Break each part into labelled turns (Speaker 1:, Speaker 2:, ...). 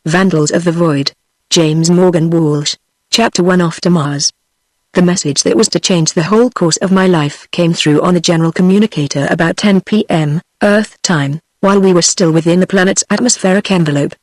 Speaker 1: Vandals of the Void. James Morgan Walsh. Chapter 1. Off to Mars. The message that was to change the whole course of my life came through on the general communicator about 10 p.m., Earth time, while we were still within the planet's atmospheric envelope.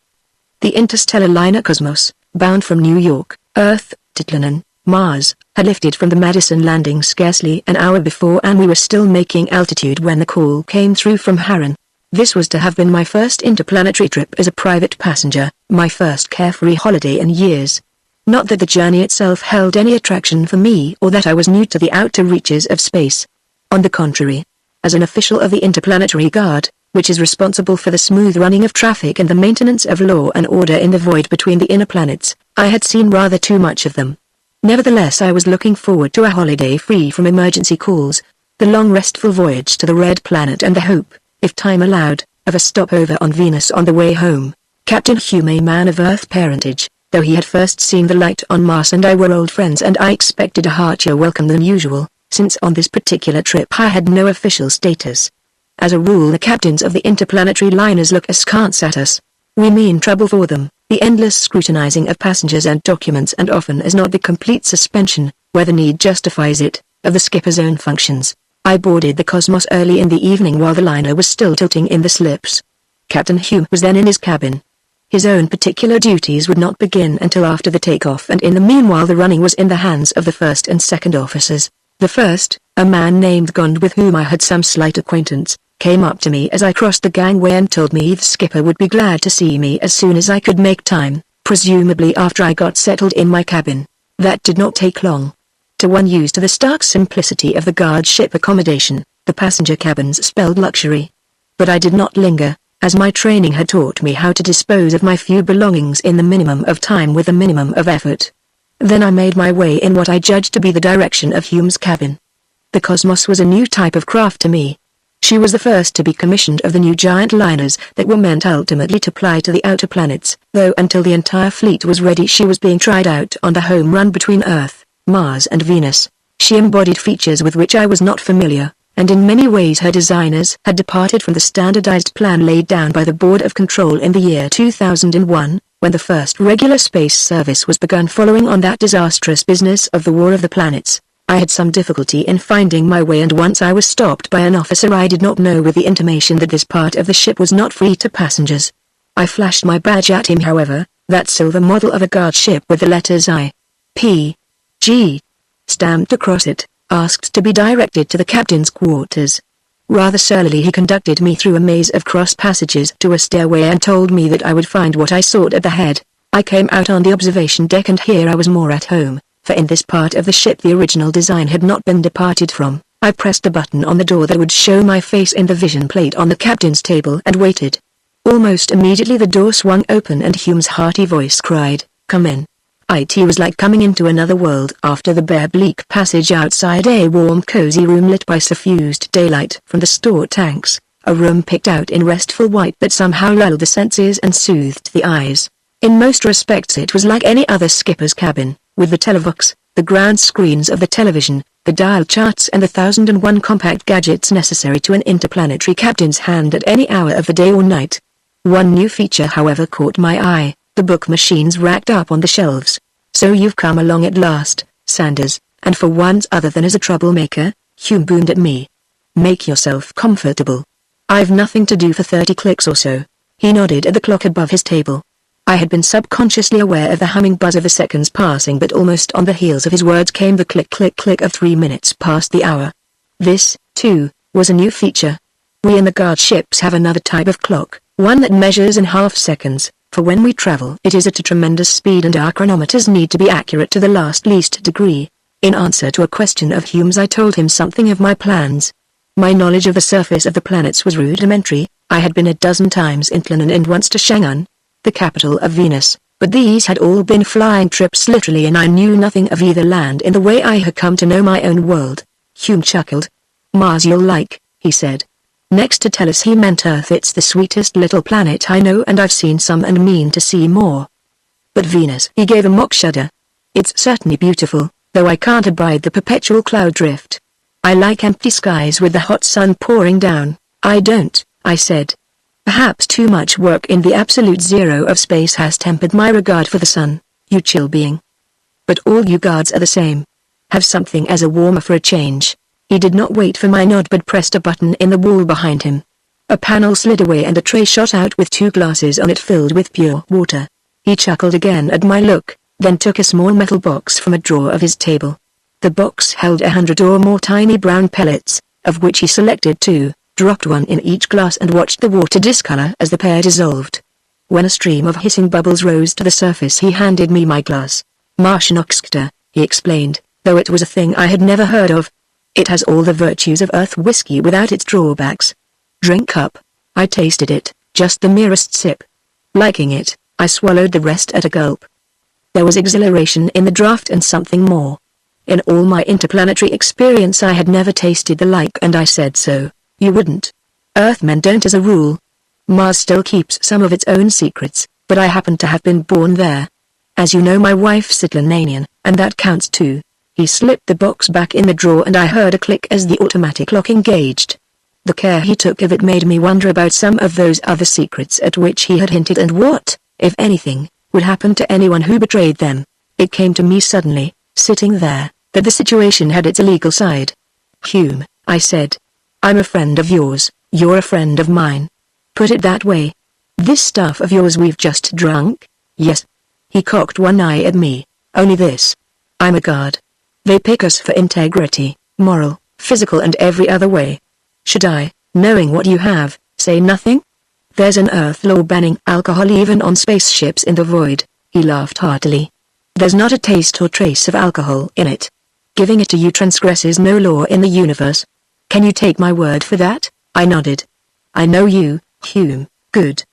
Speaker 1: The interstellar liner Cosmos, bound from New York, Earth, to Titlanen, Mars, had lifted from the Madison landing scarcely an hour before, and we were still making altitude when the call came through from Harran. This was to have been my first interplanetary trip as a private passenger, my first carefree holiday in years. Not that the journey itself held any attraction for me or that I was new to the outer reaches of space. On the contrary, as an official of the Interplanetary Guard, which is responsible for the smooth running of traffic and the maintenance of law and order in the void between the inner planets, I had seen rather too much of them. Nevertheless, I was looking forward to a holiday free from emergency calls, the long restful voyage to the Red Planet, and the hope, if time allowed, of a stopover on Venus on the way home. Captain Hume, a man of Earth parentage, though he had first seen the light on Mars, and I were old friends, and I expected a heartier welcome than usual, since on this particular trip I had no official status. As a rule, the captains of the interplanetary liners look askance at us. We mean trouble for them, the endless scrutinizing of passengers and documents, and often as not the complete suspension, where the need justifies it, of the skipper's own functions. I boarded the Cosmos early in the evening while the liner was still tilting in the slips. Captain Hume was then in his cabin. His own particular duties would not begin until after the takeoff, and in the meanwhile the running was in the hands of the first and second officers. The first, a man named Gond, with whom I had some slight acquaintance, came up to me as I crossed the gangway and told me the skipper would be glad to see me as soon as I could make time, presumably after I got settled in my cabin. That did not take long. To one used to the stark simplicity of the guard ship accommodation, the passenger cabins spelled luxury. But I did not linger, as my training had taught me how to dispose of my few belongings in the minimum of time with the minimum of effort. Then I made my way in what I judged to be the direction of Hume's cabin. The Cosmos was a new type of craft to me. She was the first to be commissioned of the new giant liners that were meant ultimately to ply to the outer planets, though until the entire fleet was ready she was being tried out on the home run between Earth, Mars and Venus. She embodied features with which I was not familiar, and in many ways her designers had departed from the standardized plan laid down by the Board of Control in the year 2001, when the first regular space service was begun following on that disastrous business of the War of the Planets. I had some difficulty in finding my way, and once I was stopped by an officer I did not know with the intimation that this part of the ship was not free to passengers. I flashed my badge at him, however, that silver model of a guard ship with the letters I. P. G. stamped across it, asked to be directed to the captain's quarters. Rather surlily he conducted me through a maze of cross passages to a stairway and told me that I would find what I sought at the head. I came out on the observation deck, and here I was more at home, for in this part of the ship the original design had not been departed from. I pressed a button on the door that would show my face in the vision plate on the captain's table and waited. Almost immediately the door swung open and Hume's hearty voice cried, "Come in." It was like coming into another world after the bare bleak passage outside, a warm cozy room lit by suffused daylight from the store tanks, a room picked out in restful white that somehow lulled the senses and soothed the eyes. In most respects it was like any other skipper's cabin, with the televox, the ground screens of the television, the dial charts and the 1001 compact gadgets necessary to an interplanetary captain's hand at any hour of the day or night. One new feature however caught my eye, the book machines racked up on the shelves. "So you've come along at last, Sanders, and for once other than as a troublemaker," Hume boomed at me. "Make yourself comfortable. I've nothing to do for 30 clicks or so." He nodded at the clock above his table. I had been subconsciously aware of the humming buzz of the seconds passing, but almost on the heels of his words came the click-click-click of 3 minutes past the hour. This, too, was a new feature. We in the guard ships have another type of clock, one that measures in half seconds, for when we travel it is at a tremendous speed and our chronometers need to be accurate to the least degree. In answer to a question of Hume's I told him something of my plans. My knowledge of the surface of the planets was rudimentary. I had been a dozen times in Titlanen and once to Chang'an, the capital of Venus, but these had all been flying trips literally, and I knew nothing of either land in the way I had come to know my own world. Hume chuckled. "Mars you'll like," he said. "Next to Tellus he meant Earth. It's the sweetest little planet I know, and I've seen some and mean to see more. But Venus," he gave a mock shudder. "It's certainly beautiful, though I can't abide the perpetual cloud drift. I like empty skies with the hot sun pouring down." "I don't," I said. Perhaps too much work in the absolute zero of space has tempered my regard for the sun, you chill being. But all you guards are the same. Have something as a warmer for a change. He did not wait for my nod but pressed a button in the wall behind him. A panel slid away and a tray shot out with 2 glasses on it filled with pure water. He chuckled again at my look, then took a small metal box from a drawer of his table. The box held 100 or more tiny brown pellets, of which he selected 2, dropped 1 in each glass and watched the water discolor as the pair dissolved. When a stream of hissing bubbles rose to the surface he handed me my glass. MagneonBooks, he explained, though it was a thing I had never heard of. It has all the virtues of Earth whiskey without its drawbacks. Drink up. I tasted it, just the merest sip. Liking it, I swallowed the rest at a gulp. There was exhilaration in the draught and something more. In all my interplanetary experience I had never tasted the like, and I said so. You wouldn't. Earthmen don't as a rule. Mars still keeps some of its own secrets, but I happen to have been born there. As you know, my wife's Atlananian, and that counts too. He slipped the box back in the drawer and I heard a click as the automatic lock engaged. The care he took of it made me wonder about some of those other secrets at which he had hinted and what, if anything, would happen to anyone who betrayed them. It came to me suddenly, sitting there, that the situation had its illegal side. Hume, I said. I'm a friend of yours, you're a friend of mine. Put it that way. This stuff of yours we've just drunk? Yes. He cocked one eye at me. Only this. I'm a guard. They pick us for integrity, moral, physical and every other way. Should I, knowing what you have, say nothing? There's an Earth law banning alcohol even on spaceships in the void. He laughed heartily. There's not a taste or trace of alcohol in it. Giving it to you transgresses no law in the universe. Can you take my word for that? I nodded. I know you, Hume, good.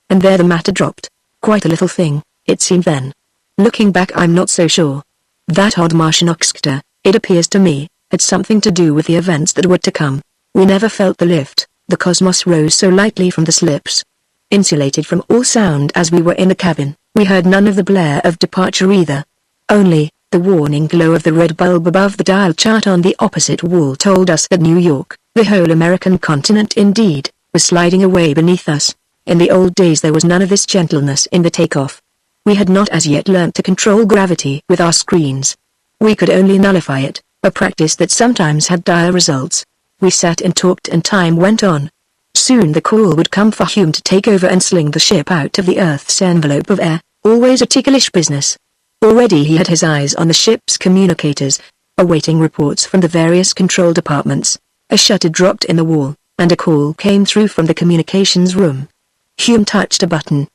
Speaker 1: And there the matter dropped. Quite a little thing, it seemed then. Looking back I'm not so sure. That odd MagneonBooks, it appears to me, had something to do with the events that were to come. We never felt the lift, the cosmos rose so lightly from the slips. Insulated from all sound as we were in the cabin, we heard none of the blare of departure either. Only, the warning glow of the red bulb above the dial chart on the opposite wall told us that New York, the whole American continent indeed, was sliding away beneath us. In the old days there was none of this gentleness in the takeoff. We had not as yet learnt to control gravity with our screens. We could only nullify it, a practice that sometimes had dire results. We sat and talked and time went on. Soon the call would come for Hume to take over and sling the ship out of the Earth's envelope of air, always a ticklish business. Already he had his eyes on the ship's communicators, awaiting reports from the various control departments. A shutter dropped in the wall, and a call came through from the communications room. Hume touched a button.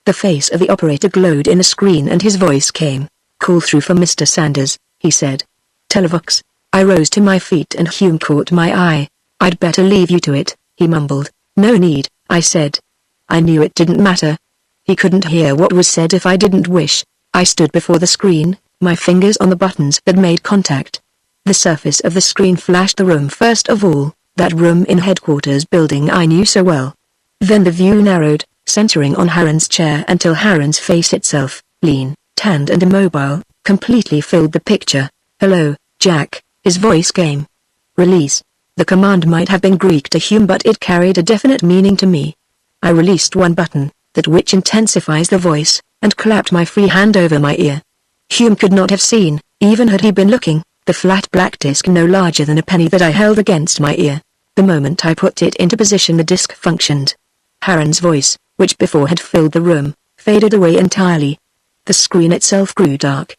Speaker 1: The face of the operator glowed in the screen and his voice came. Call through from Mr. Sanders, he said. Televox. I rose to my feet and Hume caught my eye. I'd better leave you to it, he mumbled. No need, I said. I knew it didn't matter. He couldn't hear what was said if I didn't wish. I stood before the screen, my fingers on the buttons that made contact. The surface of the screen flashed the room first of all, that room in headquarters building I knew so well. Then the view narrowed, centering on Harren's chair until Harren's face itself, lean, tanned and immobile, completely filled the picture. Hello, Jack, his voice came. Release. The command might have been Greek to Hume but it carried a definite meaning to me. I released one button, that which intensifies the voice, and clapped my free hand over my ear. Hume could not have seen, even had he been looking, the flat black disc no larger than a penny that I held against my ear. The moment I put it into position the disc functioned. Harren's voice, which before had filled the room, faded away entirely. The screen itself grew dark.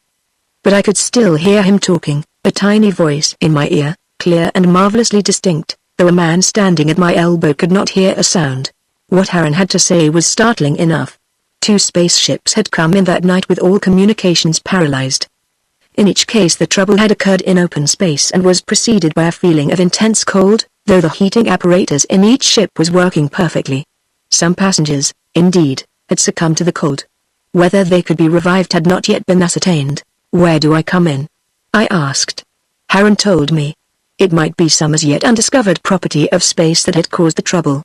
Speaker 1: But I could still hear him talking, a tiny voice in my ear, clear and marvelously distinct, though a man standing at my elbow could not hear a sound. What Harren had to say was startling enough. 2 spaceships had come in that night with all communications paralyzed. In each case the trouble had occurred in open space and was preceded by a feeling of intense cold, though the heating apparatus in each ship was working perfectly. Some passengers, indeed, had succumbed to the cold. Whether they could be revived had not yet been ascertained. Where do I come in? I asked. Harren told me. It might be some as yet undiscovered property of space that had caused the trouble.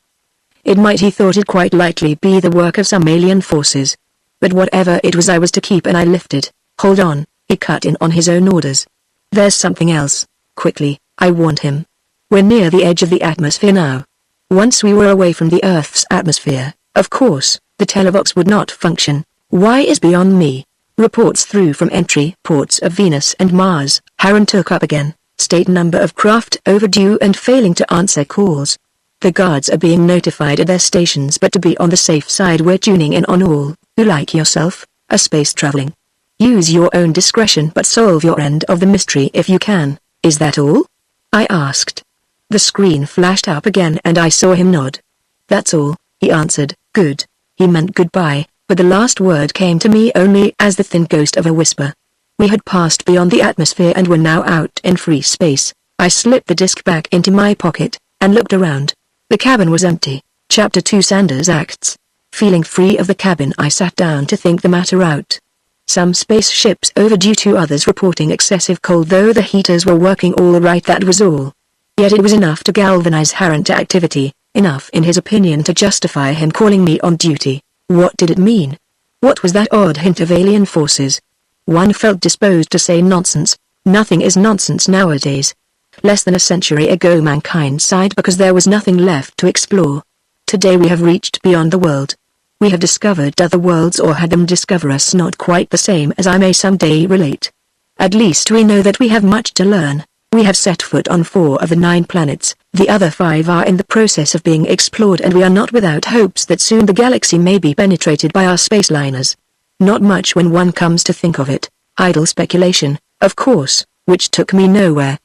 Speaker 1: It might, he thought it quite likely, be the work of some alien forces. But whatever it was I was to keep an eye lifted. Hold on, he cut in on his own orders. There's something else. Quickly, I warned him. We're near the edge of the atmosphere now. Once we were away from the Earth's atmosphere, of course, the televox would not function. Why is beyond me. Reports through from entry ports of Venus and Mars. Harren took up again. State number of craft overdue and failing to answer calls. The guards are being notified at their stations, but to be on the safe side we're tuning in on all who, like yourself, are space traveling. Use your own discretion but solve your end of the mystery if you can. Is that all? I asked. The screen flashed up again and I saw him nod. That's all, he answered. Good. He meant goodbye, but the last word came to me only as the thin ghost of a whisper. We had passed beyond the atmosphere and were now out in free space. I slipped the disc back into my pocket, and looked around. The cabin was empty. Chapter 2 Sanders Acts. Feeling free of the cabin I sat down to think the matter out. Some spaceships overdue to others reporting excessive cold though the heaters were working all right, that was all. Yet it was enough to galvanize Harren to activity, enough in his opinion to justify him calling me on duty. What did it mean? What was that odd hint of alien forces? One felt disposed to say nonsense. Nothing is nonsense nowadays. Less than a century ago mankind sighed because there was nothing left to explore. Today we have reached beyond the world. We have discovered other worlds or had them discover us, not quite the same as I may someday relate. At least we know that we have much to learn. We have set foot on 4 of the 9 planets, the other 5 are in the process of being explored and we are not without hopes that soon the galaxy may be penetrated by our space liners. Not much when one comes to think of it, idle speculation, of course, which took me nowhere.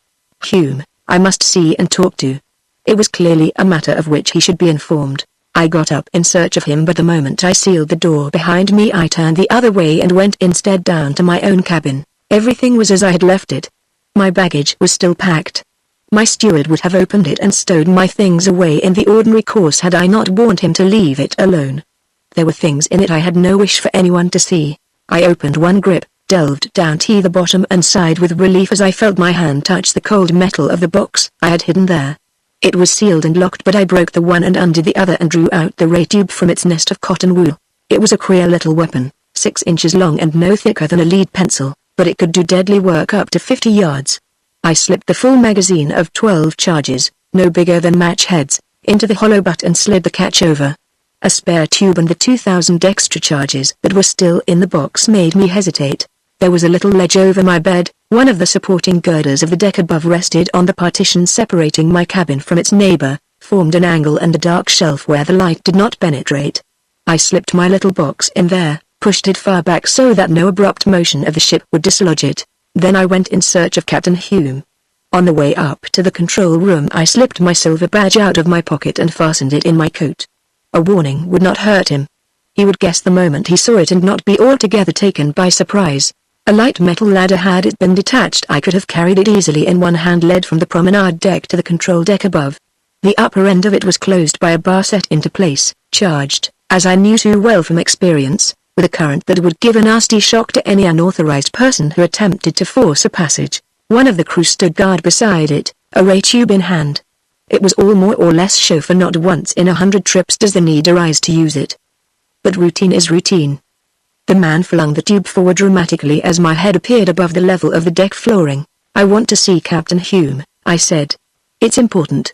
Speaker 1: Hume, I must see and talk to. It was clearly a matter of which he should be informed. I got up in search of him but the moment I sealed the door behind me I turned the other way and went instead down to my own cabin. Everything was as I had left it. My baggage was still packed. My steward would have opened it and stowed my things away in the ordinary course had I not warned him to leave it alone. There were things in it I had no wish for anyone to see. I opened one grip, delved down to the bottom and sighed with relief as I felt my hand touch the cold metal of the box I had hidden there. It was sealed and locked but I broke the one and undid the other and drew out the ray tube from its nest of cotton wool. It was a queer little weapon, 6 inches long and no thicker than a lead pencil, but it could do deadly work up to 50 yards. I slipped the full magazine of 12 charges, no bigger than match heads, into the hollow butt and slid the catch over. A spare tube and the 2,000 extra charges that were still in the box made me hesitate. There was a little ledge over my bed, one of the supporting girders of the deck above rested on the partition separating my cabin from its neighbor, formed an angle and a dark shelf where the light did not penetrate. I slipped my little box in there, pushed it far back so that no abrupt motion of the ship would dislodge it. Then I went in search of Captain Hume. On the way up to the control room I slipped my silver badge out of my pocket and fastened it in my coat. A warning would not hurt him. He would guess the moment he saw it and not be altogether taken by surprise. A light metal ladder, had it been detached I could have carried it easily in one hand, led from the promenade deck to the control deck above. The upper end of it was closed by a bar set into place, charged, as I knew too well from experience, with a current that would give a nasty shock to any unauthorized person who attempted to force a passage. One of the crew stood guard beside it, a ray tube in hand. It was all more or less show, for not once in 100 trips does the need arise to use it. But routine is routine. The man flung the tube forward dramatically as my head appeared above the level of the deck flooring. I want to see Captain Hume, I said. It's important.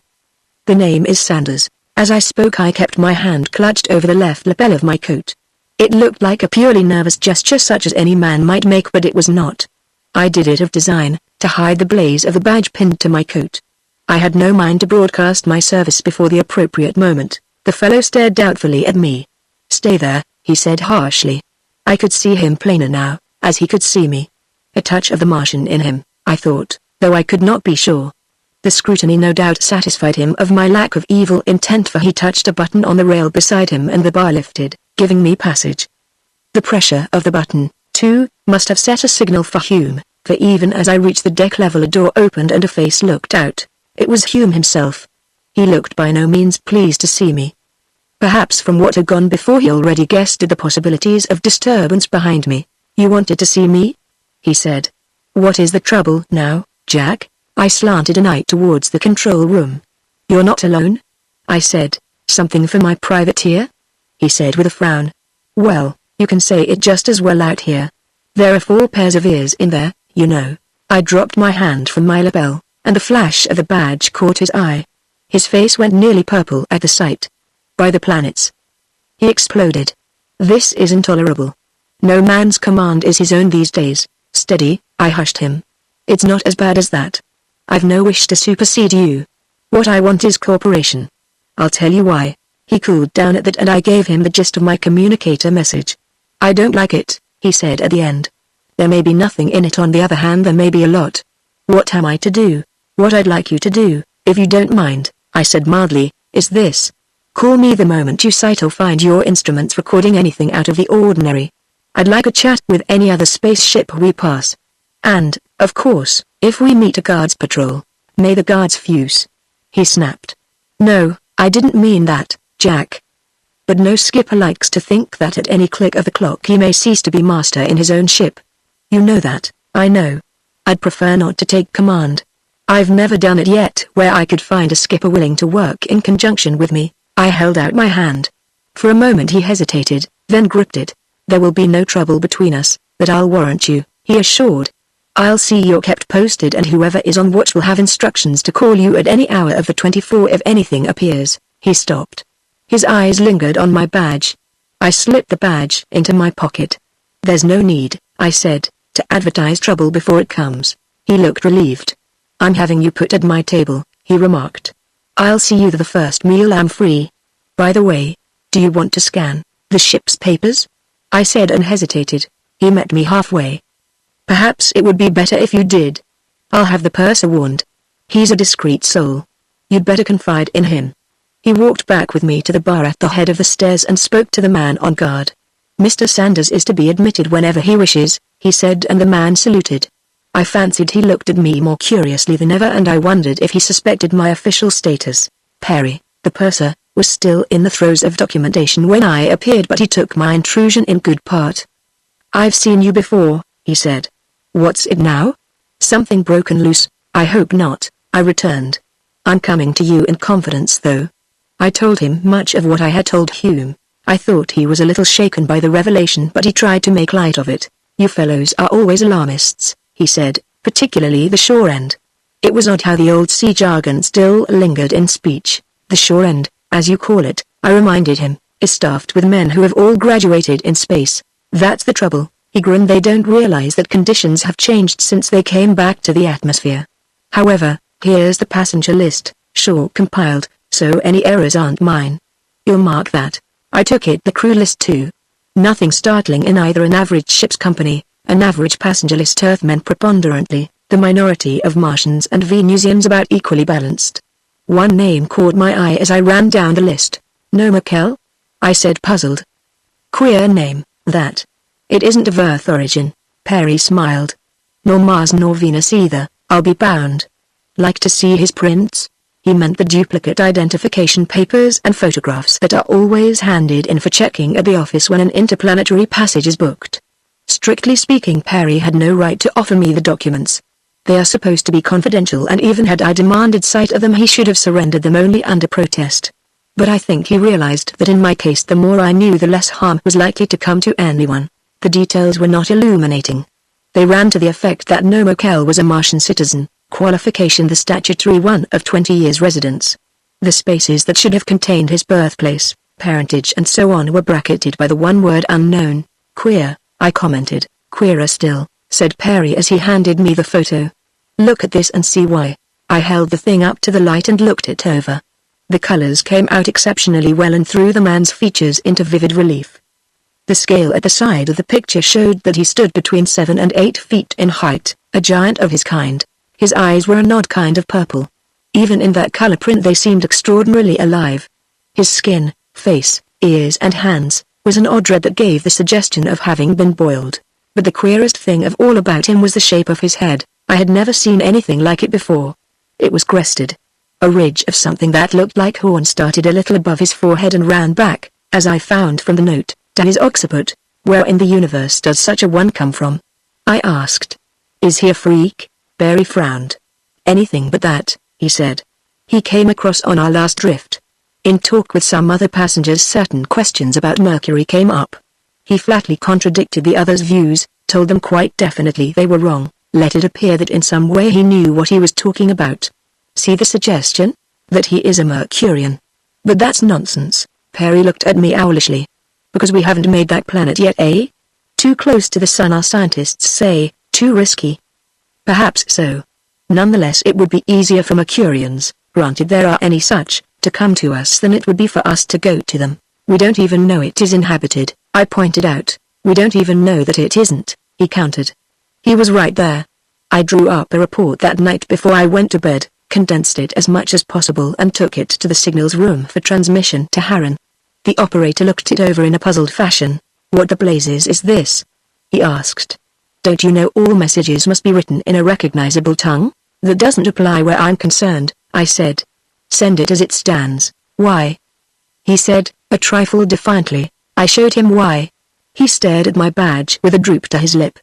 Speaker 1: The name is Sanders. As I spoke I kept my hand clutched over the left lapel of my coat. It looked like a purely nervous gesture such as any man might make, but it was not. I did it of design, to hide the blaze of the badge pinned to my coat. I had no mind to broadcast my service before the appropriate moment. The fellow stared doubtfully at me. Stay there, he said harshly. I could see him plainer now, as he could see me. A touch of the Martian in him, I thought, though I could not be sure. The scrutiny no doubt satisfied him of my lack of evil intent, for he touched a button on the rail beside him and the bar lifted, giving me passage. The pressure of the button, too, must have set a signal for Hume, for even as I reached the deck level a door opened and a face looked out. It was Hume himself. He looked by no means pleased to see me. Perhaps from what had gone before he already guessed at the possibilities of disturbance behind me. You wanted to see me? He said. What is the trouble now, Jack? I slanted an eye towards the control room. You're not alone? I said. Something for my privateer? He said with a frown. Well, you can say it just as well out here. There are 4 pairs of ears in there, you know. I dropped my hand from my lapel, and the flash of the badge caught his eye. His face went nearly purple at the sight. By the planets! He exploded. This is intolerable. No man's command is his own these days. Steady, I hushed him. It's not as bad as that. I've no wish to supersede you. What I want is cooperation. I'll tell you why. He cooled down at that and I gave him the gist of my communicator message. I don't like it, he said at the end. There may be nothing in it, on the other hand there may be a lot. What am I to do? What I'd like you to do, if you don't mind, I said mildly, is this. Call me the moment you sight or find your instruments recording anything out of the ordinary. I'd like a chat with any other spaceship we pass. And, of course, if we meet a guards patrol, may the guards fuse. He snapped. No, I didn't mean that, Jack. But no skipper likes to think that at any click of the clock he may cease to be master in his own ship. You know that, I know. I'd prefer not to take command. I've never done it yet where I could find a skipper willing to work in conjunction with me. I held out my hand. For a moment he hesitated, then gripped it. There will be no trouble between us, that I'll warrant you, he assured. I'll see you're kept posted and whoever is on watch will have instructions to call you at any hour of the 24 if anything appears. He stopped. His eyes lingered on my badge. I slipped the badge into my pocket. There's no need, I said, to advertise trouble before it comes. He looked relieved. I'm having you put at my table, he remarked. I'll see you the first meal I'm free. By the way, do you want to scan the ship's papers? I said and hesitated. He met me halfway. Perhaps it would be better if you did. I'll have the purser warned. He's a discreet soul. You'd better confide in him. He walked back with me to the bar at the head of the stairs and spoke to the man on guard. Mr. Sanders is to be admitted whenever he wishes, he said, and the man saluted. I fancied he looked at me more curiously than ever and I wondered if he suspected my official status. Perry, the purser, was still in the throes of documentation when I appeared, but he took my intrusion in good part. I've seen you before, he said. What's it now? Something broken loose? I hope not, I returned. I'm coming to you in confidence though. I told him much of what I had told Hume. I thought he was a little shaken by the revelation, but he tried to make light of it. You fellows are always alarmists, he said, particularly the shore end. It was odd how the old sea jargon still lingered in speech. The shore end, as you call it, I reminded him, is staffed with men who have all graduated in space. That's the trouble, he grinned. They don't realize that conditions have changed since they came back to the atmosphere. However, here's the passenger list, Shaw compiled, so any errors aren't mine. You'll mark that. I took it the crew list too. Nothing startling in either an average ship's company, an average passenger list. Earthmen preponderantly, the minority of Martians and Venusians about equally balanced. One name caught my eye as I ran down the list. Nomakel? I said, puzzled. Queer name, that. It isn't of Earth origin, Perry smiled. Nor Mars nor Venus either, I'll be bound. Like to see his prints? He meant the duplicate identification papers and photographs that are always handed in for checking at the office when an interplanetary passage is booked. Strictly speaking, Perry had no right to offer me the documents. They are supposed to be confidential, and even had I demanded sight of them he should have surrendered them only under protest. But I think he realized that in my case the more I knew the less harm was likely to come to anyone. The details were not illuminating. They ran to the effect that Nomakel was a Martian citizen, qualification the statutory one of 20 years residence. The spaces that should have contained his birthplace, parentage and so on were bracketed by the one word unknown. Queer, I commented. Queerer still, said Perry as he handed me the photo. Look at this and see why. I held the thing up to the light and looked it over. The colors came out exceptionally well and threw the man's features into vivid relief. The scale at the side of the picture showed that he stood between 7 and 8 feet in height, a giant of his kind. His eyes were an odd kind of purple. Even in that color print they seemed extraordinarily alive. His skin, face, ears and hands, was an odd red that gave the suggestion of having been boiled. But the queerest thing of all about him was the shape of his head. I had never seen anything like it before. It was crested. A ridge of something that looked like horn started a little above his forehead and ran back, as I found from the note, to his occiput. Where in the universe does such a one come from? I asked. Is he a freak? Barry frowned. Anything but that, he said. He came across on our last drift. In talk with some other passengers certain questions about Mercury came up. He flatly contradicted the others' views, told them quite definitely they were wrong, let it appear that in some way he knew what he was talking about. See the suggestion? that he is a Mercurian. But that's nonsense. Perry looked at me owlishly. Because we haven't made that planet yet, eh? Too close to the sun, our scientists say, too risky. Perhaps so. Nonetheless, it would be easier for Mercurians, granted there are any such, to come to us than it would be for us to go to them. We don't even know it is inhabited, I pointed out. We don't even know that it isn't, he countered. He was right there. I drew up a report that night before I went to bed, condensed it as much as possible and took it to the signals room for transmission to Harren. The operator looked it over in a puzzled fashion. What the blazes is this? He asked. Don't you know all messages must be written in a recognizable tongue? That doesn't apply where I'm concerned, I said. Send it as it stands. Why? He said, a trifle defiantly. I showed him why. He stared at my badge with a droop to his lip.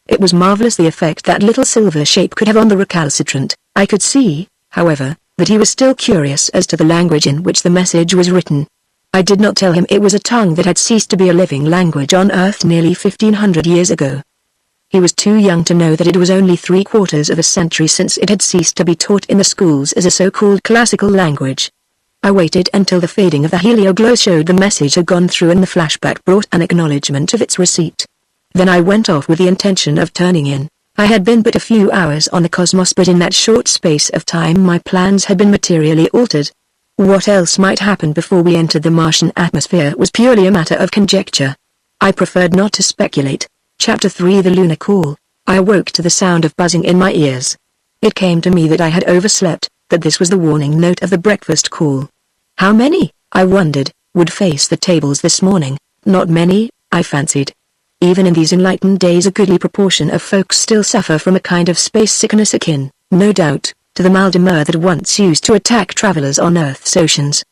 Speaker 1: It was marvelous the effect that little silver shape could have on the recalcitrant. I could see, however, that he was still curious as to the language in which the message was written. I did not tell him it was a tongue that had ceased to be a living language on Earth nearly 1500 years ago. He was too young to know that it was only 3/4 of a century since it had ceased to be taught in the schools as a so-called classical language. I waited until the fading of the helioglow showed the message had gone through and the flashback brought an acknowledgement of its receipt. Then I went off with the intention of turning in. I had been but a few hours on the cosmos, but in that short space of time my plans had been materially altered. What else might happen before we entered the Martian atmosphere was purely a matter of conjecture. I preferred not to speculate. Chapter 3 The Lunar Call. I awoke to the sound of buzzing in my ears. It came to me that I had overslept, that this was the warning note of the breakfast call. How many, I wondered, would face the tables this morning? Not many, I fancied. Even in these enlightened days a goodly proportion of folks still suffer from a kind of space sickness akin, no doubt, to the mal-de-mer that once used to attack travelers on Earth's oceans.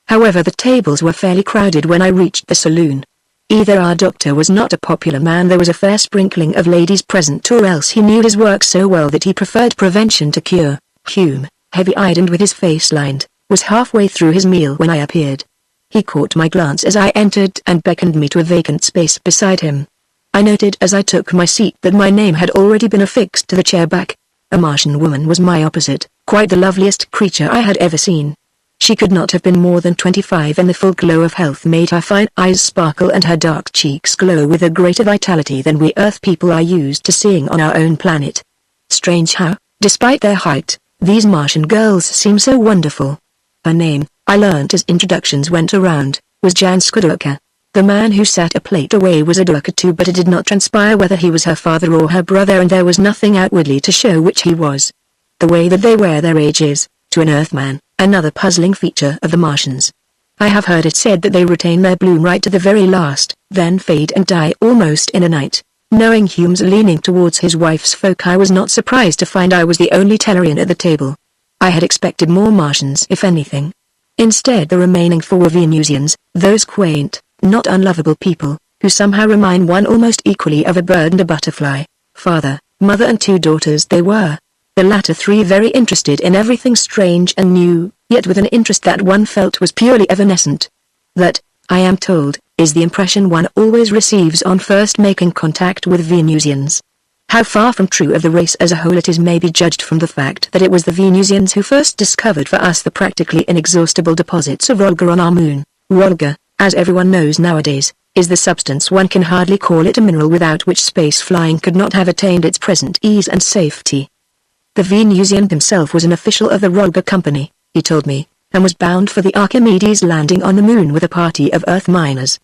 Speaker 1: However, the tables were fairly crowded when I reached the saloon. Either our doctor was not a popular man, there was a fair sprinkling of ladies present, or else he knew his work so well that he preferred prevention to cure. Hume, heavy-eyed and with his face lined, was halfway through his meal when I appeared. He caught my glance as I entered and beckoned me to a vacant space beside him. I noted as I took my seat that my name had already been affixed to the chair back. A Martian woman was my opposite, quite the loveliest creature I had ever seen. She could not have been more than 25, and the full glow of health made her fine eyes sparkle and her dark cheeks glow with a greater vitality than we Earth people are used to seeing on our own planet. Strange how, despite their height, these Martian girls seem so wonderful. Her name, I learnt as introductions went around, was Jan Skudurka. The man who sat a plate away was a Durka too, but it did not transpire whether he was her father or her brother, and there was nothing outwardly to show which he was. The way that they wear their age is, to an Earthman, another puzzling feature of the Martians. I have heard it said that they retain their bloom right to the very last, then fade and die almost in a night. Knowing Hume's leaning towards his wife's folk, I was not surprised to find I was the only Tellurian at the table. I had expected more Martians, if anything. Instead, the remaining 4 were Venusians, those quaint, not unlovable people, who somehow remind one almost equally of a bird and a butterfly. Father, mother and 2 daughters they were. The latter 3 very interested in everything strange and new, yet with an interest that one felt was purely evanescent. That, I am told, is the impression one always receives on first making contact with Venusians. How far from true of the race as a whole it is may be judged from the fact that it was the Venusians who first discovered for us the practically inexhaustible deposits of Rolga on our moon. Rolga, as everyone knows nowadays, is the substance, one can hardly call it a mineral, without which space flying could not have attained its present ease and safety. The Venusian himself was an official of the Rolga Company, he told me, and was bound for the Archimedes landing on the moon with a party of Earth miners.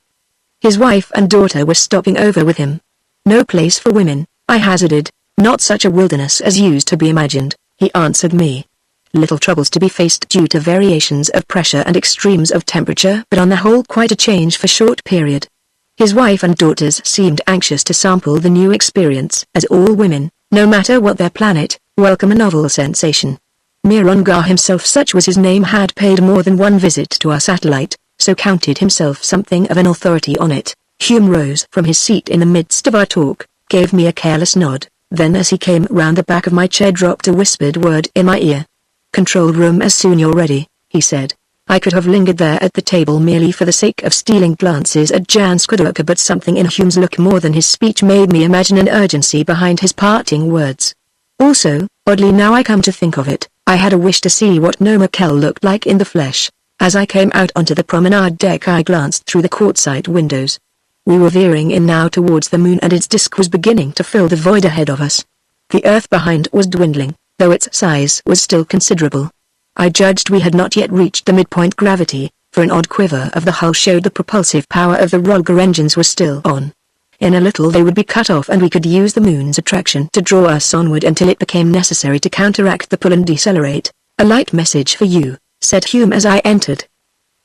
Speaker 1: His wife and daughter were stopping over with him. No place for women, I hazarded. Not such a wilderness as used to be imagined, he answered me. Little troubles to be faced due to variations of pressure and extremes of temperature, but on the whole quite a change for short period. His wife and daughters seemed anxious to sample the new experience, as all women, no matter what their planet, welcome a novel sensation. Mirongar himself, such was his name, had paid more than one visit to our satellite, so counted himself something of an authority on it. Hume rose from his seat in the midst of our talk, gave me a careless nod, then as he came round the back of my chair dropped a whispered word in my ear. "Control room as soon you're ready," he said. I could have lingered there at the table merely for the sake of stealing glances at Jan Skudurka, but something in Hume's look more than his speech made me imagine an urgency behind his parting words. Also, oddly now I come to think of it, I had a wish to see what Nomakel looked like in the flesh. As I came out onto the promenade deck, I glanced through the quartzite windows. We were veering in now towards the moon, and its disk was beginning to fill the void ahead of us. The earth behind was dwindling, though its size was still considerable. I judged we had not yet reached the midpoint gravity, for an odd quiver of the hull showed the propulsive power of the roller engines was still on. In a little they would be cut off, and we could use the moon's attraction to draw us onward until it became necessary to counteract the pull and decelerate. "A light message for you," said Hume as I entered.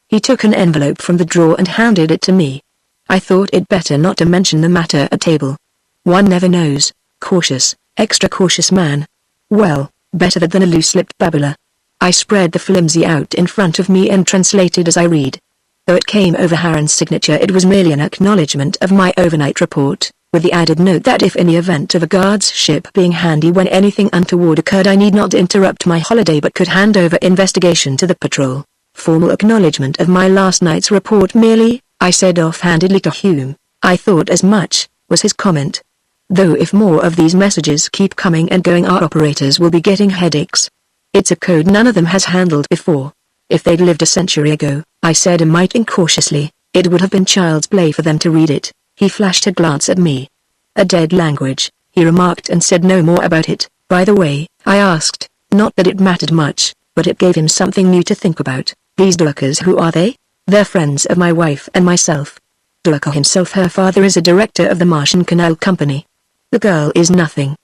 Speaker 1: He took an envelope from the drawer and handed it to me. I thought it better not to mention the matter at table. One never knows. Cautious, extra cautious man. Well, better that than a loose-lipped babbler. I spread the flimsy out in front of me and translated as I read. Though it came over Harren's signature, it was merely an acknowledgement of my overnight report, with the added note that if in the event of a guard's ship being handy when anything untoward occurred, I need not interrupt my holiday but could hand over investigation to the patrol. "Formal acknowledgement of my last night's report merely," I said offhandedly to Hume. "I thought as much," was his comment. "Though if more of these messages keep coming and going, our operators will be getting headaches. It's a code none of them has handled before. If they'd lived a century ago," I said a mite incautiously, "it would have been child's play for them to read it." He flashed a glance at me. "A dead language," he remarked, and said no more about it. "By the way," I asked, not that it mattered much, but it gave him something new to think about. "These Dulkers, who are they?" "They're friends of my wife and myself. Dulker himself, her father, is a director of the Martian Canal Company. The girl is nothing.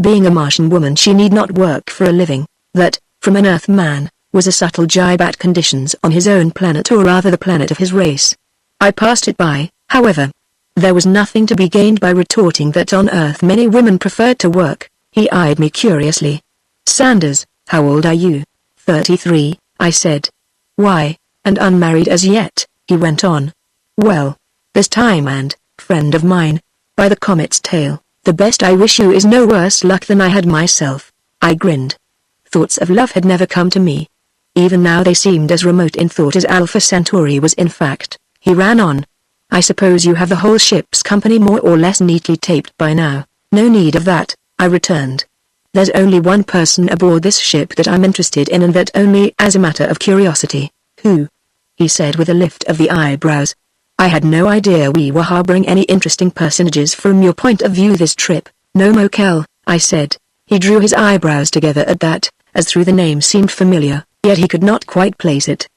Speaker 1: Being a Martian woman, she need not work for a living. That, from an Earth man, was a subtle jibe at conditions on his own planet, or rather the planet of his race. I passed it by, however. There was nothing to be gained by retorting that on Earth many women preferred to work. He eyed me curiously. "Sanders, how old are you?" 33, I said. "Why, and unmarried as yet," he went on. "Well, there's time, and, friend of mine, by the comet's tail, the best I wish you is no worse luck than I had myself." I grinned. Thoughts of love had never come to me. Even now they seemed as remote in thought as Alpha Centauri was in fact. He ran on. "I suppose you have the whole ship's company more or less neatly taped by now." "No need of that," I returned. "There's only one person aboard this ship that I'm interested in, and that only as a matter of curiosity." "Who?" he said with a lift of the eyebrows. "I had no idea we were harboring any interesting personages from your point of view this trip." "Nomakel," I said. He drew his eyebrows together at that, as through the name seemed familiar, yet he could not quite place it.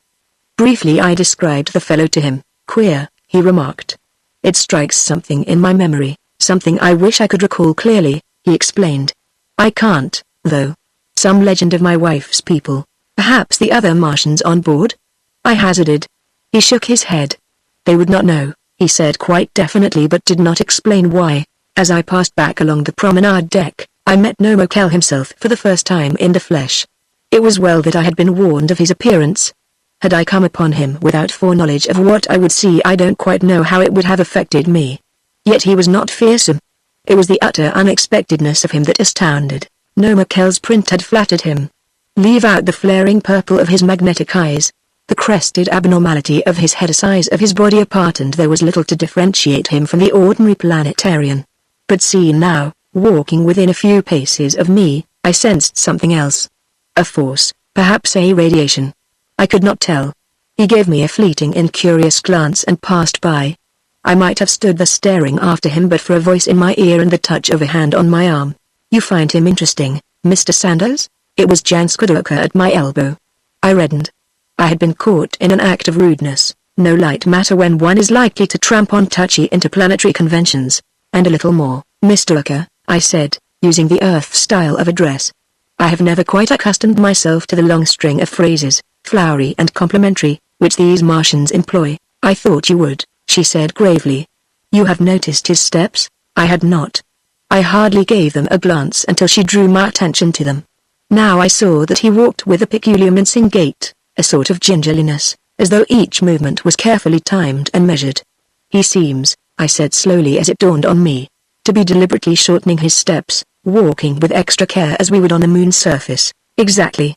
Speaker 1: Briefly I described the fellow to him. "Queer," he remarked. "It strikes something in my memory, something I wish I could recall clearly," he explained. "I can't, though. Some legend of my wife's people. Perhaps the other Martians on board?" I hazarded. He shook his head. "They would not know," he said quite definitely, but did not explain why. As I passed back along the promenade deck, I met Nomakel himself for the first time in the flesh. It was well that I had been warned of his appearance. Had I come upon him without foreknowledge of what I would see, I don't quite know how it would have affected me. Yet he was not fearsome. It was the utter unexpectedness of him that astounded. Nomakel's print had flattered him. Leave out the flaring purple of his magnetic eyes, the crested abnormality of his head, the size of his body apart, and there was little to differentiate him from the ordinary planetarian. But seen now, walking within a few paces of me, I sensed something else. A force, perhaps a radiation. I could not tell. He gave me a fleeting incurious glance and passed by. I might have stood there staring after him but for a voice in my ear and the touch of a hand on my arm. "You find him interesting, Mr. Sanders?" It was Jan Skudurka at my elbow. I reddened. I had been caught in an act of rudeness, no light matter when one is likely to tramp on touchy interplanetary conventions. "And a little more, Mr. Urker," I said, using the Earth style of address. I have never quite accustomed myself to the long string of phrases, flowery and complimentary, which these Martians employ. "I thought you would," she said gravely. "You have noticed his steps?" I had not. I hardly gave them a glance until she drew my attention to them. Now I saw that he walked with a peculiar mincing gait, a sort of gingerliness, as though each movement was carefully timed and measured. "He seems," I said slowly as it dawned on me, "to be deliberately shortening his steps, walking with extra care as we would on the moon's surface." "Exactly.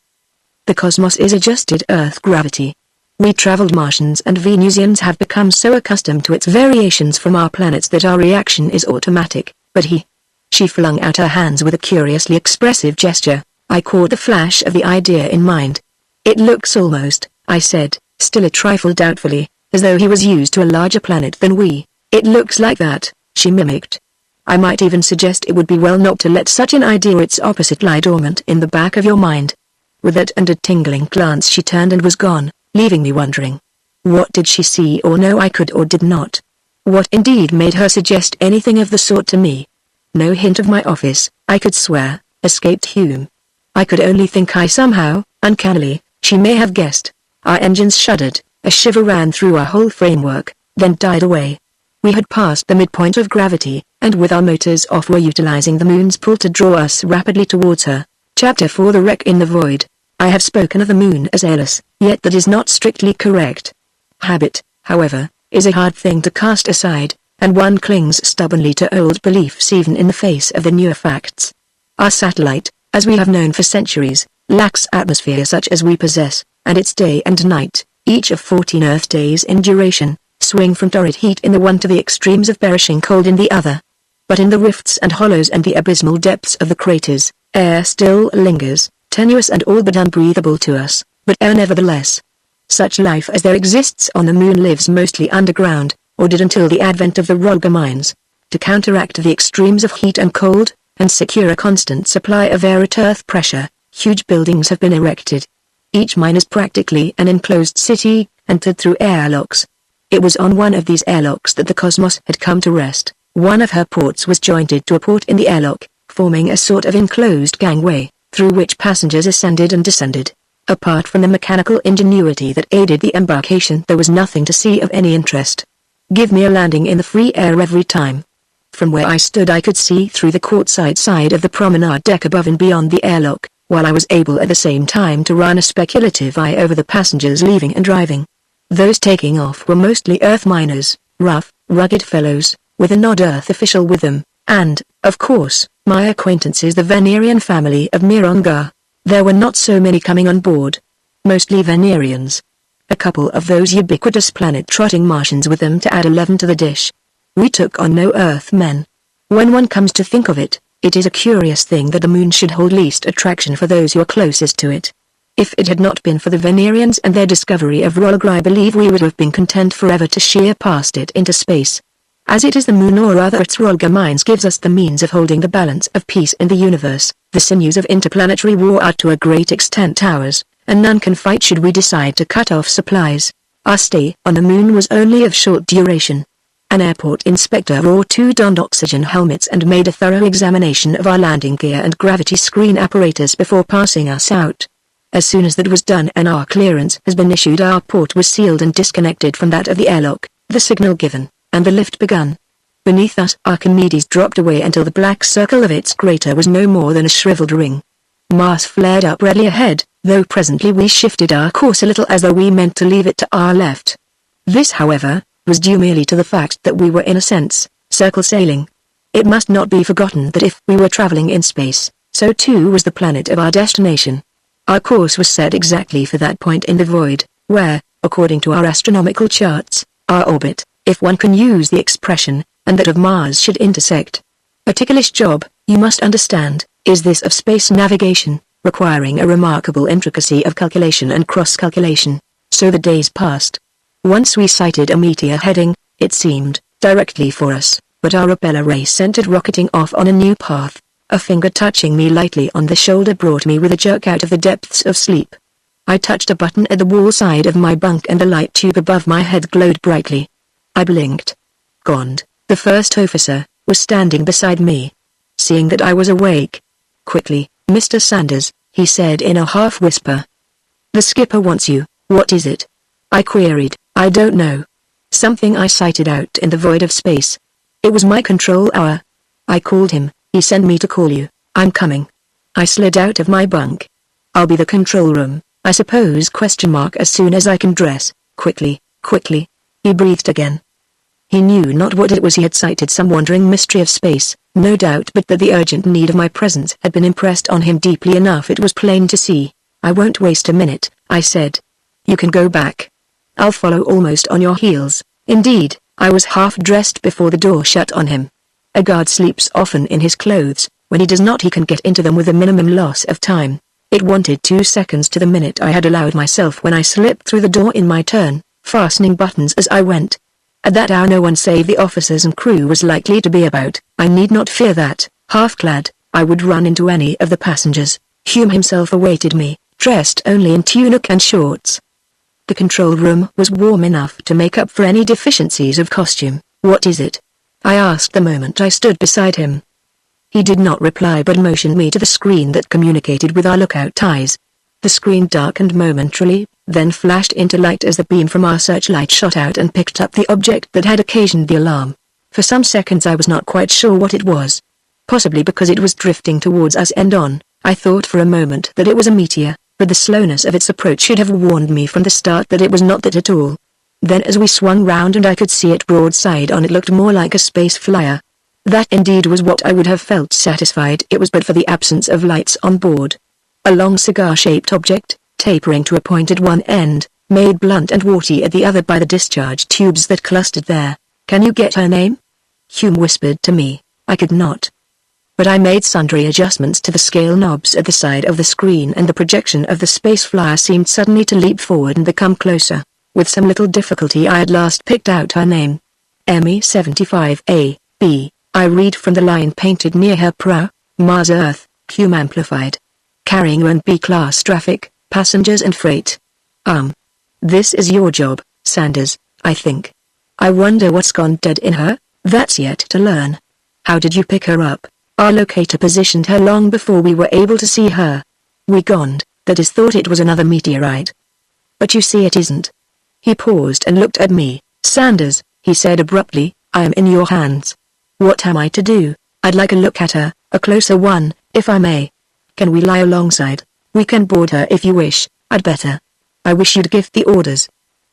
Speaker 1: The cosmos is adjusted Earth gravity. We traveled Martians and Venusians have become so accustomed to its variations from our planets that our reaction is automatic, but he..." She flung out her hands with a curiously expressive gesture. I caught the flash of the idea in mind. It looks almost, I said, still a trifle doubtfully, as though he was used to a larger planet than we. It looks like that, she mimicked. I might even suggest it would be well not to let such an idea or its opposite lie dormant in the back of your mind. With that and a tingling glance she turned and was gone, leaving me wondering. What did she see or know I could or did not? What indeed made her suggest anything of the sort to me? No hint of my office, I could swear, escaped Hume. I could only think I somehow, uncannily, she may have guessed. Our engines shuddered, a shiver ran through our whole framework, then died away. We had passed the midpoint of gravity, and with our motors off were utilizing the moon's pull to draw us rapidly towards her. Chapter 4: The Wreck in the Void. I have spoken of the moon as airless, yet that is not strictly correct. Habit, however, is a hard thing to cast aside, and one clings stubbornly to old beliefs even in the face of the newer facts. Our satellite, as we have known for centuries, lacks atmosphere such as we possess, and its day and night, each of 14 Earth days in duration, swing from torrid heat in the one to the extremes of perishing cold in the other. But in the rifts and hollows and the abysmal depths of the craters, air still lingers, tenuous and all but unbreathable to us, but air nevertheless. Such life as there exists on the moon lives mostly underground, or did until the advent of the Rolga mines. To counteract the extremes of heat and cold, and secure a constant supply of air at earth pressure, huge buildings have been erected. Each mine is practically an enclosed city, entered through airlocks. It was on one of these airlocks that the Cosmos had come to rest. One of her ports was jointed to a port in the airlock, forming a sort of enclosed gangway, through which passengers ascended and descended. Apart from the mechanical ingenuity that aided the embarkation, there was nothing to see of any interest. Give me a landing in the free air every time. From where I stood I could see through the courtside side of the promenade deck above and beyond the airlock, while I was able at the same time to run a speculative eye over the passengers leaving and driving. Those taking off were mostly Earth miners, rough, rugged fellows, with an odd Earth official with them, and, of course, my acquaintances the Venerian family of Mironga. There were not so many coming on board. Mostly Venerians. A couple of those ubiquitous planet-trotting Martians with them to add 11 to the dish. We took on no Earthmen. When one comes to think of it, it is a curious thing that the moon should hold least attraction for those who are closest to it. If it had not been for the Venerians and their discovery of Rolga, I believe we would have been content forever to sheer past it into space. As it is, the moon, or rather its Rolga mines, gives us the means of holding the balance of peace in the universe. The sinews of interplanetary war are to a great extent ours, and none can fight should we decide to cut off supplies. Our stay on the moon was only of short duration. An airport inspector or two donned oxygen helmets and made a thorough examination of our landing gear and gravity screen apparatus before passing us out. As soon as that was done and our clearance has been issued, our port was sealed and disconnected from that of the airlock, the signal given, and the lift begun. Beneath us Archimedes dropped away until the black circle of its crater was no more than a shriveled ring. Mars flared up redly ahead, though presently we shifted our course a little as though we meant to leave it to our left. This, however, was due merely to the fact that we were in a sense, circle sailing. It must not be forgotten that if we were traveling in space, so too was the planet of our destination. Our course was set exactly for that point in the void, where, according to our astronomical charts, our orbit, if one can use the expression, and that of Mars should intersect. A ticklish job, you must understand, is this of space navigation, requiring a remarkable intricacy of calculation and cross-calculation. So the days passed. Once we sighted a meteor heading, it seemed, directly for us, but our repeller ray sent it rocketing off on a new path. A finger touching me lightly on the shoulder brought me with a jerk out of the depths of sleep. I touched a button at the wall side of my bunk and the light tube above my head glowed brightly. I blinked. Gond, the first officer, was standing beside me. Seeing that I was awake. Quickly, Mr. Sanders, he said in a half-whisper. The skipper wants you. What is it? I queried. I don't know. Something I sighted out in the void of space. It was my control hour. I called him. He sent me to call you. I'm coming. I slid out of my bunk. I'll be the control room, I suppose, ? As soon as I can dress. Quickly, quickly. He breathed again. He knew not what it was he had sighted, some wandering mystery of space, no doubt, but that the urgent need of my presence had been impressed on him deeply enough it was plain to see. I won't waste a minute, I said. You can go back. I'll follow almost on your heels. Indeed, I was half-dressed before the door shut on him. A guard sleeps often in his clothes. When he does not, he can get into them with a minimum loss of time. It wanted 2 seconds to the minute I had allowed myself when I slipped through the door in my turn, fastening buttons as I went. At that hour no one save the officers and crew was likely to be about. I need not fear that, half-clad, I would run into any of the passengers. Hume himself awaited me, dressed only in tunic and shorts. The control room was warm enough to make up for any deficiencies of costume. "What is it?" I asked the moment I stood beside him. He did not reply but motioned me to the screen that communicated with our lookout ties. The screen darkened momentarily, then flashed into light as the beam from our searchlight shot out and picked up the object that had occasioned the alarm. For some seconds I was not quite sure what it was. Possibly because it was drifting towards us end on, I thought for a moment that it was a meteor, but the slowness of its approach should have warned me from the start that it was not that at all. Then as we swung round and I could see it broadside on, it looked more like a space flyer. That indeed was what I would have felt satisfied it was but for the absence of lights on board. A long cigar-shaped object, tapering to a point at one end, made blunt and warty at the other by the discharge tubes that clustered there. "Can you get her name?" Hume whispered to me. I could not. But I made sundry adjustments to the scale knobs at the side of the screen and the projection of the space flyer seemed suddenly to leap forward and become closer. With some little difficulty I at last picked out her name. ME75A, B. I read from the line painted near her prow, Mars Earth, Hume amplified. Carrying on B-class traffic, passengers and freight. This is your job, Sanders, I think. I wonder what's gone dead in her, that's yet to learn. How did you pick her up? Our locator positioned her long before we were able to see her. We gonned, that is thought it was another meteorite. But you see it isn't. He paused and looked at me. Sanders, he said abruptly, I am in your hands. What am I to do? I'd like a look at her, a closer one, if I may. Can we lie alongside? We can board her if you wish, I'd better. I wish you'd give the orders.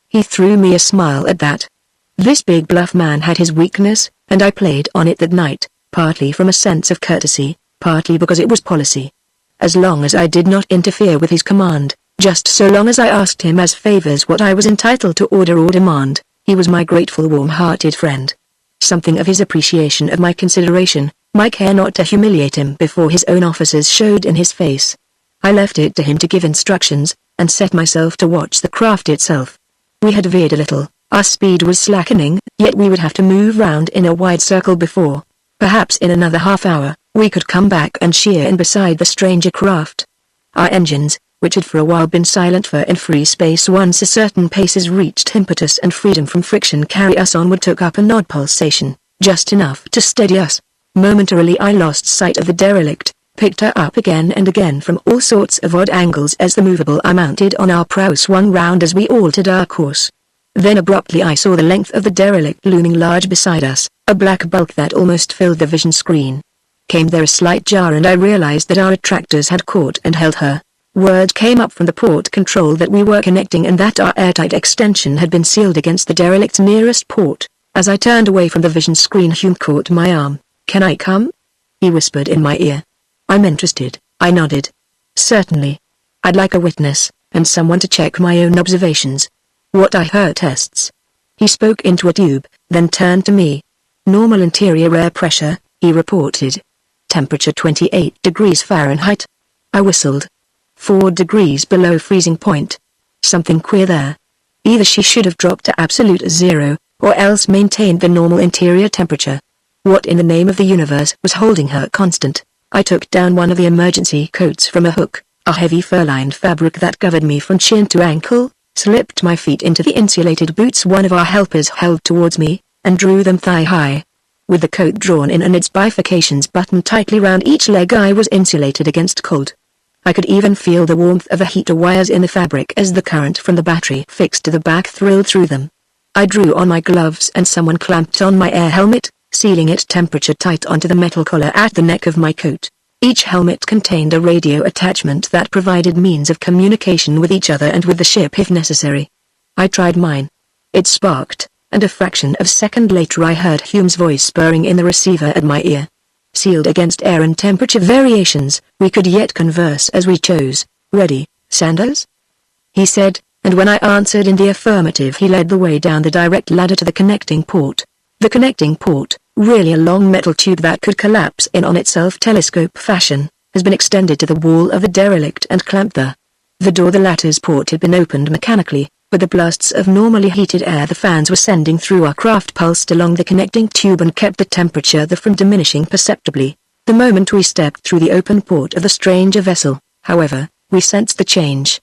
Speaker 1: He threw me a smile at that. This big bluff man had his weakness, and I played on it that night, partly from a sense of courtesy, partly because it was policy. As long as I did not interfere with his command, just so long as I asked him as favors what I was entitled to order or demand, he was my grateful warm-hearted friend. Something of his appreciation of my consideration, my care not to humiliate him before his own officers showed in his face. I left it to him to give instructions, and set myself to watch the craft itself. We had veered a little, our speed was slackening, yet we would have to move round in a wide circle before, perhaps in another half hour, we could come back and sheer in beside the stranger craft. Our engines, which had for a while been silent for in free space once a certain paces reached impetus and freedom from friction carry us onward, took up an odd pulsation, just enough to steady us. Momentarily I lost sight of the derelict, picked her up again and again from all sorts of odd angles as the movable I mounted on our prow swung round as we altered our course. Then abruptly I saw the length of the derelict looming large beside us, a black bulk that almost filled the vision screen. Came there a slight jar and I realized that our attractors had caught and held her. Word came up from the port control that we were connecting and that our airtight extension had been sealed against the derelict's nearest port. As I turned away from the vision screen, Hume caught my arm. "Can I come?" he whispered in my ear. "I'm interested," I nodded. "Certainly. I'd like a witness, and someone to check my own observations. What I heard tests." He spoke into a tube, then turned to me. "Normal interior air pressure," he reported. "Temperature 28 degrees Fahrenheit." I whistled. 4 degrees below freezing point. Something queer there. Either she should have dropped to absolute zero, or else maintained the normal interior temperature. What in the name of the universe was holding her constant? I took down one of the emergency coats from a hook, a heavy fur-lined fabric that covered me from chin to ankle, slipped my feet into the insulated boots one of our helpers held towards me, and drew them thigh-high. With the coat drawn in and its bifurcations buttoned tightly round each leg, I was insulated against cold. I could even feel the warmth of the heater wires in the fabric as the current from the battery fixed to the back thrilled through them. I drew on my gloves and someone clamped on my air helmet, sealing it temperature tight onto the metal collar at the neck of my coat. Each helmet contained a radio attachment that provided means of communication with each other and with the ship if necessary. I tried mine. It sparked, and a fraction of a second later I heard Hume's voice purring in the receiver at my ear. Sealed against air and temperature variations, we could yet converse as we chose. "Ready, Sanders?" he said, and when I answered in the affirmative he led the way down the direct ladder to the connecting port. The connecting port, really a long metal tube that could collapse in on itself telescope fashion, has been extended to the wall of the derelict and clamped there. The door the latter's port had been opened mechanically, but the blasts of normally heated air the fans were sending through our craft pulsed along the connecting tube and kept the temperature there from diminishing perceptibly. The moment we stepped through the open port of the stranger vessel, however, we sensed the change.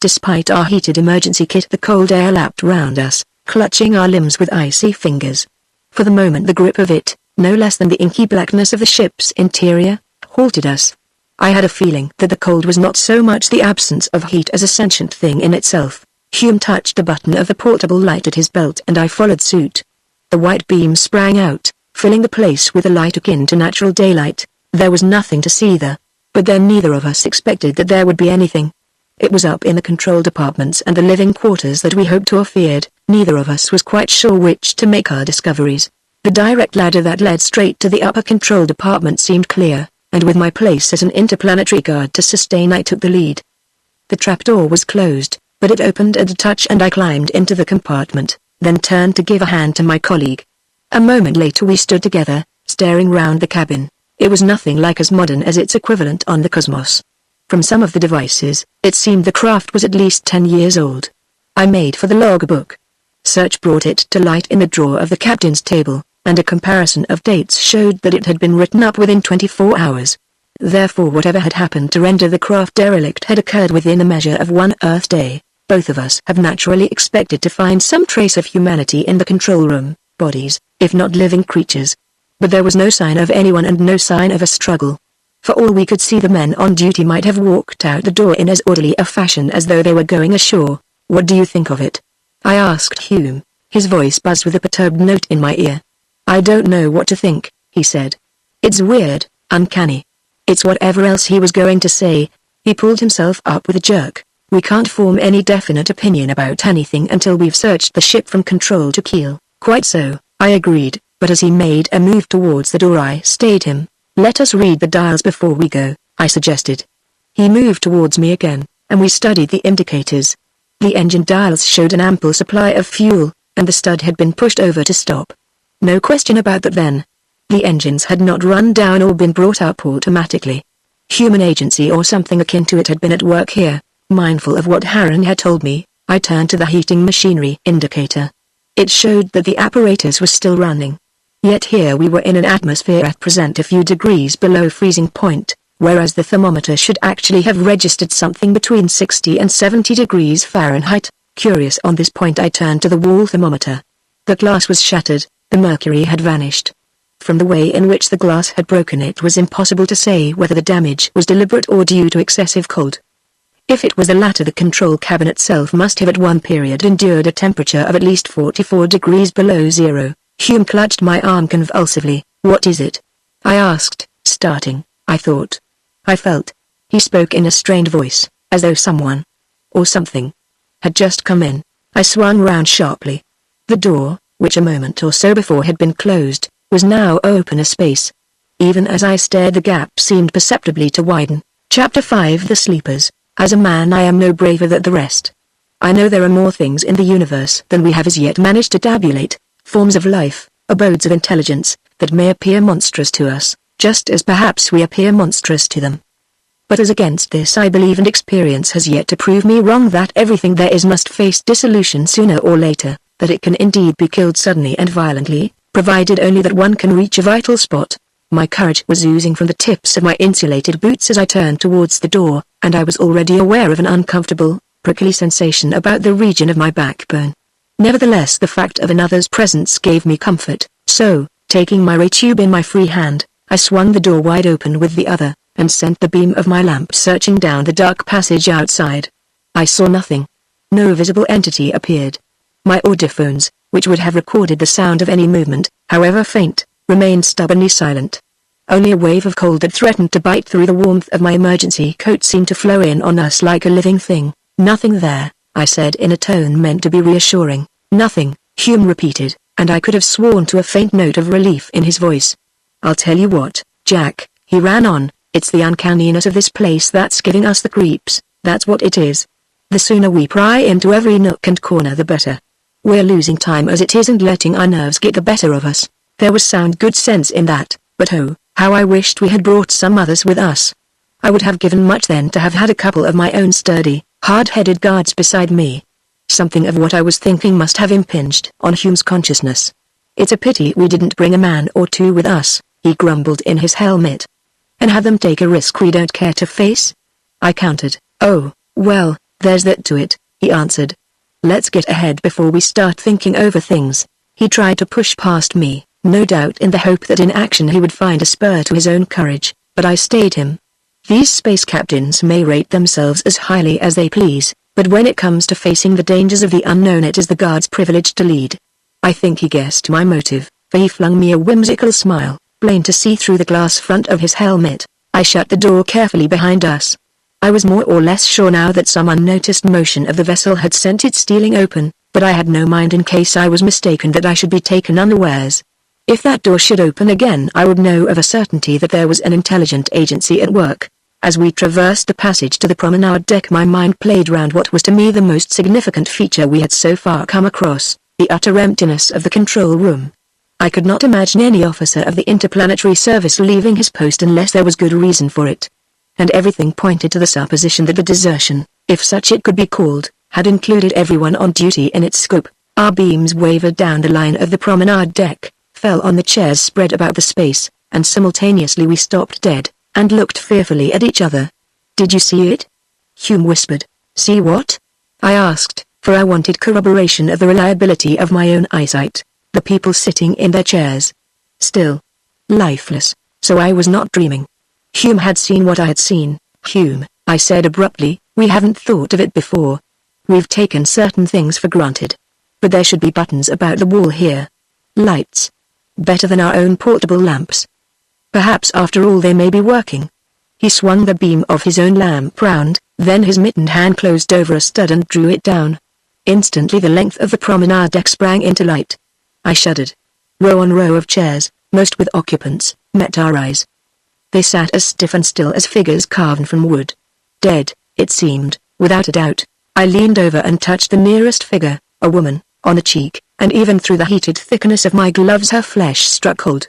Speaker 1: Despite our heated emergency kit, the cold air lapped round us, clutching our limbs with icy fingers. For the moment the grip of it, no less than the inky blackness of the ship's interior, halted us. I had a feeling that the cold was not so much the absence of heat as a sentient thing in itself. Hume touched the button of the portable light at his belt and I followed suit. The white beam sprang out, filling the place with a light akin to natural daylight. There was nothing to see there, but then neither of us expected that there would be anything. It was up in the control departments and the living quarters that we hoped or feared. Neither of us was quite sure which to make our discoveries. The direct ladder that led straight to the upper control department seemed clear, and with my place as an interplanetary guard to sustain I took the lead. The trapdoor was closed, but it opened at a touch and I climbed into the compartment, then turned to give a hand to my colleague. A moment later we stood together, staring round the cabin. It was nothing like as modern as its equivalent on the Cosmos. From some of the devices, it seemed the craft was at least 10 years old. I made for the logbook. Search brought it to light in the drawer of the captain's table, and a comparison of dates showed that it had been written up within 24 hours. Therefore whatever had happened to render the craft derelict had occurred within a measure of one Earth day. Both of us have naturally expected to find some trace of humanity in the control room, bodies, if not living creatures. But there was no sign of anyone and no sign of a struggle. For all we could see the men on duty might have walked out the door in as orderly a fashion as though they were going ashore. What do you think of it? I asked Hume. His voice buzzed with a perturbed note in my ear. I don't know what to think, he said. It's weird, uncanny. It's whatever else he was going to say. He pulled himself up with a jerk. We can't form any definite opinion about anything until we've searched the ship from control to keel. Quite so, I agreed, but as he made a move towards the door I stayed him. Let us read the dials before we go, I suggested. He moved towards me again, and we studied the indicators. The engine dials showed an ample supply of fuel, and the stud had been pushed over to stop. No question about that then. The engines had not run down or been brought up automatically. Human agency or something akin to it had been at work here. Mindful of what Harren had told me, I turned to the heating machinery indicator. It showed that the apparatus was still running. Yet here we were in an atmosphere at present a few degrees below freezing point, whereas the thermometer should actually have registered something between 60 and 70 degrees Fahrenheit. Curious on this point I turned to the wall thermometer. The glass was shattered, the mercury had vanished. From the way in which the glass had broken it was impossible to say whether the damage was deliberate or due to excessive cold. If it was the latter, the control cabin itself must have at one period endured a temperature of at least 44 degrees below zero. Hume clutched my arm convulsively. What is it? I asked, starting. I thought. I felt. He spoke in a strained voice, as though someone, or something, had just come in. I swung round sharply. The door, which a moment or so before had been closed, was now open a space. Even as I stared the gap seemed perceptibly to widen. Chapter 5 The Sleepers. As a man I am no braver than the rest. I know there are more things in the universe than we have as yet managed to tabulate. Forms of life, abodes of intelligence, that may appear monstrous to us, just as perhaps we appear monstrous to them. But as against this I believe, and experience has yet to prove me wrong, that everything there is must face dissolution sooner or later, that it can indeed be killed suddenly and violently, provided only that one can reach a vital spot. My courage was oozing from the tips of my insulated boots as I turned towards the door, and I was already aware of an uncomfortable, prickly sensation about the region of my backbone. Nevertheless the fact of another's presence gave me comfort, so, taking my ray tube in my free hand, I swung the door wide open with the other, and sent the beam of my lamp searching down the dark passage outside. I saw nothing. No visible entity appeared. My audiphones, which would have recorded the sound of any movement, however faint, remained stubbornly silent. Only a wave of cold that threatened to bite through the warmth of my emergency coat seemed to flow in on us like a living thing. Nothing there, I said in a tone meant to be reassuring. Nothing, Hume repeated, and I could have sworn to a faint note of relief in his voice. I'll tell you what, Jack, he ran on, it's the uncanniness of this place that's giving us the creeps, that's what it is. The sooner we pry into every nook and corner the better. We're losing time as it is and letting our nerves get the better of us. There was sound good sense in that, but oh, how I wished we had brought some others with us. I would have given much then to have had a couple of my own sturdy, hard-headed guards beside me. Something of what I was thinking must have impinged on Hume's consciousness. "It's a pity we didn't bring a man or two with us," he grumbled in his helmet. "And have them take a risk we don't care to face?" I countered. "Oh, well, there's that to it," he answered. "Let's get ahead before we start thinking over things." He tried to push past me, no doubt in the hope that in action he would find a spur to his own courage, but I stayed him. These space captains may rate themselves as highly as they please, but when it comes to facing the dangers of the unknown, it is the guard's privilege to lead. I think he guessed my motive, for he flung me a whimsical smile, plain to see through the glass front of his helmet. I shut the door carefully behind us. I was more or less sure now that some unnoticed motion of the vessel had sent it stealing open, but I had no mind in case I was mistaken that I should be taken unawares. If that door should open again, I would know of a certainty that there was an intelligent agency at work. As we traversed the passage to the promenade deck, my mind played round what was to me the most significant feature we had so far come across, the utter emptiness of the control room. I could not imagine any officer of the Interplanetary Service leaving his post unless there was good reason for it. And everything pointed to the supposition that the desertion, if such it could be called, had included everyone on duty in its scope. Our beams wavered down the line of the promenade deck, fell on the chairs spread about the space, and simultaneously we stopped dead, and looked fearfully at each other. "Did you see it?" Hume whispered. "See what?" I asked, for I wanted corroboration of the reliability of my own eyesight. The people sitting in their chairs. Still. Lifeless, so I was not dreaming. Hume had seen what I had seen. "Hume," I said abruptly, "we haven't thought of it before. We've taken certain things for granted. But there should be buttons about the wall here. Lights. Better than our own portable lamps. Perhaps after all they may be working." He swung the beam of his own lamp round, then his mittened hand closed over a stud and drew it down. Instantly the length of the promenade deck sprang into light. I shuddered. Row on row of chairs, most with occupants, met our eyes. They sat as stiff and still as figures carved from wood. Dead, it seemed, without a doubt. I leaned over and touched the nearest figure, a woman, on the cheek, and even through the heated thickness of my gloves her flesh struck cold.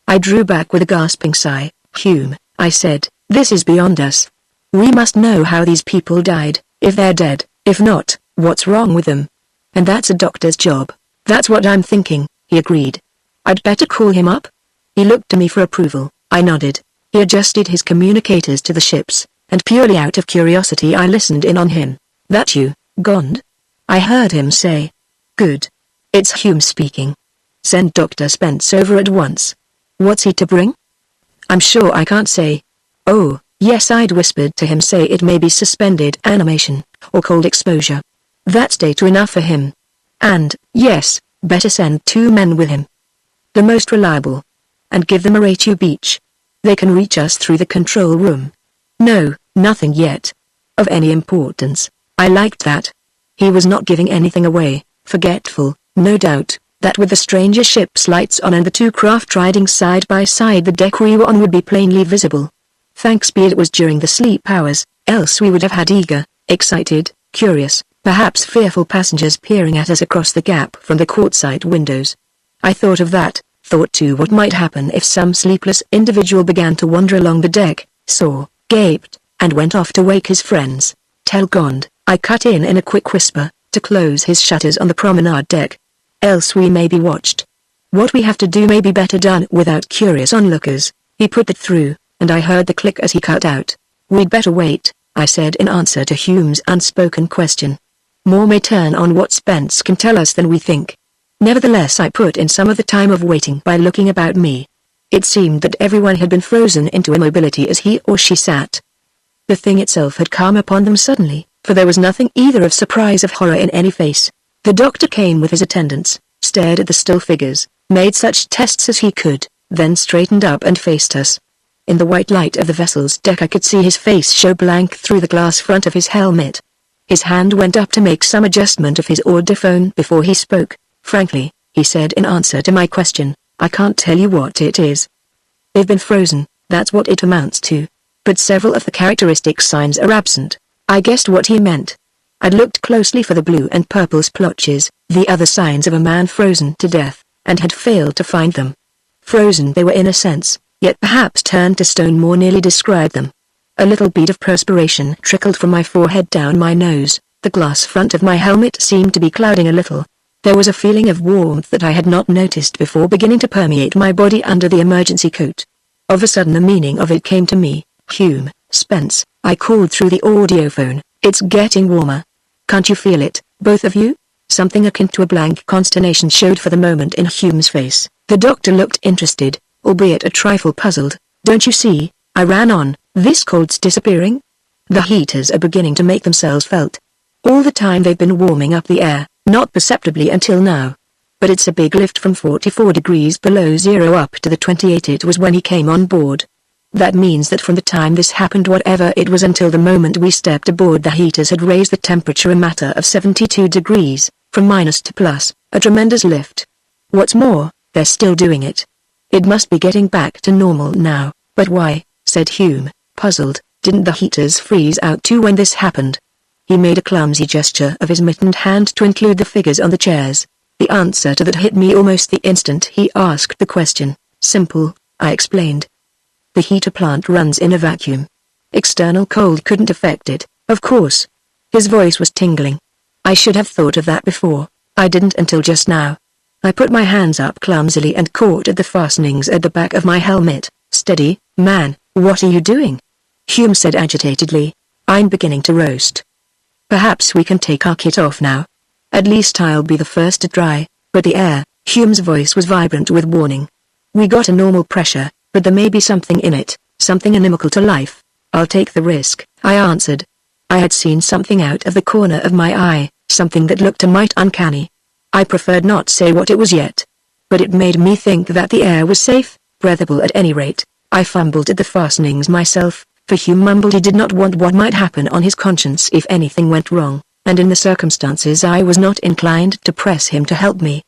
Speaker 1: I drew back with a gasping sigh. "Hume," I said, "this is beyond us. We must know how these people died, if they're dead. If not, what's wrong with them? And that's a doctor's job." "That's what I'm thinking," he agreed. "I'd better call him up?" He looked to me for approval. I nodded. He adjusted his communicators to the ship's, and purely out of curiosity I listened in on him. "That you, Gond?" I heard him say. "Good. It's Hume speaking. Send Dr. Spence over at once." "What's he to bring?" "I'm sure I can't say." "Oh, yes," I'd whispered to him, "say it may be suspended animation, or cold exposure. That's data enough for him. And, yes, better send 2 men with him. The most reliable. And give them a ray tube each. They can reach us through the control room." "No, nothing yet. Of any importance." I liked that. He was not giving anything away, forgetful, no doubt, that with the stranger ship's lights on and the 2 craft riding side by side the deck we were on would be plainly visible. Thanks be it was during the sleep hours, else we would have had eager, excited, curious, perhaps fearful passengers peering at us across the gap from the quartzite windows. I thought of that, thought too what might happen if some sleepless individual began to wander along the deck, saw, gaped, and went off to wake his friends. "Tell Gond," I cut in a quick whisper, "to close his shutters on the promenade deck. Else we may be watched. What we have to do may be better done without curious onlookers." He put it through, and I heard the click as he cut out. "We'd better wait," I said in answer to Hume's unspoken question. "More may turn on what Spence can tell us than we think." Nevertheless, I put in some of the time of waiting by looking about me. It seemed that everyone had been frozen into immobility as he or she sat. The thing itself had come upon them suddenly, for there was nothing either of surprise or horror in any face. The doctor came with his attendants, stared at the still figures, made such tests as he could, then straightened up and faced us. In the white light of the vessel's deck I could see his face show blank through the glass front of his helmet. His hand went up to make some adjustment of his audiphone before he spoke. "Frankly," he said in answer to my question, "I can't tell you what it is. They've been frozen, that's what it amounts to. But several of the characteristic signs are absent." I guessed what he meant. I'd looked closely for the blue and purple splotches, the other signs of a man frozen to death, and had failed to find them. Frozen they were in a sense, yet perhaps turned to stone more nearly described them. A little bead of perspiration trickled from my forehead down my nose. The glass front of my helmet seemed to be clouding a little. There was a feeling of warmth that I had not noticed before beginning to permeate my body under the emergency coat. Of a sudden the meaning of it came to me. Hume, Spence, I called through the audiophone, it's getting warmer. Can't you feel it, both of you? Something akin to a blank consternation showed for the moment in Hume's face. The doctor looked interested, albeit a trifle puzzled. Don't you see, I ran on, this cold's disappearing? The heaters are beginning to make themselves felt. All the time they've been warming up the air, not perceptibly until now. But it's a big lift from 44 degrees below zero up to the 28 it was when he came on board. That means that from the time this happened, whatever it was, until the moment we stepped aboard, the heaters had raised the temperature a matter of 72 degrees, from minus to plus, a tremendous lift. What's more, they're still doing it. It must be getting back to normal now, but why, said Hume, puzzled, didn't the heaters freeze out too when this happened? He made a clumsy gesture of his mittened hand to include the figures on the chairs. The answer to that hit me almost the instant he asked the question. Simple, I explained. The heater plant runs in a vacuum. External cold couldn't affect it, of course. His voice was tingling. I should have thought of that before. I didn't until just now. I put my hands up clumsily and caught at the fastenings at the back of my helmet. Steady, man, what are you doing? Hume said agitatedly. I'm beginning to roast. Perhaps we can take our kit off now. At least I'll be the first to try. But the air, Hume's voice was vibrant with warning. We got a normal pressure, but there may be something in it, something inimical to life. I'll take the risk, I answered. I had seen something out of the corner of my eye, something that looked a mite uncanny. I preferred not say what it was yet. But it made me think that the air was safe, breathable at any rate. I fumbled at the fastenings myself, for Hume mumbled he did not want what might happen on his conscience if anything went wrong, and in the circumstances I was not inclined to press him to help me.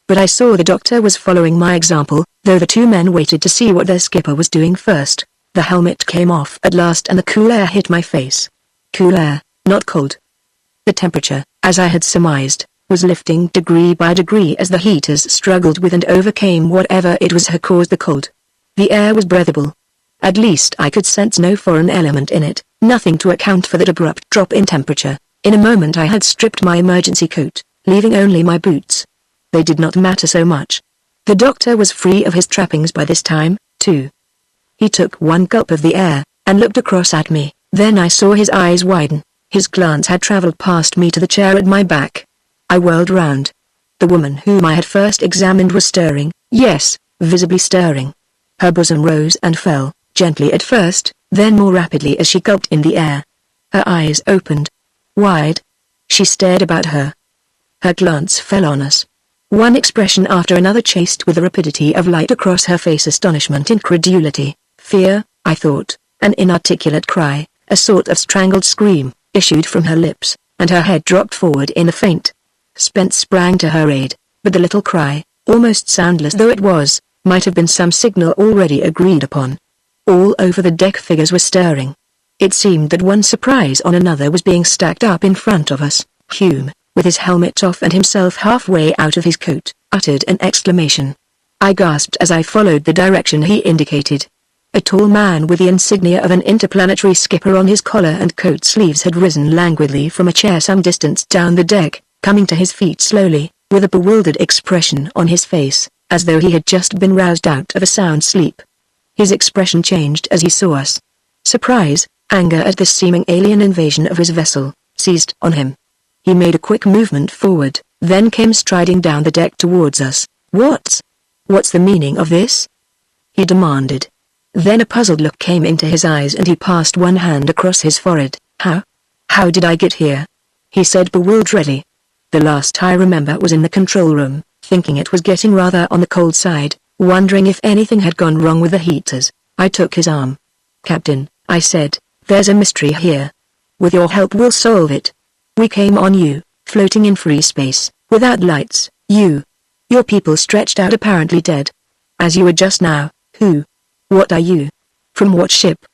Speaker 1: But I saw the doctor was following my example, though the two men waited to see what their skipper was doing first. The helmet came off at last and the cool air hit my face. Cool air, not cold. The temperature, as I had surmised, was lifting degree by degree as the heaters struggled with and overcame whatever it was had caused the cold. The air was breathable. At least I could sense no foreign element in it, nothing to account for that abrupt drop in temperature. In a moment I had stripped my emergency coat, leaving only my boots. They did not matter so much. The doctor was free of his trappings by this time, too. He took one gulp of the air, and looked across at me. Then I saw his eyes widen. His glance had traveled past me to the chair at my back. I whirled round. The woman whom I had first examined was stirring, yes, visibly stirring. Her bosom rose and fell, gently at first, then more rapidly as she gulped in the air. Her eyes opened wide. She stared about her. Her glance fell on us. One expression after another chased with the rapidity of light across her face: astonishment, incredulity, fear, I thought, an inarticulate cry, a sort of strangled scream, issued from her lips, and her head dropped forward in a faint. Spence sprang to her aid, but the little cry, almost soundless though it was, might have been some signal already agreed upon. All over the deck figures were stirring. It seemed that one surprise on another was being stacked up in front of us. Hume, with his helmet off and himself halfway out of his coat, uttered an exclamation. I gasped as I followed the direction he indicated. A tall man with the insignia of an interplanetary skipper on his collar and coat sleeves had risen languidly from a chair some distance down the deck, coming to his feet slowly, with a bewildered expression on his face, as though he had just been roused out of a sound sleep. His expression changed as he saw us. Surprise, anger at this seeming alien invasion of his vessel, seized on him. He made a quick movement forward, then came striding down the deck towards us. What's the meaning of this? He demanded. Then a puzzled look came into his eyes and he passed one hand across his forehead. How did I get here? He said bewilderedly. The last I remember was in the control room, thinking it was getting rather on the cold side, wondering if anything had gone wrong with the heaters. I took his arm. Captain, I said, there's a mystery here. With your help we'll solve it. We came on you, floating in free space, without lights, your people stretched out apparently dead. As you were just now. Who? What are you? From what ship?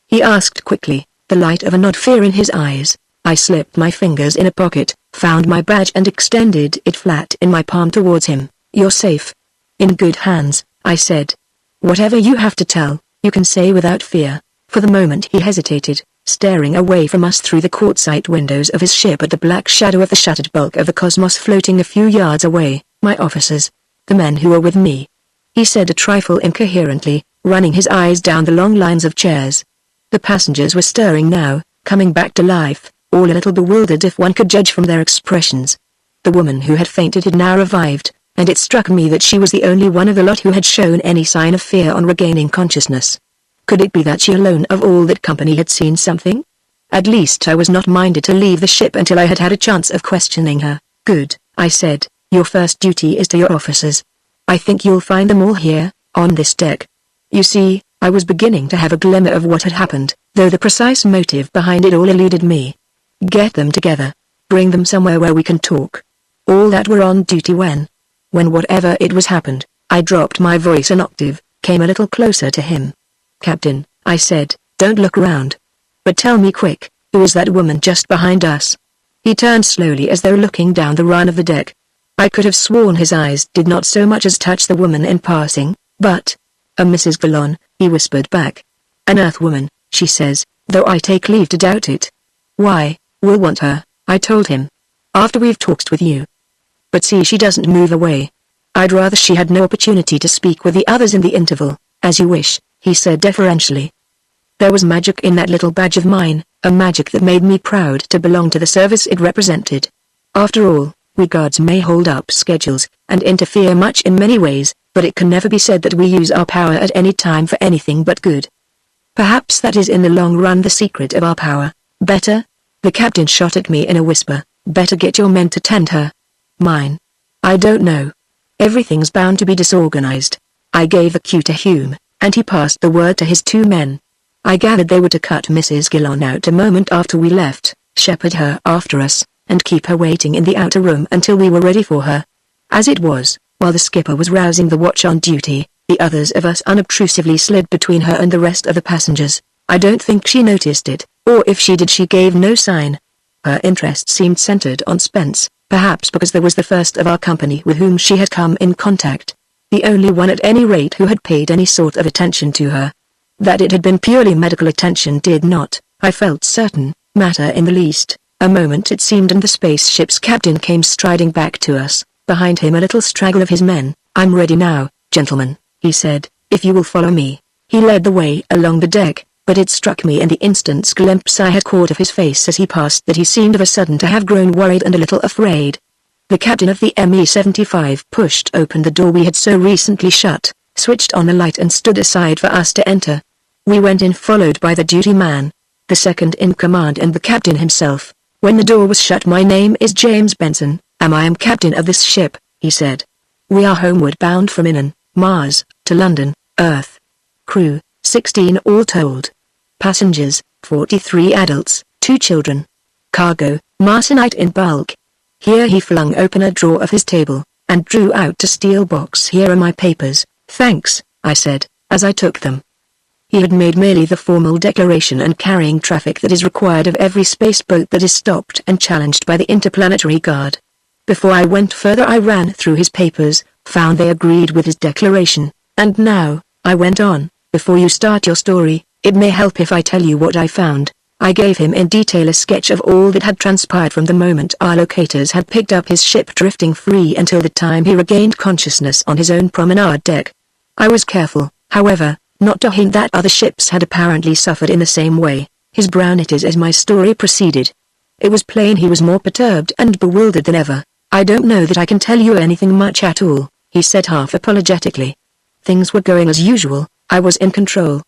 Speaker 1: He asked quickly, the light of an odd fear in his eyes. I slipped my fingers in a pocket, found my badge and extended it flat in my palm towards him. You're safe. In good hands, I said. Whatever you have to tell, you can say without fear. For the moment he hesitated, staring away from us through the quartzite windows of his ship at the black shadow of the shattered bulk of the cosmos floating a few yards away. My officers. The men who were with me. He said a trifle incoherently, running his eyes down the long lines of chairs. The passengers were stirring now, coming back to life, all a little bewildered if one could judge from their expressions. The woman who had fainted had now revived, and it struck me that she was the only one of the lot who had shown any sign of fear on regaining consciousness. Could it be that she alone of all that company had seen something? At least I was not minded to leave the ship until I had had a chance of questioning her. Good, I said, your first duty is to your officers. I think you'll find them all here, on this deck. You see, I was beginning to have a glimmer of what had happened, though the precise motive behind it all eluded me. Get them together. Bring them somewhere where we can talk. All that were on duty when whatever it was happened. I dropped my voice an octave, came a little closer to him. Captain, I said, don't look around. But tell me quick, who is that woman just behind us? He turned slowly as though looking down the run of the deck. I could have sworn his eyes did not so much as touch the woman in passing, but... A Mrs. Gallon, he whispered back. An Earth woman, she says, though I take leave to doubt it. Why, we'll want her, I told him. After we've talked with you. But see, she doesn't move away. I'd rather she had no opportunity to speak with the others in the interval. As you wish, he said deferentially. There was magic in that little badge of mine, a magic that made me proud to belong to the service it represented. After all, we guards may hold up schedules, and interfere much in many ways, but it can never be said that we use our power at any time for anything but good. Perhaps that is in the long run the secret of our power. Better? The captain shot at me in a whisper, better get your men to tend her. Mine? I don't know. Everything's bound to be disorganized. I gave the cue to Hume, and he passed the word to his two men. I gathered they were to cut Mrs. Gillon out a moment after we left, shepherd her after us, and keep her waiting in the outer room until we were ready for her. As it was, while the skipper was rousing the watch on duty, the others of us unobtrusively slid between her and the rest of the passengers. I don't think she noticed it, or if she did she gave no sign. Her interest seemed centered on Spence, perhaps because there was the first of our company with whom she had come in contact. The only one at any rate who had paid any sort of attention to her. That it had been purely medical attention did not, I felt certain, matter in the least. A moment it seemed and the spaceship's captain came striding back to us, behind him a little straggle of his men. I'm ready now, gentlemen, he said, if you will follow me. He led the way along the deck, but it struck me in the instant's glimpse I had caught of his face as he passed that he seemed of a sudden to have grown worried and a little afraid. The captain of the ME-75 pushed open the door we had so recently shut, switched on the light and stood aside for us to enter. We went in followed by the duty man, the second in command and the captain himself. When the door was shut, my name is James Benson, I am captain of this ship, he said. We are homeward bound from Innan, Mars, to London, Earth. Crew, 16 all told. Passengers, 43 adults, 2 children. Cargo, Martianite in bulk. Here he flung open a drawer of his table, and drew out a steel box. Here are my papers, thanks, I said, as I took them. He had made merely the formal declaration and carrying traffic that is required of every space boat that is stopped and challenged by the Interplanetary Guard. Before I went further I ran through his papers, found they agreed with his declaration, and now, I went on, before you start your story, it may help if I tell you what I found. I gave him in detail a sketch of all that had transpired from the moment our locators had picked up his ship drifting free until the time he regained consciousness on his own promenade deck. I was careful, however, not to hint that other ships had apparently suffered in the same way. His brow knitted as my story proceeded. It was plain he was more perturbed and bewildered than ever. I don't know that I can tell you anything much at all, he said half apologetically. Things were going as usual, I was in control.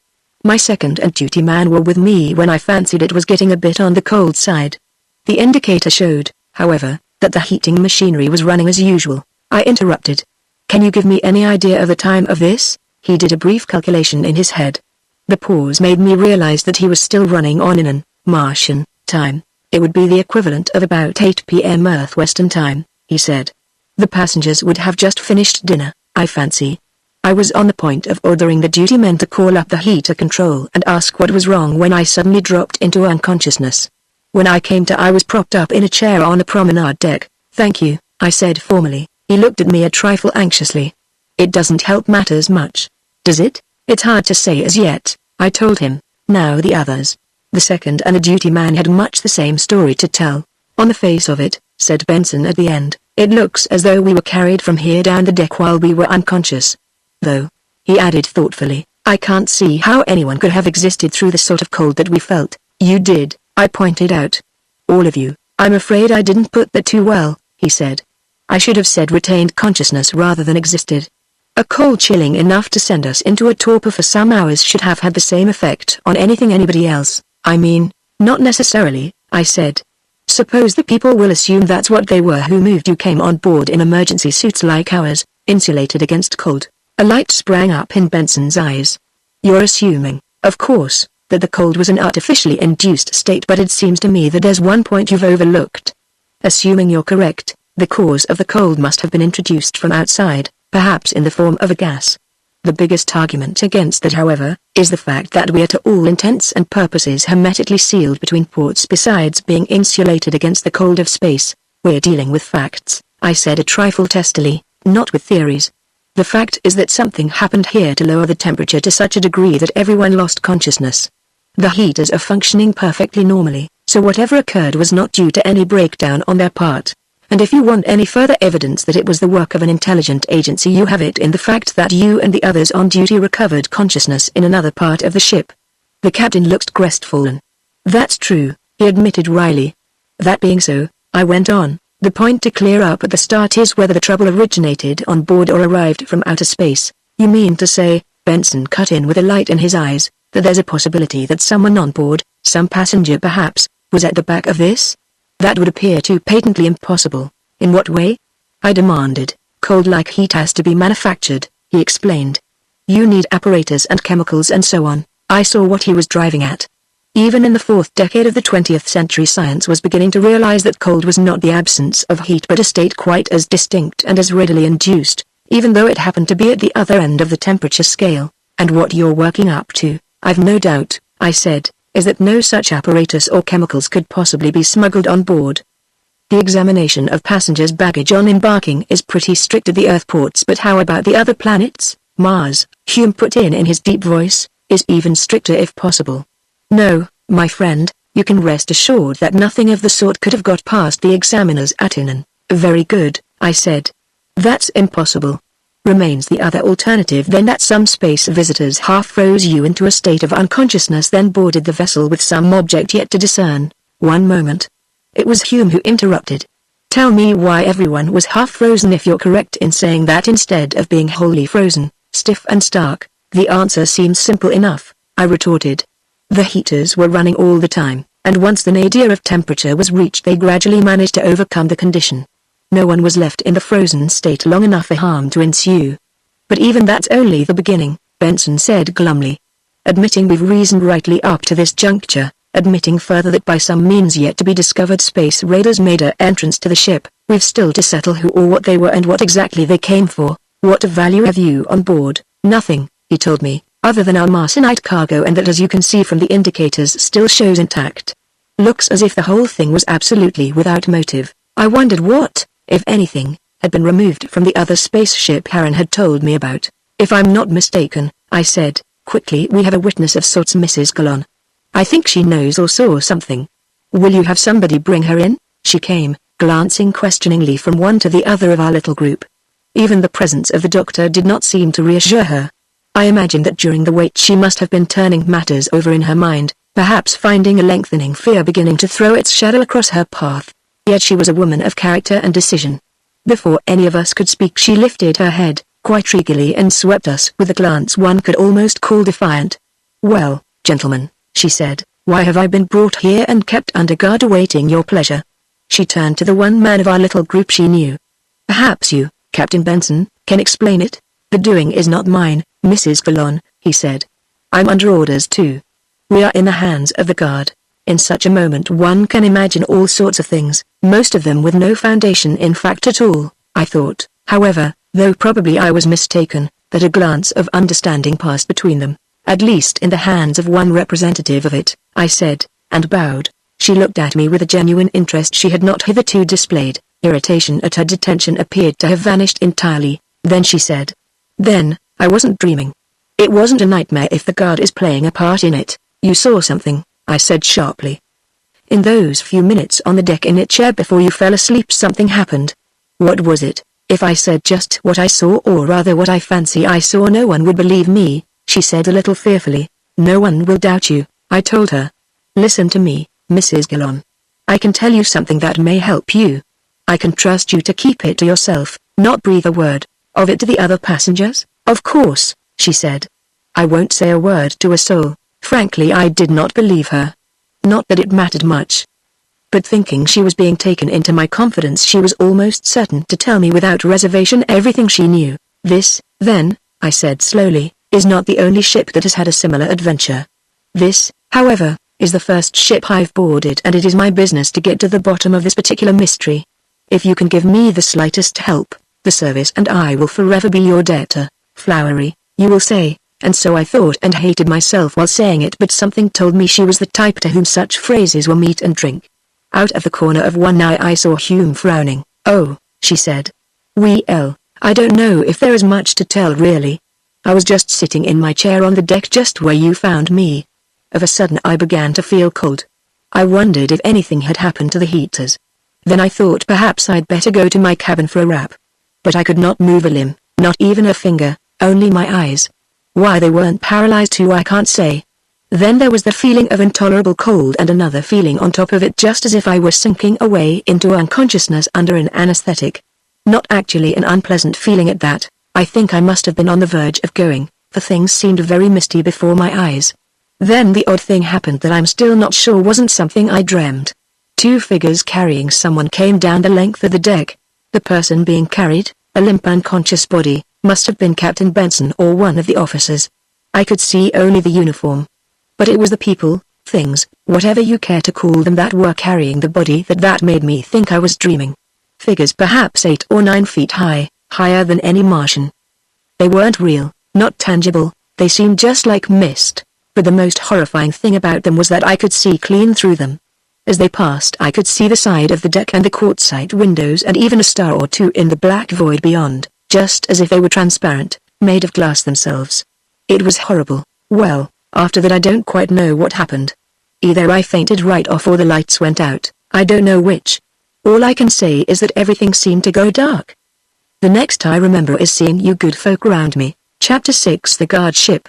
Speaker 1: My second and duty man were with me when I fancied it was getting a bit on the cold side. The indicator showed, however, that the heating machinery was running as usual. I interrupted. Can you give me any idea of the time of this? He did a brief calculation in his head. The pause made me realize that he was still running on Innan, Martian, time. It would be the equivalent of about 8 p.m. Earth Western time, he said. The passengers would have just finished dinner, I fancy. I was on the point of ordering the duty men to call up the heater control and ask what was wrong when I suddenly dropped into unconsciousness. When I came to I was propped up in a chair on the promenade deck. Thank you, I said formally. He looked at me a trifle anxiously. It doesn't help matters much. Does it? It's hard to say as yet, I told him. Now the others. The second and the duty man had much the same story to tell. On the face of it, said Benson at the end, it looks as though we were carried from here down the deck while we were unconscious. Though, he added thoughtfully, I can't see how anyone could have existed through the sort of cold that we felt. You did, I pointed out. All of you. I'm afraid I didn't put that too well, he said. I should have said retained consciousness rather than existed. A cold chilling enough to send us into a torpor for some hours should have had the same effect on anybody else. I mean, not necessarily, I said. Suppose the people will assume that's what they were who moved you came on board in emergency suits like ours, insulated against cold. A light sprang up in Benson's eyes. You're assuming, of course, that the cold was an artificially induced state, but it seems to me that there's one point you've overlooked. Assuming you're correct, the cause of the cold must have been introduced from outside, perhaps in the form of a gas. The biggest argument against that, however, is the fact that we are to all intents and purposes hermetically sealed between ports. Besides being insulated against the cold of space, we're dealing with facts, I said a trifle testily, not with theories. The fact is that something happened here to lower the temperature to such a degree that everyone lost consciousness. The heaters are functioning perfectly normally, so whatever occurred was not due to any breakdown on their part. And if you want any further evidence that it was the work of an intelligent agency, you have it in the fact that you and the others on duty recovered consciousness in another part of the ship. The captain looked crestfallen. That's true, he admitted wryly. That being so, I went on, the point to clear up at the start is whether the trouble originated on board or arrived from outer space. You mean to say, Benson cut in with a light in his eyes, that there's a possibility that someone on board, some passenger perhaps, was at the back of this? That would appear too patently impossible. In what way? I demanded. Cold-like heat has to be manufactured, he explained. You need apparatus and chemicals and so on. I saw what he was driving at. Even in the fourth decade of the 20th century, science was beginning to realize that cold was not the absence of heat but a state quite as distinct and as readily induced, even though it happened to be at the other end of the temperature scale. And what you're working up to, I've no doubt, I said, is that no such apparatus or chemicals could possibly be smuggled on board. The examination of passengers' baggage on embarking is pretty strict at the Earth ports, but how about the other planets? Mars, Hume put in his deep voice, is even stricter if possible. No, my friend, you can rest assured that nothing of the sort could have got past the examiners at Innan. Very good, I said. That's impossible. Remains the other alternative then, that some space visitors half froze you into a state of unconsciousness, then boarded the vessel with some object yet to discern. One moment. It was Hume who interrupted. Tell me why everyone was half frozen if you're correct in saying that instead of being wholly frozen, stiff and stark. The answer seems simple enough, I retorted. The heaters were running all the time, and once the nadir of temperature was reached they gradually managed to overcome the condition. No one was left in the frozen state long enough for harm to ensue. But even that's only the beginning, Benson said glumly. Admitting we've reasoned rightly up to this juncture, admitting further that by some means yet to be discovered space raiders made an entrance to the ship, we've still to settle who or what they were and what exactly they came for. What value have you on board? Nothing, he told me, other than our Martianite cargo, and that, as you can see from the indicators, still shows intact. Looks as if the whole thing was absolutely without motive. I wondered what, if anything, had been removed from the other spaceship Karen had told me about. If I'm not mistaken, I said, quickly, we have a witness of sorts, Mrs. Golan. I think she knows or saw something. Will you have somebody bring her in? She came, glancing questioningly from one to the other of our little group. Even the presence of the doctor did not seem to reassure her. I imagined that during the wait she must have been turning matters over in her mind, perhaps finding a lengthening fear beginning to throw its shadow across her path. Yet she was a woman of character and decision. Before any of us could speak she lifted her head, quite regally, and swept us with a glance one could almost call defiant. Well, gentlemen, she said, why have I been brought here and kept under guard awaiting your pleasure? She turned to the one man of our little group she knew. Perhaps you, Captain Benson, can explain it? The doing is not mine, Mrs. Golan, he said. I'm under orders too. We are in the hands of the guard. In such a moment one can imagine all sorts of things, most of them with no foundation in fact at all. I thought, however, though probably I was mistaken, that a glance of understanding passed between them, at least in the hands of one representative of it, I said, and bowed. She looked at me with a genuine interest she had not hitherto displayed. Irritation at her detention appeared to have vanished entirely. Then she said, then, I wasn't dreaming. It wasn't a nightmare if the guard is playing a part in it. You saw something, I said sharply. In those few minutes on the deck in its chair before you fell asleep, something happened. What was it? If I said just what I saw, or rather what I fancy I saw, no one would believe me, she said a little fearfully. No one will doubt you, I told her. Listen to me, Mrs. Gillon. I can tell you something that may help you. I can trust you to keep it to yourself, not breathe a word of it to the other passengers? Of course, she said. I won't say a word to a soul. Frankly, I did not believe her. Not that it mattered much. But thinking she was being taken into my confidence, she was almost certain to tell me without reservation everything she knew. This, then, I said slowly, is not the only ship that has had a similar adventure. This, however, is the first ship I've boarded, and it is my business to get to the bottom of this particular mystery. If you can give me the slightest help, the service and I will forever be your debtor. Flowery, you will say, and so I thought and hated myself while saying it, but something told me she was the type to whom such phrases were meat and drink. Out of the corner of one eye I saw Hume frowning. Oh, she said. Well, I don't know if there is much to tell really. I was just sitting in my chair on the deck just where you found me. Of a sudden I began to feel cold. I wondered if anything had happened to the heaters. Then I thought perhaps I'd better go to my cabin for a wrap. But I could not move a limb, not even a finger, only my eyes. Why they weren't paralyzed too I can't say. Then there was the feeling of intolerable cold and another feeling on top of it, just as if I were sinking away into unconsciousness under an anesthetic. Not actually an unpleasant feeling at that. I think I must have been on the verge of going, for things seemed very misty before my eyes. Then the odd thing happened that I'm still not sure wasn't something I dreamed. Two figures carrying someone came down the length of the deck. The person being carried, a limp unconscious body, must have been Captain Benson or one of the officers. I could see only the uniform. But it was the people, things, whatever you care to call them, that were carrying the body that made me think I was dreaming. Figures perhaps 8 or 9 feet high, higher than any Martian. They weren't real, not tangible, they seemed just like mist, but the most horrifying thing about them was that I could see clean through them. As they passed I could see the side of the deck and the quartzite windows and even a star or two in the black void beyond, just as if they were transparent, made of glass themselves. It was horrible. Well, after that I don't quite know what happened. Either I fainted right off or the lights went out, I don't know which. All I can say is that everything seemed to go dark. The next I remember is seeing you good folk around me. Chapter 6. The guard ship.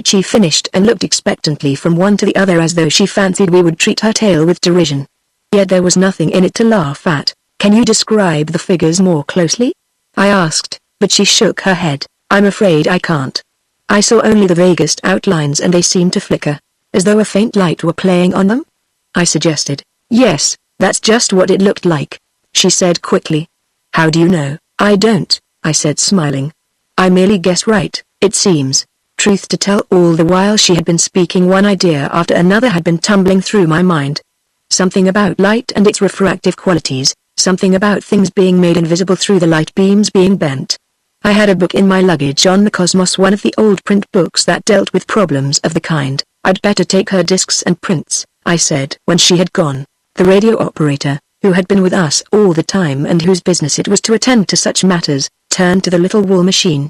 Speaker 1: She finished and looked expectantly from one to the other as though she fancied we would treat her tale with derision. Yet there was nothing in it to laugh at. Can you describe the figures more closely? I asked, but she shook her head. I'm afraid I can't. I saw only the vaguest outlines and they seemed to flicker, as though a faint light were playing on them. I suggested. Yes, that's just what it looked like, she said quickly. How do you know? I don't, I said smiling. I merely guess right, it seems. Truth to tell, all the while she had been speaking, one idea after another had been tumbling through my mind. Something about light and its refractive qualities, something about things being made invisible through the light beams being bent. I had a book in my luggage on the cosmos, one of the old print books that dealt with problems of the kind. I'd better take her discs and prints, I said when she had gone. The radio operator, who had been with us all the time and whose business it was to attend to such matters, turned to the little wall machine.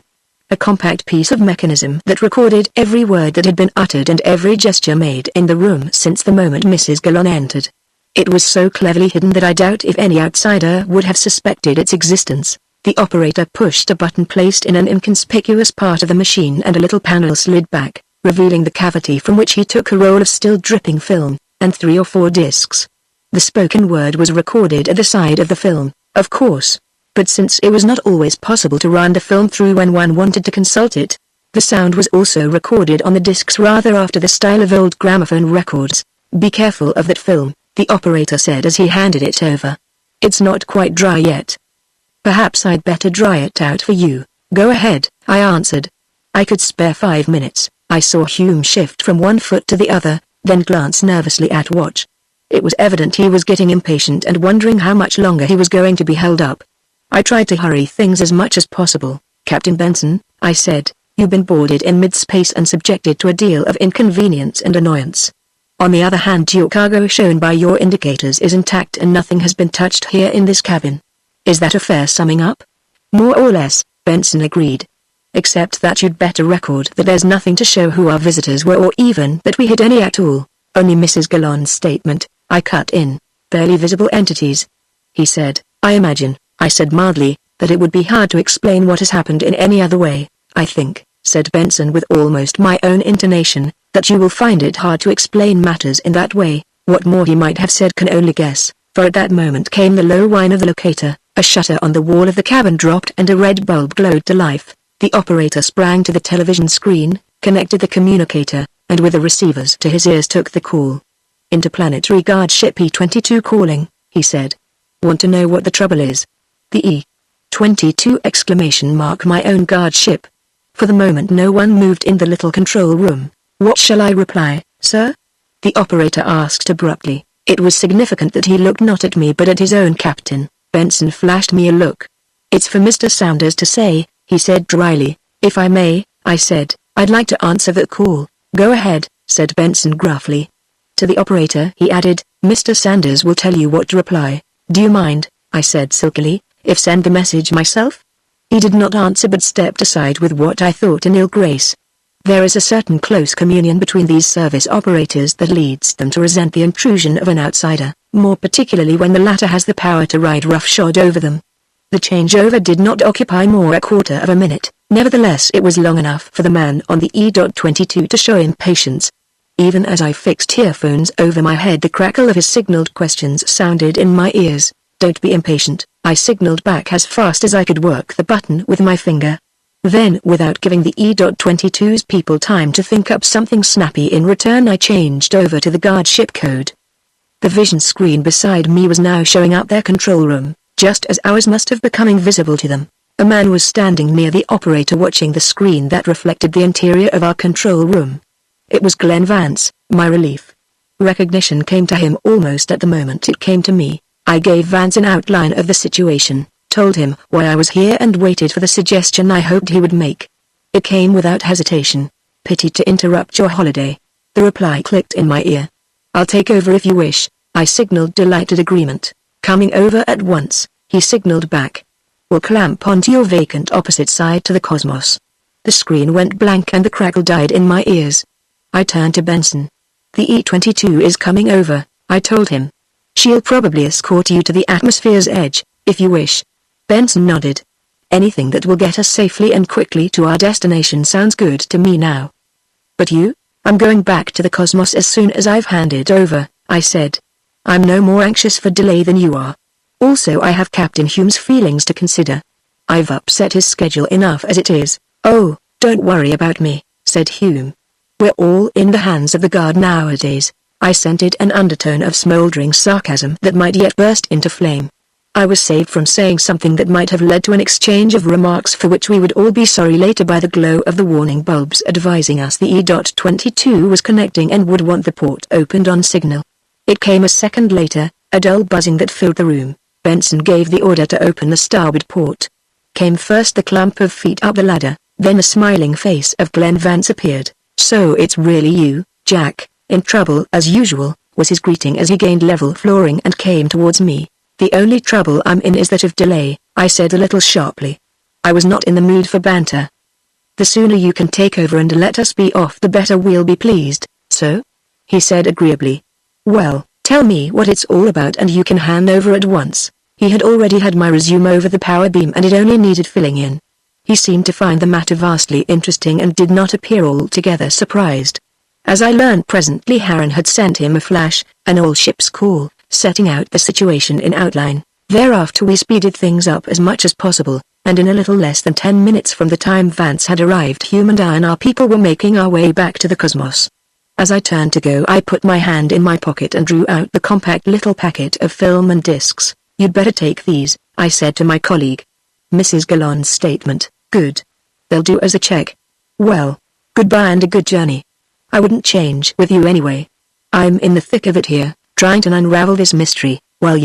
Speaker 1: A compact piece of mechanism that recorded every word that had been uttered and every gesture made in the room since the moment Mrs. Gillon entered. It was so cleverly hidden that I doubt if any outsider would have suspected its existence. The operator pushed a button placed in an inconspicuous part of the machine and a little panel slid back, revealing the cavity from which he took a roll of still dripping film, and 3 or 4 discs. The spoken word was recorded at the side of the film, of course. But since it was not always possible to run the film through when one wanted to consult it, the sound was also recorded on the discs rather after the style of old gramophone records. Be careful of that film, the operator said as he handed it over. It's not quite dry yet. Perhaps I'd better dry it out for you. Go ahead, I answered. I could spare 5 minutes. I saw Hume shift from one foot to the other, then glance nervously at watch. It was evident he was getting impatient and wondering how much longer he was going to be held up. I tried to hurry things as much as possible. Captain Benson, I said, you've been boarded in mid-space and subjected to a deal of inconvenience and annoyance. On the other hand, your cargo shown by your indicators is intact and nothing has been touched here in this cabin. Is that a fair summing up? More or less, Benson agreed. except that you'd better record that there's nothing to show who our visitors were or even that we hid any at all. Only Mrs. Galland's statement, I cut in. Barely visible entities. He said, I imagine, I said mildly, that it would be hard to explain what has happened in any other way. I think, said Benson with almost my own intonation, that you will find it hard to explain matters in that way. What more he might have said can only guess, for at that moment came the low whine of the locator, a shutter on the wall of the cabin dropped and a red bulb glowed to life. The operator sprang to the television screen, connected the communicator, and with the receivers to his ears took the call. Interplanetary Guard Ship E-22 calling, he said. Want to know what the trouble is? The E-22 ! My own guard ship. For the moment no one moved in the little control room. What shall I reply, sir? The operator asked abruptly. It was significant that he looked not at me but at his own captain. Benson flashed me a look. It's for Mr. Saunders to say, he said dryly. If I may, I said, I'd like to answer that call. Go ahead, said Benson gruffly. To the operator he added, Mr. Saunders will tell you what to reply. Do you mind, I said silkily, if send the message myself? He did not answer but stepped aside with what I thought an ill grace. There is a certain close communion between these service operators that leads them to resent the intrusion of an outsider, more particularly when the latter has the power to ride roughshod over them. The changeover did not occupy more a quarter of a minute, nevertheless it was long enough for the man on the E-22 to show impatience. Even as I fixed earphones over my head the crackle of his signaled questions sounded in my ears. Don't be impatient, I signaled back as fast as I could work the button with my finger. Then, without giving the E-22's people time to think up something snappy in return, I changed over to the guard ship code. The vision screen beside me was now showing up their control room, just as ours must have becoming visible to them. A man was standing near the operator watching the screen that reflected the interior of our control room. It was Glenn Vance, my relief. Recognition came to him almost at the moment it came to me. I gave Vance an outline of the situation, told him why I was here and waited for the suggestion I hoped he would make. It came without hesitation. Pity to interrupt your holiday. The reply clicked in my ear. I'll take over if you wish, I signaled delighted agreement. Coming over at once, he signaled back. We'll clamp onto your vacant opposite side to the cosmos. The screen went blank and the crackle died in my ears. I turned to Benson. The E-22 is coming over, I told him. She'll probably escort you to the atmosphere's edge, if you wish. Benson nodded. Anything that will get us safely and quickly to our destination sounds good to me now. But you? I'm going back to the cosmos as soon as I've handed over, I said. I'm no more anxious for delay than you are. Also I have Captain Hume's feelings to consider. I've upset his schedule enough as it is. Oh, don't worry about me, said Hume. We're all in the hands of the guard nowadays. I scented an undertone of smoldering sarcasm that might yet burst into flame. I was saved from saying something that might have led to an exchange of remarks for which we would all be sorry later by the glow of the warning bulbs advising us the E-22 was connecting and would want the port opened on signal. It came a second later, a dull buzzing that filled the room. Benson gave the order to open the starboard port. Came first the clump of feet up the ladder, then the smiling face of Glenn Vance appeared. So it's really you, Jack, in trouble as usual, was his greeting as he gained level flooring and came towards me. The only trouble I'm in is that of delay, I said a little sharply. I was not in the mood for banter. The sooner you can take over and let us be off the better we'll be pleased, so? He said agreeably. Well, tell me what it's all about and you can hand over at once. He had already had my resume over the power beam and it only needed filling in. He seemed to find the matter vastly interesting and did not appear altogether surprised. As I learned presently, Harren had sent him a flash, an all-ships call, setting out the situation in outline. Thereafter we speeded things up as much as possible, and in a little less than 10 minutes from the time Vance had arrived, Hume and I and our people were making our way back to the cosmos. As I turned to go, I put my hand in my pocket and drew out the compact little packet of film and discs. You'd better take these, I said to my colleague. Mrs. Galland's statement, good. They'll do as a check. Well, goodbye and a good journey. I wouldn't change with you anyway. I'm in the thick of it here, trying to unravel this mystery, while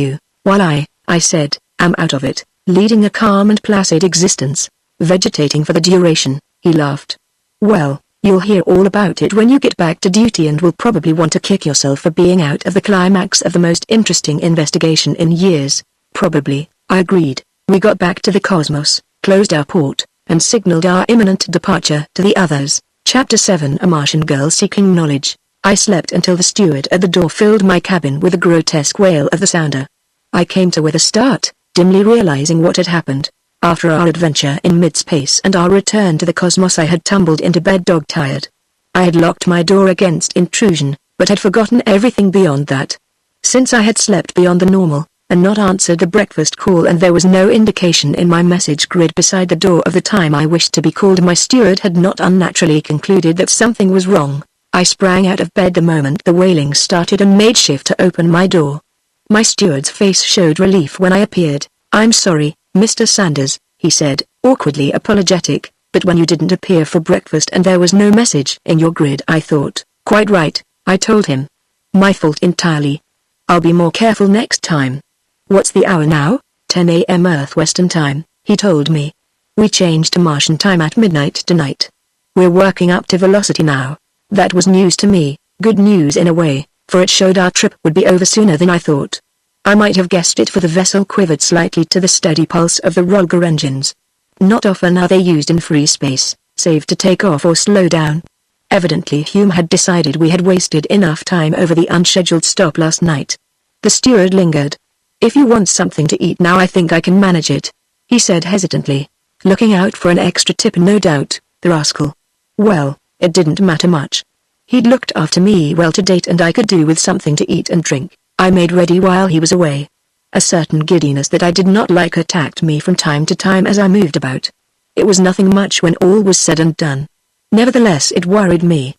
Speaker 1: I said, am out of it, leading a calm and placid existence, vegetating for the duration. He laughed. Well, you'll hear all about it when you get back to duty and will probably want to kick yourself for being out of the climax of the most interesting investigation in years. Probably, I agreed. We got back to the cosmos, closed our port, and signaled our imminent departure to the others. Chapter 7 A Martian Girl Seeking Knowledge. I slept until the steward at the door filled my cabin with a grotesque wail of the sounder. I came to with a start, dimly realizing what had happened. After our adventure in mid-space and our return to the cosmos, I had tumbled into bed dog-tired. I had locked my door against intrusion, but had forgotten everything beyond that. Since I had slept beyond the normal, and not answered the breakfast call, and there was no indication in my message grid beside the door of the time I wished to be called, my steward had not unnaturally concluded that something was wrong. I sprang out of bed the moment the wailing started and made shift to open my door. My steward's face showed relief when I appeared. "I'm sorry, Mr. Sanders," he said, awkwardly apologetic, "but when you didn't appear for breakfast and there was no message in your grid, I thought." "Quite right," I told him. "My fault entirely. I'll be more careful next time." "What's the hour now?" 10 a.m. Earth Western Time, he told me. "We changed to Martian time at midnight tonight. We're working up to velocity now." That was news to me, good news in a way, for it showed our trip would be over sooner than I thought. I might have guessed it, for the vessel quivered slightly to the steady pulse of the roller engines. Not often are they used in free space, save to take off or slow down. Evidently Hume had decided we had wasted enough time over the unscheduled stop last night. The steward lingered. "If you want something to eat now, I think I can manage it," he said hesitantly. Looking out for an extra tip, no doubt, the rascal. Well, it didn't matter much. He'd looked after me well to date, and I could do with something to eat and drink. I made ready while he was away. A certain giddiness that I did not like attacked me from time to time as I moved about. It was nothing much when all was said and done. Nevertheless, it worried me.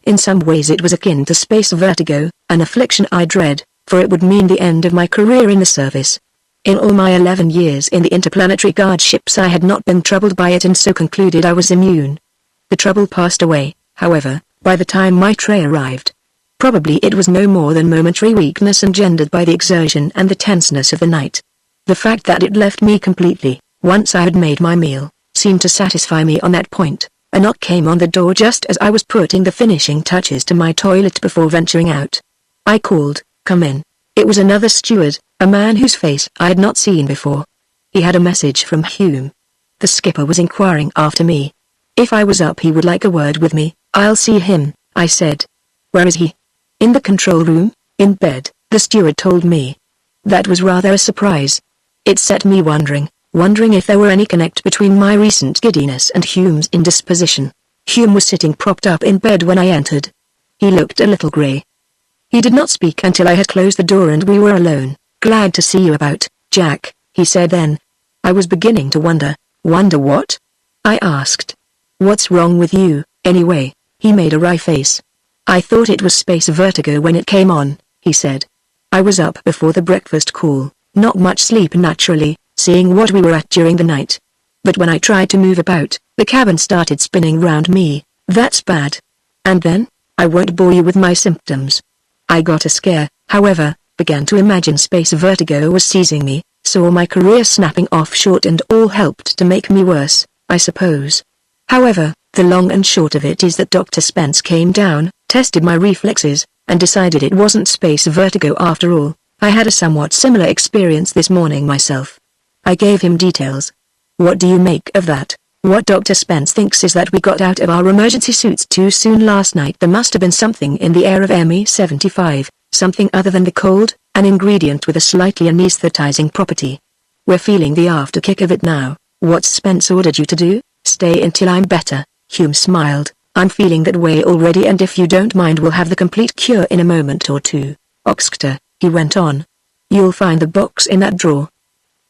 Speaker 1: In some ways it was akin to space vertigo, an affliction I dread, for it would mean the end of my career in the service. In all my 11 years in the interplanetary guard ships I had not been troubled by it, and so concluded I was immune. The trouble passed away, however, by the time my tray arrived. Probably it was no more than momentary weakness engendered by the exertion and the tenseness of the night. The fact that it left me completely, once I had made my meal, seemed to satisfy me on that point. A knock came on the door just as I was putting the finishing touches to my toilet before venturing out. I called, "Come in." It was another steward, a man whose face I had not seen before. He had a message from Hume. The skipper was inquiring after me. If I was up, he would like a word with me. "I'll see him," I said. "Where is he?" "In the control room, in bed," the steward told me. That was rather a surprise. It set me wondering if there were any connect between my recent giddiness and Hume's indisposition. Hume was sitting propped up in bed when I entered. He looked a little grey. He did not speak until I had closed the door and we were alone. "Glad to see you about, Jack," he said then. I was beginning to wonder. "Wonder what?" I asked. "What's wrong with you, anyway?" He made a wry face. "I thought it was space vertigo when it came on," he said. "I was up before the breakfast call, not much sleep naturally, seeing what we were at during the night. But when I tried to move about, the cabin started spinning round me. That's bad. And then, I won't bore you with my symptoms. I got a scare, however, began to imagine space vertigo was seizing me, saw my career snapping off short, and all helped to make me worse, I suppose. However, the long and short of it is that Dr. Spence came down, tested my reflexes, and decided it wasn't space vertigo after all. I had a somewhat similar experience this morning myself. I gave him details. What do you make of that? What Dr. Spence thinks is that we got out of our emergency suits too soon last night. There must have been something in the air of ME-75, something other than the cold, an ingredient with a slightly anesthetizing property. We're feeling the afterkick of it now. What's Spence ordered you to do? Stay until I'm better. Hume smiled. I'm feeling that way already, and if you don't mind we'll have the complete cure in a moment or two. Oxter, he went on. You'll find the box in that drawer.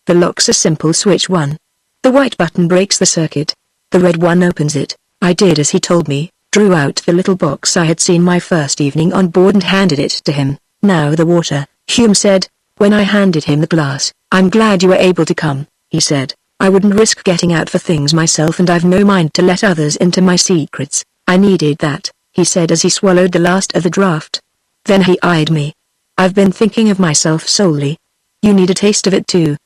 Speaker 1: The lock's a simple switch one. The white button breaks the circuit. The red one opens it. I did as he told me, drew out the little box I had seen my first evening on board and handed it to him. Now the water, Hume said, when I handed him the glass. I'm glad you were able to come, he said. I wouldn't risk getting out for things myself, and I've no mind to let others into my secrets. I needed that, he said as he swallowed the last of the draft. Then he eyed me. I've been thinking of myself solely. You need a taste of it too.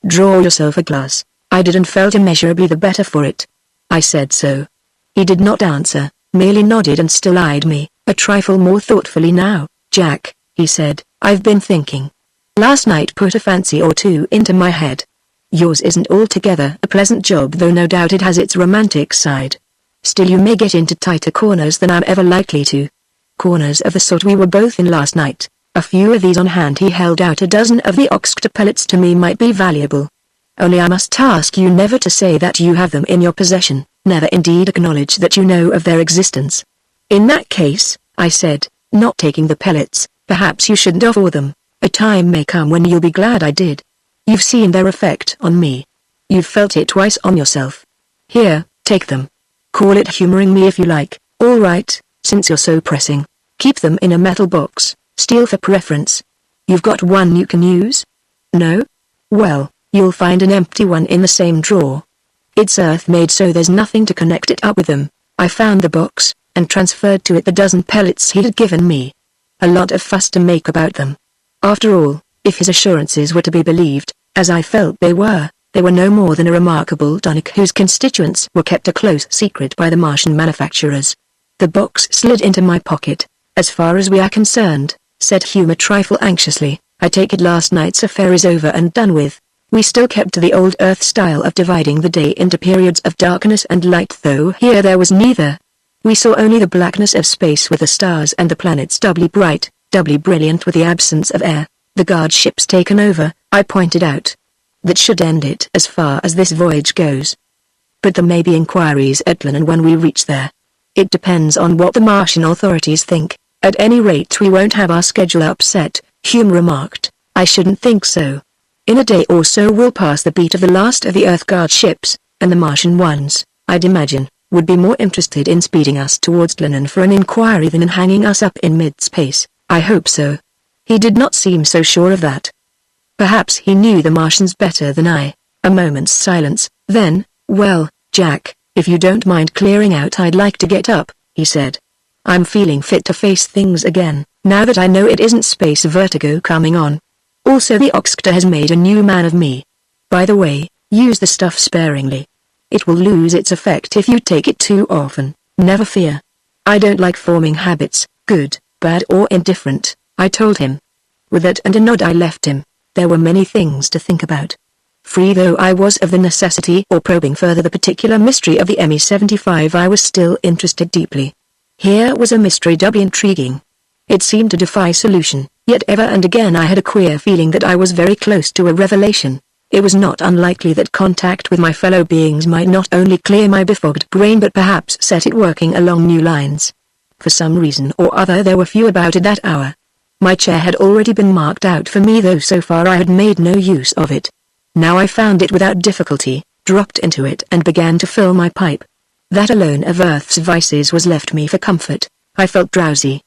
Speaker 1: Draw yourself a glass. I did, and felt immeasurably the better for it. I said so. He did not answer, merely nodded and still eyed me, a trifle more thoughtfully now. Jack, he said, I've been thinking. Last night put a fancy or two into my head. Yours isn't altogether a pleasant job, though no doubt it has its romantic side. Still, you may get into tighter corners than I'm ever likely to. Corners of the sort we were both in last night. A few of these on hand. He held out a dozen of the oxcta pellets to me. Might be valuable. Only I must ask you never to say that you have them in your possession, never indeed acknowledge that you know of their existence. In that case, I said, not taking the pellets, perhaps you shouldn't offer them. A time may come when you'll be glad I did. You've seen their effect on me. You've felt it twice on yourself. Here, take them. Call it humoring me if you like. All right, since you're so pressing. Keep them in a metal box, steel for preference. You've got one you can use? No? Well, you'll find an empty one in the same drawer. It's earth-made, so there's nothing to connect it up with them. I found the box, and transferred to it the dozen pellets he had given me. A lot of fuss to make about them. After all, if his assurances were to be believed, as I felt they were no more than a remarkable tonic whose constituents were kept a close secret by the Martian manufacturers. The box slid into my pocket. As far as we are concerned, said Hume a trifle anxiously, I take it last night's affair is over and done with. We still kept to the old Earth style of dividing the day into periods of darkness and light, though here there was neither. We saw only the blackness of space with the stars and the planets doubly bright, doubly brilliant with the absence of air. The guard ships taken over, I pointed out. That should end it as far as this voyage goes. But there may be inquiries at London when we reach there. It depends on what the Martian authorities think. At any rate, we won't have our schedule upset, Hume remarked. I shouldn't think so. In a day or so we'll pass the beat of the last of the Earth Guard ships, and the Martian ones, I'd imagine, would be more interested in speeding us towards London for an inquiry than in hanging us up in mid-space. I hope so. He did not seem so sure of that. Perhaps he knew the Martians better than I. A moment's silence, then, well, Jack, if you don't mind clearing out, I'd like to get up, he said. I'm feeling fit to face things again, now that I know it isn't space vertigo coming on. Also, the oxcta has made a new man of me. By the way, use the stuff sparingly. It will lose its effect if you take it too often, never fear. I don't like forming habits, good, bad or indifferent, I told him. With that and a nod I left him. There were many things to think about. Free though I was of the necessity or probing further the particular mystery of the ME-75, I was still interested deeply. Here was a mystery doubly intriguing. It seemed to defy solution, yet ever and again I had a queer feeling that I was very close to a revelation. It was not unlikely that contact with my fellow beings might not only clear my befogged brain but perhaps set it working along new lines. For some reason or other there were few about at that hour. My chair had already been marked out for me, though so far I had made no use of it. Now I found it without difficulty, dropped into it and began to fill my pipe. That alone of Earth's vices was left me for comfort. I felt drowsy.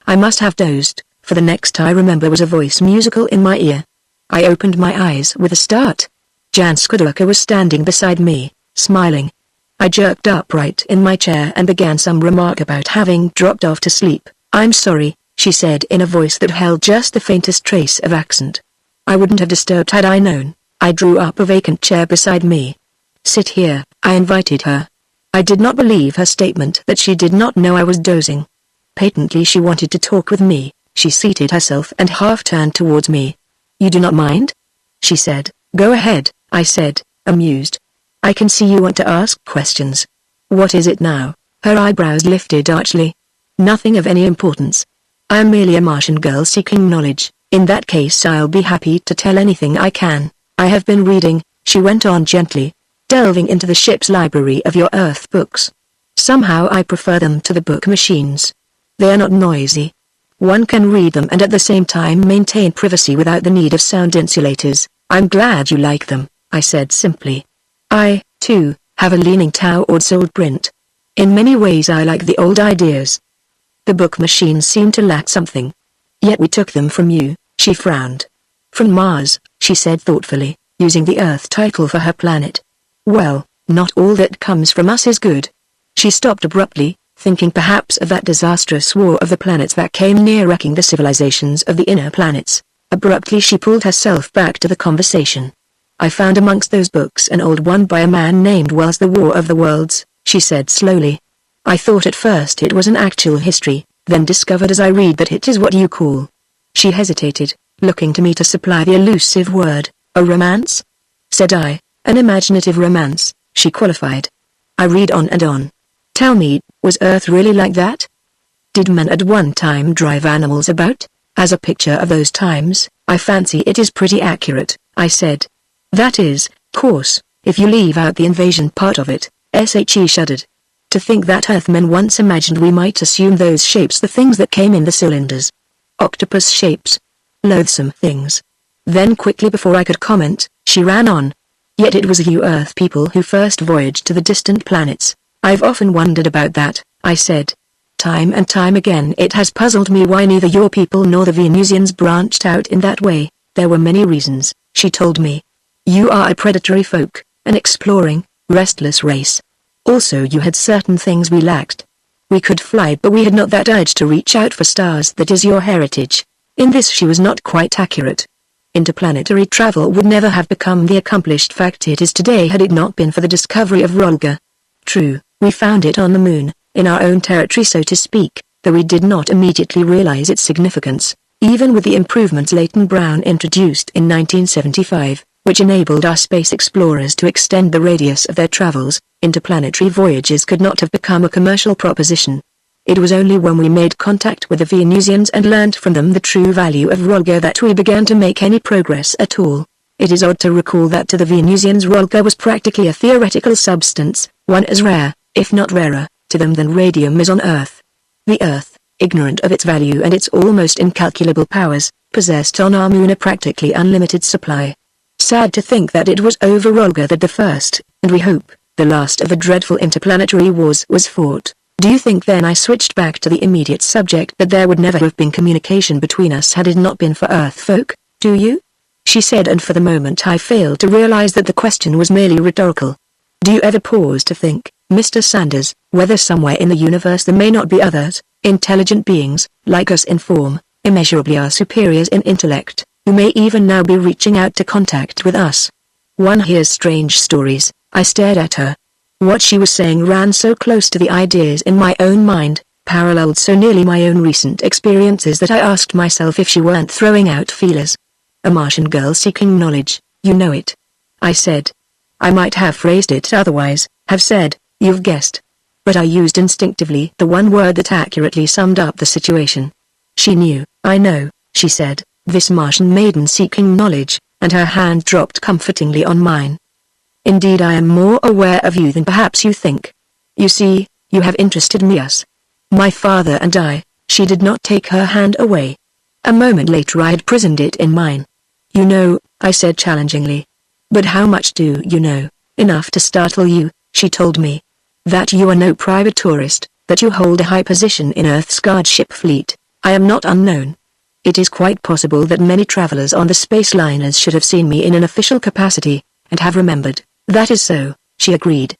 Speaker 1: I must have dozed, for the next I remember was a voice musical in my ear. I opened my eyes with a start. Jan Skudurka was standing beside me, smiling. I jerked upright in my chair and began some remark about having dropped off to sleep. I'm sorry, she said in a voice that held just the faintest trace of accent. I wouldn't have disturbed had I known. I drew up a vacant chair beside me. Sit here, I invited her. I did not believe her statement that she did not know I was dozing. Patently she wanted to talk with me. She seated herself and half turned towards me. You do not mind? She said. Go ahead, I said, amused. I can see you want to ask questions. What is it now? Her eyebrows lifted archly. Nothing of any importance. I am merely a Martian girl seeking knowledge. In that case I'll be happy to tell anything I can. I have been reading, she went on gently, delving into the ship's library of your Earth books. Somehow I prefer them to the book machines. They are not noisy. One can read them and at the same time maintain privacy without the need of sound insulators. I'm glad you like them, I said simply. I, too, have a leaning towards old print. In many ways I like the old ideas. The book machines seem to lack something. Yet we took them from you, she frowned. From Mars, she said thoughtfully, using the Earth title for her planet. Well, not all that comes from us is good. She stopped abruptly, thinking perhaps of that disastrous war of the planets that came near wrecking the civilizations of the inner planets. Abruptly she pulled herself back to the conversation. I found amongst those books an old one by a man named Wells, The War of the Worlds, she said slowly. I thought at first it was an actual history, then discovered as I read that it is what you call. She hesitated, looking to me to supply the elusive word, a romance? said I. An imaginative romance, she qualified. I read on and on. Tell me, was Earth really like that? Did men at one time drive animals about? As a picture of those times, I fancy it is pretty accurate, I said. That is, course, if you leave out the invasion part of it. She shuddered. To think that Earthmen once imagined we might assume those shapes, the things that came in the cylinders. Octopus shapes. Loathsome things. Then quickly, before I could comment, she ran on. Yet it was you Earth people who first voyaged to the distant planets. I've often wondered about that, I said. Time and time again it has puzzled me why neither your people nor the Venusians branched out in that way. There were many reasons, she told me. You are a predatory folk, an exploring, restless race. Also you had certain things we lacked. We could fly, but we had not that urge to reach out for stars that is your heritage. In this she was not quite accurate. Interplanetary travel would never have become the accomplished fact it is today had it not been for the discovery of Rolga. True, we found it on the moon, in our own territory so to speak, though we did not immediately realize its significance, even with the improvements Leighton Brown introduced in 1975, which enabled our space explorers to extend the radius of their travels. Interplanetary voyages could not have become a commercial proposition. It was only when we made contact with the Venusians and learned from them the true value of Rolga that we began to make any progress at all. It is odd to recall that to the Venusians Rolga was practically a theoretical substance, one as rare, if not rarer, to them than radium is on Earth. The Earth, ignorant of its value and its almost incalculable powers, possessed on our moon a practically unlimited supply. Sad to think that it was over Rolga that the first, and we hope, the last of the dreadful interplanetary wars was fought. Do you think then I switched back to the immediate subject that there would never have been communication between us had it not been for Earth folk, do you? She said, and for the moment I failed to realize that the question was merely rhetorical. Do you ever pause to think, Mr. Sanders, whether somewhere in the universe there may not be others, intelligent beings, like us in form, immeasurably our superiors in intellect, who may even now be reaching out to contact with us? One hears strange stories. I stared at her. What she was saying ran so close to the ideas in my own mind, paralleled so nearly my own recent experiences that I asked myself if she weren't throwing out feelers. A Martian girl seeking knowledge, you know it. I said. I might have phrased it otherwise, have said, you've guessed. But I used instinctively the one word that accurately summed up the situation. She knew, I know, she said, this Martian maiden seeking knowledge, and her hand dropped comfortingly on mine. Indeed I am more aware of you than perhaps you think. You see, you have interested me as my father and I. She did not take her hand away. A moment later I had prisoned it in mine. You know, I said challengingly. But how much do you know? Enough to startle you, she told me. That you are no private tourist, that you hold a high position in Earth's guardship fleet. I am not unknown. It is quite possible that many travelers on the space liners should have seen me in an official capacity, and have remembered. That is so, she agreed.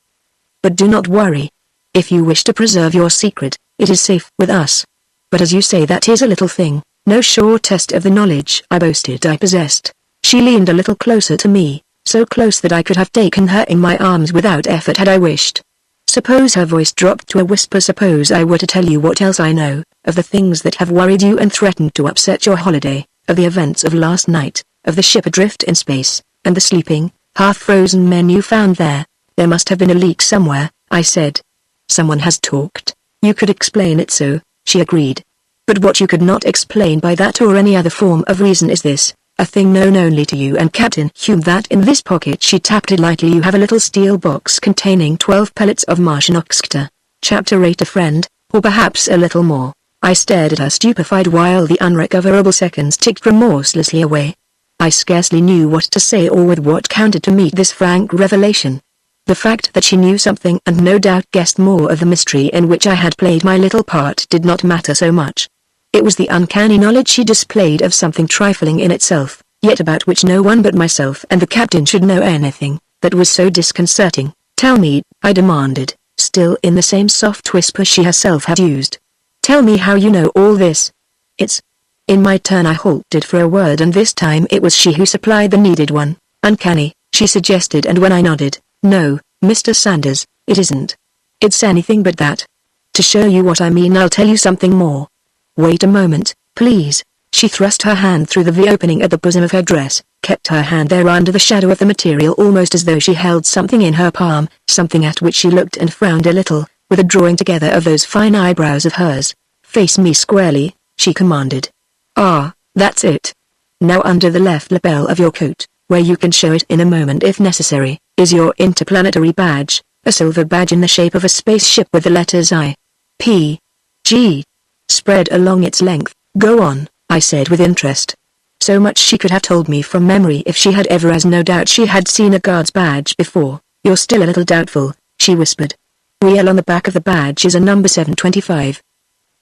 Speaker 1: But do not worry. If you wish to preserve your secret, it is safe with us. But as you say, that is a little thing, no sure test of the knowledge I boasted I possessed. She leaned a little closer to me, so close that I could have taken her in my arms without effort had I wished. Suppose her voice dropped to a whisper, suppose I were to tell you what else I know, of the things that have worried you and threatened to upset your holiday, of the events of last night, of the ship adrift in space, and the sleeping, half-frozen men you found there. There must have been a leak somewhere, I said. Someone has talked. You could explain it so, she agreed. But what you could not explain by that or any other form of reason is this, a thing known only to you and Captain Hume, that in this pocket, she tapped it lightly, you have a little steel box containing 12 pellets of Martian oxygen. Chapter 8. A friend, or perhaps a little more. I stared at her stupefied while the unrecoverable seconds ticked remorselessly away. I scarcely knew what to say or with what counter to meet this frank revelation. The fact that she knew something and no doubt guessed more of the mystery in which I had played my little part did not matter so much. It was the uncanny knowledge she displayed of something trifling in itself, yet about which no one but myself and the captain should know anything, that was so disconcerting. Tell me, I demanded, still in the same soft whisper she herself had used. Tell me how you know all this. It's... In my turn I halted for a word, and this time it was she who supplied the needed one. Uncanny, she suggested, and when I nodded, no, Mr. Sanders, it isn't. It's anything but that. To show you what I mean, I'll tell you something more. Wait a moment, please, She thrust her hand through the V-opening at the bosom of her dress, kept her hand there under the shadow of the material almost as though she held something in her palm, something at which she looked and frowned a little, with a drawing together of those fine eyebrows of hers. "Face me squarely," she commanded. "Ah, that's it. Now under the left lapel of your coat, where you can show it in a moment if necessary, is your interplanetary badge, a silver badge in the shape of a spaceship with the letters I, P, G, spread along its length." "Go on," I said with interest. So much she could have told me from memory if she had ever, as no doubt she had seen a guard's badge before. "You're still a little doubtful," she whispered. "Well, on the back of the badge is a number 725.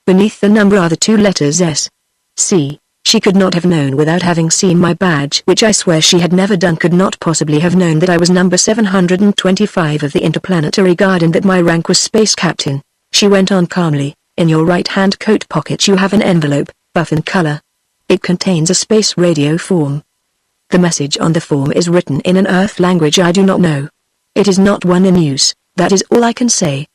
Speaker 1: Beneath the number are the two letters S. C." She could not have known without having seen my badge, which I swear she had never done, could not possibly have known that I was number 725 of the Interplanetary Guard and that my rank was Space Captain. She went on calmly, "In your right-hand coat pocket you have an envelope, buff in color. It contains a space radio form. The message on the form is written in an Earth language I do not know. It is not one in use, that is all I can say.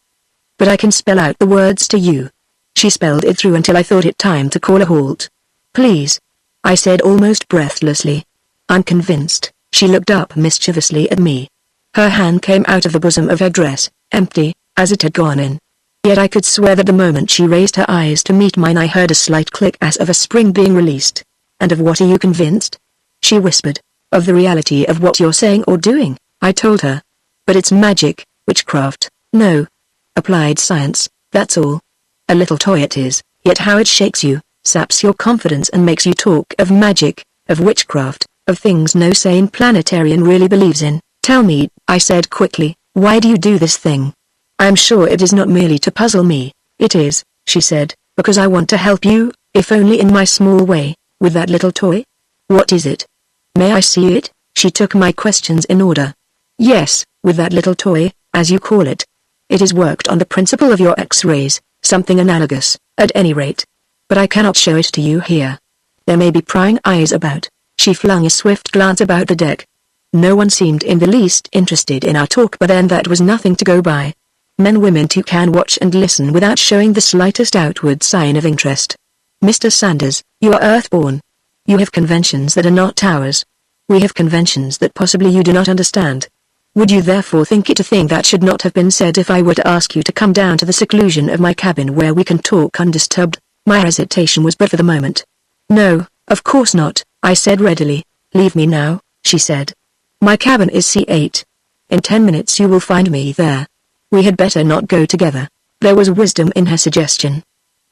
Speaker 1: But I can spell out the words to you." She spelled it through until I thought it time to call a halt. "Please," I said almost breathlessly. "I'm convinced." She looked up mischievously at me. Her hand came out of the bosom of her dress, empty, as it had gone in. Yet I could swear that the moment she raised her eyes to meet mine I heard a slight click as of a spring being released. "And of what are you convinced?" she whispered. "Of the reality of what you're saying or doing," I told her. "But it's magic, witchcraft, no. Applied science, that's all. A little toy it is, yet how it shakes you, saps your confidence and makes you talk of magic, of witchcraft, of things no sane planetarian really believes in." "Tell me," I said quickly, "why do you do this thing?" "I am sure it is not merely to puzzle me." "It is," she said, "because I want to help you, if only in my small way, with that little toy." "What is it?" "May I see it?" She took my questions in order. "Yes, with that little toy, as you call it. It is worked on the principle of your X-rays, something analogous, at any rate. But I cannot show it to you here. There may be prying eyes about." She flung a swift glance about the deck. No one seemed in the least interested in our talk, but then that was nothing to go by. Men, women too can watch and listen without showing the slightest outward sign of interest. "Mr. Sanders, you are Earthborn. You have conventions that are not ours. We have conventions that possibly you do not understand. Would you therefore think it a thing that should not have been said if I were to ask you to come down to the seclusion of my cabin where we can talk undisturbed?" My hesitation was but for the moment. "No, of course not," I said readily. "Leave me now," she said. "My cabin is C8. In 10 minutes you will find me there. We had better not go together." There was wisdom in her suggestion.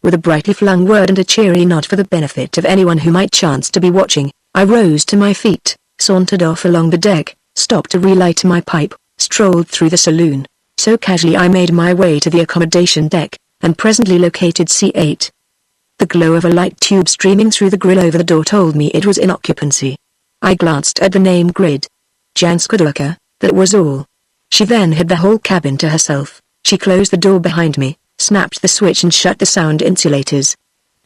Speaker 1: With a brightly flung word and a cheery nod for the benefit of anyone who might chance to be watching, I rose to my feet, sauntered off along the deck, stopped to relight my pipe, strolled through the saloon. So casually I made my way to the accommodation deck, and presently located C8. The glow of a light tube streaming through the grill over the door told me it was in occupancy. I glanced at the name grid. Jan Skudurka, that was all. She then had the whole cabin to herself. She closed the door behind me, snapped the switch and shut the sound insulators.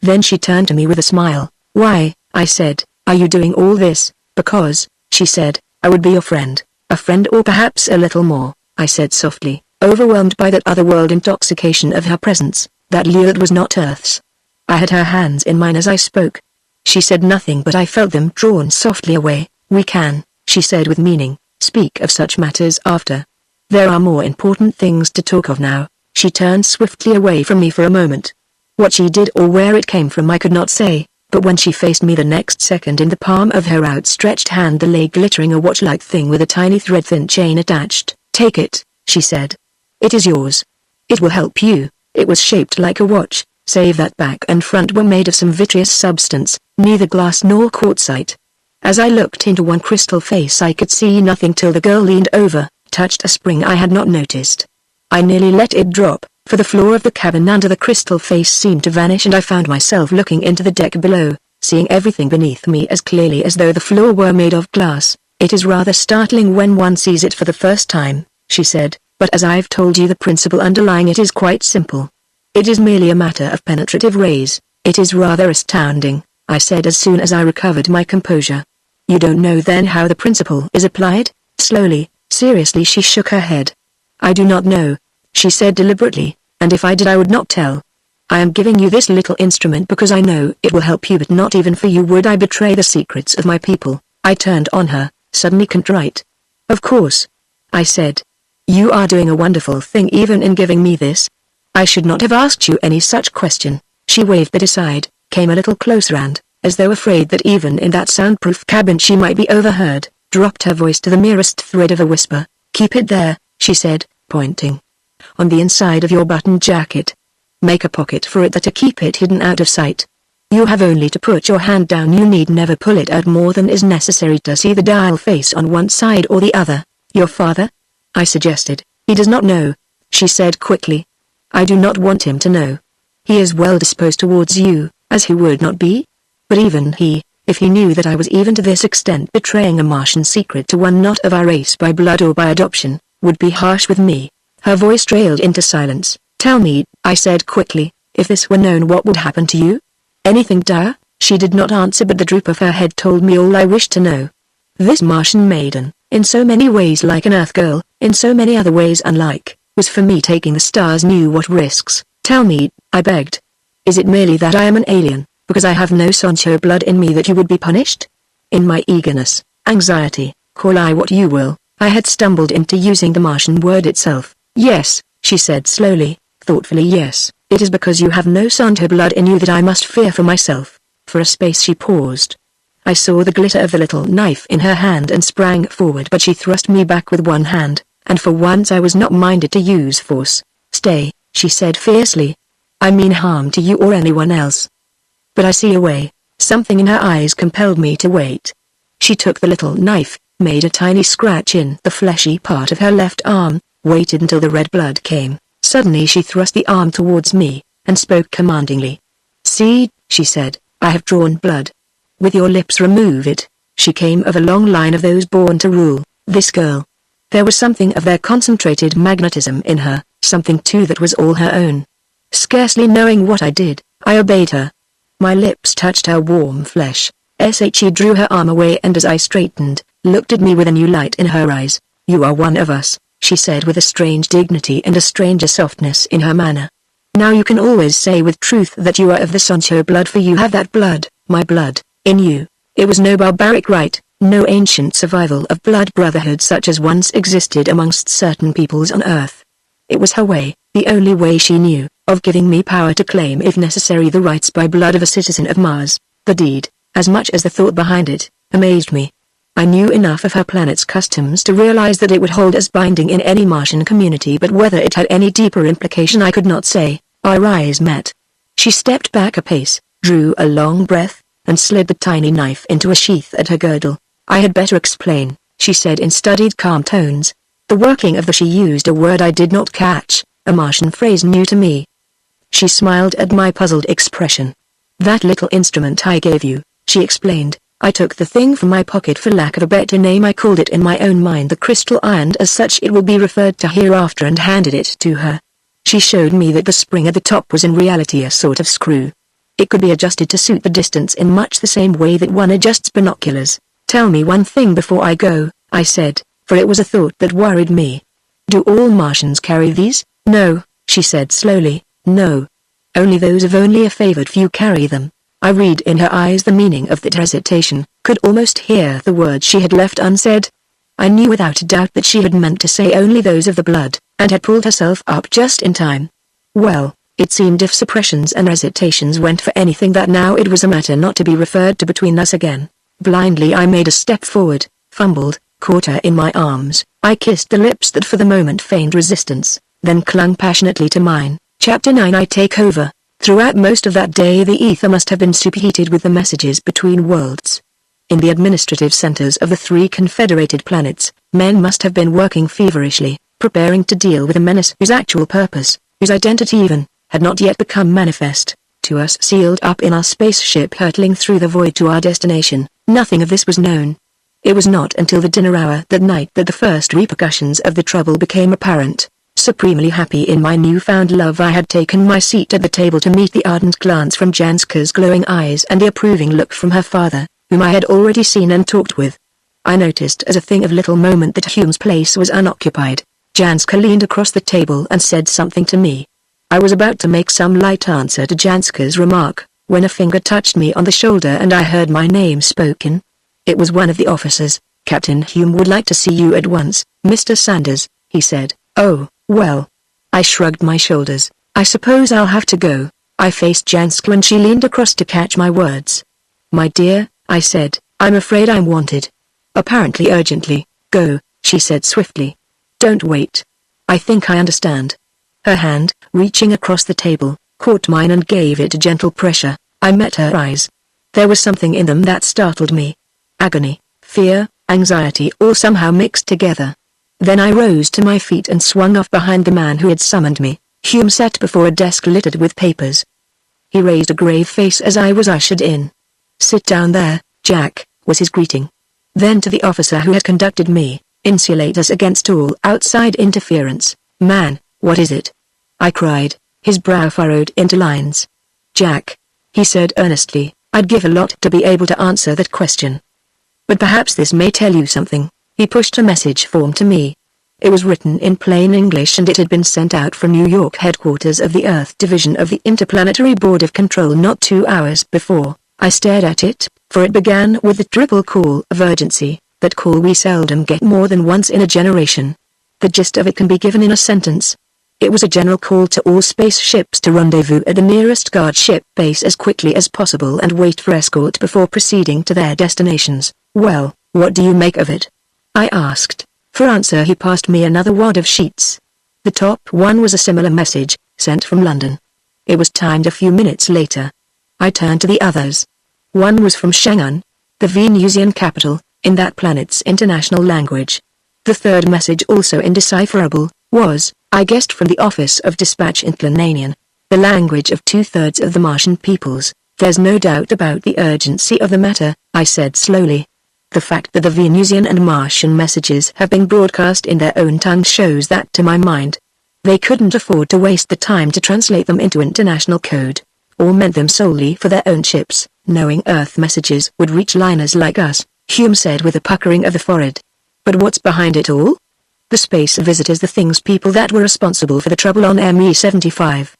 Speaker 1: Then she turned to me with a smile. "Why," I said, "are you doing all this?" "Because," she said, "I would be your friend." "A friend or perhaps a little more," I said softly, overwhelmed by that otherworld intoxication of her presence, that lure that was not Earth's. I had her hands in mine as I spoke. She said nothing, but I felt them drawn softly away. "We can," she said with meaning, "speak of such matters after. There are more important things to talk of now." She turned swiftly away from me for a moment. What she did or where it came from I could not say, but when she faced me the next second, in the palm of her outstretched hand there lay glittering a watch-like thing with a tiny thread-thin chain attached. "Take it," she said. "It is yours. It will help you." It was shaped like a watch, save that back and front were made of some vitreous substance, neither glass nor quartzite. As I looked into one crystal face I could see nothing till the girl leaned over, touched a spring I had not noticed. I nearly let it drop, for the floor of the cabin under the crystal face seemed to vanish, and I found myself looking into the deck below, seeing everything beneath me as clearly as though the floor were made of glass. "It is rather startling when one sees it for the first time," she said, "but as I've told you, the principle underlying it is quite simple. It is merely a matter of penetrative rays." "It is rather astounding," I said as soon as I recovered my composure. "You don't know then how the principle is applied?" Slowly, seriously she shook her head. "I do not know," she said deliberately, "and if I did I would not tell." I am giving you this little instrument because I know it will help you, but not even for you would I betray the secrets of my people. I turned on her, suddenly contrite. Of course, I said. You are doing a wonderful thing even in giving me this. I should not have asked you any such question. She waved it aside, came a little closer and, as though afraid that even in that soundproof cabin she might be overheard, dropped her voice to the merest thread of a whisper. Keep it there, she said, pointing. On the inside of your button jacket. Make a pocket for it there to keep it hidden out of sight. You have only to put your hand down. You need never pull it out more than is necessary to see the dial face on one side or the other. Your father? I suggested. He does not know, she said quickly. I do not want him to know. He is well disposed towards you, as he would not be? But even he, if he knew that I was even to this extent betraying a Martian secret to one not of our race by blood or by adoption, would be harsh with me. Her voice trailed into silence. Tell me, I said quickly, if this were known what would happen to you? Anything dire? She did not answer, but the droop of her head told me all I wished to know. This Martian maiden, in so many ways like an Earth girl, in so many other ways unlike, was for me taking the stars knew what risks. Tell me, I begged. Is it merely that I am an alien, because I have no Sancho blood in me, that you would be punished? In my eagerness, anxiety, call I what you will, I had stumbled into using the Martian word itself. Yes, she said slowly, thoughtfully. Yes, it is because you have no Sancho blood in you that I must fear for myself. For a space she paused. I saw the glitter of the little knife in her hand and sprang forward, but she thrust me back with one hand, and for once I was not minded to use force. Stay, she said fiercely. I mean harm to you or anyone else. But I see a way. Something in her eyes compelled me to wait. She took the little knife, made a tiny scratch in the fleshy part of her left arm, waited until the red blood came. Suddenly she thrust the arm towards me, and spoke commandingly. See, she said, I have drawn blood. With your lips remove it. She came of a long line of those born to rule, this girl. There was something of their concentrated magnetism in her, something too that was all her own. Scarcely knowing what I did, I obeyed her. My lips touched her warm flesh. She drew her arm away and as I straightened, looked at me with a new light in her eyes. You are one of us, she said with a strange dignity and a stranger softness in her manner. Now you can always say with truth that you are of the Sancho blood, for you have that blood, my blood, in you. It was no barbaric rite, no ancient survival of blood brotherhood such as once existed amongst certain peoples on Earth. It was her way, the only way she knew, of giving me power to claim if necessary the rights by blood of a citizen of Mars. The deed, as much as the thought behind it, amazed me. I knew enough of her planet's customs to realize that it would hold as binding in any Martian community, but whether it had any deeper implication I could not say. Our eyes met. She stepped back a pace, drew a long breath, and slid the tiny knife into a sheath at her girdle. I had better explain, she said in studied calm tones. The working of the she used a word I did not catch, a Martian phrase new to me. She smiled at my puzzled expression. That little instrument I gave you, she explained. I took the thing from my pocket for lack of a better name. I called it in my own mind the crystal eye, and as such it will be referred to hereafter, and handed it to her. She showed me that the spring at the top was in reality a sort of screw. It could be adjusted to suit the distance in much the same way that one adjusts binoculars. Tell me one thing before I go, I said, for it was a thought that worried me. Do all Martians carry these? No, she said slowly, no. Only those of only a favored few carry them. I read in her eyes the meaning of that hesitation, could almost hear the words she had left unsaid. I knew without a doubt that she had meant to say only those of the blood, and had pulled herself up just in time. Well, it seemed if suppressions and hesitations went for anything, that now it was a matter not to be referred to between us again. Blindly I made a step forward, fumbled, caught her in my arms. I kissed the lips that for the moment feigned resistance, then clung passionately to mine. Chapter 9. I take over. Throughout most of that day the ether must have been superheated with the messages between worlds. In the administrative centers of the 3 confederated planets, men must have been working feverishly, preparing to deal with a menace whose actual purpose, whose identity even, had not yet become manifest. To us sealed up in our spaceship hurtling through the void to our destination, nothing of this was known. It was not until the dinner hour that night that the first repercussions of the trouble became apparent. Supremely happy in my newfound love, I had taken my seat at the table to meet the ardent glance from Janska's glowing eyes and the approving look from her father, whom I had already seen and talked with. I noticed as a thing of little moment that Hume's place was unoccupied. Janska leaned across the table and said something to me. I was about to make some light answer to Janska's remark, when a finger touched me on the shoulder and I heard my name spoken. It was one of the officers. "Captain Hume would like to see you at once, Mr. Sanders," he said. "Oh, well." I shrugged my shoulders. "I suppose I'll have to go." I faced Janska when she leaned across to catch my words. "My dear," I said, "I'm afraid I'm wanted." "Apparently urgently." "Go," she said swiftly. "Don't wait." "I think I understand." Her hand, reaching across the table, caught mine and gave it a gentle pressure. I met her eyes. There was something in them that startled me. Agony, fear, anxiety all somehow mixed together. Then I rose to my feet and swung off behind the man who had summoned me. Hume sat before a desk littered with papers. He raised a grave face as I was ushered in. "Sit down there, Jack," was his greeting. Then to the officer who had conducted me, "Insulate us against all outside interference." "Man, what is it?" I cried, his brow furrowed into lines. "Jack," he said earnestly, "I'd give a lot to be able to answer that question. But perhaps this may tell you something." He pushed a message form to me. It was written in plain English and it had been sent out from New York headquarters of the Earth Division of the Interplanetary Board of Control not 2 hours before. I stared at it, for it began with the triple call of urgency, that call we seldom get more than once in a generation. The gist of it can be given in a sentence. It was a general call to all spaceships to rendezvous at the nearest guard ship base as quickly as possible and wait for escort before proceeding to their destinations. "Well, what do you make of it?" I asked. For answer he passed me another wad of sheets. The top one was a similar message, sent from London. It was timed a few minutes later. I turned to the others. One was from Shanghai, the Venusian capital, in that planet's international language. The third message, also indecipherable, was, I guessed, from the Office of Dispatch in Plananian, the language of 2/3 of the Martian peoples. "There's no doubt about the urgency of the matter," I said slowly. "The fact that the Venusian and Martian messages have been broadcast in their own tongues shows that to my mind. They couldn't afford to waste the time to translate them into international code, or meant them solely for their own ships, knowing Earth messages would reach liners like us," Hume said with a puckering of the forehead. "But what's behind it all? The space visitors, the things people that were responsible for the trouble on ME-75.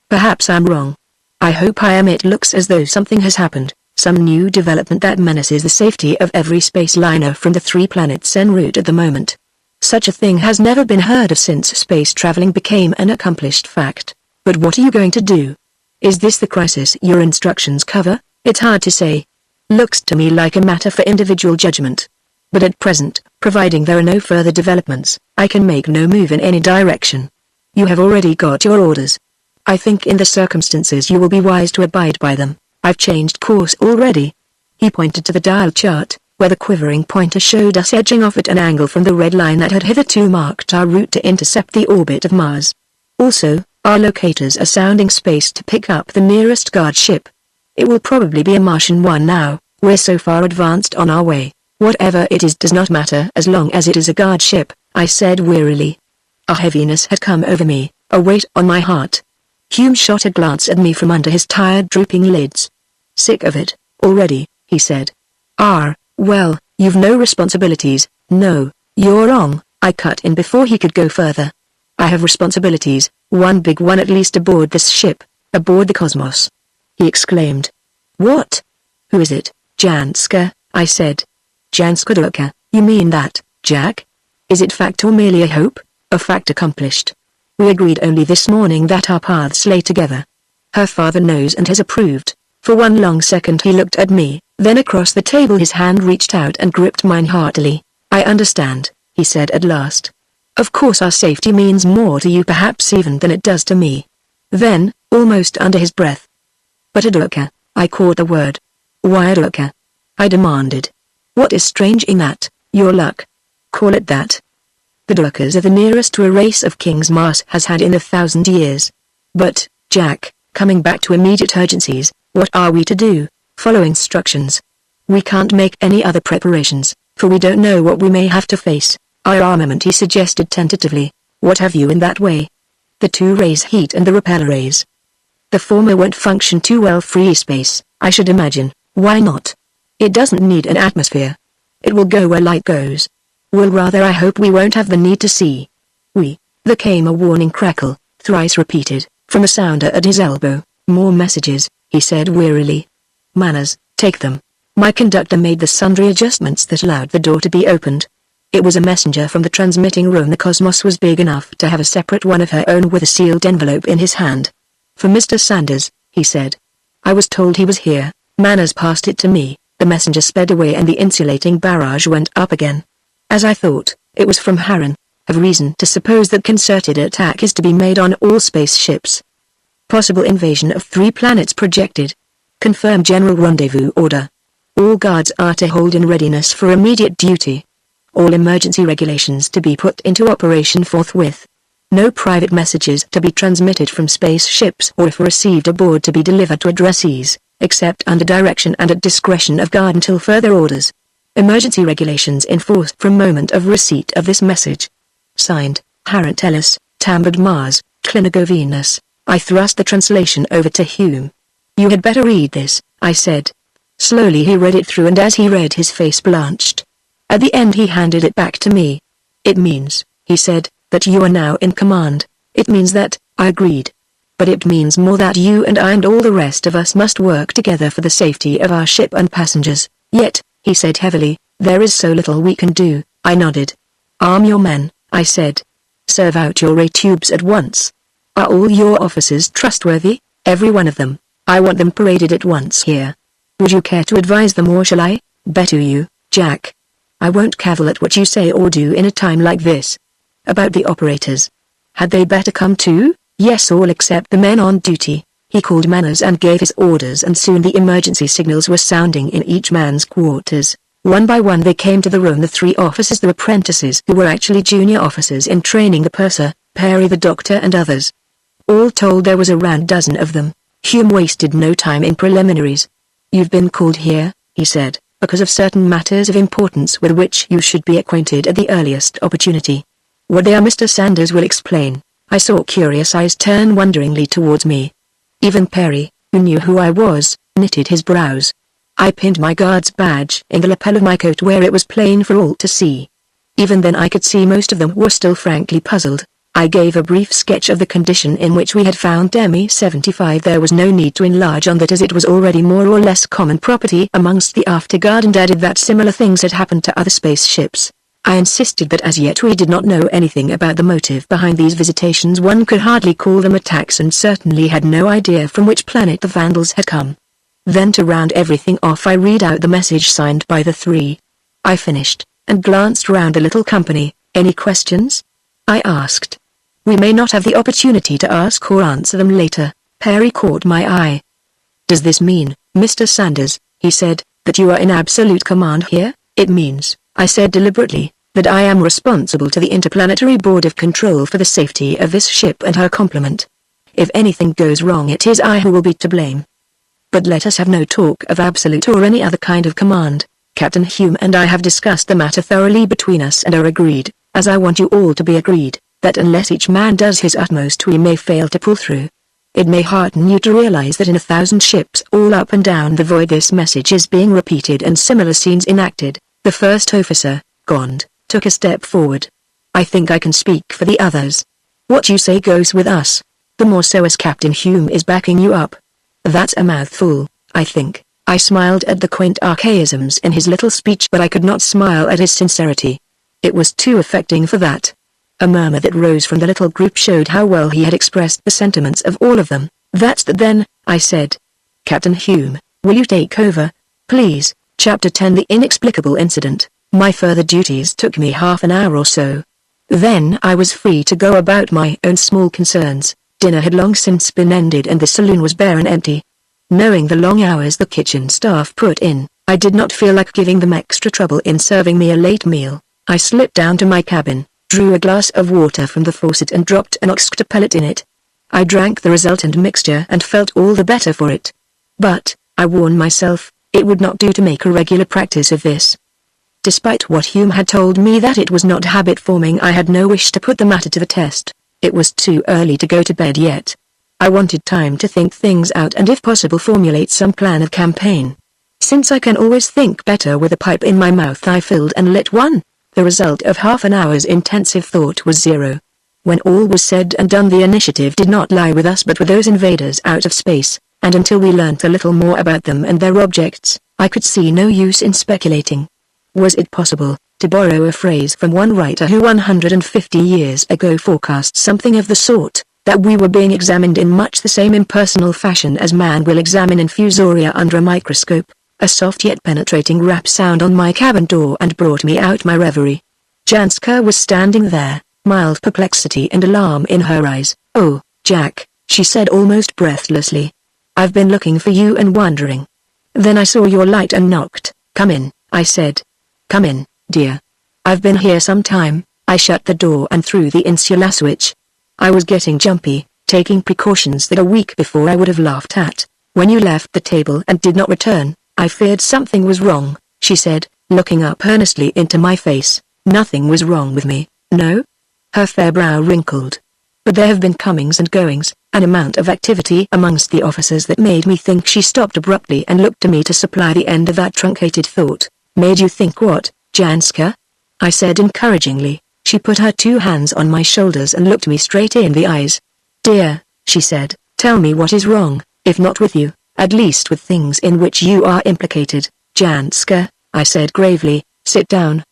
Speaker 1: Perhaps I'm wrong. I hope I am. It looks as though something has happened. Some new development that menaces the safety of every space liner from the 3 planets en route at the moment. Such a thing has never been heard of since space traveling became an accomplished fact. But what are you going to do? Is this the crisis your instructions cover? It's hard to say. Looks to me like a matter for individual judgment. But at present, providing there are no further developments, I can make no move in any direction. You have already got your orders. I think in the circumstances you will be wise to abide by them. I've changed course already." He pointed to the dial chart, where the quivering pointer showed us edging off at an angle from the red line that had hitherto marked our route to intercept the orbit of Mars. "Also, our locators are sounding space to pick up the nearest guard ship. It will probably be a Martian one now. We're so far advanced on our way. Whatever it is does not matter as long as it is a guard ship," I said wearily. A heaviness had come over me, a weight on my heart. Hume shot a glance at me from under his tired drooping lids. "Sick of it, already," he said. Well, you've no responsibilities." "No, you're wrong," I cut in before he could go further. "I have responsibilities, one big one at least aboard this ship, aboard the Cosmos," he exclaimed. "What? Who is it?" "Janska," I said. "Janska, you mean that, Jack? Is it fact or merely a hope?" "A fact accomplished. We agreed only this morning that our paths lay together. Her father knows and has approved." For one long second he looked at me, then across the table his hand reached out and gripped mine heartily. "I understand," he said at last. "Of course our safety means more to you perhaps even than it does to me." Then, almost under his breath, "But Adoka," I caught the word. "Why Adoka?" I demanded. "What is strange in that? Your luck. Call it that. The Adokas are the nearest to a race of kings Mars has had in 1,000 years. But, Jack, coming back to immediate urgencies, what are we to do? Follow instructions. We can't make any other preparations, for we don't know what we may have to face. Our armament," he suggested tentatively. "What have you in that way?" "The 2 rays heat and the repeller rays. The former won't function too well free space, I should imagine." "Why not?" "It doesn't need an atmosphere. It will go where light goes." "Well, rather I hope we won't have the need to see." There came a warning crackle, thrice repeated, From a sounder at his elbow, "More messages," he said wearily. "Manners, take them." My conductor made the sundry adjustments that allowed the door to be opened. It was a messenger from the transmitting room. The Cosmos was big enough to have a separate one of her own with a sealed envelope in his hand. "For Mr. Sanders," he said. "I was told he was here." Manners passed it to me. The messenger sped away and the insulating barrage went up again. As I thought, it was from Harren. Have reason to suppose that concerted attack is to be made on all spaceships. Possible invasion of 3 planets projected. Confirm general rendezvous order. All guards are to hold in readiness for immediate duty. All emergency regulations to be put into operation forthwith. No private messages to be transmitted from spaceships or if received aboard to be delivered to addressees, except under direction and at discretion of guard until further orders. Emergency regulations enforced from moment of receipt of this message. Signed, Harren Ellis, Tambard Mars, Clinigo Venus. I thrust the translation over to Hume. "You had better read this," I said. Slowly he read it through and as he read his face blanched. At the end he handed it back to me. "It means," he said, "that you are now in command." "It means that," I agreed. "But it means more that you and I and all the rest of us must work together for the safety of our ship and passengers. Yet," he said heavily, "there is so little we can do." I nodded. "Arm your men," I said. "Serve out your ray tubes at once. Are all your officers trustworthy?" "Every one of them. I want them paraded at once here." "Would you care to advise them or shall I?" "Better you, Jack. I won't cavil at what you say or do in a time like this." "About the operators. Had they better come too?" "Yes, all except the men on duty." He called Manners and gave his orders and soon the emergency signals were sounding in each man's quarters. One by one they came to the room, the 3 officers, the apprentices who were actually junior officers in training, the purser, Perry the doctor and others. All told there was around a dozen of them. Hume wasted no time in preliminaries. "You've been called here," he said, "because of certain matters of importance with which you should be acquainted at the earliest opportunity. What they are Mr. Sanders will explain." I saw curious eyes turn wonderingly towards me. Even Perry, who knew who I was, knitted his brows. I pinned my guard's badge in the lapel of my coat where it was plain for all to see. Even then I could see most of them were still frankly puzzled. I gave a brief sketch of the condition in which we had found Demi-75. There was no need to enlarge on that as it was already more or less common property amongst the afterguard, and added that similar things had happened to other spaceships. I insisted that as yet we did not know anything about the motive behind these visitations. One could hardly call them attacks and certainly had no idea from which planet the Vandals had come. Then to round everything off I read out the message signed by the 3. I finished, and glanced round the little company. "Any questions?" I asked. "We may not have the opportunity to ask or answer them later." Perry caught my eye. "Does this mean, Mr. Sanders," he said, "that you are in absolute command here?" "It means," I said deliberately, "that I am responsible to the Interplanetary Board of Control for the safety of this ship and her complement. If anything goes wrong it is I who will be to blame. But let us have no talk of absolute or any other kind of command. Captain Hume and I have discussed the matter thoroughly between us and are agreed, as I want you all to be agreed, that unless each man does his utmost we may fail to pull through. It may hearten you to realize that in 1,000 ships all up and down the void this message is being repeated and similar scenes enacted." The first officer, Gond, took a step forward. "I think I can speak for the others. What you say goes with us. The more so as Captain Hume is backing you up." "That's a mouthful, I think." I smiled at the quaint archaisms in his little speech, but I could not smile at his sincerity. It was too affecting for that. A murmur that rose from the little group showed how well he had expressed the sentiments of all of them. "That's that then," I said. "Captain Hume, will you take over, please?" Chapter 10 The Inexplicable Incident. My further duties took me half an hour or so. Then I was free to go about my own small concerns. Dinner had long since been ended and the saloon was bare and empty. Knowing the long hours the kitchen staff put in, I did not feel like giving them extra trouble in serving me a late meal. I slipped down to my cabin, drew a glass of water from the faucet and dropped an oxygen pellet in it. I drank the resultant mixture and felt all the better for it. But, I warned myself, it would not do to make a regular practice of this. Despite what Hume had told me that it was not habit-forming, I had no wish to put the matter to the test. It was too early to go to bed yet. I wanted time to think things out and if possible formulate some plan of campaign. Since I can always think better with a pipe in my mouth, I filled and lit one. The result of half an hour's intensive thought was 0. When all was said and done, the initiative did not lie with us but with those invaders out of space, and until we learnt a little more about them and their objects, I could see no use in speculating. Was it possible, to borrow a phrase from one writer who 150 years ago forecast something of the sort, that we were being examined in much the same impersonal fashion as man will examine infusoria under a microscope? A soft yet penetrating rap sound on my cabin door and brought me out my reverie. Janska was standing there, mild perplexity and alarm in her eyes. "Oh, Jack," she said almost breathlessly. "I've been looking for you and wondering. Then I saw your light and knocked." "Come in," I said. "Come in, dear. I've been here some time." I shut the door and threw the insular switch. I was getting jumpy, taking precautions that a week before I would have laughed at. "When you left the table and did not return, I feared something was wrong," she said, looking up earnestly into my face. "Nothing was wrong with me, no?" Her fair brow wrinkled. "But there have been comings and goings, an amount of activity amongst the officers that made me think." She stopped abruptly and looked to me to supply the end of that truncated thought. "Made you think what, Janska?" I said encouragingly. She put her 2 hands on my shoulders and looked me straight in the eyes. "Dear," she said, "tell me what is wrong, if not with you, at least with things in which you are implicated." "Janska," I said gravely, "sit down."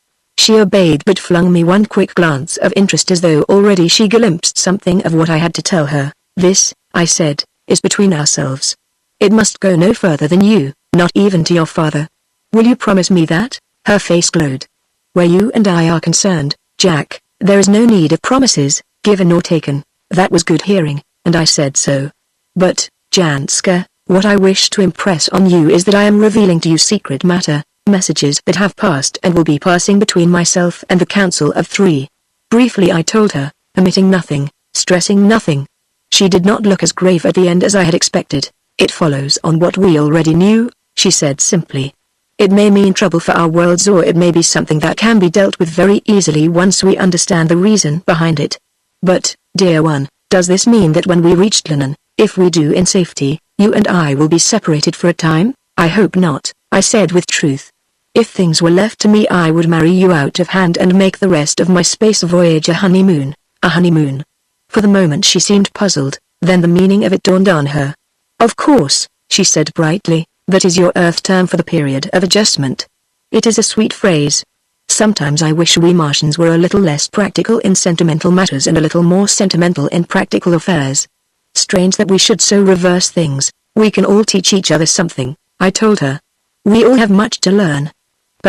Speaker 1: She obeyed but flung me one quick glance of interest as though already she glimpsed something of what I had to tell her. "This," I said, "is between ourselves. It must go no further than you, not even to your father. Will you promise me that?" Her face glowed. "Where you and I are concerned, Jack, there is no need of promises, given or taken." That was good hearing, and I said so. "But, Janska, what I wish to impress on you is that I am revealing to you secret matter, messages that have passed and will be passing between myself and the Council of Three." Briefly I told her, omitting nothing, stressing nothing. She did not look as grave at the end as I had expected. "It follows on what we already knew," she said simply. "It may mean trouble for our worlds, or it may be something that can be dealt with very easily once we understand the reason behind it. But, dear one, does this mean that when we reach Tlanon, if we do in safety, you and I will be separated for a time?" "I hope not," I said with truth. "If things were left to me, I would marry you out of hand and make the rest of my space voyage a honeymoon." "A honeymoon?" For the moment she seemed puzzled, then the meaning of it dawned on her. "Of course," she said brightly, "that is your Earth term for the period of adjustment. It is a sweet phrase. Sometimes I wish we Martians were a little less practical in sentimental matters and a little more sentimental in practical affairs. Strange that we should so reverse things. We can all teach each other something," I told her. "We all have much to learn.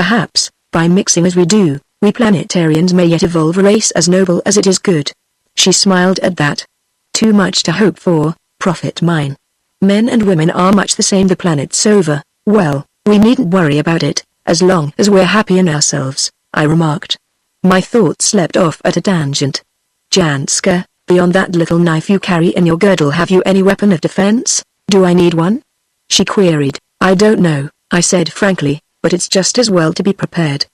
Speaker 1: Perhaps, by mixing as we do, we planetarians may yet evolve a race as noble as it is good." She smiled at that. "Too much to hope for, prophet mine. Men and women are much the same the planet's over. Well, we needn't worry about it, as long as we're happy in ourselves," I remarked. My thoughts leapt off at a tangent. "Janska, beyond that little knife you carry in your girdle, have you any weapon of defense? Do I need one?" she queried. "I don't know," I said frankly, "but it's just as well to be prepared."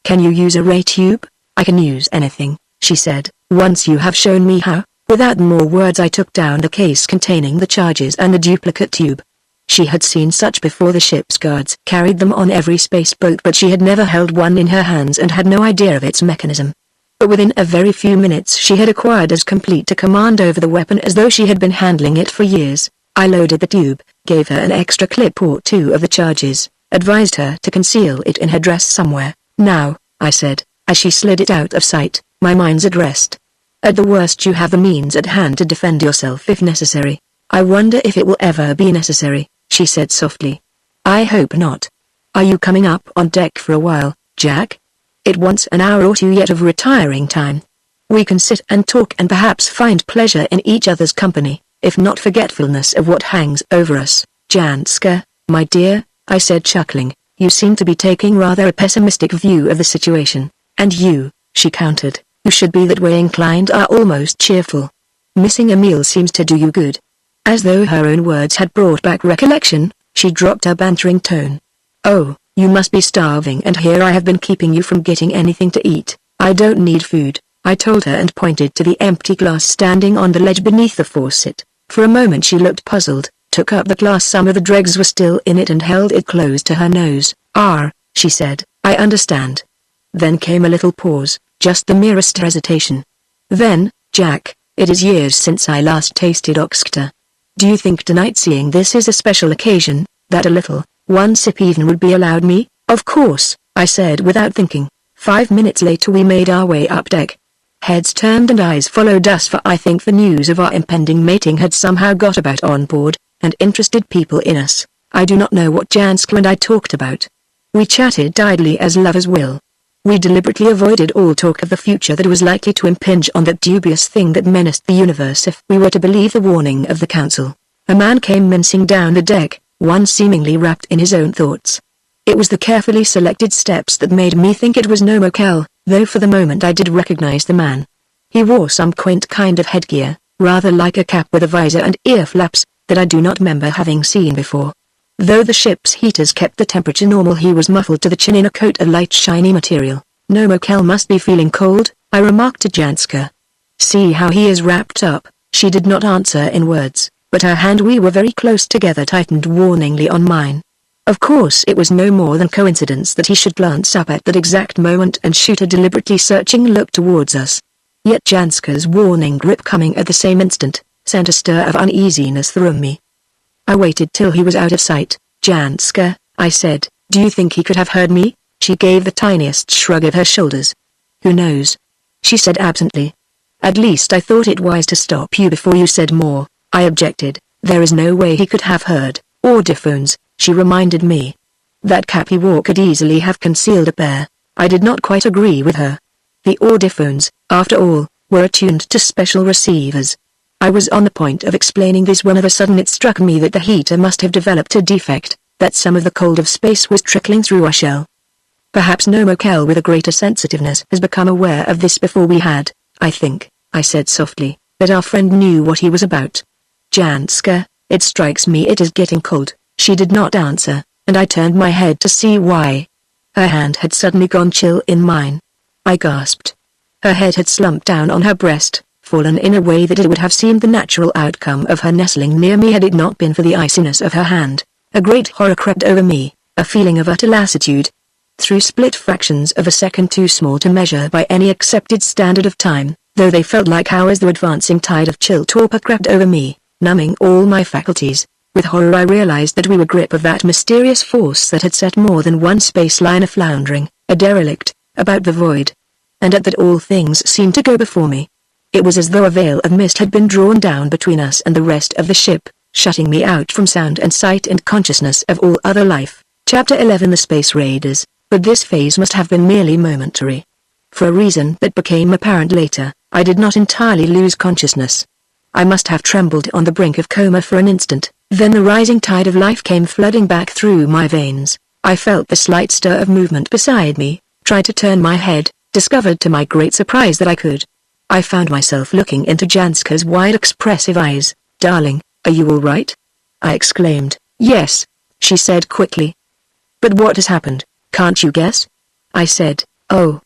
Speaker 1: "Can you use a ray tube?" "I can use anything," she said, "once you have shown me how." Without more words I took down the case containing the charges and the duplicate tube. She had seen such before. The ship's guards carried them on every space boat, but she had never held one in her hands and had no idea of its mechanism. But within a very few minutes she had acquired as complete a command over the weapon as though she had been handling it for years. I loaded the tube, gave her an extra clip or 2 of the charges, advised her to conceal it in her dress somewhere. "Now," I said, as she slid it out of sight, "my mind's at rest. At the worst you have the means at hand to defend yourself if necessary." "I wonder if it will ever be necessary," she said softly. "I hope not. Are you coming up on deck for a while, Jack? It wants an hour or 2 yet of retiring time. We can sit and talk and perhaps find pleasure in each other's company, if not forgetfulness of what hangs over us." "Janska, my dear," I said chuckling, "you seem to be taking rather a pessimistic view of the situation." "And you," she countered, "who should be that way inclined, are almost cheerful. Missing a meal seems to do you good." As though her own words had brought back recollection, she dropped her bantering tone. "Oh, you must be starving, and here I have been keeping you from getting anything to eat." "I don't need food," I told her and pointed to the empty glass standing on the ledge beneath the faucet. For a moment she looked puzzled, took up the glass, some of the dregs were still in it, and held it close to her nose. "Ah," she said, "I understand." Then came a little pause, just the merest hesitation. Then, Jack, it is years since I last tasted Oxter. Do you think tonight, seeing this is a special occasion, that a little, one sip even would be allowed me? Of course, I said without thinking. 5 minutes later we made our way up deck. Heads turned and eyes followed us, for I think the news of our impending mating had somehow got about on board, and interested people in us. I do not know what Janska and I talked about. We chatted idly as lovers will. We deliberately avoided all talk of the future that was likely to impinge on that dubious thing that menaced the universe if we were to believe the warning of the council. A man came mincing down the deck, one seemingly wrapped in his own thoughts. It was the carefully selected steps that made me think it was Nomokel, though for the moment I did recognize the man. He wore some quaint kind of headgear, rather like a cap with a visor and ear flaps, that I do not remember having seen before. Though the ship's heaters kept the temperature normal, he was muffled to the chin in a coat of light shiny material. Nomokel must be feeling cold, I remarked to Janska. See how he is wrapped up. She did not answer in words, but her hand, we were very close together, tightened warningly on mine. Of course it was no more than coincidence that he should glance up at that exact moment and shoot a deliberately searching look towards us. Yet Janska's warning grip coming at the same instant, sent a stir of uneasiness through me. I waited till he was out of sight. Janska, I said, do you think he could have heard me? She gave the tiniest shrug of her shoulders. Who knows? She said absently. At least I thought it wise to stop you before you said more, I objected. There is no way he could have heard. Audiphones, she reminded me. That cap he wore could easily have concealed a pair. I did not quite agree with her. The audiphones, after all, were attuned to special receivers. I was on the point of explaining this when of a sudden it struck me that the heater must have developed a defect, that some of the cold of space was trickling through our shell. Perhaps Nomokel with a greater sensitiveness has become aware of this before we had. I think, I said softly, that our friend knew what he was about. Janska, it strikes me it is getting cold. She did not answer, and I turned my head to see why. Her hand had suddenly gone chill in mine. I gasped. Her head had slumped down on her breast, fallen in a way that it would have seemed the natural outcome of her nestling near me had it not been for the iciness of her hand. A great horror crept over me, a feeling of utter lassitude. Through split fractions of a second too small to measure by any accepted standard of time, though they felt like hours, the advancing tide of chill torpor crept over me, numbing all my faculties. With horror I realized that we were grip of that mysterious force that had set more than one space liner floundering, a derelict, about the void. And at that all things seemed to go before me. It was as though a veil of mist had been drawn down between us and the rest of the ship, shutting me out from sound and sight and consciousness of all other life. Chapter 11 The Space Raiders. But this phase must have been merely momentary. For a reason that became apparent later, I did not entirely lose consciousness. I must have trembled on the brink of coma for an instant, then the rising tide of life came flooding back through my veins. I felt the slight stir of movement beside me, tried to turn my head, discovered to my great surprise that I could. I found myself looking into Janska's wide expressive eyes. Darling, are you all right? I exclaimed. Yes, she said quickly. But what has happened? Can't you guess? I said. Oh.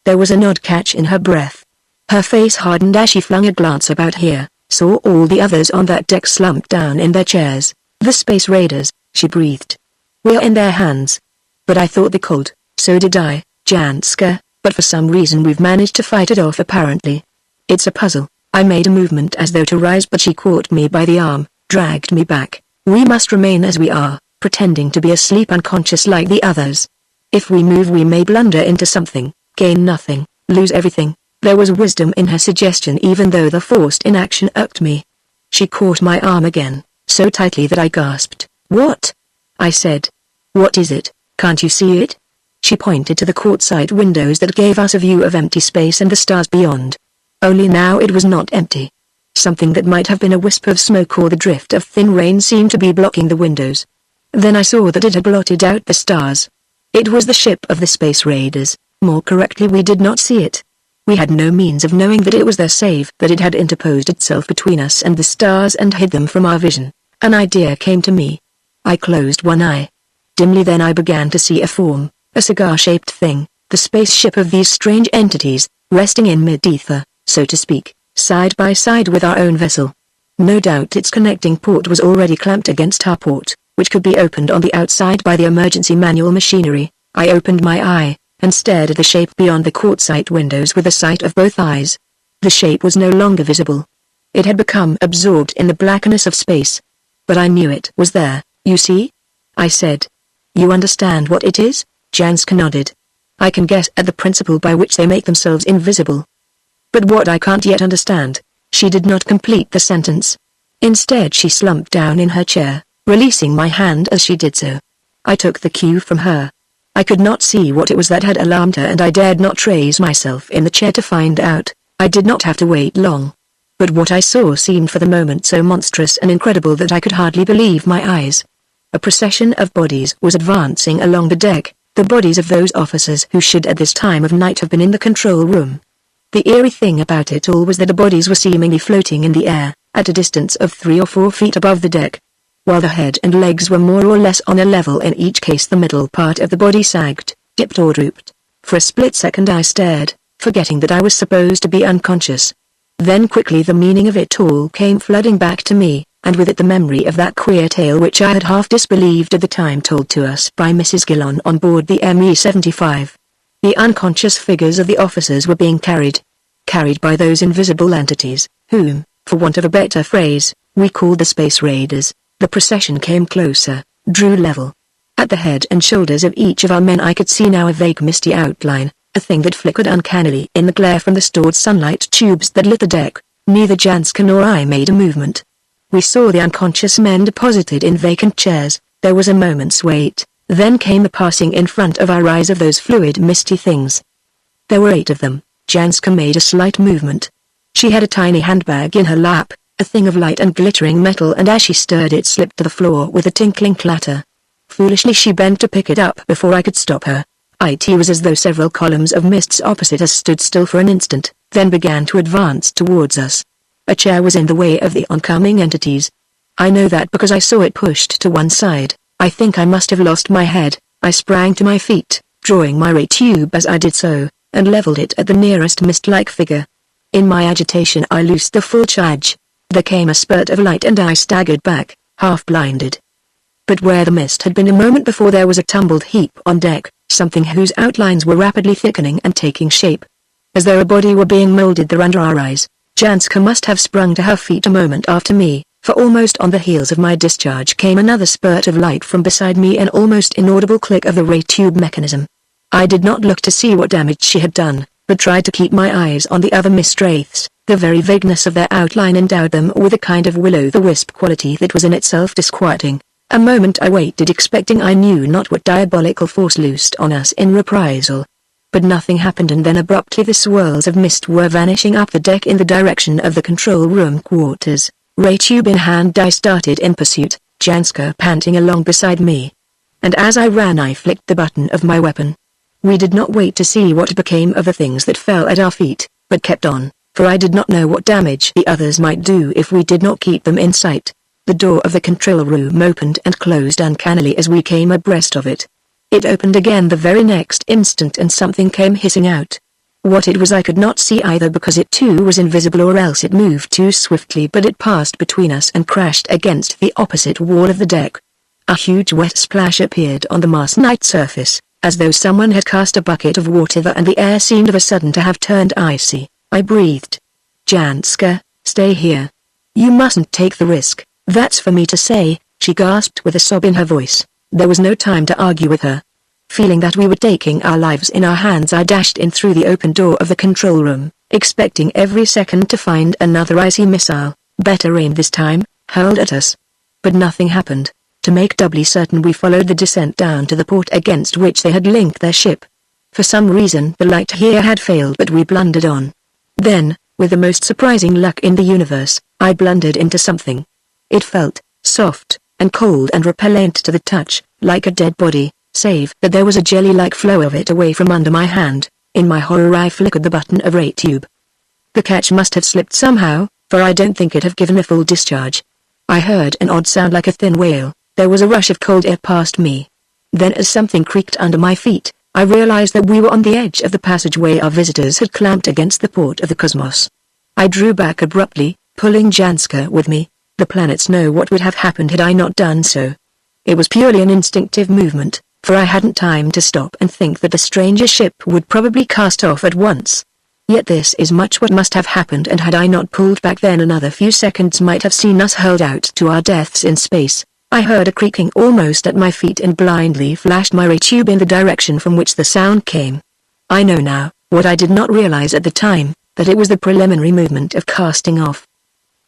Speaker 1: There was an odd catch in her breath. Her face hardened as she flung a glance about here, saw all the others on that deck slumped down in their chairs. The Space Raiders, she breathed. We're in their hands. But I thought they could. So did I, Janska, but for some reason we've managed to fight it off apparently. It's a puzzle. I made a movement as though to rise, but she caught me by the arm, dragged me back. We must remain as we are, pretending to be asleep, unconscious like the others. If we move we may blunder into something, gain nothing, lose everything. There was wisdom in her suggestion even though the forced inaction irked me. She caught my arm again, so tightly that I gasped. What? I said. What is it? Can't you see it? She pointed to the quartzite windows that gave us a view of empty space and the stars beyond. Only now it was not empty. Something that might have been a wisp of smoke or the drift of thin rain seemed to be blocking the windows. Then I saw that it had blotted out the stars. It was the ship of the Space Raiders. More correctly, we did not see it. We had no means of knowing that it was there save that it had interposed itself between us and the stars and hid them from our vision. An idea came to me. I closed one eye. Dimly then I began to see a form, a cigar-shaped thing, the spaceship of these strange entities, resting in mid-ether, so to speak, side by side with our own vessel. No doubt its connecting port was already clamped against our port, which could be opened on the outside by the emergency manual machinery. I opened my eye, and stared at the shape beyond the quartzite windows with the sight of both eyes. The shape was no longer visible. It had become absorbed in the blackness of space. But I knew it was there, you see? I said. You understand what it is? Janska nodded. I can guess at the principle by which they make themselves invisible. But what I can't yet understand. She did not complete the sentence. Instead she slumped down in her chair, releasing my hand as she did so. I took the cue from her. I could not see what it was that had alarmed her, and I dared not raise myself in the chair to find out. I did not have to wait long. But what I saw seemed for the moment so monstrous and incredible that I could hardly believe my eyes. A procession of bodies was advancing along the deck, the bodies of those officers who should at this time of night have been in the control room. The eerie thing about it all was that the bodies were seemingly floating in the air, at a distance of 3 or 4 feet above the deck. While the head and legs were more or less on a level, in each case the middle part of the body sagged, dipped or drooped. For a split second I stared, forgetting that I was supposed to be unconscious. Then quickly the meaning of it all came flooding back to me, and with it the memory of that queer tale which I had half disbelieved at the time, told to us by Mrs. Gillon on board the ME-75. The unconscious figures of the officers were being carried by those invisible entities, whom, for want of a better phrase, we called the Space Raiders. The procession came closer, drew level. At the head and shoulders of each of our men I could see now a vague misty outline, a thing that flickered uncannily in the glare from the stored sunlight tubes that lit the deck. Neither Janska nor I made a movement. We saw the unconscious men deposited in vacant chairs. There was a moment's wait, then came the passing in front of our eyes of those fluid misty things. There were 8 of them. Janska made a slight movement. She had a tiny handbag in her lap, a thing of light and glittering metal, and as she stirred it slipped to the floor with a tinkling clatter. Foolishly she bent to pick it up before I could stop her. It was as though several columns of mists opposite us stood still for an instant, then began to advance towards us. A chair was in the way of the oncoming entities. I know that because I saw it pushed to one side. I think I must have lost my head. I sprang to my feet, drawing my ray tube as I did so, and leveled it at the nearest mist-like figure. In my agitation I loosed the full charge. There came a spurt of light and I staggered back, half blinded. But where the mist had been a moment before there was a tumbled heap on deck, something whose outlines were rapidly thickening and taking shape. As though a body were being molded there under our eyes. Janska must have sprung to her feet a moment after me, for almost on the heels of my discharge came another spurt of light from beside me, an almost inaudible click of the ray tube mechanism. I did not look to see what damage she had done, but tried to keep my eyes on the other mist wraiths. The very vagueness of their outline endowed them with a kind of will-o'-the-wisp quality that was in itself disquieting. A moment I waited, expecting I knew not what diabolical force loosed on us in reprisal. But nothing happened, and then abruptly the swirls of mist were vanishing up the deck in the direction of the control room quarters. Ray tube in hand I started in pursuit, Janska panting along beside me. And as I ran I flicked the button of my weapon. We did not wait to see what became of the things that fell at our feet, but kept on, for I did not know what damage the others might do if we did not keep them in sight. The door of the control room opened and closed uncannily as we came abreast of it. It opened again the very next instant and something came hissing out. What it was I could not see either, because it too was invisible, or else it moved too swiftly, but it passed between us and crashed against the opposite wall of the deck. A huge wet splash appeared on the Mars-night surface, as though someone had cast a bucket of water there, and the air seemed of a sudden to have turned icy. I breathed. Janska, stay here. You mustn't take the risk. That's for me to say, she gasped with a sob in her voice. There was no time to argue with her. Feeling that we were taking our lives in our hands, I dashed in through the open door of the control room, expecting every second to find another icy missile, better aimed this time, hurled at us. But nothing happened. To make doubly certain we followed the descent down to the port against which they had linked their ship. For some reason the light here had failed, but we blundered on. Then, with the most surprising luck in the universe, I blundered into something. It felt soft and cold and repellent to the touch, like a dead body, save that there was a jelly-like flow of it away from under my hand. In my horror I flickered the button of ray tube. The catch must have slipped somehow, for I don't think it have given a full discharge. I heard an odd sound like a thin wail. There was a rush of cold air past me. Then as something creaked under my feet, I realized that we were on the edge of the passageway our visitors had clamped against the port of the cosmos. I drew back abruptly, pulling Janska with me. The planets know what would have happened had I not done so. It was purely an instinctive movement, for I hadn't time to stop and think that the stranger ship would probably cast off at once. Yet this is much what must have happened, and had I not pulled back then another few seconds might have seen us hurled out to our deaths in space. I heard a creaking almost at my feet and blindly flashed my ray tube in the direction from which the sound came. I know now, what I did not realize at the time, that it was the preliminary movement of casting off.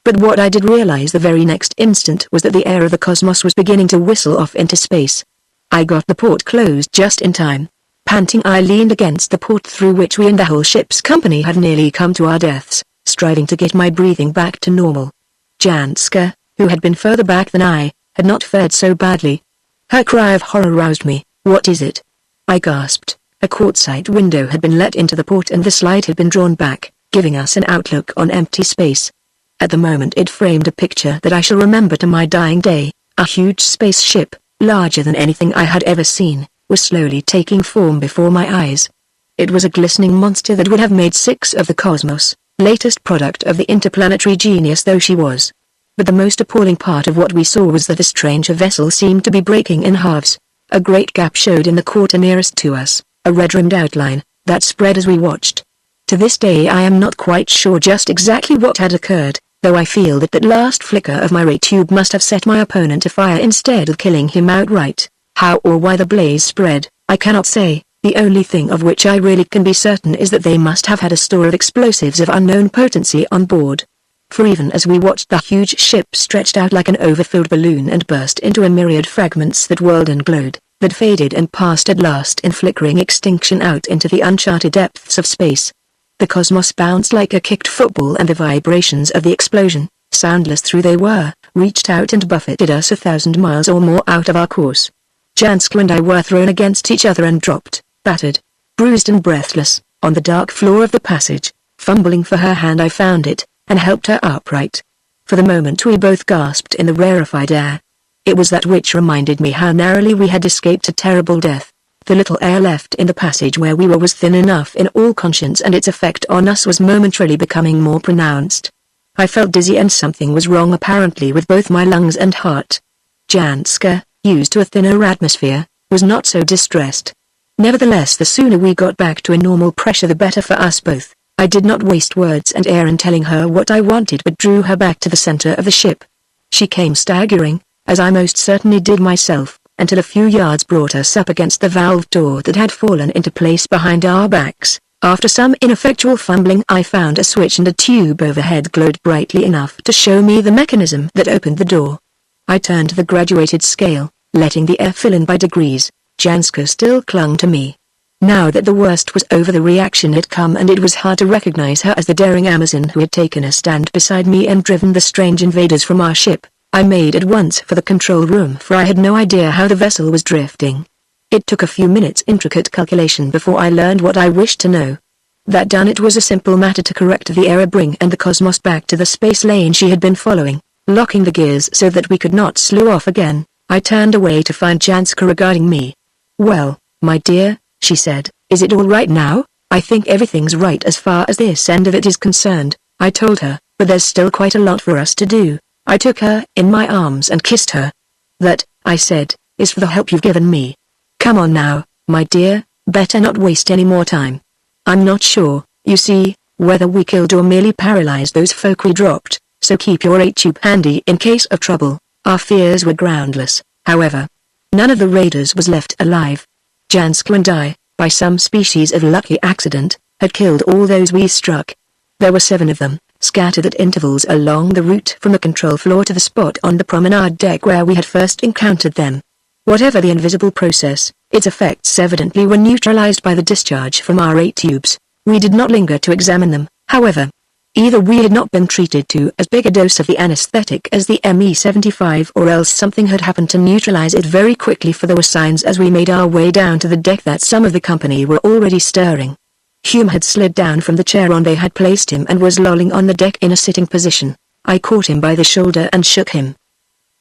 Speaker 1: But what I did realize the very next instant was that the air of the cosmos was beginning to whistle off into space. I got the port closed just in time. Panting, I leaned against the port through which we and the whole ship's company had nearly come to our deaths, striving to get my breathing back to normal. Janska, who had been further back than I, had not fared so badly. Her cry of horror roused me. "What is it?" I gasped. A quartzite window had been let into the port and the slide had been drawn back, giving us an outlook on empty space. At the moment it framed a picture that I shall remember to my dying day. A huge spaceship, larger than anything I had ever seen, was slowly taking form before my eyes. It was a glistening monster that would have made 6 of the cosmos, latest product of the interplanetary genius though she was. But the most appalling part of what we saw was that a strange vessel seemed to be breaking in halves. A great gap showed in the quarter nearest to us, a red-rimmed outline, that spread as we watched. To this day I am not quite sure just exactly what had occurred, though I feel that last flicker of my ray tube must have set my opponent afire instead of killing him outright. How or why the blaze spread, I cannot say. The only thing of which I really can be certain is that they must have had a store of explosives of unknown potency on board. For even as we watched the huge ship stretched out like an overfilled balloon and burst into a myriad fragments that whirled and glowed, that faded and passed at last in flickering extinction out into the uncharted depths of space. The cosmos bounced like a kicked football, and the vibrations of the explosion, soundless though they were, reached out and buffeted us 1,000 miles or more out of our course. Janska and I were thrown against each other and dropped, battered, bruised and breathless, on the dark floor of the passage. Fumbling for her hand I found it, and helped her upright. For the moment we both gasped in the rarefied air. It was that which reminded me how narrowly we had escaped a terrible death. The little air left in the passage where we were was thin enough in all conscience, and its effect on us was momentarily becoming more pronounced. I felt dizzy, and something was wrong apparently with both my lungs and heart. Janska, used to a thinner atmosphere, was not so distressed. Nevertheless, the sooner we got back to a normal pressure the better for us both. I did not waste words and air in telling her what I wanted, but drew her back to the center of the ship. She came staggering, as I most certainly did myself, until a few yards brought us up against the valve door that had fallen into place behind our backs. After some ineffectual fumbling I found a switch, and a tube overhead glowed brightly enough to show me the mechanism that opened the door. I turned the graduated scale, letting the air fill in by degrees. Janska still clung to me. Now that the worst was over, the reaction had come, and it was hard to recognize her as the daring Amazon who had taken a stand beside me and driven the strange invaders from our ship. I made at once for the control room, for I had no idea how the vessel was drifting. It took a few minutes' intricate calculation before I learned what I wished to know. That done, it was a simple matter to correct the error, bring and the cosmos back to the space lane she had been following, locking the gears so that we could not slew off again. I turned away to find Janska regarding me. "Well, my dear," she said, "is it all right now?" "I think everything's right as far as this end of it is concerned," I told her, "but there's still quite a lot for us to do." I took her in my arms and kissed her. "That," I said, "is for the help you've given me. Come on now, my dear, better not waste any more time. I'm not sure, you see, whether we killed or merely paralyzed those folk we dropped, so keep your ray-tube handy in case of trouble." Our fears were groundless, however. None of the raiders was left alive. Janska and I, by some species of lucky accident, had killed all those we struck. There were 7 of them, scattered at intervals along the route from the control floor to the spot on the promenade deck where we had first encountered them. Whatever the invisible process, its effects evidently were neutralized by the discharge from our ray tubes. We did not linger to examine them, however. Either we had not been treated to as big a dose of the anesthetic as the ME-75, or else something had happened to neutralize it very quickly, for there were signs as we made our way down to the deck that some of the company were already stirring. Hume had slid down from the chair on they had placed him and was lolling on the deck in a sitting position. I caught him by the shoulder and shook him.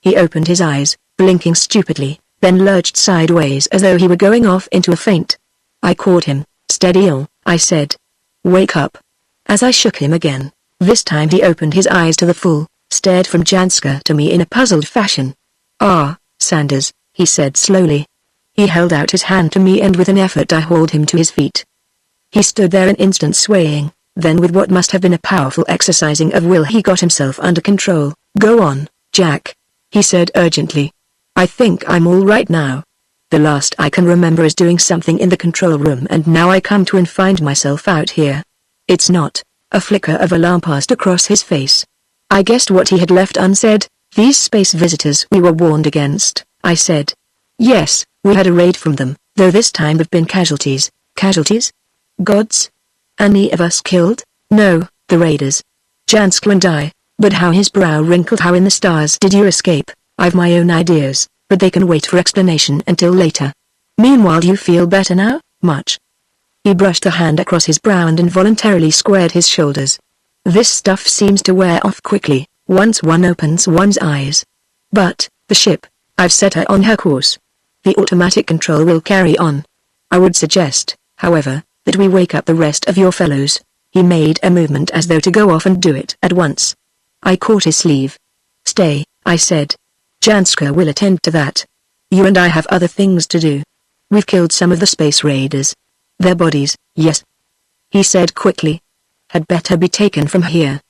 Speaker 1: He opened his eyes, blinking stupidly, then lurched sideways as though he were going off into a faint. I caught him. "Steady on," I said. "Wake up." As I shook him again, this time he opened his eyes to the full, stared from Janska to me in a puzzled fashion. "Ah, Sanders," he said slowly. He held out his hand to me, and with an effort I hauled him to his feet. He stood there an instant swaying, Then with what must have been a powerful exercising of will he got himself under control. "Go on, Jack," he said urgently. "I think I'm all right now. The last I can remember is doing something in the control room, and now I come to and find myself out here. It's not." A flicker of alarm passed across his face. I guessed what he had left unsaid. "These space visitors we were warned against," I said. "Yes, we had a raid from them, though this time have been casualties." "Casualties? Gods? Any of us killed?" "No, the raiders. Janska and I." But how his brow wrinkled. "How in the stars did you escape?" "I've my own ideas, but they can wait for explanation until later. Meanwhile, you feel better now?" "Much." He brushed a hand across his brow and involuntarily squared his shoulders. "This stuff seems to wear off quickly, once one opens one's eyes. But, the ship, I've set her on her course. The automatic control will carry on. I would suggest, however, that we wake up the rest of your fellows." He made a movement as though to go off and do it at once. I caught his sleeve. "Stay," I said. "Janska will attend to that. You and I have other things to do. We've killed some of the space raiders. Their bodies, yes," he said quickly, "had better be taken from here.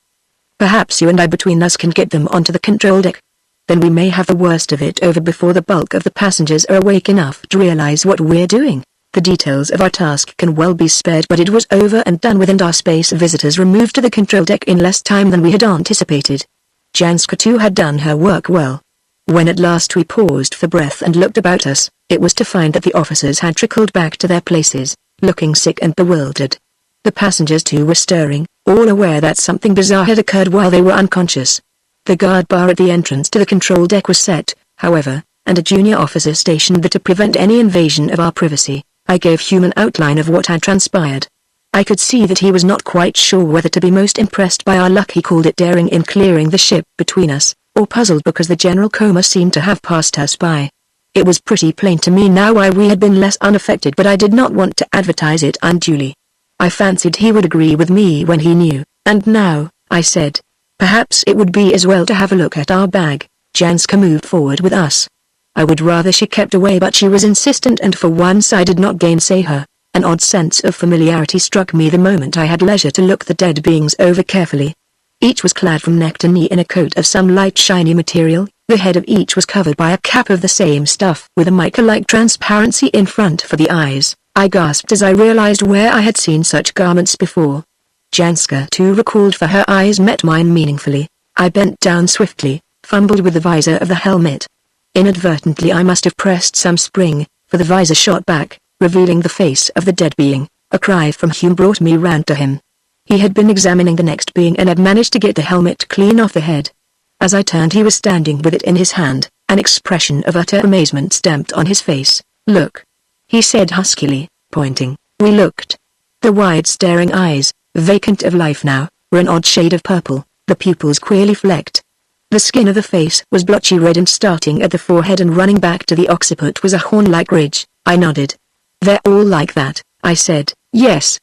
Speaker 1: Perhaps you and I between us can get them onto the control deck. Then we may have the worst of it over before the bulk of the passengers are awake enough to realize what we're doing. The details of our task can well be spared, but it was over and done with, and our space visitors removed to the control deck in less time than we had anticipated. Janska too had done her work well. When at last we paused for breath and looked about us, it was to find that the officers had trickled back to their places, looking sick and bewildered. The passengers too were stirring, all aware that something bizarre had occurred while they were unconscious. The guard bar at the entrance to the control deck was set, however, and a junior officer stationed there to prevent any invasion of our privacy. I gave Hume an outline of what had transpired. I could see that he was not quite sure whether to be most impressed by our luck, he called it, daring in clearing the ship between us, or puzzled because the general coma seemed to have passed us by. It was pretty plain to me now why we had been less unaffected, but I did not want to advertise it unduly. I fancied he would agree with me when he knew. "And now," I said, "perhaps it would be as well to have a look at our bag." Janska moved forward with us. I would rather she kept away, but she was insistent, and for once I did not gainsay her. An odd sense of familiarity struck me the moment I had leisure to look the dead beings over carefully. Each was clad from neck to knee in a coat of some light shiny material. The head of each was covered by a cap of the same stuff with a mica-like transparency in front for the eyes. I gasped as I realized where I had seen such garments before. Janska too recalled, for her eyes met mine meaningfully. I bent down swiftly, fumbled with the visor of the helmet. Inadvertently I must have pressed some spring, for the visor shot back, revealing the face of the dead being. A cry from Hume brought me round to him. He had been examining the next being and had managed to get the helmet clean off the head. As I turned, he was standing with it in his hand, an expression of utter amazement stamped on his face. "Look," he said huskily, pointing. We looked. The wide staring eyes, vacant of life now, were an odd shade of purple, the pupils queerly flecked. The skin of the face was blotchy red, and starting at the forehead and running back to the occiput was a horn-like ridge. I nodded. "They're all like that," I said. Yes,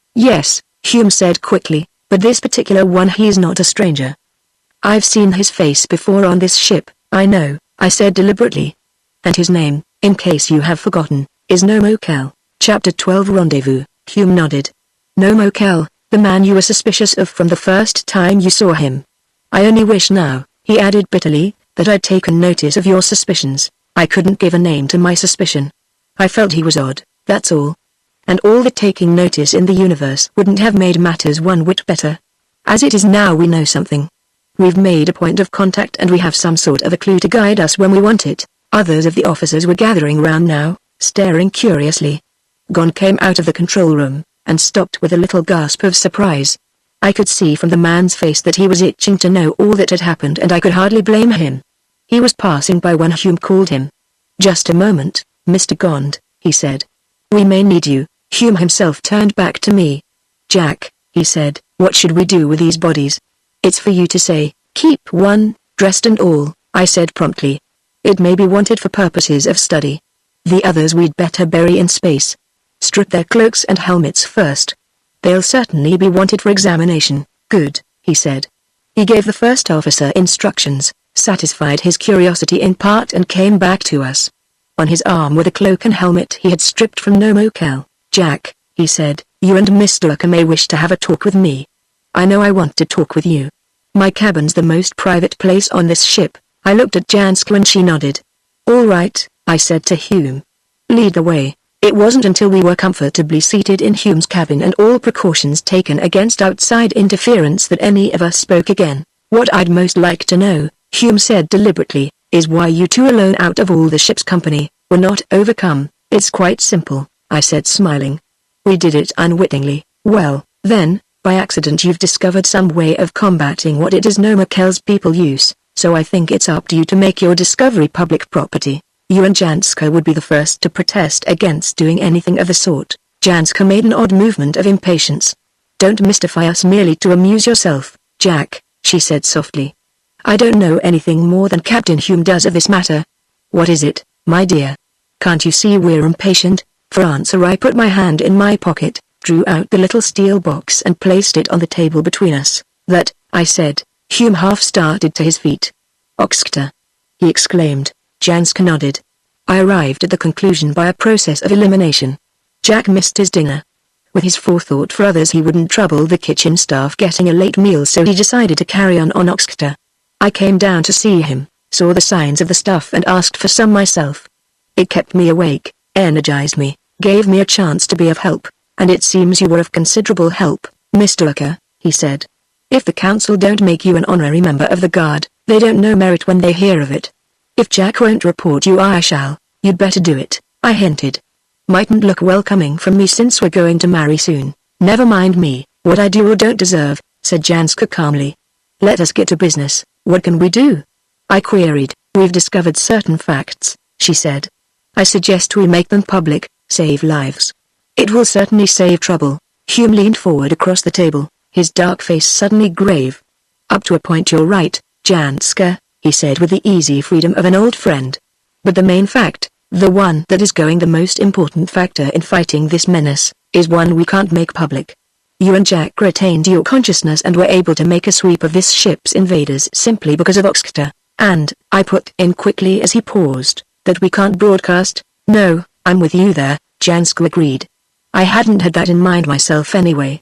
Speaker 1: Hume said quickly, "but this particular one, he's not a stranger. I've seen his face before on this ship." "I know," I said deliberately. "And his name, in case you have forgotten, is Nomokel." Chapter 12 Rendezvous. Hume nodded. "Nomokel, the man you were suspicious of from the first time you saw him. I only wish now," he added bitterly, "that I'd taken notice of your suspicions. I couldn't give a name to my suspicion. I felt he was odd, that's all. And all the taking notice in the universe wouldn't have made matters one whit better. As it is now, we know something. We've made a point of contact, and we have some sort of a clue to guide us when we want it." Others of the officers were gathering round now, staring curiously. Gon came out of the control room, and stopped with a little gasp of surprise. I could see from the man's face that he was itching to know all that had happened, and I could hardly blame him. He was passing by when Hume called him. "Just a moment, Mr. Gond," he said. "We may need you." Hume himself turned back to me. "Jack," he said, "what should we do with these bodies?" "It's for you to say." "Keep one, dressed and all," I said promptly. "It may be wanted for purposes of study. The others we'd better bury in space. Strip their cloaks and helmets first. They'll certainly be wanted for examination." "Good," he said. He gave the first officer instructions, satisfied his curiosity in part, and came back to us. On his arm were the cloak and helmet he had stripped from Nomokel. "Jack," he said, "you and Mr. Aka may wish to have a talk with me." I know I want to talk with you. My cabin's the most private place on this ship. I looked at Janska and she nodded. All right, I said to Hume. Lead the way. It wasn't until we were comfortably seated in Hume's cabin and all precautions taken against outside interference that any of us spoke again. What I'd most like to know, Hume said deliberately, is why you two alone out of all the ship's company were not overcome. It's quite simple, I said smiling. We did it unwittingly. Well, then, by accident you've discovered some way of combating what it is Nomakel's people use, so I think it's up to you to make your discovery public property. You and Janska would be the first to protest against doing anything of the sort. Janska made an odd movement of impatience. Don't mystify us merely to amuse yourself, Jack, she said softly. I don't know anything more than Captain Hume does of this matter. What is it, my dear? Can't you see we're impatient? For answer I put my hand in my pocket, drew out the little steel box and placed it on the table between us. That, I said. Hume half started to his feet. Oxcta, he exclaimed. Janska nodded. I arrived at the conclusion by a process of elimination. Jack missed his dinner. With his forethought for others he wouldn't trouble the kitchen staff getting a late meal, so he decided to carry on Oxcta. I came down to see him, saw the signs of the stuff and asked for some myself. It kept me awake, energized me, gave me a chance to be of help, and it seems you were of considerable help, Mr. Ucker, he said. If the council don't make you an honorary member of the guard, they don't know merit when they hear of it. If Jack won't report you I shall. You'd better do it, I hinted. Mightn't look well coming from me since we're going to marry soon. Never mind me, what I do or don't deserve, said Janska calmly. Let us get to business. What can we do? I queried. We've discovered certain facts, she said. I suggest we make them public, save lives. It will certainly save trouble. Hume leaned forward across the table, his dark face suddenly grave. Up to a point you're right, Janska, he said with the easy freedom of an old friend. But the main fact, the one that is going the most important factor in fighting this menace, is one we can't make public. You and Jack retained your consciousness and were able to make a sweep of this ship's invaders simply because of Oxcta, and, I put in quickly as he paused, that we can't broadcast. No, I'm with you there, Janska agreed. I hadn't had that in mind myself anyway.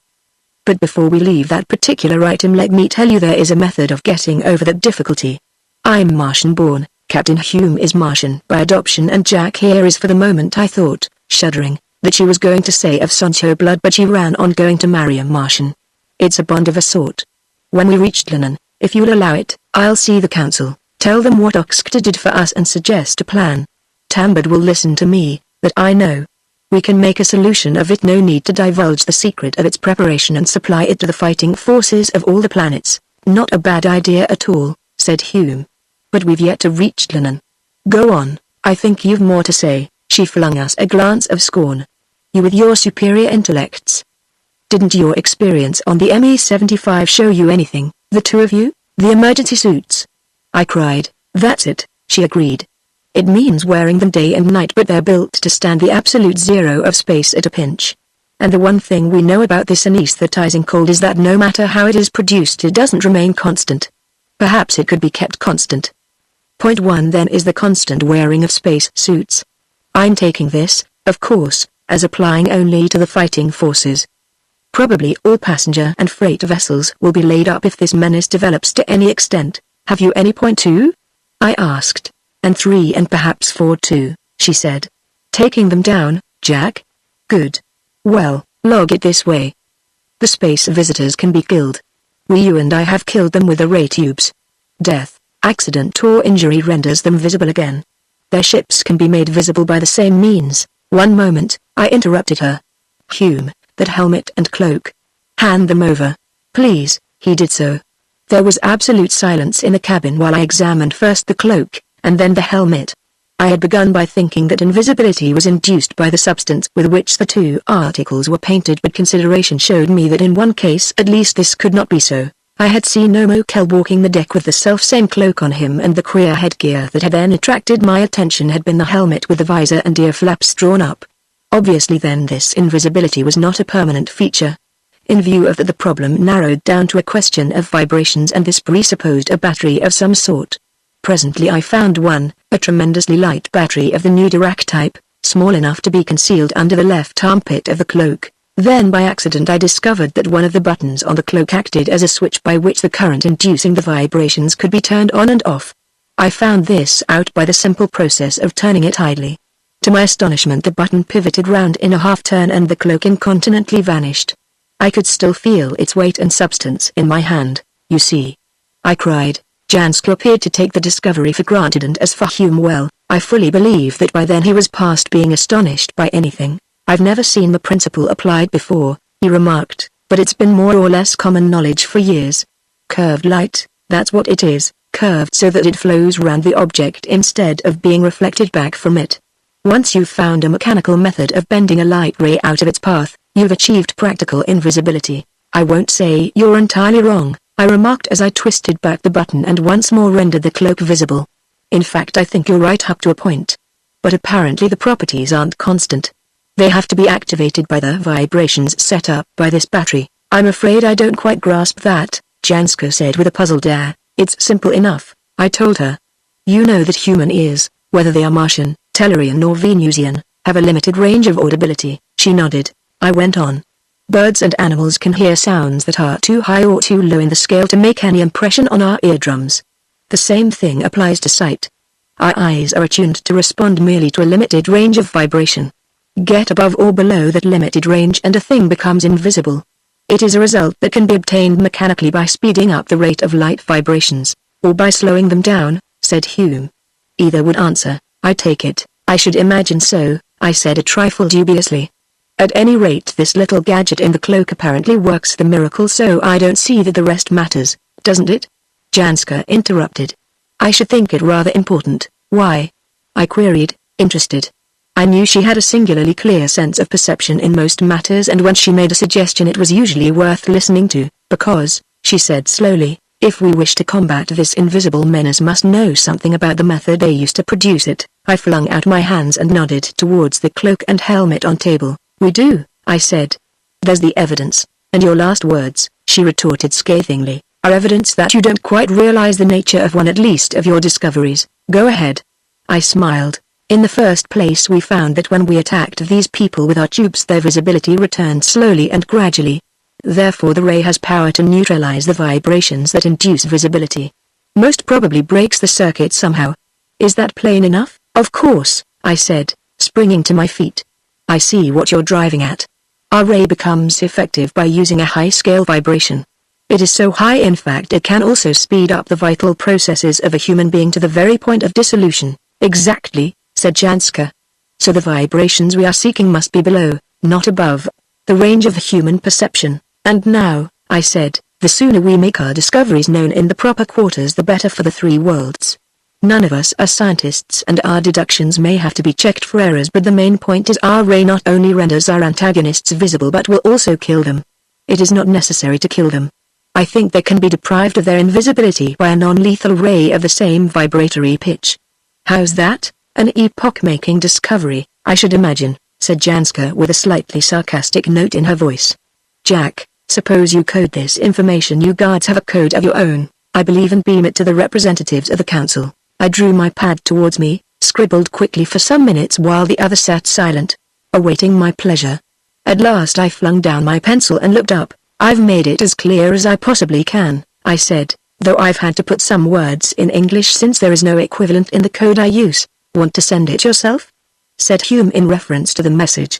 Speaker 1: But before we leave that particular item, let me tell you there is a method of getting over that difficulty. I'm Martian-born, Captain Hume is Martian by adoption, and Jack here is. For the moment I thought, shuddering, that she was going to say of Sancho blood, but she ran on going to marry a Martian. It's a bond of a sort. When we reach Lennon, if you'll allow it, I'll see the council, tell them what Oxcta did for us and suggest a plan. Tambard will listen to me, that I know. We can make a solution of it, no need to divulge the secret of its preparation and supply it to the fighting forces of all the planets. Not a bad idea at all, said Hume. But we've yet to reach Lennon. Go on, I think you've more to say. She flung us a glance of scorn. You with your superior intellects. Didn't your experience on the ME-75 show you anything, the two of you? The emergency suits? I cried. That's it, she agreed. It means wearing them day and night, but they're built to stand the absolute zero of space at a pinch. And the one thing we know about this anesthetizing cold is that no matter how it is produced, it doesn't remain constant. Perhaps it could be kept constant. Point 1 then is the constant wearing of space suits. I'm taking this, of course, as applying only to the fighting forces. Probably all passenger and freight vessels will be laid up if this menace develops to any extent. Have you any point 2? I asked. And 3 and perhaps 4 too, she said. Taking them down, Jack? Good. Well, log it this way. The space visitors can be killed. You and I have killed them with the ray tubes. Death, accident or injury renders them visible again. Their ships can be made visible by the same means. One moment, I interrupted her. Hume, that helmet and cloak. Hand them over. Please, he did so. There was absolute silence in the cabin while I examined first the cloak, and then the helmet. I had begun by thinking that invisibility was induced by the substance with which the two articles were painted, but consideration showed me that in one case at least this could not be so. I had seen Nomokel walking the deck with the self-same cloak on him, and the queer headgear that had then attracted my attention had been the helmet with the visor and ear flaps drawn up. Obviously then this invisibility was not a permanent feature. In view of that, the problem narrowed down to a question of vibrations, and this presupposed a battery of some sort. Presently I found one, a tremendously light battery of the new Dirac type, small enough to be concealed under the left armpit of the cloak. Then by accident I discovered that one of the buttons on the cloak acted as a switch by which the current inducing the vibrations could be turned on and off. I found this out by the simple process of turning it idly. To my astonishment the button pivoted round in a half-turn and the cloak incontinently vanished. I could still feel its weight and substance in my hand, you see. I cried. Janska appeared to take the discovery for granted, and as for Hume, well, I fully believe that by then he was past being astonished by anything. I've never seen the principle applied before, he remarked, but it's been more or less common knowledge for years. Curved light, that's what it is, curved so that it flows round the object instead of being reflected back from it. Once you've found a mechanical method of bending a light ray out of its path, you've achieved practical invisibility. I won't say you're entirely wrong, I remarked as I twisted back the button and once more rendered the cloak visible. In fact, I think you're right up to a point. But apparently the properties aren't constant. They have to be activated by the vibrations set up by this battery. I'm afraid I don't quite grasp that, Janska said with a puzzled air. It's simple enough, I told her. You know that human ears, whether they are Martian, Tellurian or Venusian, have a limited range of audibility. She nodded. I went on. Birds and animals can hear sounds that are too high or too low in the scale to make any impression on our eardrums. The same thing applies to sight. Our eyes are attuned to respond merely to a limited range of vibration. Get above or below that limited range and a thing becomes invisible. It is a result that can be obtained mechanically by speeding up the rate of light vibrations, or by slowing them down, said Hume. Either would answer, I take it. I should imagine so, I said a trifle dubiously. At any rate, this little gadget in the cloak apparently works the miracle, so I don't see that the rest matters, doesn't it? Janska interrupted. I should think it rather important. Why? I queried, interested. I knew she had a singularly clear sense of perception in most matters, and when she made a suggestion it was usually worth listening to, because, she said slowly, if we wish to combat this invisible menace must know something about the method they used to produce it. I flung out my hands and nodded towards the cloak and helmet on table. We do, I said. There's the evidence, and your last words, she retorted scathingly, are evidence that you don't quite realize the nature of one at least of your discoveries. Go ahead. I smiled. In the first place, we found that when we attacked these people with our tubes their visibility returned slowly and gradually. Therefore the ray has power to neutralize the vibrations that induce visibility. Most probably breaks the circuit somehow. Is that plain enough? Of course, I said, springing to my feet. I see what you're driving at. Our ray becomes effective by using a high-scale vibration. It is so high in fact it can also speed up the vital processes of a human being to the very point of dissolution. Exactly, said Janska. So the vibrations we are seeking must be below, not above, the range of the human perception. And now, I said, the sooner we make our discoveries known in the proper quarters the better for the three worlds. None of us are scientists and our deductions may have to be checked for errors, but the main point is our ray not only renders our antagonists visible but will also kill them. It is not necessary to kill them. I think they can be deprived of their invisibility by a non-lethal ray of the same vibratory pitch. How's that? An epoch-making discovery, I should imagine, said Janska with a slightly sarcastic note in her voice. Jack, suppose you code this information. You guards have a code of your own, I believe, and beam it to the representatives of the council. I drew my pad towards me, scribbled quickly for some minutes while the other sat silent, awaiting my pleasure. At last I flung down my pencil and looked up. I've made it as clear as I possibly can, I said, though I've had to put some words in English since there is no equivalent in the code I use. Want to send it yourself? Said Hume in reference to the message.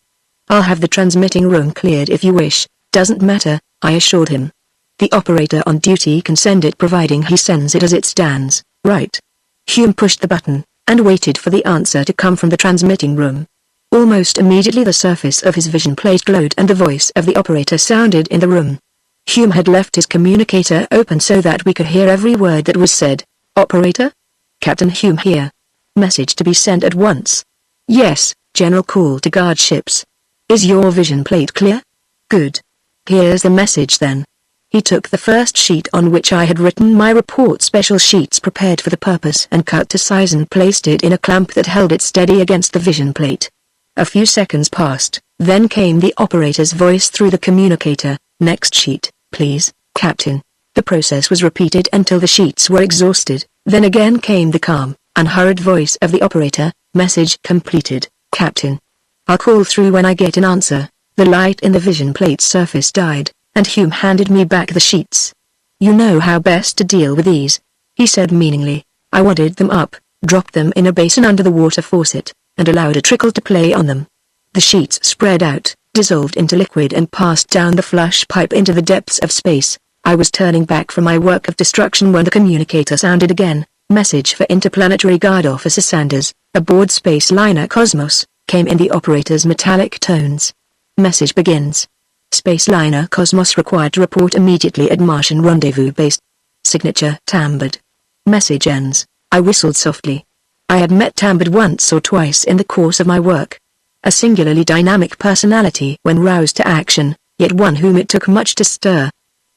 Speaker 1: I'll have the transmitting room cleared if you wish. Doesn't matter, I assured him. The operator on duty can send it providing he sends it as it stands, right? Hume pushed the button, and waited for the answer to come from the transmitting room. Almost immediately the surface of his vision plate glowed and the voice of the operator sounded in the room. Hume had left his communicator open so that we could hear every word that was said. Operator? Captain Hume here. Message to be sent at once. Yes, general call to guard ships. Is your vision plate clear? Good. Here's the message then. He took the first sheet on which I had written my report, special sheets prepared for the purpose, and cut to size and placed it in a clamp that held it steady against the vision plate. A few seconds passed, then came the operator's voice through the communicator. Next sheet, please, Captain. The process was repeated until the sheets were exhausted, then again came the calm, unhurried voice of the operator. Message completed, Captain. I'll call through when I get an answer. The light in the vision plate's surface died, and Hume handed me back the sheets. "You know how best to deal with these," he said meaningly. I wadded them up, dropped them in a basin under the water faucet, and allowed a trickle to play on them. The sheets spread out, dissolved into liquid and passed down the flush pipe into the depths of space. I was turning back from my work of destruction when the communicator sounded again. "Message for Interplanetary Guard Officer Sanders, aboard space liner Cosmos," came in the operator's metallic tones. Message begins. Space liner Cosmos required to report immediately at Martian rendezvous base. Signature Tambard. Message ends. I whistled softly. I had met Tambard once or twice in the course of my work. A singularly dynamic personality when roused to action, yet one whom it took much to stir.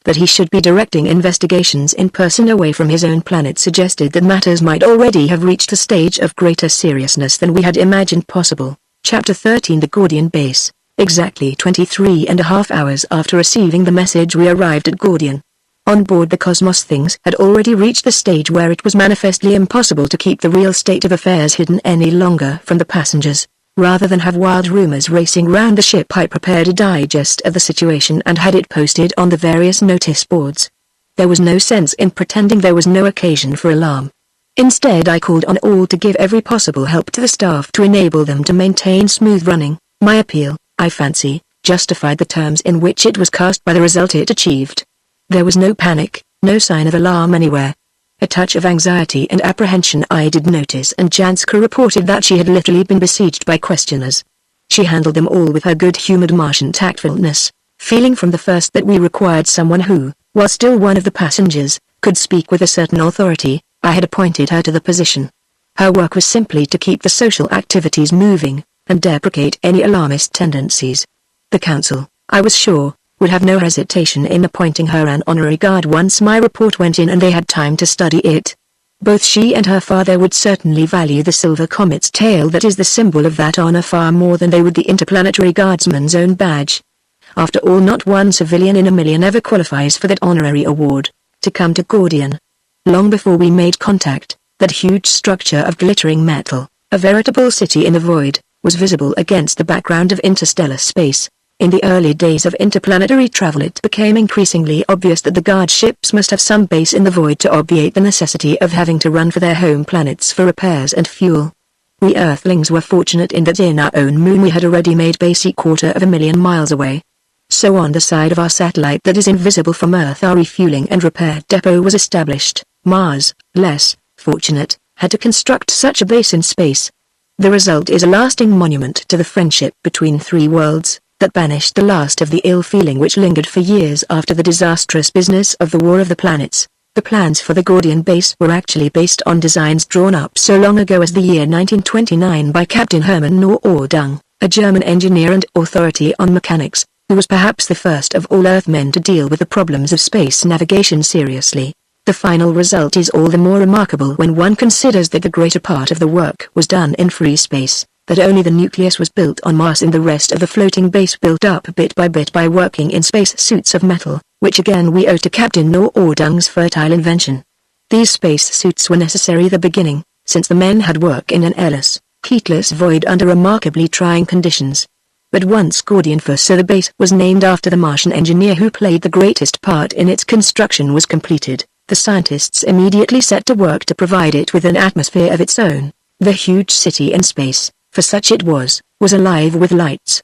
Speaker 1: That he should be directing investigations in person away from his own planet suggested that matters might already have reached a stage of greater seriousness than we had imagined possible. Chapter 13 The Gordian Base. Exactly 23.5 hours after receiving the message we arrived at Gordian. On board the Cosmos things had already reached the stage where it was manifestly impossible to keep the real state of affairs hidden any longer from the passengers. Rather than have wild rumors racing round the ship, I prepared a digest of the situation and had it posted on the various notice boards. There was no sense in pretending there was no occasion for alarm. Instead, I called on all to give every possible help to the staff to enable them to maintain smooth running. My appeal, I fancy, justified the terms in which it was cast by the result it achieved. There was no panic, no sign of alarm anywhere. A touch of anxiety and apprehension I did notice, and Janska reported that she had literally been besieged by questioners. She handled them all with her good-humored Martian tactfulness, feeling from the first that we required someone who, while still one of the passengers, could speak with a certain authority. I had appointed her to the position. Her work was simply to keep the social activities moving, and deprecate any alarmist tendencies. The Council, I was sure, would have no hesitation in appointing her an honorary guard once my report went in and they had time to study it. Both she and her father would certainly value the silver comet's tail that is the symbol of that honor far more than they would the Interplanetary Guardsman's own badge. After all, not one civilian in a million ever qualifies for that honorary award. To come to Gordian. Long before we made contact, that huge structure of glittering metal, a veritable city in the void, was visible against the background of interstellar space. In the early days of interplanetary travel, it became increasingly obvious that the guard ships must have some base in the void to obviate the necessity of having to run for their home planets for repairs and fuel. We Earthlings were fortunate in that in our own moon we had already made base 250,000 miles away. So on the side of our satellite that is invisible from Earth, our refueling and repair depot was established. Mars, less fortunate, had to construct such a base in space. The result is a lasting monument to the friendship between three worlds, that banished the last of the ill feeling which lingered for years after the disastrous business of the War of the Planets. The plans for the Gordian base were actually based on designs drawn up so long ago as the year 1929 by Captain Hermann Nordung, a German engineer and authority on mechanics, who was perhaps the first of all Earthmen to deal with the problems of space navigation seriously. The final result is all the more remarkable when one considers that the greater part of the work was done in free space, that only the nucleus was built on Mars and the rest of the floating base built up bit by working in space suits of metal, which again we owe to Captain Nordung's fertile invention. These space suits were necessary at the beginning, since the men had work in an airless, heatless void under remarkably trying conditions. But once Gordian so the base was named after the Martian engineer who played the greatest part in its construction was completed, the scientists immediately set to work to provide it with an atmosphere of its own. The huge city in space, for such it was alive with lights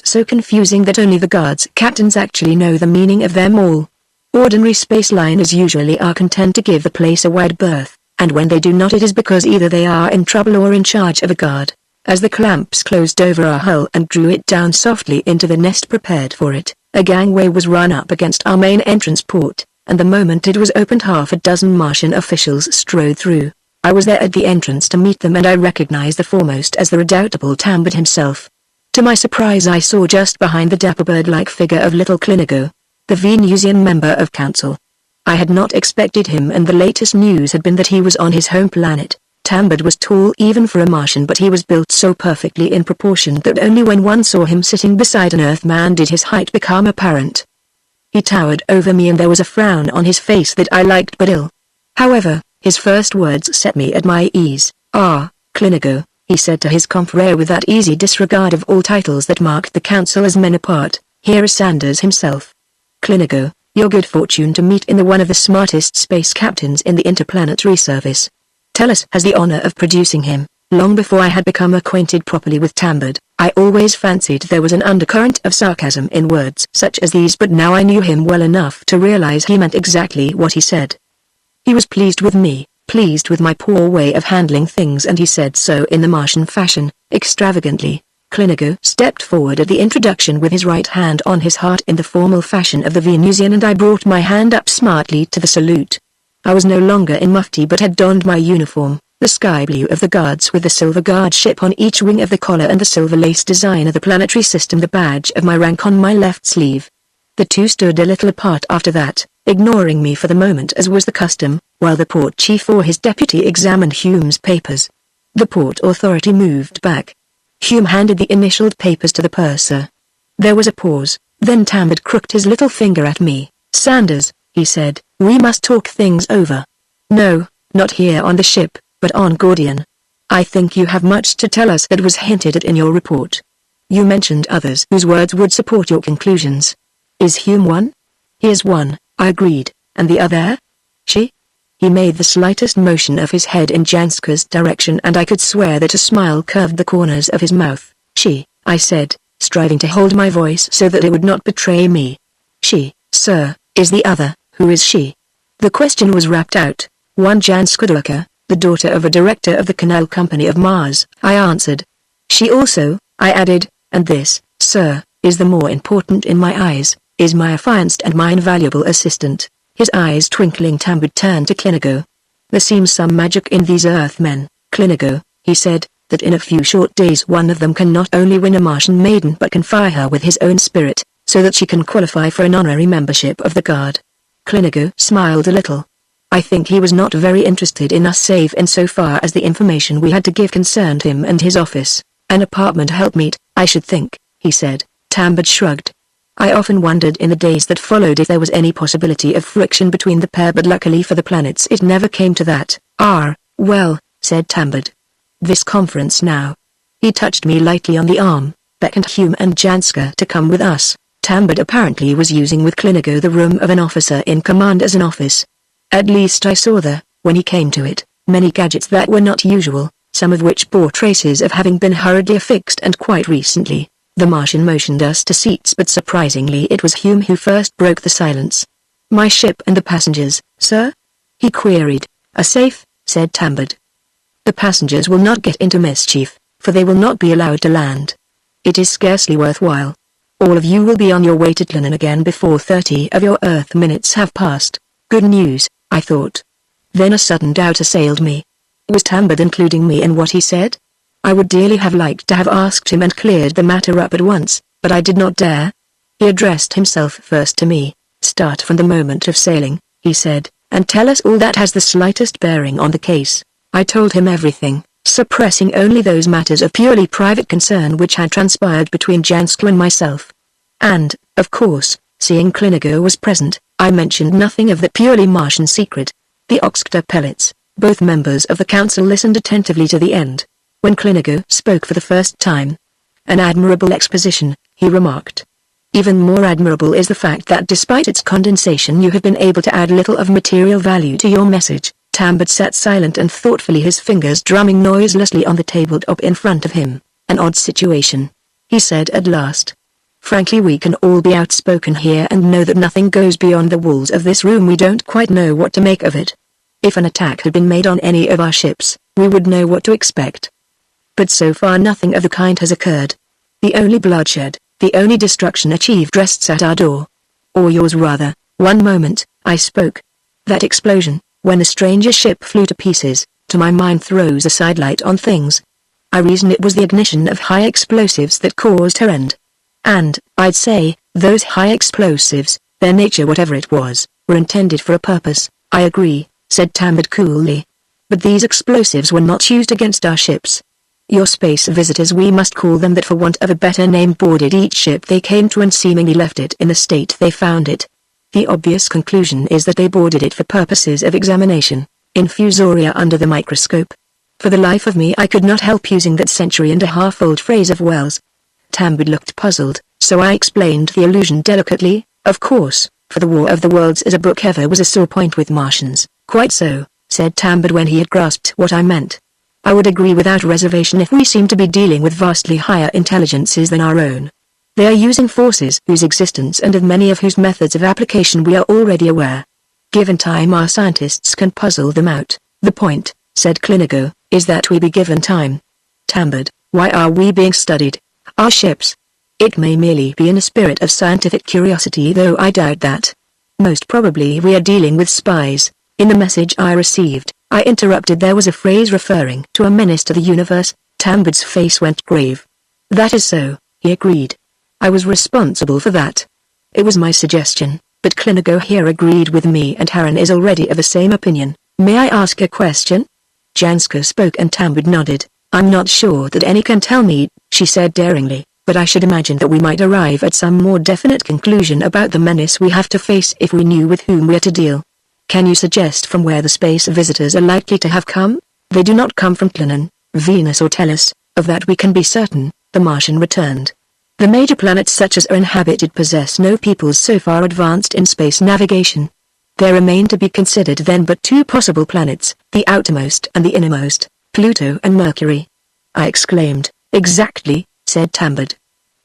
Speaker 1: so confusing that only the guards' captains actually know the meaning of them all. Ordinary space liners usually are content to give the place a wide berth, and when they do not it is because either they are in trouble or in charge of a guard. As the clamps closed over our hull and drew it down softly into the nest prepared for it, a gangway was run up against our main entrance port, and the moment it was opened 6 Martian officials strode through. I was there at the entrance to meet them and I recognized the foremost as the redoubtable Tambard himself. To my surprise I saw just behind the dapper bird-like figure of little Clinigo, the Venusian member of council. I had not expected him and the latest news had been that he was on his home planet. Tambard was tall even for a Martian, but he was built so perfectly in proportion that only when one saw him sitting beside an Earthman did his height become apparent. He towered over me and there was a frown on his face that I liked but ill. However, his first words set me at my ease. "Ah, Clinigo," he he said to his confrere with that easy disregard of all titles that marked the council as men apart. Here is Sanders himself. Clinigo, your good fortune to meet in the one of the smartest space captains in the interplanetary service. Tellus has the honor of producing him. Long before I had become acquainted properly with Tambard, I always fancied there was an undercurrent of sarcasm in words such as these, but now I knew him well enough to realize he meant exactly what he said. He was pleased with me, pleased with my poor way of handling things, and he said so in the Martian fashion, extravagantly. Clinigo stepped forward at the introduction with his right hand on his heart in the formal fashion of the Venusian, and I brought my hand up smartly to the salute. I was no longer in mufti but had donned my uniform, the sky blue of the guards with the silver guard ship on each wing of the collar and the silver lace design of the planetary system, the badge of my rank on my left sleeve. The two stood a little apart after that, ignoring me for the moment as was the custom, while the port chief or his deputy examined Hume's papers. The port authority moved back. Hume handed the initialed papers to the purser. There was a pause, then Tambard crooked his little finger at me. Sanders, he said, we must talk things over. No, not here on the ship, but on Gordian. I think you have much to tell us that was hinted at in your report. You mentioned others whose words would support your conclusions. Is Hume one? He is one, I agreed, and the other? She? He made the slightest motion of his head in Janska's direction, and I could swear that a smile curved the corners of his mouth. She, I said, striving to hold my voice so that it would not betray me. She, sir, is the other. Who is she? The question was rapped out. One Janska Durka, the daughter of a director of the Canal Company of Mars, I answered. She also, I added, and this, sir, is the more important in my eyes, is my affianced and my invaluable assistant. His eyes twinkling, Tambard turned to Clinigo. There seems some magic in these Earthmen, Clinigo, he said, that in a few short days one of them can not only win a Martian maiden but can fire her with his own spirit, so that she can qualify for an honorary membership of the Guard. Clinigo smiled a little. I think he was not very interested in us save insofar as the information we had to give concerned him and his office. An apartment helpmeet, I should think, he said. Tambard shrugged. I often wondered in the days that followed if there was any possibility of friction between the pair, but luckily for the planets it never came to that. Well, said Tambard. This conference now. He touched me lightly on the arm, beckoned Hume and Janska to come with us. Tambard apparently was using with Clinigo the room of an officer in command as an office. At least I saw there, when he came to it, many gadgets that were not usual, some of which bore traces of having been hurriedly affixed and quite recently. The Martian motioned us to seats, but surprisingly it was Hume who first broke the silence. My ship and the passengers, sir? He queried. A safe, said Tambard. The passengers will not get into mischief, for they will not be allowed to land. It is scarcely worthwhile. All of you will be on your way to Tlanon again before 30 of your Earth minutes have passed. Good news, I thought. Then a sudden doubt assailed me. Was Tambard including me in what he said? I would dearly have liked to have asked him and cleared the matter up at once, but I did not dare. He addressed himself first to me. Start from the moment of sailing, he said, and tell us all that has the slightest bearing on the case. I told him everything, suppressing only those matters of purely private concern which had transpired between Janska and myself. And, of course, seeing Clinigo was present, I mentioned nothing of that purely Martian secret. The Oxcta pellets. Both members of the council listened attentively to the end. When Clinigo spoke for the first time. An admirable exposition, he remarked. Even more admirable is the fact that despite its condensation you have been able to add little of material value to your message. Tambard sat silent and thoughtfully, his fingers drumming noiselessly on the tabletop in front of him. An odd situation, he said at last. Frankly, we can all be outspoken here and know that nothing goes beyond the walls of this room. We don't quite know what to make of it. If an attack had been made on any of our ships, we would know what to expect. But so far nothing of the kind has occurred. The only bloodshed, the only destruction achieved rests at our door. Or yours rather. One moment, I spoke. That explosion, when a stranger ship flew to pieces, to my mind throws a sidelight on things. I reason it was the ignition of high explosives that caused her end. And, I'd say, those high explosives, their nature whatever it was, were intended for a purpose. I agree, said Tambard coolly. But these explosives were not used against our ships. Your space visitors, we must call them that for want of a better name, boarded each ship they came to and seemingly left it in the state they found it. The obvious conclusion is that they boarded it for purposes of examination, infusoria under the microscope. For the life of me I could not help using that century-and-a-half-old phrase of Wells. Tambard looked puzzled, so I explained the allusion delicately. Of course, for the War of the Worlds as a book ever was a sore point with Martians. Quite so, said Tambard when he had grasped what I meant. I would agree without reservation if we seem to be dealing with vastly higher intelligences than our own. They are using forces whose existence and of many of whose methods of application we are already aware. Given time, our scientists can puzzle them out. The point, said Clinigo, is that we be given time. Tambard, why are we being studied? Our ships. It may merely be in a spirit of scientific curiosity, though I doubt that. Most probably we are dealing with spies. In the message I received, I interrupted. There was a phrase referring to a menace to the universe. Tambard's face went grave. That is so, he agreed. I was responsible for that. It was my suggestion, but Clinigo here agreed with me, and Harren is already of the same opinion. May I ask a question? Janska spoke and Tambard nodded. I'm not sure that any can tell me, she said daringly, but I should imagine that we might arrive at some more definite conclusion about the menace we have to face if we knew with whom we are to deal. Can you suggest from where the space visitors are likely to have come? They do not come from Clonon, Venus or Tellus, of that we can be certain, the Martian returned. The major planets such as are inhabited possess no peoples so far advanced in space navigation. There remain to be considered then but two possible planets, the outermost and the innermost, Pluto and Mercury. I exclaimed. Exactly, said Tambard.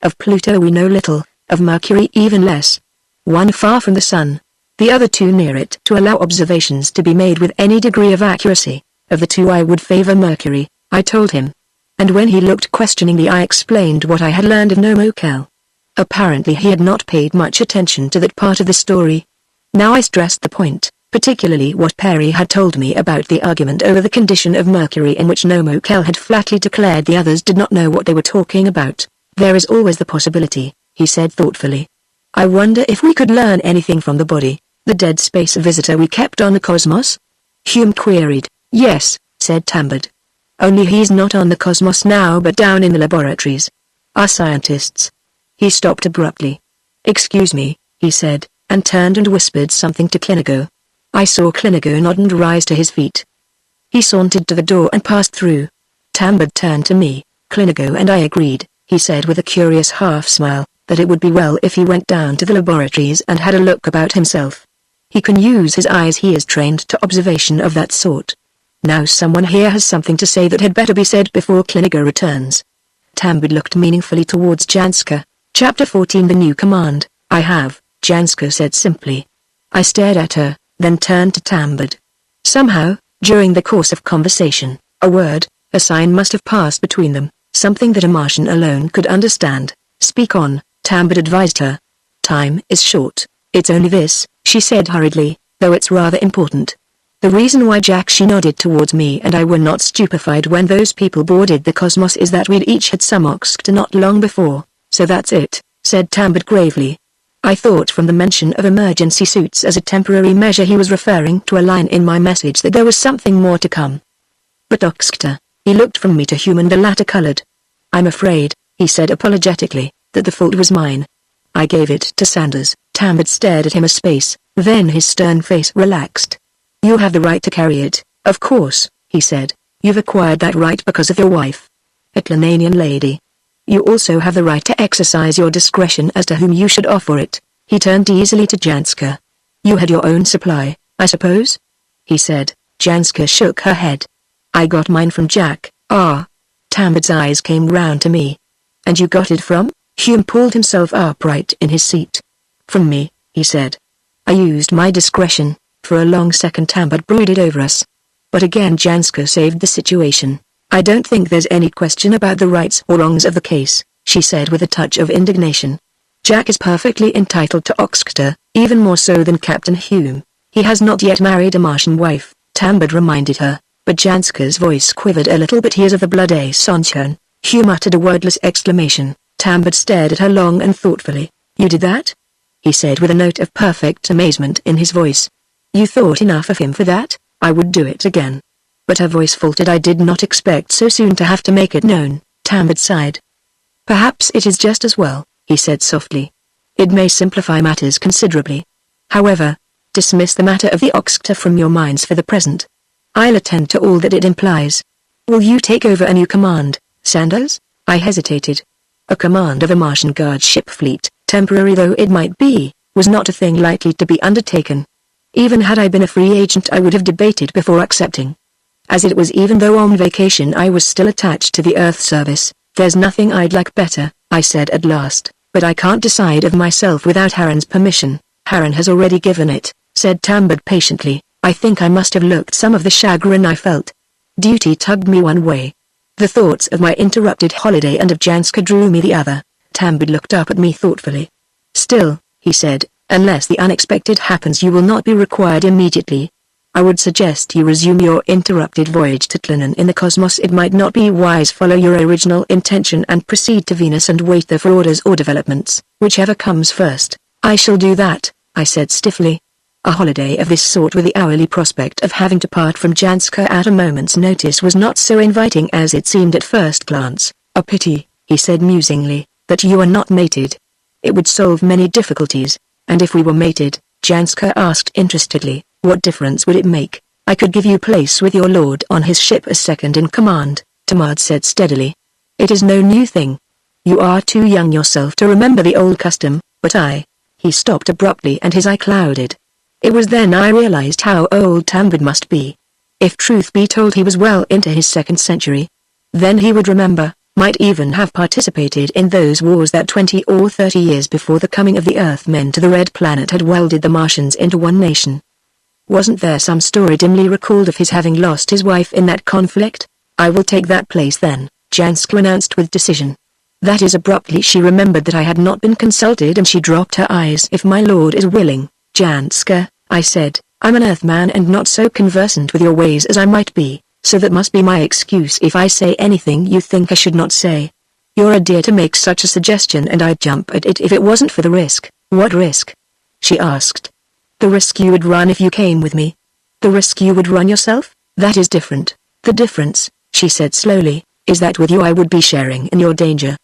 Speaker 1: Of Pluto we know little, of Mercury even less. One far from the Sun, the other two near it to allow observations to be made with any degree of accuracy. Of the two I would favor Mercury, I told him. And when he looked questioningly I explained what I had learned of Nomokel. Apparently he had not paid much attention to that part of the story. Now I stressed the point, particularly what Perry had told me about the argument over the condition of Mercury, in which Nomokel had flatly declared the others did not know what they were talking about. There is always the possibility, he said thoughtfully. I wonder if we could learn anything from the body, the dead space visitor we kept on the Cosmos? Hume queried. Yes, said Tambard. Only he's not on the Cosmos now but down in the laboratories. Our scientists. He stopped abruptly. Excuse me, he said, and turned and whispered something to Clinigo. I saw Clinigo nod and rise to his feet. He sauntered to the door and passed through. Tambard turned to me. Clinigo and I agreed, he said with a curious half-smile, that it would be well if he went down to the laboratories and had a look about himself. He can use his eyes. He is trained to observation of that sort. Now someone here has something to say that had better be said before Clinigo returns. Tambard looked meaningfully towards Janska. Chapter 14. The new command. I have, Janska said simply. I stared at her, then turned to Tambard. Somehow, during the course of conversation, a word, a sign must have passed between them, something that a Martian alone could understand. Speak on, Tambard advised her. Time is short. It's only this, she said hurriedly, though it's rather important. The reason why she nodded towards me and I were not stupefied when those people boarded the Cosmos is that we'd each had some Oxcta not long before, so that's it, said Tambard gravely. I thought from the mention of emergency suits as a temporary measure he was referring to a line in my message that there was something more to come. But Oxcta, he looked from me to Hume and the latter colored. I'm afraid, he said apologetically, that the fault was mine. I gave it to Sanders. Tambard stared at him a space, then his stern face relaxed. You have the right to carry it, of course, he said. You've acquired that right because of your wife. A Clonanian lady. You also have the right to exercise your discretion as to whom you should offer it. He turned easily to Janska. You had your own supply, I suppose? He said. Janska shook her head. I got mine from Jack. Ah. Tambard's eyes came round to me. And you got it from? Hume pulled himself upright in his seat. From me, he said. I used my discretion. For a long second Tambard brooded over us. But again Janska saved the situation. I don't think there's any question about the rights or wrongs of the case, she said with a touch of indignation. Jack is perfectly entitled to Oxcta, even more so than Captain Hume. He has not yet married a Martian wife, Tambard reminded her, but Janska's voice quivered a little. But he is of the blood Sonchern. Hume uttered a wordless exclamation. Tambard stared at her long and thoughtfully. You did that? He said with a note of perfect amazement in his voice. You thought enough of him for that? I would do it again. But her voice faltered. I did not expect so soon to have to make it known. Tambard sighed. Perhaps it is just as well, he said softly. It may simplify matters considerably. However, dismiss the matter of the Oxcta from your minds for the present. I'll attend to all that it implies. Will you take over a new command, Sanders? I hesitated. A command of a Martian guard ship fleet, temporary though it might be, was not a thing likely to be undertaken. Even had I been a free agent I would have debated before accepting. As it was, even though on vacation I was still attached to the Earth service. There's nothing I'd like better, I said at last, but I can't decide of myself without Harren's permission. Harren has already given it, said Tambard patiently. I think I must have looked some of the chagrin I felt. Duty tugged me one way. The thoughts of my interrupted holiday and of Janska drew me the other. Tambard looked up at me thoughtfully. Still, he said, unless the unexpected happens you will not be required immediately. I would suggest you resume your interrupted voyage to Tlinan in the cosmos. It might not be wise follow your original intention and proceed to Venus and wait there for orders or developments, whichever comes first. I shall do that, I said stiffly. A holiday of this sort with the hourly prospect of having to part from Janska at a moment's notice was not so inviting as it seemed at first glance. A pity, he said musingly, that you are not mated. It would solve many difficulties, and if we were mated, Janska asked interestedly, what difference would it make? I could give you place with your lord on his ship as second in command, Tamard said steadily. It is no new thing. You are too young yourself to remember the old custom, but I... He stopped abruptly and his eye clouded. It was then I realized how old Tambard must be. If truth be told he was well into his second century. Then he would remember, might even have participated in those wars that 20 or 30 years before the coming of the Earthmen to the Red Planet had welded the Martians into one nation. Wasn't there some story dimly recalled of his having lost his wife in that conflict? I will take that place then, Janska announced with decision. That is abruptly she remembered that I had not been consulted and she dropped her eyes. If my lord is willing, Janska, I said, I'm an Earthman and not so conversant with your ways as I might be, so that must be my excuse if I say anything you think I should not say. You're a dear to make such a suggestion and I'd jump at it if it wasn't for the risk. What risk? She asked. The risk you would run if you came with me. The risk you would run yourself? That is different. The difference, she said slowly, is that with you I would be sharing in your danger.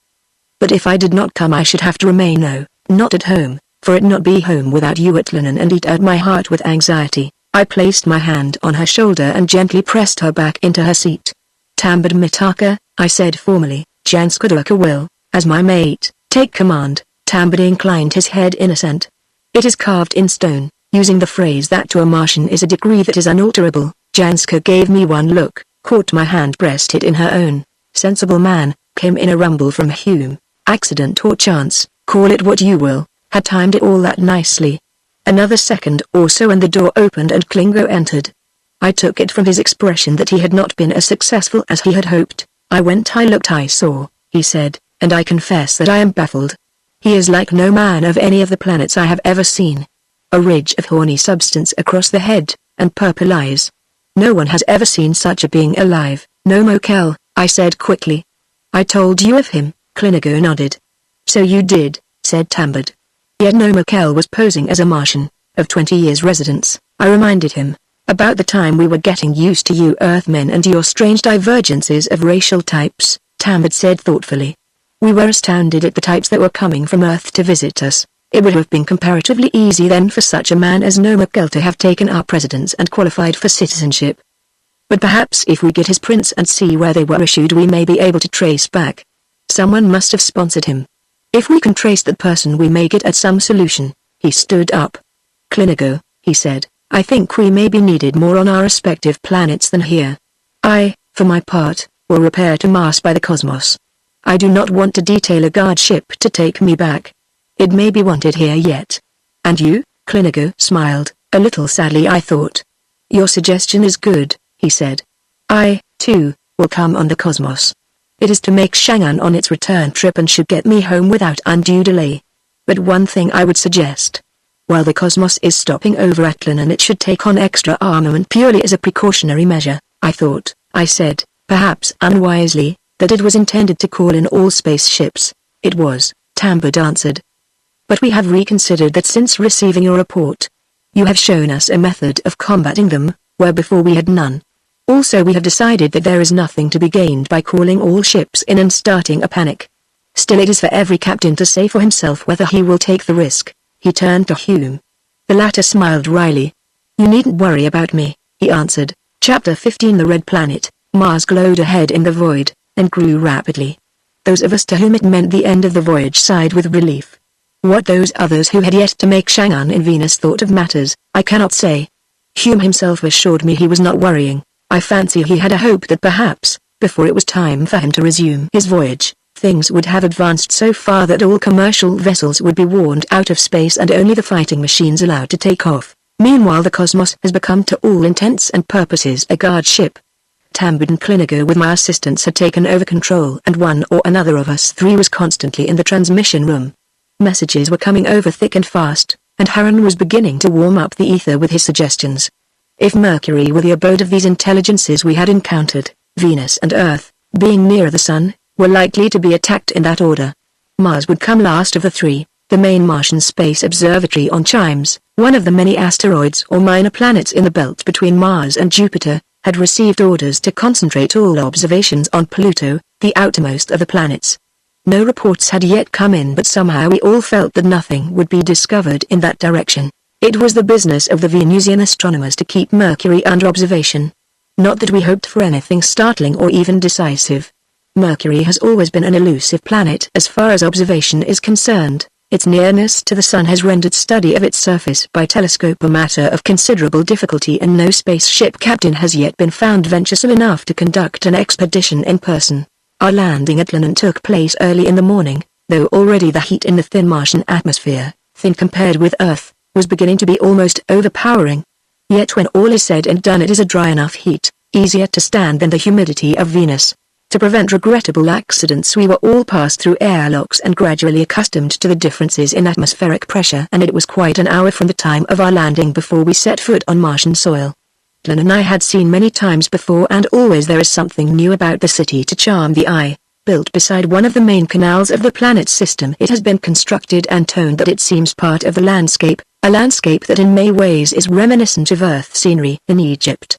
Speaker 1: But if I did not come I should have to remain not at home, for it not be home without you at Tlinan and eat out my heart with anxiety. I placed my hand on her shoulder and gently pressed her back into her seat. Tambard Mitaka, I said formally, Janska Durka will, as my mate, take command. Tambard inclined his head in assent. It is carved in stone, using the phrase that to a Martian is a decree that is unalterable. Janska gave me one look, caught my hand, pressed it in her own. Sensible man, came in a rumble from Hume. Accident or chance, call it what you will, had timed it all that nicely. Another second or so and the door opened and Klingo entered. I took it from his expression that he had not been as successful as he had hoped. I looked, I saw, he said, and I confess that I am baffled. He is like no man of any of the planets I have ever seen. A ridge of horny substance across the head, and purple eyes. No one has ever seen such a being alive. No Mokel, I said quickly. I told you of him, Klingo nodded. So you did, said Tambard. Yet no Mokel was posing as a Martian, of 20 years residence, I reminded him. About the time we were getting used to you Earthmen and your strange divergences of racial types, Tambard said thoughtfully. We were astounded at the types that were coming from Earth to visit us. It would have been comparatively easy then for such a man as No Mokel to have taken our precedence and qualified for citizenship. But perhaps if we get his prints and see where they were issued we may be able to trace back. Someone must have sponsored him. If we can trace that person we may get at some solution. He stood up. Klingo, he said, I think we may be needed more on our respective planets than here. I, for my part, will repair to Mars by the cosmos. I do not want to detail a guard ship to take me back. It may be wanted here yet. And you? Klingo smiled, a little sadly I thought. Your suggestion is good, he said. I, too, will come on the cosmos. It is to make Shanghai on its return trip and should get me home without undue delay. But one thing I would suggest. While the cosmos is stopping over at Tlinan it should take on extra armament purely as a precautionary measure. I thought, I said, perhaps unwisely, that it was intended to call in all spaceships. It was, Tambard answered. But we have reconsidered that since receiving your report. You have shown us a method of combating them, where before we had none. Also we have decided that there is nothing to be gained by calling all ships in and starting a panic. Still it is for every captain to say for himself whether he will take the risk. He turned to Hume. The latter smiled wryly. You needn't worry about me, he answered. Chapter 15 The Red Planet. Mars glowed ahead in the void, and grew rapidly. Those of us to whom it meant the end of the voyage sighed with relief. What those others who had yet to make Chang'an in Venus thought of matters, I cannot say. Hume himself assured me he was not worrying. I fancy he had a hope that perhaps, before it was time for him to resume his voyage, things would have advanced so far that all commercial vessels would be warned out of space and only the fighting machines allowed to take off. Meanwhile the cosmos has become to all intents and purposes a guard ship. Tambid and Kliniger with my assistants had taken over control and one or another of us three was constantly in the transmission room. Messages were coming over thick and fast, and Harren was beginning to warm up the ether with his suggestions. If Mercury were the abode of these intelligences we had encountered, Venus and Earth, being nearer the Sun, were likely to be attacked in that order. Mars would come last of the three. The main Martian space observatory on Chimes, one of the many asteroids or minor planets in the belt between Mars and Jupiter, had received orders to concentrate all observations on Pluto, the outermost of the planets. No reports had yet come in, but somehow we all felt that nothing would be discovered in that direction. It was the business of the Venusian astronomers to keep Mercury under observation. Not that we hoped for anything startling or even decisive. Mercury has always been an elusive planet as far as observation is concerned. Its nearness to the Sun has rendered study of its surface by telescope a matter of considerable difficulty, and no spaceship captain has yet been found venturesome enough to conduct an expedition in person. Our landing at Lennon took place early in the morning, though already the heat in the thin Martian atmosphere, thin compared with Earth, was beginning to be almost overpowering. Yet when all is said and done it is a dry enough heat, easier to stand than the humidity of Venus. To prevent regrettable accidents we were all passed through airlocks and gradually accustomed to the differences in atmospheric pressure, and it was quite an hour from the time of our landing before we set foot on Martian soil. Lennon I had seen many times before, and always there is something new about the city to charm the eye. Built beside one of the main canals of the planet's system, it has been constructed and toned that it seems part of the landscape, a landscape that in many ways is reminiscent of Earth scenery in Egypt.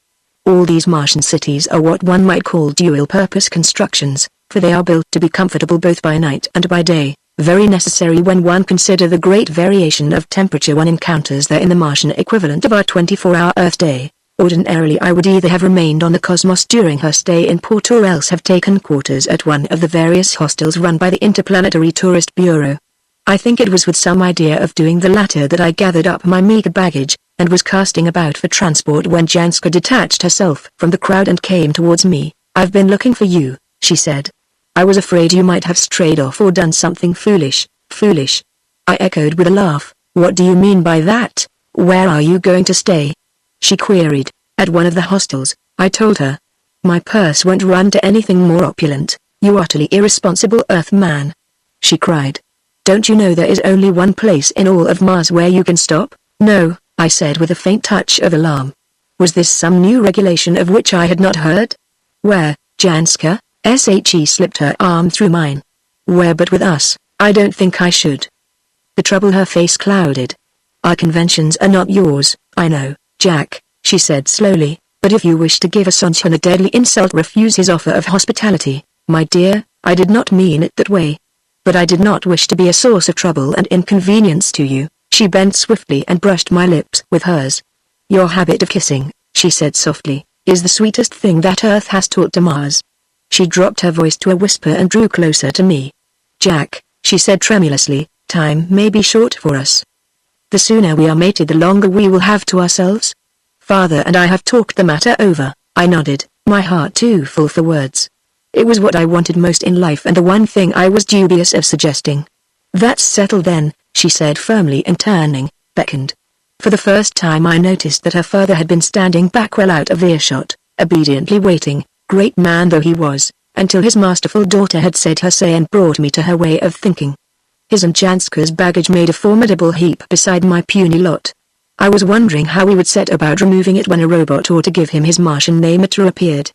Speaker 1: All these Martian cities are what one might call dual-purpose constructions, for they are built to be comfortable both by night and by day, very necessary when one considers the great variation of temperature one encounters there in the Martian equivalent of our 24-hour Earth day. Ordinarily I would either have remained on the Cosmos during her stay in port or else have taken quarters at one of the various hostels run by the Interplanetary Tourist Bureau. I think it was with some idea of doing the latter that I gathered up my meager baggage, and was casting about for transport when Janska detached herself from the crowd and came towards me. "I've been looking for you," she said. "I was afraid you might have strayed off or done something foolish." "Foolish?" I echoed with a laugh. "What do you mean by that? Where are you going to stay?" She queried. "At one of the hostels," I told her. "My purse won't run to anything more opulent, you utterly irresponsible Earthman," she cried. "Don't you know there is only one place in all of Mars where you can stop?" "No," I said with a faint touch of alarm. Was this some new regulation of which I had not heard? "Where, Janska?" She slipped her arm through mine. "Where but with us? I don't think I should." The trouble her face clouded. "Our conventions are not yours, I know, Jack," she said slowly, "but if you wish to give Assange a deadly insult, refuse his offer of hospitality. My dear, I did not mean it that way. But I did not wish to be a source of trouble and inconvenience to you." She bent swiftly and brushed my lips with hers. "Your habit of kissing," she said softly, "is the sweetest thing that Earth has taught to Mars." She dropped her voice to a whisper and drew closer to me. "Jack," she said tremulously, "time may be short for us. The sooner we are mated the longer we will have to ourselves. Father and I have talked the matter over." I nodded, my heart too full for words. It was what I wanted most in life and the one thing I was dubious of suggesting. "That's settled then," she said firmly and turning, beckoned. For the first time I noticed that her father had been standing back well out of earshot, obediently waiting, great man though he was, until his masterful daughter had said her say and brought me to her way of thinking. His and Janska's baggage made a formidable heap beside my puny lot. I was wondering how we would set about removing it when a robot or to give him his Martian name appeared.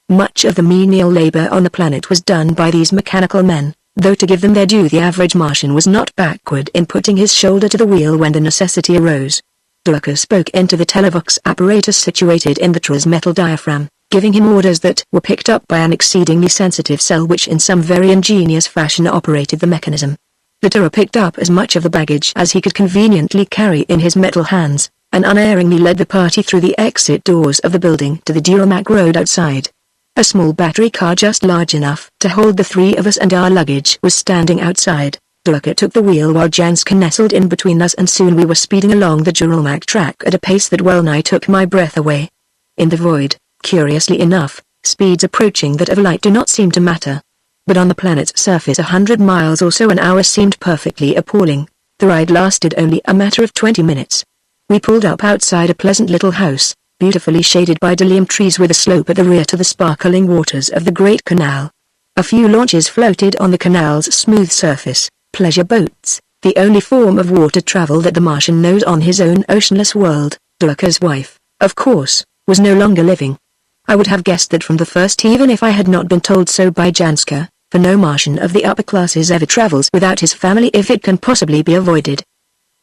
Speaker 1: Much of the menial labor on the planet was done by these mechanical men, though to give them their due the average Martian was not backward in putting his shoulder to the wheel when the necessity arose. Dworker spoke into the televox apparatus situated in the trill's metal diaphragm, giving him orders that were picked up by an exceedingly sensitive cell which in some very ingenious fashion operated the mechanism. The Terror picked up as much of the baggage as he could conveniently carry in his metal hands, and unerringly led the party through the exit doors of the building to the Duramac road outside. A small battery car just large enough to hold the three of us and our luggage was standing outside. Dulka took the wheel while Janska nestled in between us, and soon we were speeding along the Juralmac track at a pace that well-nigh took my breath away. In the void, curiously enough, speeds approaching that of light do not seem to matter. But on the planet's surface 100 miles or so an hour seemed perfectly appalling. The ride lasted only a matter of 20 minutes. We pulled up outside a pleasant little house, beautifully shaded by delium trees with a slope at the rear to the sparkling waters of the Great Canal. A few launches floated on the canal's smooth surface, pleasure boats, the only form of water travel that the Martian knows on his own oceanless world. Dulka's wife, of course, was no longer living. I would have guessed that from the first, even if I had not been told so by Janska, for no Martian of the upper classes ever travels without his family if it can possibly be avoided.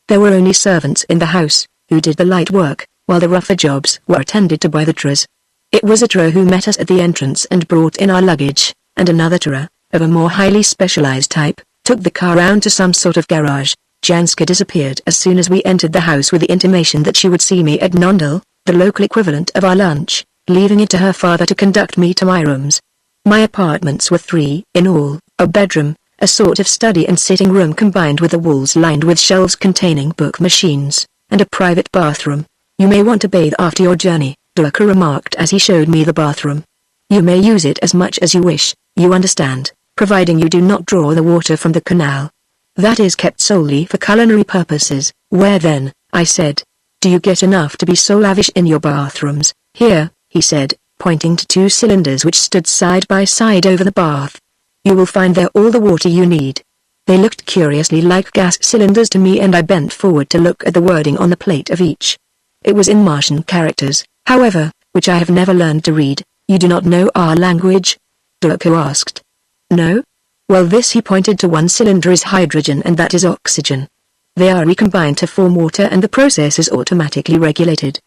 Speaker 1: There were only servants in the house, who did the light work, while the rougher jobs were attended to by the Tras. It was a Tra who met us at the entrance and brought in our luggage, and another Tra, of a more highly specialized type, took the car round to some sort of garage. Janska disappeared as soon as we entered the house with the intimation that she would see me at Nondal, the local equivalent of our lunch, leaving it to her father to conduct me to my rooms. My apartments were 3 in all, a bedroom, a sort of study and sitting room combined with the walls lined with shelves containing book machines, and a private bathroom. "You may want to bathe after your journey," Dulka remarked as he showed me the bathroom. "You may use it as much as you wish, you understand, providing you do not draw the water from the canal. That is kept solely for culinary purposes." "Where then?" I said. "Do you get enough to be so lavish in your bathrooms?" "Here," he said, pointing to 2 cylinders which stood side by side over the bath. "You will find there all the water you need." They looked curiously like gas cylinders to me, and I bent forward to look at the wording on the plate of each. It was in Martian characters, however, which I have never learned to read. "You do not know our language?" Dulka asked. "No? Well, this," he pointed to one cylinder, "is hydrogen and that is oxygen. They are recombined to form water and the process is automatically regulated."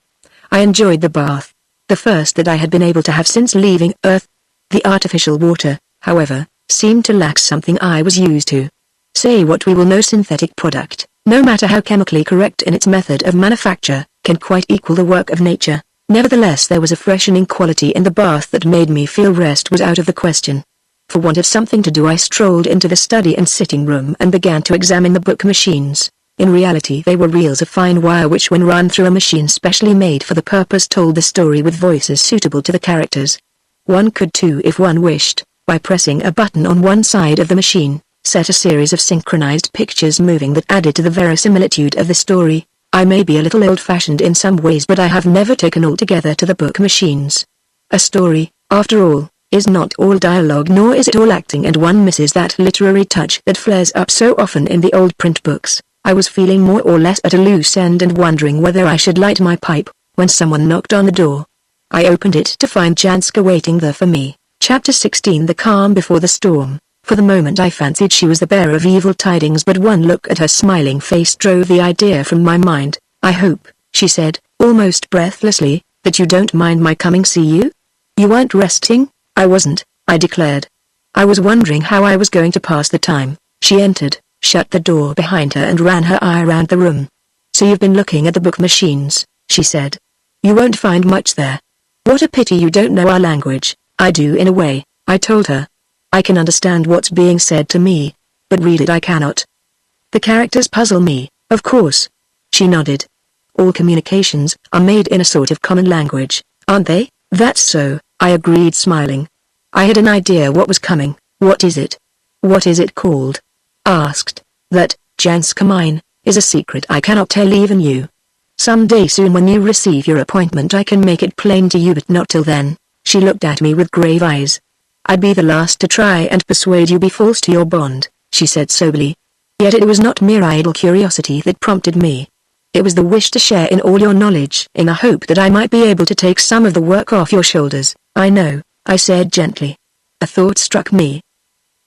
Speaker 1: I enjoyed the bath, the first that I had been able to have since leaving Earth. The artificial water, however, seemed to lack something I was used to. Say what we will, no synthetic product, no matter how chemically correct in its method of manufacture, can quite equal the work of nature. Nevertheless, there was a freshening quality in the bath that made me feel rest was out of the question. For want of something to do, I strolled into the study and sitting room and began to examine the book machines. In reality, they were reels of fine wire which, when run through a machine specially made for the purpose, told the story with voices suitable to the characters. One could too, if one wished, by pressing a button on one side of the machine, set a series of synchronized pictures moving that added to the verisimilitude of the story. I may be a little old-fashioned in some ways, but I have never taken altogether to the book machines. A story, after all, is not all dialogue, nor is it all acting, and one misses that literary touch that flares up so often in the old print books. I was feeling more or less at a loose end and wondering whether I should light my pipe, when someone knocked on the door. I opened it to find Janska waiting there for me. Chapter 16. The Calm Before the Storm. For the moment I fancied she was the bearer of evil tidings, but one look at her smiling face drove the idea from my mind. "I hope," she said, almost breathlessly, "that you don't mind my coming see you?" "You weren't resting?" "I wasn't," I declared. "I was wondering how I was going to pass the time." She entered, shut the door behind her and ran her eye around the room. "So you've been looking at the book machines," she said. "You won't find much there." "What a pity you don't know our language." "I do in a way," I told her. "I can understand what's being said to me, but read it I cannot. The characters puzzle me." "Of course." She nodded. "All communications are made in a sort of common language, aren't they?" "That's so," I agreed, smiling. I had an idea what was coming. "What is it?" "What is it called?" asked. "That, Janska mine, is a secret I cannot tell even you. Some day soon, when you receive your appointment, I can make it plain to you, but not till then." She looked at me with grave eyes. "I'd be the last to try and persuade you be false to your bond," she said soberly. "Yet it was not mere idle curiosity that prompted me. It was the wish to share in all your knowledge, in the hope that I might be able to take some of the work off your shoulders." "I know," I said gently. A thought struck me.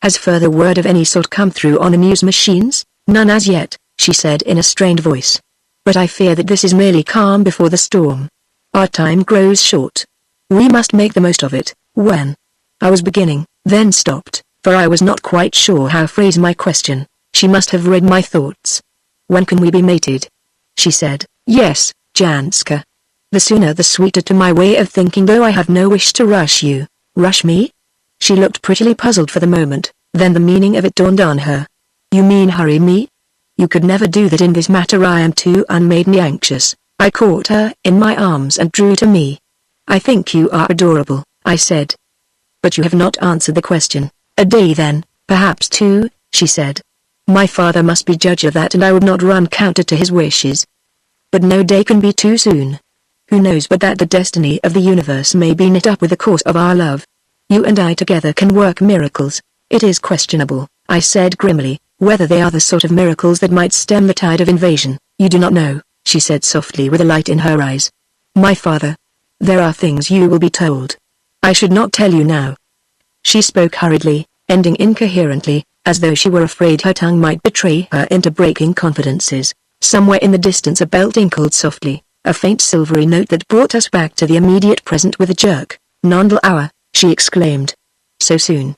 Speaker 1: "Has further word of any sort come through on the news machines?" "None as yet," she said in a strained voice. "But I fear that this is merely calm before the storm. Our time grows short. We must make the most of it." "When?" I was beginning, then stopped, for I was not quite sure how to phrase my question. She must have read my thoughts. "When can we be mated?" she said. "Yes, Janska. The sooner the sweeter to my way of thinking, though I have no wish to rush you. Rush me? She looked prettily puzzled for the moment, then the meaning of it dawned on her. You mean hurry me? You could never do that in this matter. I am too unmaidenly anxious. I caught her in my arms and drew to me. I think you are adorable, I said. But you have not answered the question. A day then, perhaps two, she said. My father must be judge of that, and I would not run counter to his wishes. But no day can be too soon. Who knows but that the destiny of the universe may be knit up with the course of our love. You and I together can work miracles. It is questionable, I said grimly, whether they are the sort of miracles that might stem the tide of invasion. You do not know, she said softly with a light in her eyes. My father. There are things you will be told. I should not tell you now. She spoke hurriedly, ending incoherently, as though she were afraid her tongue might betray her into breaking confidences. Somewhere in the distance a bell tinkled softly, a faint silvery note that brought us back to the immediate present with a jerk. Nondal hour, she exclaimed. So soon.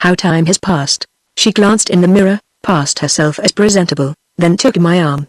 Speaker 1: How time has passed. She glanced in the mirror, passed herself as presentable, then took my arm.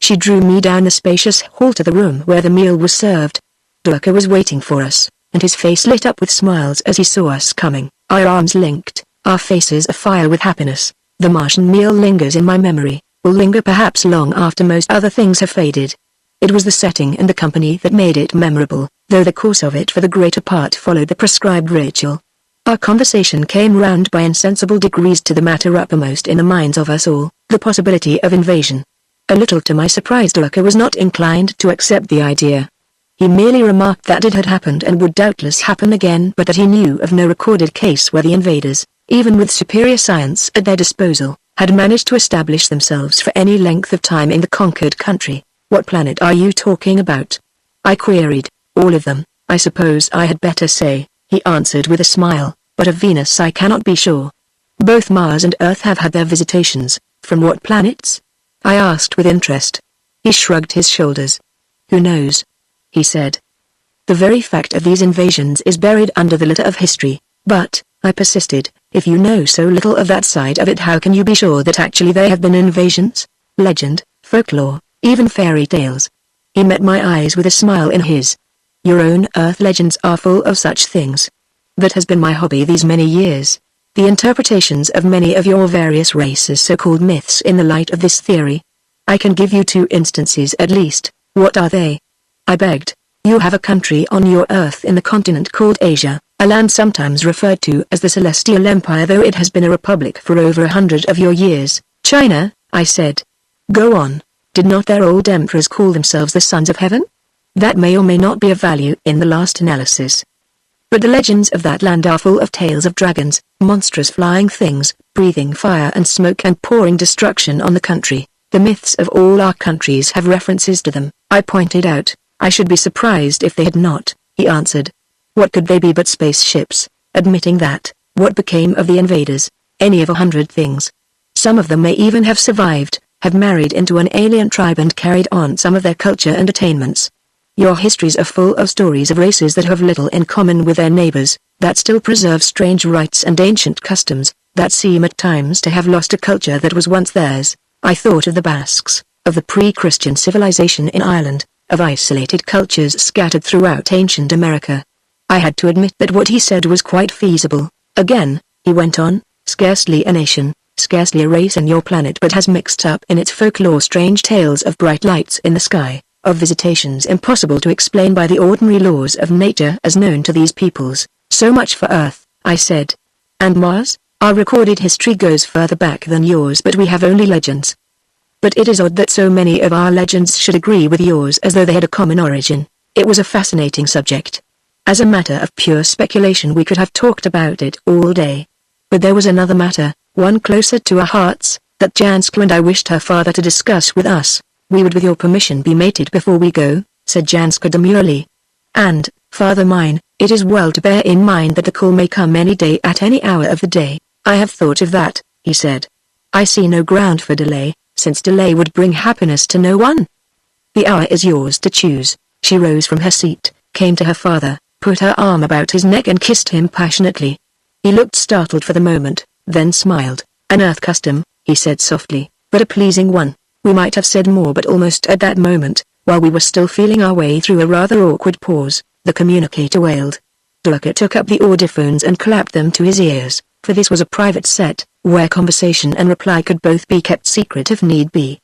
Speaker 1: She drew me down the spacious hall to the room where the meal was served. Durka was waiting for us, and his face lit up with smiles as he saw us coming, our arms linked, our faces afire with happiness. The Martian meal lingers in my memory, will linger perhaps long after most other things have faded. It was the setting and the company that made it memorable, though the course of it for the greater part followed the prescribed ritual. Our conversation came round by insensible degrees to the matter uppermost in the minds of us all, the possibility of invasion. A little to my surprise, Durka was not inclined to accept the idea. He merely remarked that it had happened and would doubtless happen again, but that he knew of no recorded case where the invaders, even with superior science at their disposal, had managed to establish themselves for any length of time in the conquered country. What planet are you talking about? I queried. All of them, I suppose I had better say, he answered with a smile, but of Venus I cannot be sure. Both Mars and Earth have had their visitations. From what planets? I asked with interest. He shrugged his shoulders. Who knows? He said. The very fact of these invasions is buried under the litter of history, but, I persisted, if you know so little of that side of it, how can you be sure that actually there have been invasions? Legend, folklore, even fairy tales. He met my eyes with a smile in his. Your own Earth legends are full of such things. That has been my hobby these many years. The interpretations of many of your various races' so-called myths in the light of this theory. I can give you 2 instances at least. What are they? I begged. You have a country on your Earth in the continent called Asia, a land sometimes referred to as the Celestial Empire, though it has been a republic for over 100 of your years. China, I said. Go on. Did not their old emperors call themselves the sons of heaven? That may or may not be of value in the last analysis. But the legends of that land are full of tales of dragons, monstrous flying things, breathing fire and smoke and pouring destruction on the country. The myths of all our countries have references to them, I pointed out. I should be surprised if they had not, he answered. What could they be but spaceships? Admitting that, what became of the invaders? Any of 100 things. Some of them may even have survived, have married into an alien tribe and carried on some of their culture and attainments. Your histories are full of stories of races that have little in common with their neighbors, that still preserve strange rites and ancient customs, that seem at times to have lost a culture that was once theirs. I thought of the Basques, of the pre-Christian civilization in Ireland, of isolated cultures scattered throughout ancient America. I had to admit that what he said was quite feasible. Again, he went on, scarcely a nation, scarcely a race in your planet but has mixed up in its folklore strange tales of bright lights in the sky, of visitations impossible to explain by the ordinary laws of nature as known to these peoples. So much for Earth, I said. And Mars? Our recorded history goes further back than yours, but we have only legends. But it is odd that so many of our legends should agree with yours as though they had a common origin. It was a fascinating subject. As a matter of pure speculation we could have talked about it all day. But there was another matter, one closer to our hearts, that Janska and I wished her father to discuss with us. We would with your permission be mated before we go, said Janska demurely. And, father mine, it is well to bear in mind that the call may come any day at any hour of the day. I have thought of that, he said. I see no ground for delay, since delay would bring happiness to no one. The hour is yours to choose. She rose from her seat, came to her father, put her arm about his neck and kissed him passionately. He looked startled for the moment, then smiled. An Earth custom, he said softly, but a pleasing one. We might have said more, but almost at that moment, while we were still feeling our way through a rather awkward pause, the communicator wailed. Dlucker took up the audiphones and clapped them to his ears, for this was a private set, where conversation and reply could both be kept secret if need be.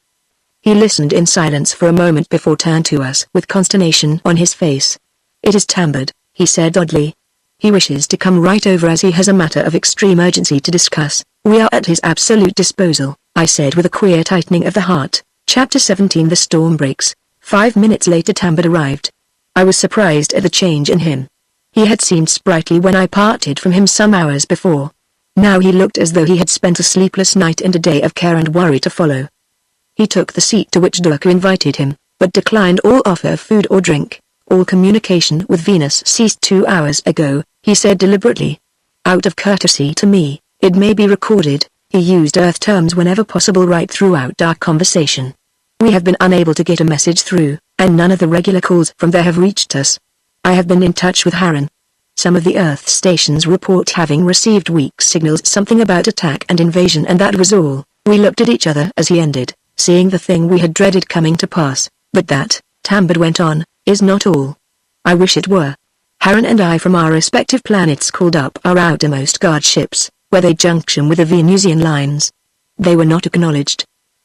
Speaker 1: He listened in silence for a moment before turning to us with consternation on his face. "It is Tambard," he said oddly. "He wishes to come right over as he has a matter of extreme urgency to discuss. We are at his absolute disposal," I said with a queer tightening of the heart. Chapter 17. The storm breaks. 5 minutes later Tambard arrived. I was surprised at the change in him. He had seemed sprightly when I parted from him some hours before. Now he looked as though he had spent a sleepless night and a day of care and worry to follow. He took the seat to which Dlucker invited him, but declined all offer of food or drink. "All communication with Venus ceased 2 hours ago," he said deliberately. "Out of courtesy to me, it may be recorded, he used Earth terms whenever possible right throughout our conversation. We have been unable to get a message through, and none of the regular calls from there have reached us. I have been in touch with Harren. Some of the Earth stations report having received weak signals, something about attack and invasion, and that was all." We looked at each other as he ended, seeing the thing we had dreaded coming to pass. "But that," Tambard went on, "is not all. I wish it were. Harren and I from our respective planets called up our outermost guard ships, where they junction with the Venusian lines. They were not acknowledged."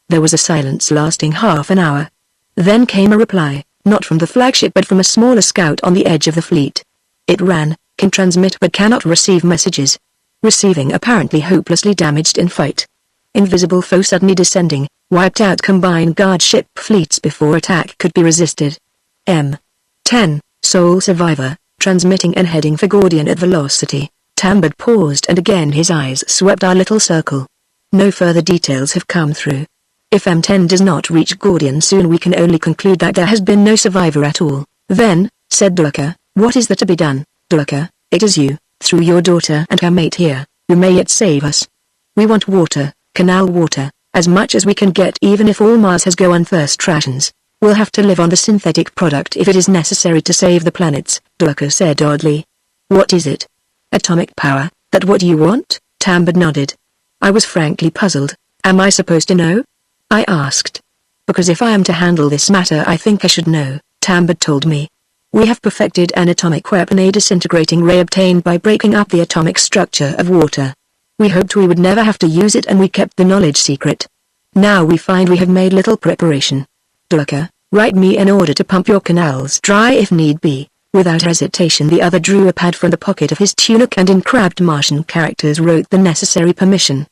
Speaker 1: There was a silence lasting half an hour. Then came a reply, not from the flagship but from a smaller scout on the edge of the fleet. It ran, "Can transmit but cannot receive messages. Receiving apparently hopelessly damaged in fight. Invisible foe suddenly descending, wiped out combined guard ship fleets before attack could be resisted. M10, sole survivor, transmitting and heading for Gordian at velocity." Tambard paused and again his eyes swept our little circle. "No further details have come through. If M10 does not reach Gordian soon we can only conclude that there has been no survivor at all." "Then," said Dlucker, "what is there to be done?" "Dlucker, it is you, through your daughter and her mate here, who may yet save us. We want water, canal water, as much as we can get, even if all Mars has go on thirst rations. We'll have to live on the synthetic product if it is necessary to save the planets," Dlucker said oddly. "What is it? Atomic power, that what you want?" Tambard nodded. I was frankly puzzled. "Am I supposed to know?" I asked. "Because if I am to handle this matter I think I should know," Tambard told me. "We have perfected an atomic weapon, a disintegrating ray obtained by breaking up the atomic structure of water. We hoped we would never have to use it and we kept the knowledge secret. Now we find we have made little preparation. Dlucker, write me an order to pump your canals dry if need be." Without hesitation the other drew a pad from the pocket of his tunic and in crabbed Martian characters wrote the necessary permission.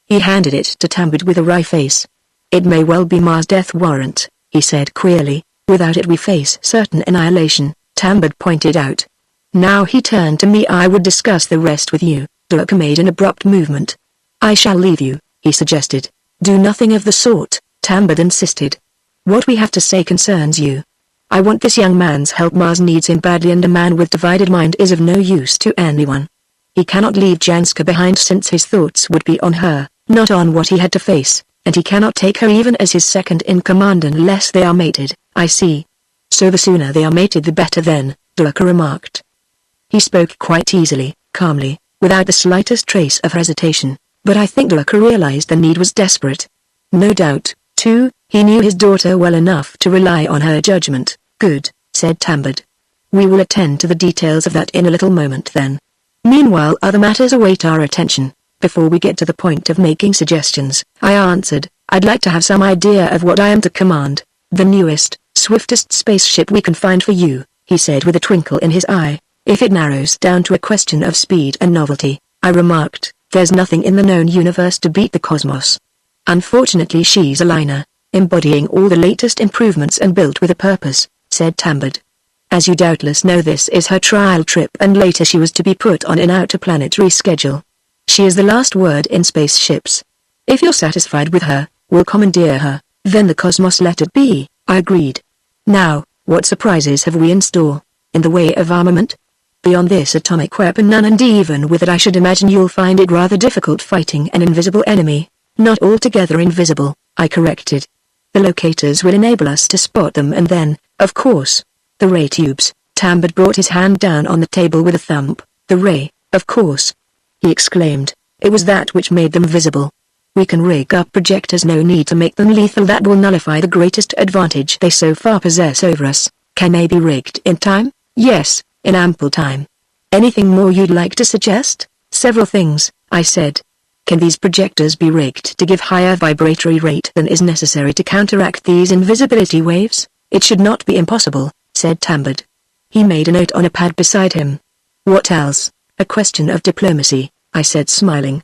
Speaker 1: He handed it to Tambard with a wry face. "It may well be Mars' death warrant," he said queerly. "Without it we face certain annihilation," Tambard pointed out. Now he turned to me. "I would discuss the rest with you." Dlucker made an abrupt movement. "I shall leave you," he suggested. "Do nothing of the sort," Tambard insisted. "What we have to say concerns you. I want this young man's help. Mars needs him badly and a man with divided mind is of no use to anyone. He cannot leave Janska behind since his thoughts would be on her, not on what he had to face, and he cannot take her even as his second-in-command unless they are mated." "I see. So the sooner they are mated the better then," Dlucker remarked. He spoke quite easily, calmly, without the slightest trace of hesitation, but I think Dlucker realized the need was desperate. No doubt, too, he knew his daughter well enough to rely on her judgment. "Good," said Tambard. "We will attend to the details of that in a little moment then. Meanwhile other matters await our attention. Before we get to the point of making suggestions," I answered, "I'd like to have some idea of what I am to command." "The newest, swiftest spaceship we can find for you," he said with a twinkle in his eye. "If it narrows down to a question of speed and novelty," I remarked, "there's nothing in the known universe to beat the Cosmos. Unfortunately she's a liner, embodying all the latest improvements and built with a purpose," said Tambard. "As you doubtless know this is her trial trip and later she was to be put on an outer-planetary schedule. She is the last word in spaceships. If you're satisfied with her, we'll commandeer her." "Then the Cosmos let it be," I agreed. "Now, what surprises have we in store, in the way of armament?" "Beyond this atomic weapon none, and even with it I should imagine you'll find it rather difficult fighting an invisible enemy." "Not altogether invisible," I corrected. "The locators will enable us to spot them and then, of course, the ray tubes." Tambard brought his hand down on the table with a thump. "The ray, of course," he exclaimed. "It was that which made them visible. We can rig up projectors, no need to make them lethal. That will nullify the greatest advantage they so far possess over us." "Can they be rigged in time?" "Yes, in ample time. Anything more you'd like to suggest? Several things, I said. Can these projectors be rigged to give higher vibratory rate than is necessary to counteract these invisibility waves? It should not be impossible, said Tambard. He made a note on a pad beside him. What else? A question of diplomacy, I said smiling.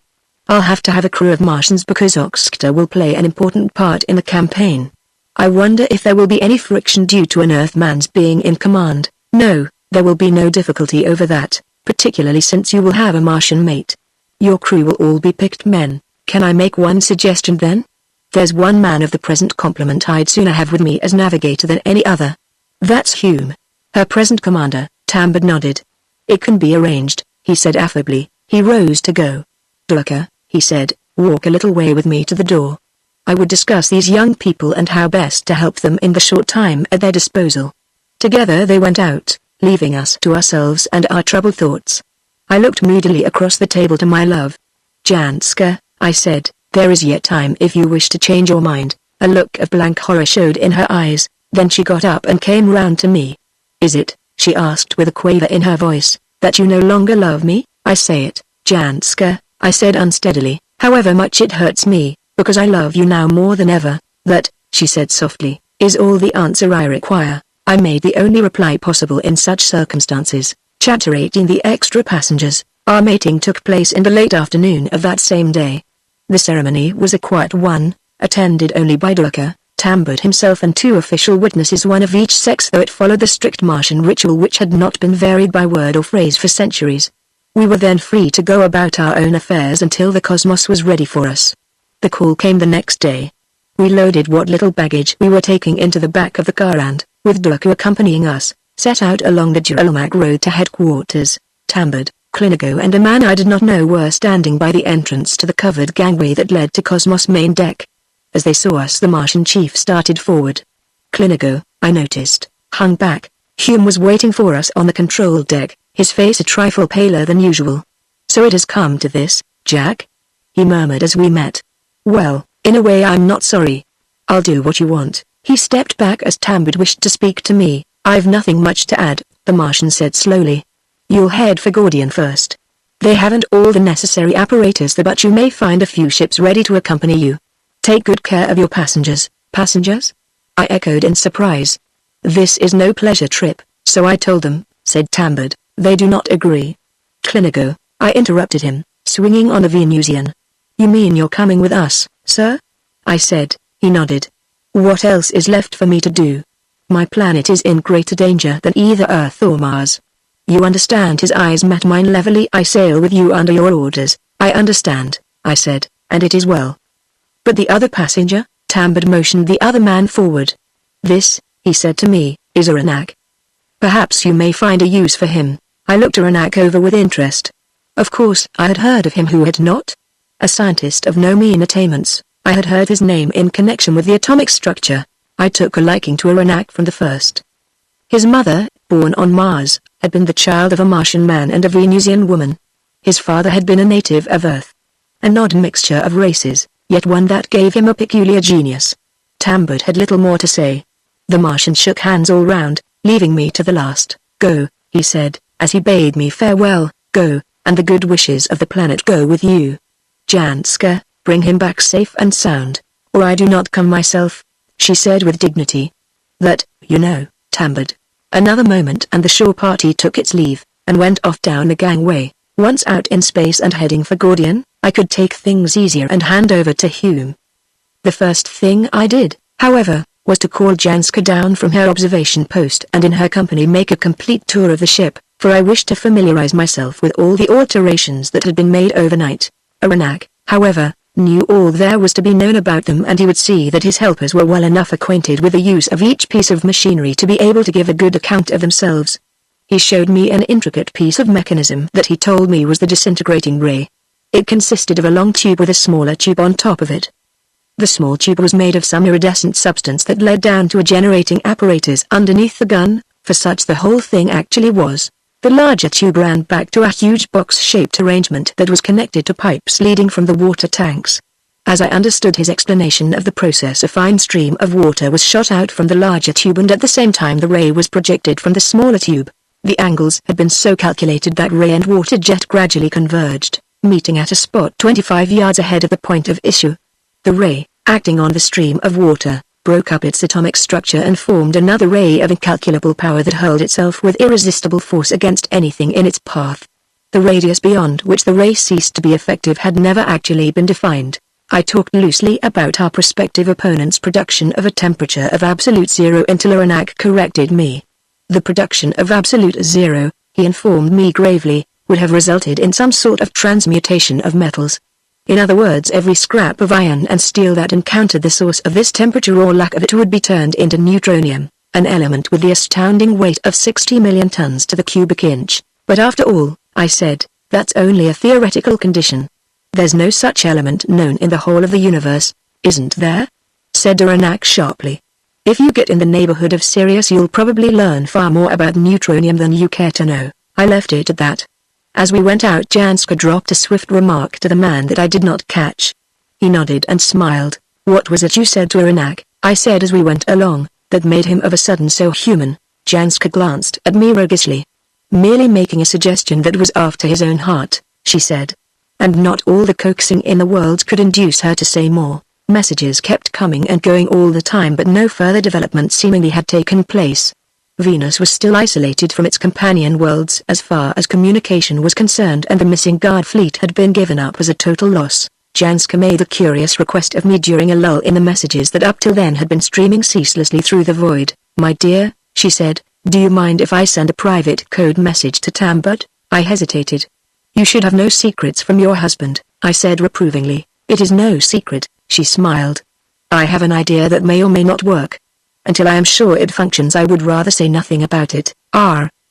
Speaker 1: I'll have to have a crew of Martians because Oxcta will play an important part in the campaign. I wonder if there will be any friction due to an Earthman's being in command. No, there will be no difficulty over that, particularly since you will have a Martian mate. Your crew will all be picked men. Can I make one suggestion then? There's one man of the present complement I'd sooner have with me as navigator than any other. That's Hume. Her present commander. Tambard nodded. It can be arranged, he said affably. He rose to go. Drucker, he said, walk a little way with me to the door. I would discuss these young people and how best to help them in the short time at their disposal. Together they went out, leaving us to ourselves and our troubled thoughts. I looked moodily across the table to my love. Janska, I said, there is yet time if you wish to change your mind. A look of blank horror showed in her eyes, then she got up and came round to me. Is it, she asked with a quaver in her voice, that you no longer love me? I say it, Janska, I said unsteadily, however much it hurts me, because I love you now more than ever. That, she said softly, is all the answer I require. I made the only reply possible in such circumstances. Chapter 18. The extra passengers. Our mating took place in the late afternoon of that same day. The ceremony was a quiet one, attended only by Drucker, Tambard himself and 2 official witnesses, one of each sex, though it followed the strict Martian ritual which had not been varied by word or phrase for centuries. We were then free to go about our own affairs until the cosmos was ready for us. The call came the next day. We loaded what little baggage we were taking into the back of the car and, with Drucker accompanying us, set out along the Juralmac road to headquarters. Tambard, Clinigo and a man I did not know were standing by the entrance to the covered gangway that led to Cosmos' main deck. As they saw us, the Martian chief started forward. Clinigo, I noticed, hung back. Hume was waiting for us on the control deck, his face a trifle paler than usual. So it has come to this, Jack? He murmured as we met. Well, in a way I'm not sorry. I'll do what you want. He stepped back as Tambard wished to speak to me. I've nothing much to add, the Martian said slowly. You'll head for Gordian first. They haven't all the necessary apparatus there, but you may find a few ships ready to accompany you. Take good care of your passengers. Passengers? I echoed in surprise. This is no pleasure trip, so I told them, said Tambard. They do not agree. Clinigo, I interrupted him, swinging on a Venusian. You mean you're coming with us, sir? I said. He nodded. What else is left for me to do? My planet is in greater danger than either Earth or Mars. You understand? His eyes met mine levelly. I sail with you under your orders. I understand, I said, and it is well. But the other passenger? Tambard motioned the other man forward. This, he said to me, is Aranak. Perhaps you may find a use for him. I looked Aranak over with interest. Of course, I had heard of him. Who had not? A scientist of no mean attainments, I had heard his name in connection with the atomic structure. I took a liking to Aranak from the first. His mother, born on Mars, had been the child of a Martian man and a Venusian woman. His father had been a native of Earth. An odd mixture of races, yet one that gave him a peculiar genius. Tambard had little more to say. The Martian shook hands all round, leaving me to the last. Go, he said, as he bade me farewell. Go, and the good wishes of the planet go with you. Janska, bring him back safe and sound, or I do not come myself, she said with dignity. That, you know, Tambard. Another moment and the shore party took its leave, and went off down the gangway. Once out in space and heading for Gordian, I could take things easier and hand over to Hume. The first thing I did, however, was to call Janska down from her observation post and in her company make a complete tour of the ship, for I wished to familiarize myself with all the alterations that had been made overnight. Aranak, however, knew all there was to be known about them, and he would see that his helpers were well enough acquainted with the use of each piece of machinery to be able to give a good account of themselves. He showed me an intricate piece of mechanism that he told me was the disintegrating ray. It consisted of a long tube with a smaller tube on top of it. The small tube was made of some iridescent substance that led down to a generating apparatus underneath the gun, for such the whole thing actually was. The larger tube ran back to a huge box-shaped arrangement that was connected to pipes leading from the water tanks. As I understood his explanation of the process, a fine stream of water was shot out from the larger tube, and at the same time the ray was projected from the smaller tube. The angles had been so calculated that ray and water jet gradually converged, meeting at a spot 25 yards ahead of the point of issue. The ray, acting on the stream of water, broke up its atomic structure and formed another ray of incalculable power that hurled itself with irresistible force against anything in its path. The radius beyond which the ray ceased to be effective had never actually been defined. I talked loosely about our prospective opponent's production of a temperature of absolute zero until Aranak corrected me. The production of absolute zero, he informed me gravely, would have resulted in some sort of transmutation of metals. In other words, every scrap of iron and steel that encountered the source of this temperature or lack of it would be turned into neutronium, an element with the astounding weight of 60 million tons to the cubic inch. But after all, I said, that's only a theoretical condition. There's no such element known in the whole of the universe, isn't there? Said Aranak sharply. If you get in the neighborhood of Sirius you'll probably learn far more about neutronium than you care to know. I left it at that. As we went out, Janska dropped a swift remark to the man that I did not catch. He nodded and smiled. What was it you said to Aranak? I said as we went along, that made him of a sudden so human. Janska glanced at me roguishly. Merely making a suggestion that was after his own heart, she said. And not all the coaxing in the world could induce her to say more. Messages kept coming and going all the time, but no further development seemingly had taken place. Venus was still isolated from its companion worlds as far as communication was concerned, and the missing guard fleet had been given up as a total loss. Janska made a curious request of me during a lull in the messages that up till then had been streaming ceaselessly through the void. My dear, she said, do you mind if I send a private code message to Tambud? I hesitated. You should have no secrets from your husband, I said reprovingly. It is no secret, she smiled. I have an idea that may or may not work. Until I am sure it functions I would rather say nothing about it.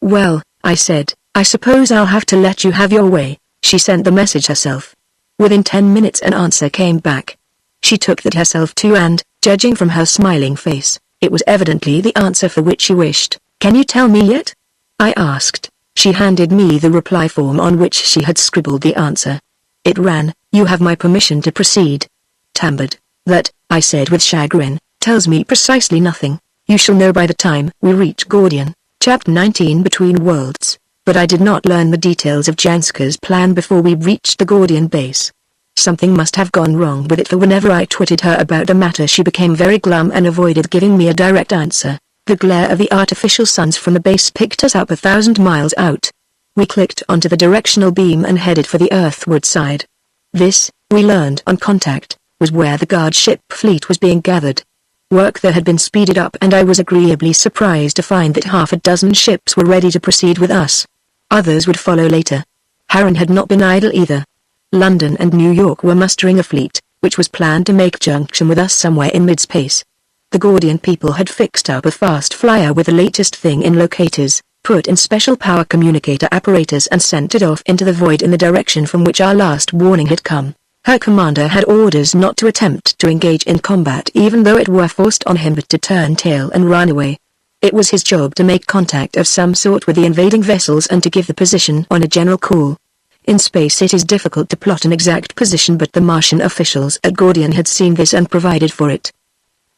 Speaker 1: Well, I said, I suppose I'll have to let you have your way. She sent the message herself. Within 10 minutes an answer came back. She took that herself too, and, judging from her smiling face, it was evidently the answer for which she wished. Can you tell me yet? I asked. She handed me the reply form on which she had scribbled the answer. It ran, you have my permission to proceed. Tambud. That, I said with chagrin, tells me precisely nothing. You shall know by the time we reach Gordian. Chapter 19 Between Worlds. But I did not learn the details of Janska's plan before we reached the Gordian base. Something must have gone wrong with it, for whenever I twitted her about the matter she became very glum and avoided giving me a direct answer. The glare of the artificial suns from the base picked us up 1,000 miles out. We clicked onto the directional beam and headed for the earthward side. This, we learned on contact, was where the guard ship fleet was being gathered. Work there had been speeded up, and I was agreeably surprised to find that half a dozen ships were ready to proceed with us. Others would follow later. Harran had not been idle either. London and New York were mustering a fleet, which was planned to make junction with us somewhere in mid-space. The Gordian people had fixed up a fast flyer with the latest thing in locators, put in special power communicator apparatus and sent it off into the void in the direction from which our last warning had come. Her commander had orders not to attempt to engage in combat even though it were forced on him, but to turn tail and run away. It was his job to make contact of some sort with the invading vessels and to give the position on a general call. In space it is difficult to plot an exact position, but the Martian officials at Gordian had seen this and provided for it.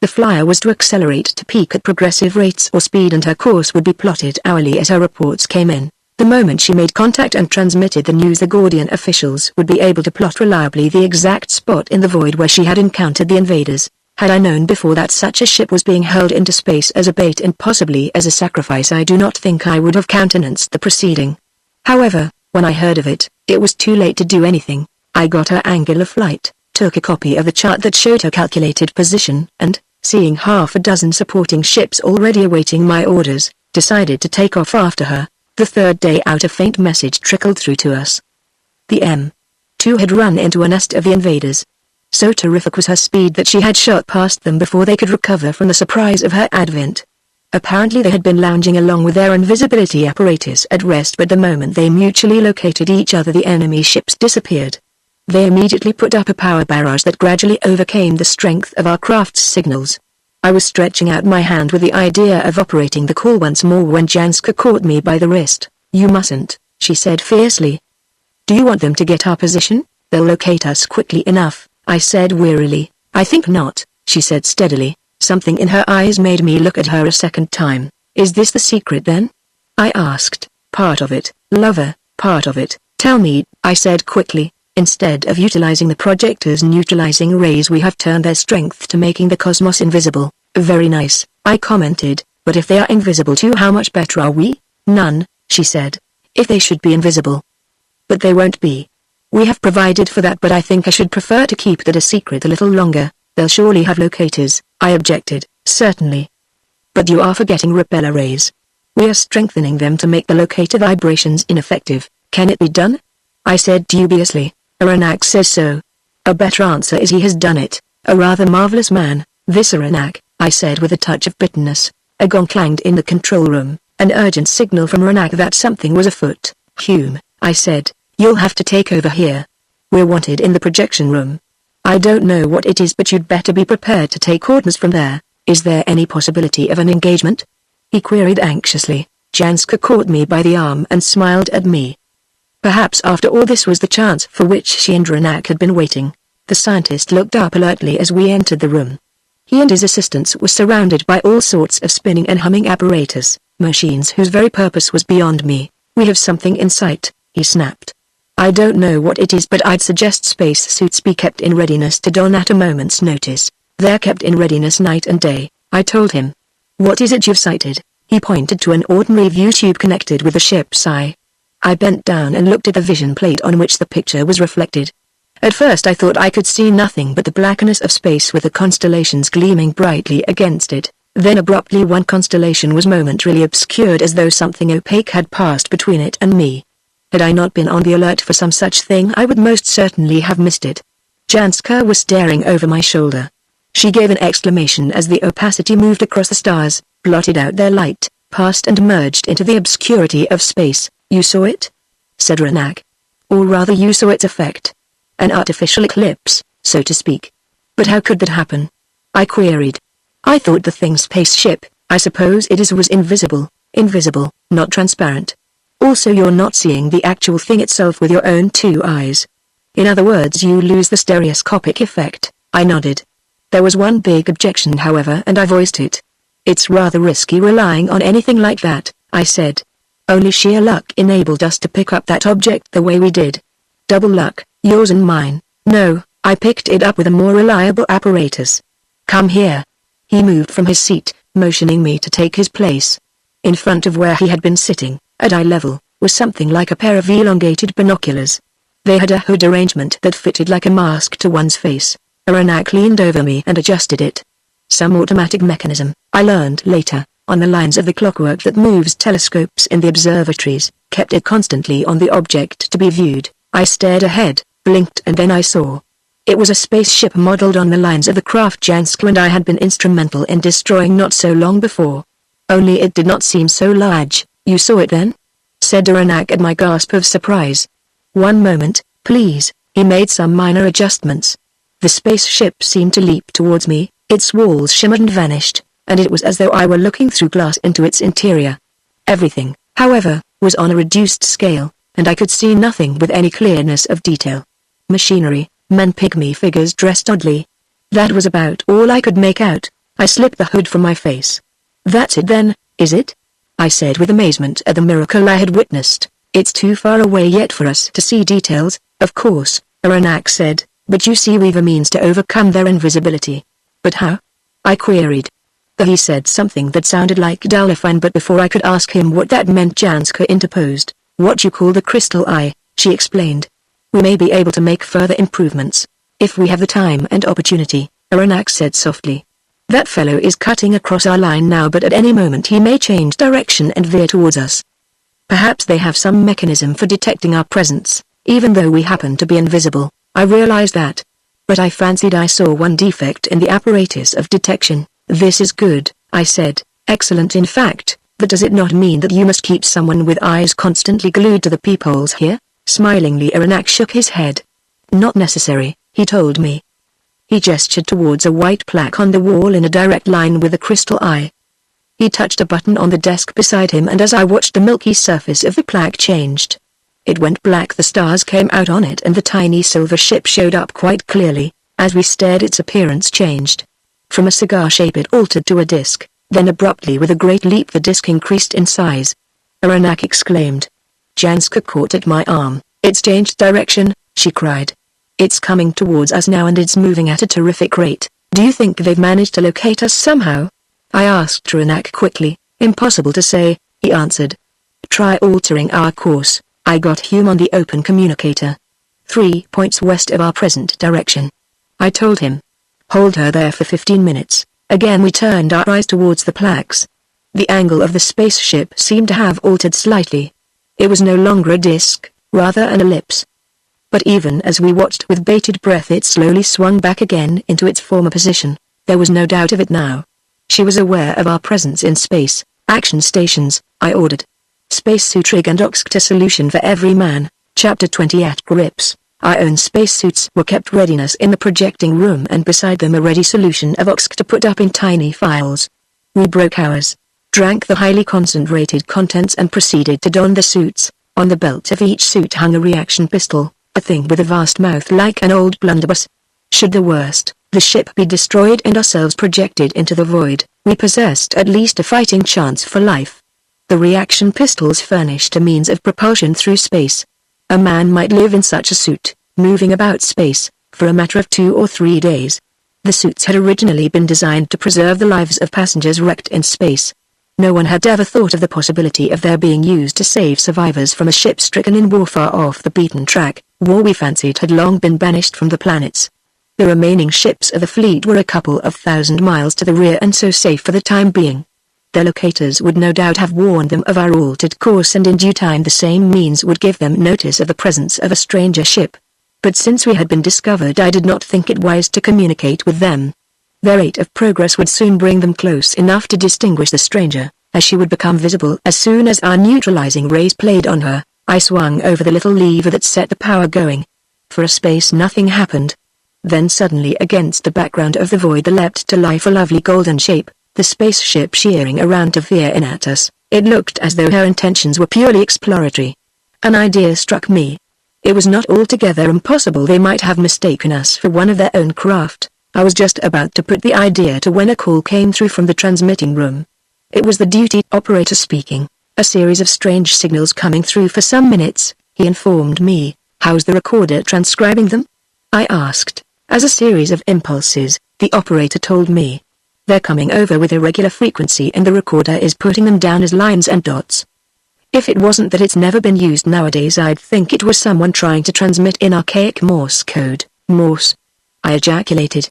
Speaker 1: The flyer was to accelerate to peak at progressive rates or speed, and her course would be plotted hourly as her reports came in. The moment she made contact and transmitted the news, the Gordian officials would be able to plot reliably the exact spot in the void where she had encountered the invaders. Had I known before that such a ship was being hurled into space as a bait and possibly as a sacrifice, I do not think I would have countenanced the proceeding. However, when I heard of it, it was too late to do anything. I got her angular flight, took a copy of the chart that showed her calculated position, and, seeing half a dozen supporting ships already awaiting my orders, decided to take off after her. The third day out, a faint message trickled through to us. The M2 had run into a nest of the invaders. So terrific was her speed that she had shot past them before they could recover from the surprise of her advent. Apparently they had been lounging along with their invisibility apparatus at rest, but the moment they mutually located each other the enemy ships disappeared. They immediately put up a power barrage that gradually overcame the strength of our craft's signals. I was stretching out my hand with the idea of operating the call once more when Janska caught me by the wrist. You mustn't, she said fiercely. Do you want them to get our position? They'll locate us quickly enough, I said wearily. I think not, she said steadily. Something in her eyes made me look at her a second time. Is this the secret then? I asked. Part of it, lover, part of it. Tell me, I said quickly. Instead of utilizing the projector's neutralizing rays, we have turned their strength to making the cosmos invisible. Very nice, I commented, but if they are invisible too, how much better are we? None, she said. If they should be invisible. But they won't be. We have provided for that, but I think I should prefer to keep that a secret a little longer. They'll surely have locators, I objected. Certainly. But you are forgetting repeller rays. We are strengthening them to make the locator vibrations ineffective. Can it be done? I said dubiously. Aranak says so. A better answer is he has done it. A rather marvelous man, this Aranak, I said with a touch of bitterness. A gong clanged in the control room, an urgent signal from Aranak that something was afoot. Hume, I said, you'll have to take over here. We're wanted in the projection room. I don't know what it is, but you'd better be prepared to take orders from there. Is there any possibility of an engagement? He queried anxiously. Janska caught me by the arm and smiled at me. Perhaps after all this was the chance for which she and Aranak had been waiting. The scientist looked up alertly as we entered the room. He and his assistants were surrounded by all sorts of spinning and humming apparatus, machines whose very purpose was beyond me. We have something in sight, he snapped. I don't know what it is, but I'd suggest space suits be kept in readiness to don at a moment's notice. They're kept in readiness night and day, I told him. What is it you've sighted? He pointed to an ordinary view tube connected with the ship's eye. I bent down and looked at the vision plate on which the picture was reflected. At first I thought I could see nothing but the blackness of space with the constellations gleaming brightly against it. Then abruptly one constellation was momentarily obscured, as though something opaque had passed between it and me. Had I not been on the alert for some such thing, I would most certainly have missed it. Janska was staring over my shoulder. She gave an exclamation as the opacity moved across the stars, blotted out their light, passed and merged into the obscurity of space. You saw it? Said Aranak. Or rather, you saw its effect. An artificial eclipse, so to speak. But how could that happen? I queried. I thought the thing's spaceship, I suppose it is, was invisible. Invisible, not transparent. Also, you're not seeing the actual thing itself with your own two eyes. In other words, you lose the stereoscopic effect. I nodded. There was one big objection, however, and I voiced it. It's rather risky relying on anything like that, I said. Only sheer luck enabled us to pick up that object the way we did. Double luck, yours and mine. No, I picked it up with a more reliable apparatus. Come here. He moved from his seat, motioning me to take his place. In front of where he had been sitting, at eye level, was something like a pair of elongated binoculars. They had a hood arrangement that fitted like a mask to one's face. Aranak leaned over me and adjusted it. Some automatic mechanism, I learned later, on the lines of the clockwork that moves telescopes in the observatories, kept it constantly on the object to be viewed. I stared ahead, blinked, and then I saw. It was a spaceship modeled on the lines of the craft Janska and I had been instrumental in destroying not so long before. Only it did not seem so large. You saw it then? Said Aranak at my gasp of surprise. One moment, please. He made some minor adjustments. The spaceship seemed to leap towards me, its walls shimmered and vanished, and it was as though I were looking through glass into its interior. Everything, however, was on a reduced scale, and I could see nothing with any clearness of detail. Machinery, men, pygmy figures dressed oddly. That was about all I could make out. I slipped the hood from my face. That's it then, is it? I said with amazement at the miracle I had witnessed. It's too far away yet for us to see details, of course, Aranak said, but you see we've a means to overcome their invisibility. But how? I queried. He said something that sounded like Dalafine, but before I could ask him what that meant, Janska interposed. What you call the crystal eye, she explained. We may be able to make further improvements, if we have the time and opportunity, Aranak said softly. That fellow is cutting across our line now, but at any moment he may change direction and veer towards us. Perhaps they have some mechanism for detecting our presence, even though we happen to be invisible. I realized that. But I fancied I saw one defect in the apparatus of detection. This is good, I said. Excellent in fact, but does it not mean that you must keep someone with eyes constantly glued to the peepholes here? Smilingly Aranak shook his head. Not necessary, he told me. He gestured towards a white plaque on the wall in a direct line with the crystal eye. He touched a button on the desk beside him, and as I watched, the milky surface of the plaque changed. It went black, the stars came out on it, and the tiny silver ship showed up quite clearly. As we stared, its appearance changed. From a cigar shape it altered to a disc, then abruptly with a great leap the disc increased in size. Aranak exclaimed. Janska caught at my arm. It's changed direction, she cried. It's coming towards us now and it's moving at a terrific rate. Do you think they've managed to locate us somehow? I asked Aranak quickly. Impossible to say, he answered. Try altering our course. I got Hume on the open communicator. 3 points west of our present direction. I told him. Hold her there for 15 minutes. Again we turned our eyes towards the plaques. The angle of the spaceship seemed to have altered slightly. It was no longer a disk, rather an ellipse. But even as we watched with bated breath it slowly swung back again into its former position. There was no doubt of it now. She was aware of our presence in space. Action stations, I ordered. Spacesuit rig and Oxcta solution for every man. Chapter 20 at grips. Our own spacesuits were kept readiness in the projecting room and beside them a ready solution of Oxcta put up in tiny files. We broke ours, drank the highly concentrated contents and proceeded to don the suits. On the belt of each suit hung a reaction pistol, a thing with a vast mouth like an old blunderbuss. Should the worst, the ship be destroyed and ourselves projected into the void, we possessed at least a fighting chance for life. The reaction pistols furnished a means of propulsion through space. A man might live in such a suit, moving about space, for a matter of 2 or 3 days. The suits had originally been designed to preserve the lives of passengers wrecked in space. No one had ever thought of the possibility of their being used to save survivors from a ship stricken in war far off the beaten track. War we fancied had long been banished from the planets. The remaining ships of the fleet were a couple of 1,000 miles to the rear and so safe for the time being. Their locators would no doubt have warned them of our altered course and in due time the same means would give them notice of the presence of a stranger ship. But since we had been discovered I did not think it wise to communicate with them. Their rate of progress would soon bring them close enough to distinguish the stranger, as she would become visible as soon as our neutralizing rays played on her. I swung over the little lever that set the power going. For a space nothing happened. Then suddenly against the background of the void there leapt to life a lovely golden shape, the spaceship shearing around to veer in at us. It looked as though her intentions were purely exploratory. An idea struck me. It was not altogether impossible they might have mistaken us for one of their own craft. I was just about to put the idea to when a call came through from the transmitting room. It was the duty operator speaking. A series of strange signals coming through for some minutes, he informed me. How's the recorder transcribing them? I asked. As a series of impulses, the operator told me. They're coming over with irregular frequency and the recorder is putting them down as lines and dots. If it wasn't that it's never been used nowadays I'd think it was someone trying to transmit in archaic Morse code. Morse? I ejaculated.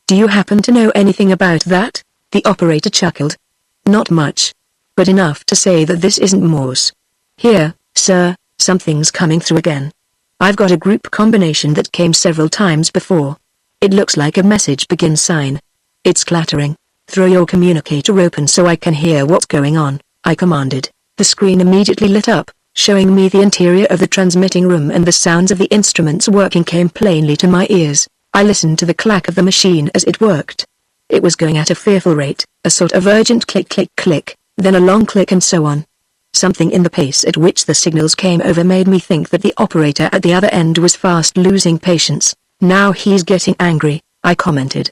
Speaker 1: Do you happen to know anything about that? The operator chuckled. Not much. But enough to say that this isn't Morse. Here, sir, something's coming through again. I've got a group combination that came several times before. It looks like a message begin sign. It's clattering. Throw your communicator open so I can hear what's going on, I commanded. The screen immediately lit up, showing me the interior of the transmitting room and the sounds of the instruments working came plainly to my ears. I listened to the clack of the machine as it worked. It was going at a fearful rate, a sort of urgent click click click, then a long click and so on. Something in the pace at which the signals came over made me think that the operator at the other end was fast losing patience. Now he's getting angry, I commented.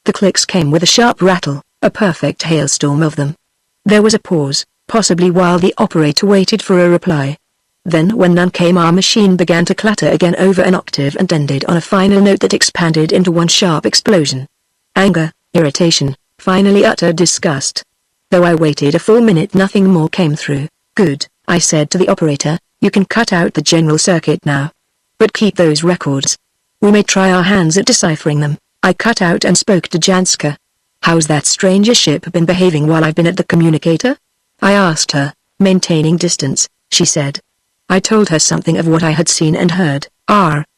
Speaker 1: The clicks came with a sharp rattle, a perfect hailstorm of them. There was a pause, possibly while the operator waited for a reply. Then when none came our machine began to clatter again over an octave and ended on a final note that expanded into one sharp explosion. Anger, irritation, finally utter disgust. Though I waited a full minute nothing more came through. Good, I said to the operator, you can cut out the general circuit now. But keep those records. We may try our hands at deciphering them. I cut out and spoke to Janska. How's that stranger ship been behaving while I've been at the communicator? I asked her, maintaining distance, she said. I told her something of what I had seen and heard.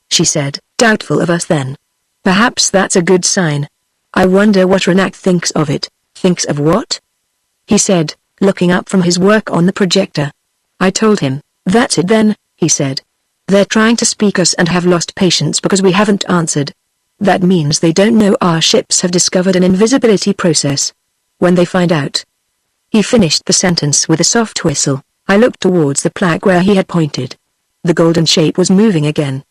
Speaker 1: She said, doubtful of us then. Perhaps that's a good sign. I wonder what Renak thinks of it. Thinks of what? He said, looking up from his work on the projector. I told him, that's it then, he said. They're trying to speak us and have lost patience because we haven't answered. That means they don't know our ships have discovered an invisibility process. When they find out. He finished the sentence with a soft whistle. I looked towards the plaque where he had pointed. The golden shape was moving again.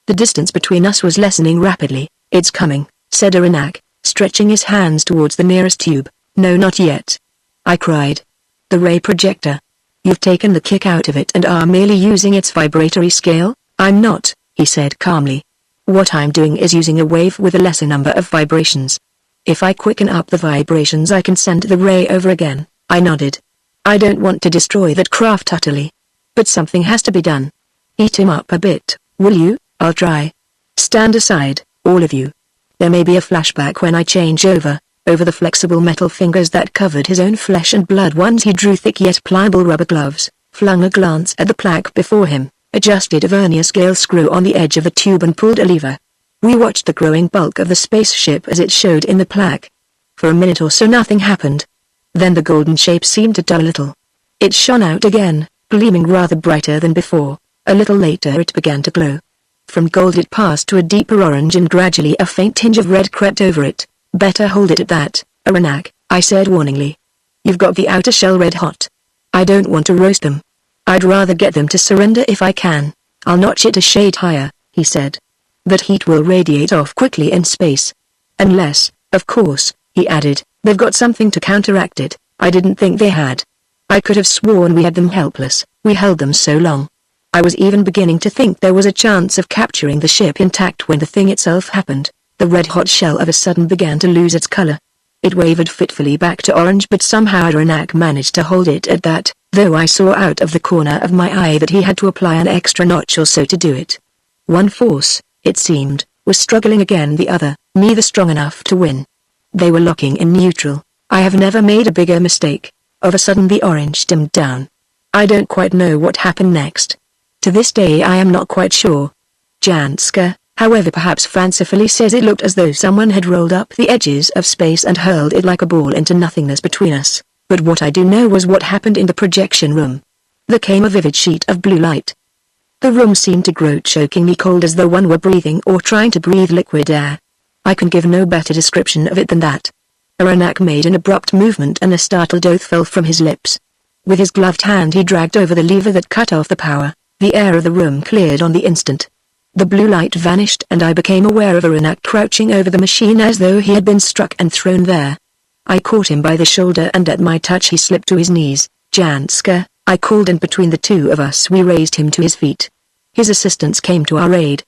Speaker 1: The distance between us was lessening rapidly. It's coming, said Renak, stretching his hands towards the nearest tube. No, not yet. I cried. The ray projector. You've taken the kick out of it and are merely using its vibratory scale? I'm not, he said calmly. What I'm doing is using a wave with a lesser number of vibrations. If I quicken up the vibrations I can send the ray over again. I nodded. I don't want to destroy that craft utterly. But something has to be done. Eat him up a bit, will you? I'll try. Stand aside, all of you. There may be a flashback when I change over the flexible metal fingers that covered his own flesh and blood once he drew thick yet pliable rubber gloves, flung a glance at the plaque before him, adjusted a vernier scale screw on the edge of the tube and pulled a lever. We watched the growing bulk of the spaceship as it showed in the plaque. For a minute or so nothing happened. Then the golden shape seemed to dull a little. It shone out again, gleaming rather brighter than before. A little later it began to glow. From gold it passed to a deeper orange and gradually a faint tinge of red crept over it. Better hold it at that, Aranak, I said warningly. You've got the outer shell red hot. I don't want to roast them. I'd rather get them to surrender if I can. I'll notch it a shade higher, he said. That heat will radiate off quickly in space. Unless, of course, he added, they've got something to counteract it. I didn't think they had. I could have sworn we had them helpless. We held them so long. I was even beginning to think there was a chance of capturing the ship intact when the thing itself happened. The red-hot shell of a sudden began to lose its color. It wavered fitfully back to orange, but somehow Aranak managed to hold it at that, though I saw out of the corner of my eye that he had to apply an extra notch or so to do it. One force, it seemed, was struggling against the other, neither strong enough to win. They were locking in neutral. I have never made a bigger mistake. Of a sudden the orange dimmed down. I don't quite know what happened next. To this day I am not quite sure. Janska, however, perhaps fancifully says it looked as though someone had rolled up the edges of space and hurled it like a ball into nothingness between us. But what I do know was what happened in the projection room. There came a vivid sheet of blue light. The room seemed to grow chokingly cold as though one were breathing or trying to breathe liquid air. I can give no better description of it than that. Aranak made an abrupt movement and a startled oath fell from his lips. With his gloved hand he dragged over the lever that cut off the power. The air of the room cleared on the instant. The blue light vanished and I became aware of Aranak crouching over the machine as though he had been struck and thrown there. I caught him by the shoulder and at my touch he slipped to his knees. Janska, I called, and between the two of us we raised him to his feet. His assistants came to our aid.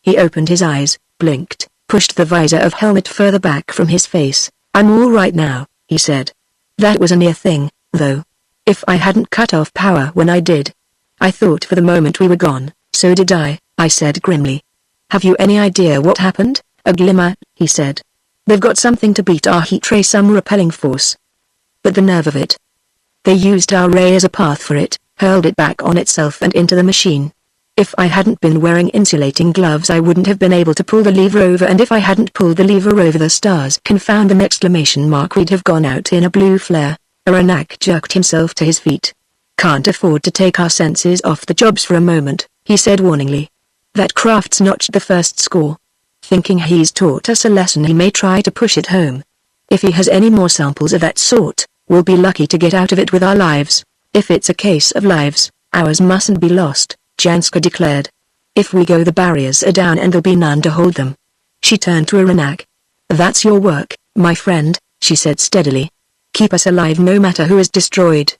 Speaker 1: He opened his eyes, blinked, pushed the visor of helmet further back from his face. I'm all right now, he said. That was a near thing, though. If I hadn't cut off power when I did. I thought for the moment we were gone. So did I said grimly. Have you any idea what happened? A glimmer, he said. They've got something to beat our heat ray, some repelling force. But the nerve of it. They used our ray as a path for it, hurled it back on itself and into the machine. If I hadn't been wearing insulating gloves I wouldn't have been able to pull the lever over, and if I hadn't pulled the lever over the stars confound them exclamation mark we'd have gone out in a blue flare. Aranak jerked himself to his feet. Can't afford to take our senses off the jobs for a moment, he said warningly. That craft's notched the first score. Thinking he's taught us a lesson he may try to push it home. If he has any more samples of that sort, we'll be lucky to get out of it with our lives. If it's a case of lives, ours mustn't be lost, Janska declared. If we go the barriers are down and there'll be none to hold them. She turned to Aranak. That's your work, my friend, she said steadily. Keep us alive no matter who is destroyed.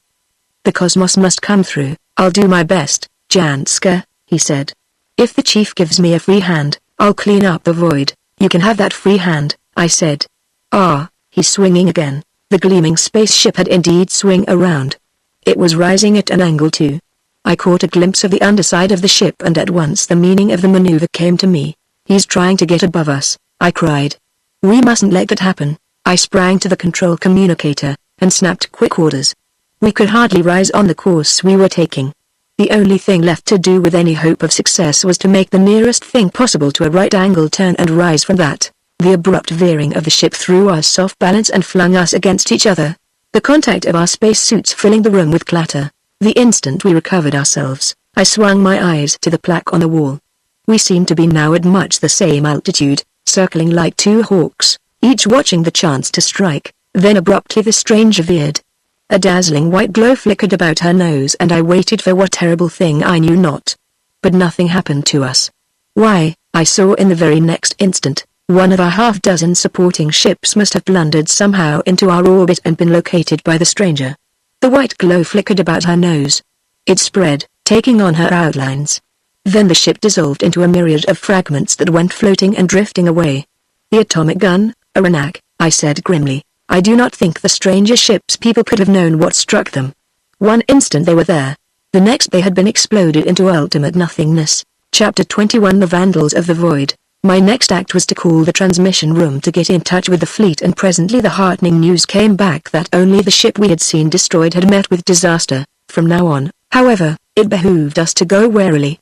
Speaker 1: The cosmos must come through. I'll do my best, Janska, he said. If the chief gives me a free hand, I'll clean up the void. You can have that free hand, I said. Ah, he's swinging again. The gleaming spaceship had indeed swung around. It was rising at an angle too. I caught a glimpse of the underside of the ship and at once the meaning of the maneuver came to me. He's trying to get above us, I cried. We mustn't let that happen. I sprang to the control communicator and snapped quick orders. We could hardly rise on the course we were taking. The only thing left to do with any hope of success was to make the nearest thing possible to a right-angle turn and rise from that. The abrupt veering of the ship threw us off balance and flung us against each other. The contact of our spacesuits filling the room with clatter. The instant we recovered ourselves, I swung my eyes to the plaque on the wall. We seemed to be now at much the same altitude, circling like two hawks, each watching the chance to strike. Then abruptly the stranger veered. A dazzling white glow flickered about her nose and I waited for what terrible thing I knew not. But nothing happened to us. Why, I saw in the very next instant, one of our half-dozen supporting ships must have blundered somehow into our orbit and been located by the stranger. The white glow flickered about her nose. It spread, taking on her outlines. Then the ship dissolved into a myriad of fragments that went floating and drifting away. The atomic gun, Aranak, I said grimly. I do not think the stranger ship's people could have known what struck them. One instant they were there. The next they had been exploded into ultimate nothingness. Chapter 21 The Vandals of the Void. My next act was to call the transmission room to get in touch with the fleet, and presently the heartening news came back that only the ship we had seen destroyed had met with disaster. From now on, however, it behooved us to go warily.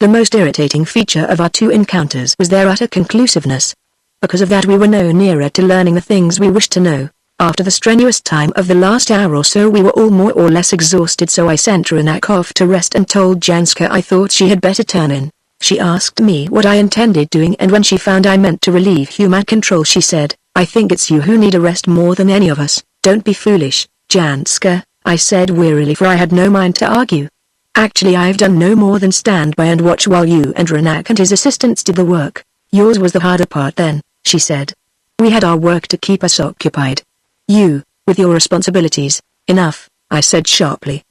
Speaker 1: The most irritating feature of our two encounters was their utter conclusiveness. Because of that we were no nearer to learning the things we wished to know. After the strenuous time of the last hour or so we were all more or less exhausted, so I sent Aranak off to rest and told Janska I thought she had better turn in. She asked me what I intended doing, and when she found I meant to relieve human control she said, I think it's you who need a rest more than any of us. Don't be foolish, Janska, I said wearily, for I had no mind to argue. Actually I've done no more than stand by and watch while you and Aranak and his assistants did the work. Yours was the harder part then, she said. We had our work to keep us occupied. You, with your responsibilities. Enough, I said sharply.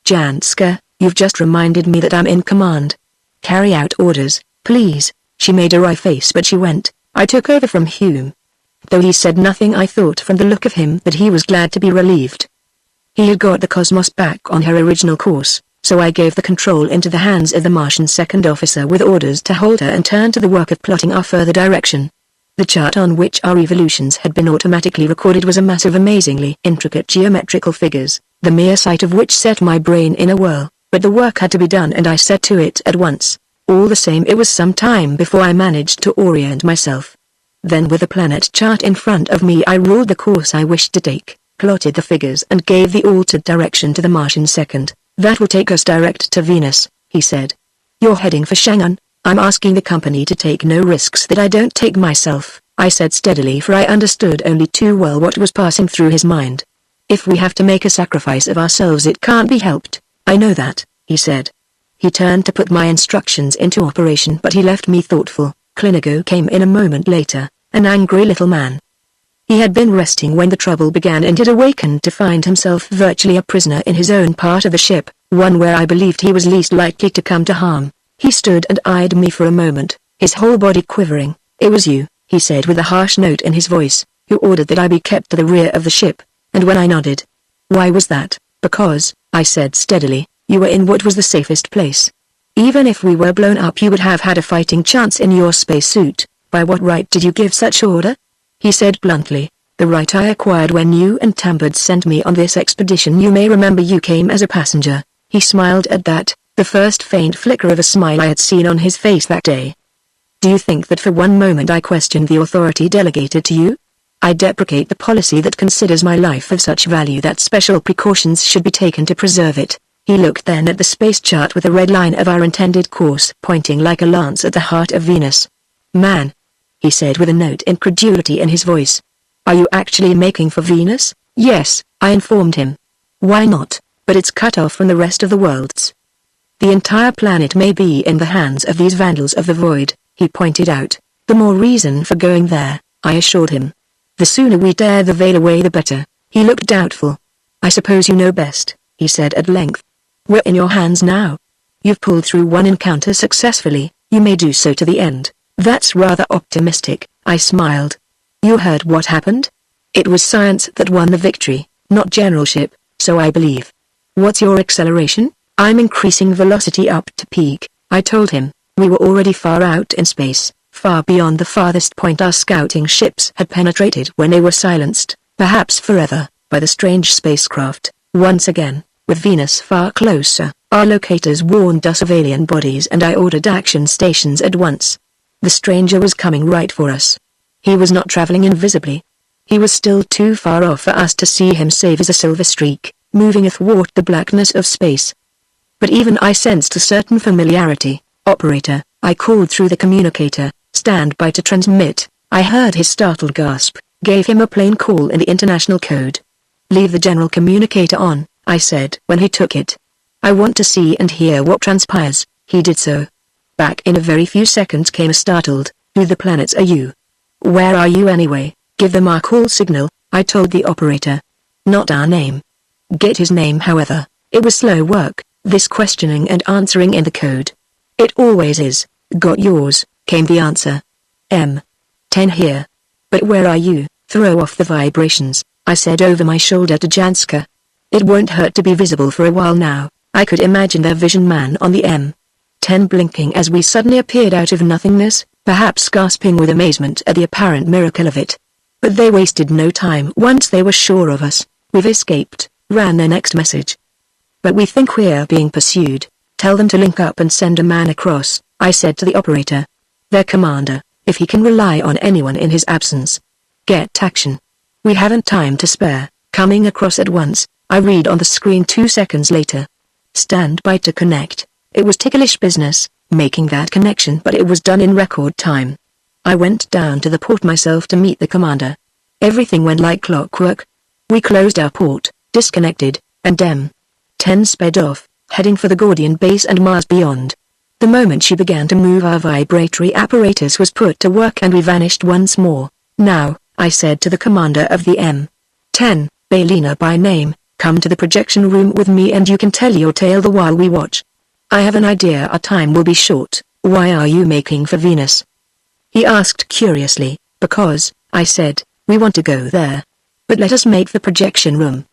Speaker 1: Janska, you've just reminded me that I'm in command. Carry out orders, please. She made a wry face but she went. I took over from Hume. Though he said nothing, I thought from the look of him that he was glad to be relieved. He had got the Cosmos back on her original course, so I gave the control into the hands of the Martian second officer with orders to hold her and turn to the work of plotting our further direction. The chart on which our evolutions had been automatically recorded was a mass of amazingly intricate geometrical figures, the mere sight of which set my brain in a whirl, but the work had to be done and I set to it at once. All the same it was some time before I managed to orient myself. Then with the planet chart in front of me I ruled the course I wished to take, plotted the figures and gave the altered direction to the Martian second. That will take us direct to Venus, he said. You're heading for Shanghai. I'm asking the company to take no risks that I don't take myself, I said steadily, for I understood only too well what was passing through his mind. If we have to make a sacrifice of ourselves it can't be helped. I know that, he said. He turned to put my instructions into operation but he left me thoughtful. Clinigo came in a moment later, an angry little man. He had been resting when the trouble began and had awakened to find himself virtually a prisoner in his own part of the ship, one where I believed he was least likely to come to harm. He stood and eyed me for a moment, his whole body quivering. It was you, he said with a harsh note in his voice, who ordered that I be kept to the rear of the ship. And when I nodded, why was that? Because, I said steadily, you were in what was the safest place. Even if we were blown up you would have had a fighting chance in your spacesuit. By what right did you give such order? He said bluntly, the right I acquired when you and Tambard sent me on this expedition. You may remember you came as a passenger. He smiled at that, the first faint flicker of a smile I had seen on his face that day. Do you think that for one moment I questioned the authority delegated to you? I deprecate the policy that considers my life of such value that special precautions should be taken to preserve it. He looked then at the space chart with a red line of our intended course pointing like a lance at the heart of Venus. Man, he said with a note of incredulity in his voice. Are you actually making for Venus? Yes, I informed him. Why not? But it's cut off from the rest of the worlds. The entire planet may be in the hands of these Vandals of the Void, he pointed out. The more reason for going there, I assured him. The sooner we tear the veil away the better. He looked doubtful. I suppose you know best, he said at length. We're in your hands now. You've pulled through one encounter successfully, you may do so to the end. That's rather optimistic, I smiled. You heard what happened? It was science that won the victory, not generalship, so I believe. What's your acceleration? I'm increasing velocity up to peak, I told him. We were already far out in space, far beyond the farthest point our scouting ships had penetrated when they were silenced, perhaps forever, by the strange spacecraft. Once again, with Venus far closer, our locators warned us of alien bodies and I ordered action stations at once. The stranger was coming right for us. He was not traveling invisibly. He was still too far off for us to see him save as a silver streak, moving athwart the blackness of space. But even I sensed a certain familiarity. Operator, I called through the communicator, stand by to transmit. I heard his startled gasp, gave him a plain call in the international code. Leave the general communicator on, I said when he took it. I want to see and hear what transpires. He did so. Back in a very few seconds came a startled, who the planets are you? Where are you anyway? Give them our call signal, I told the operator. Not our name. get his name. However, it was slow work, this questioning and answering in the code. It always is. Got yours, came the answer. M10 here. But where are you? Throw off the vibrations, I said over my shoulder to Janska. It won't hurt to be visible for a while now. I could imagine their vision man on the M10 blinking as we suddenly appeared out of nothingness, perhaps gasping with amazement at the apparent miracle of it. But they wasted no time. Once they were sure of us, we've escaped, ran their next message. But we think we're being pursued. Tell them to link up and send a man across, I said to the operator. Their commander, if he can rely on anyone in his absence. Get action. We haven't time to spare, coming across at once, I read on the screen 2 seconds later. Stand by to connect. It was ticklish business, making that connection, but it was done in record time. I went down to the port myself to meet the commander. Everything went like clockwork. We closed our port, disconnected, and M10 sped off, heading for the Gordian base and Mars beyond. The moment she began to move, our vibratory apparatus was put to work and we vanished once more. Now, I said to the commander of the M10, Bailina by name, come to the projection room with me and you can tell your tale the while we watch. I have an idea our time will be short. Why are you making for Venus? He asked curiously. Because, I said, we want to go there. But let us make the projection room.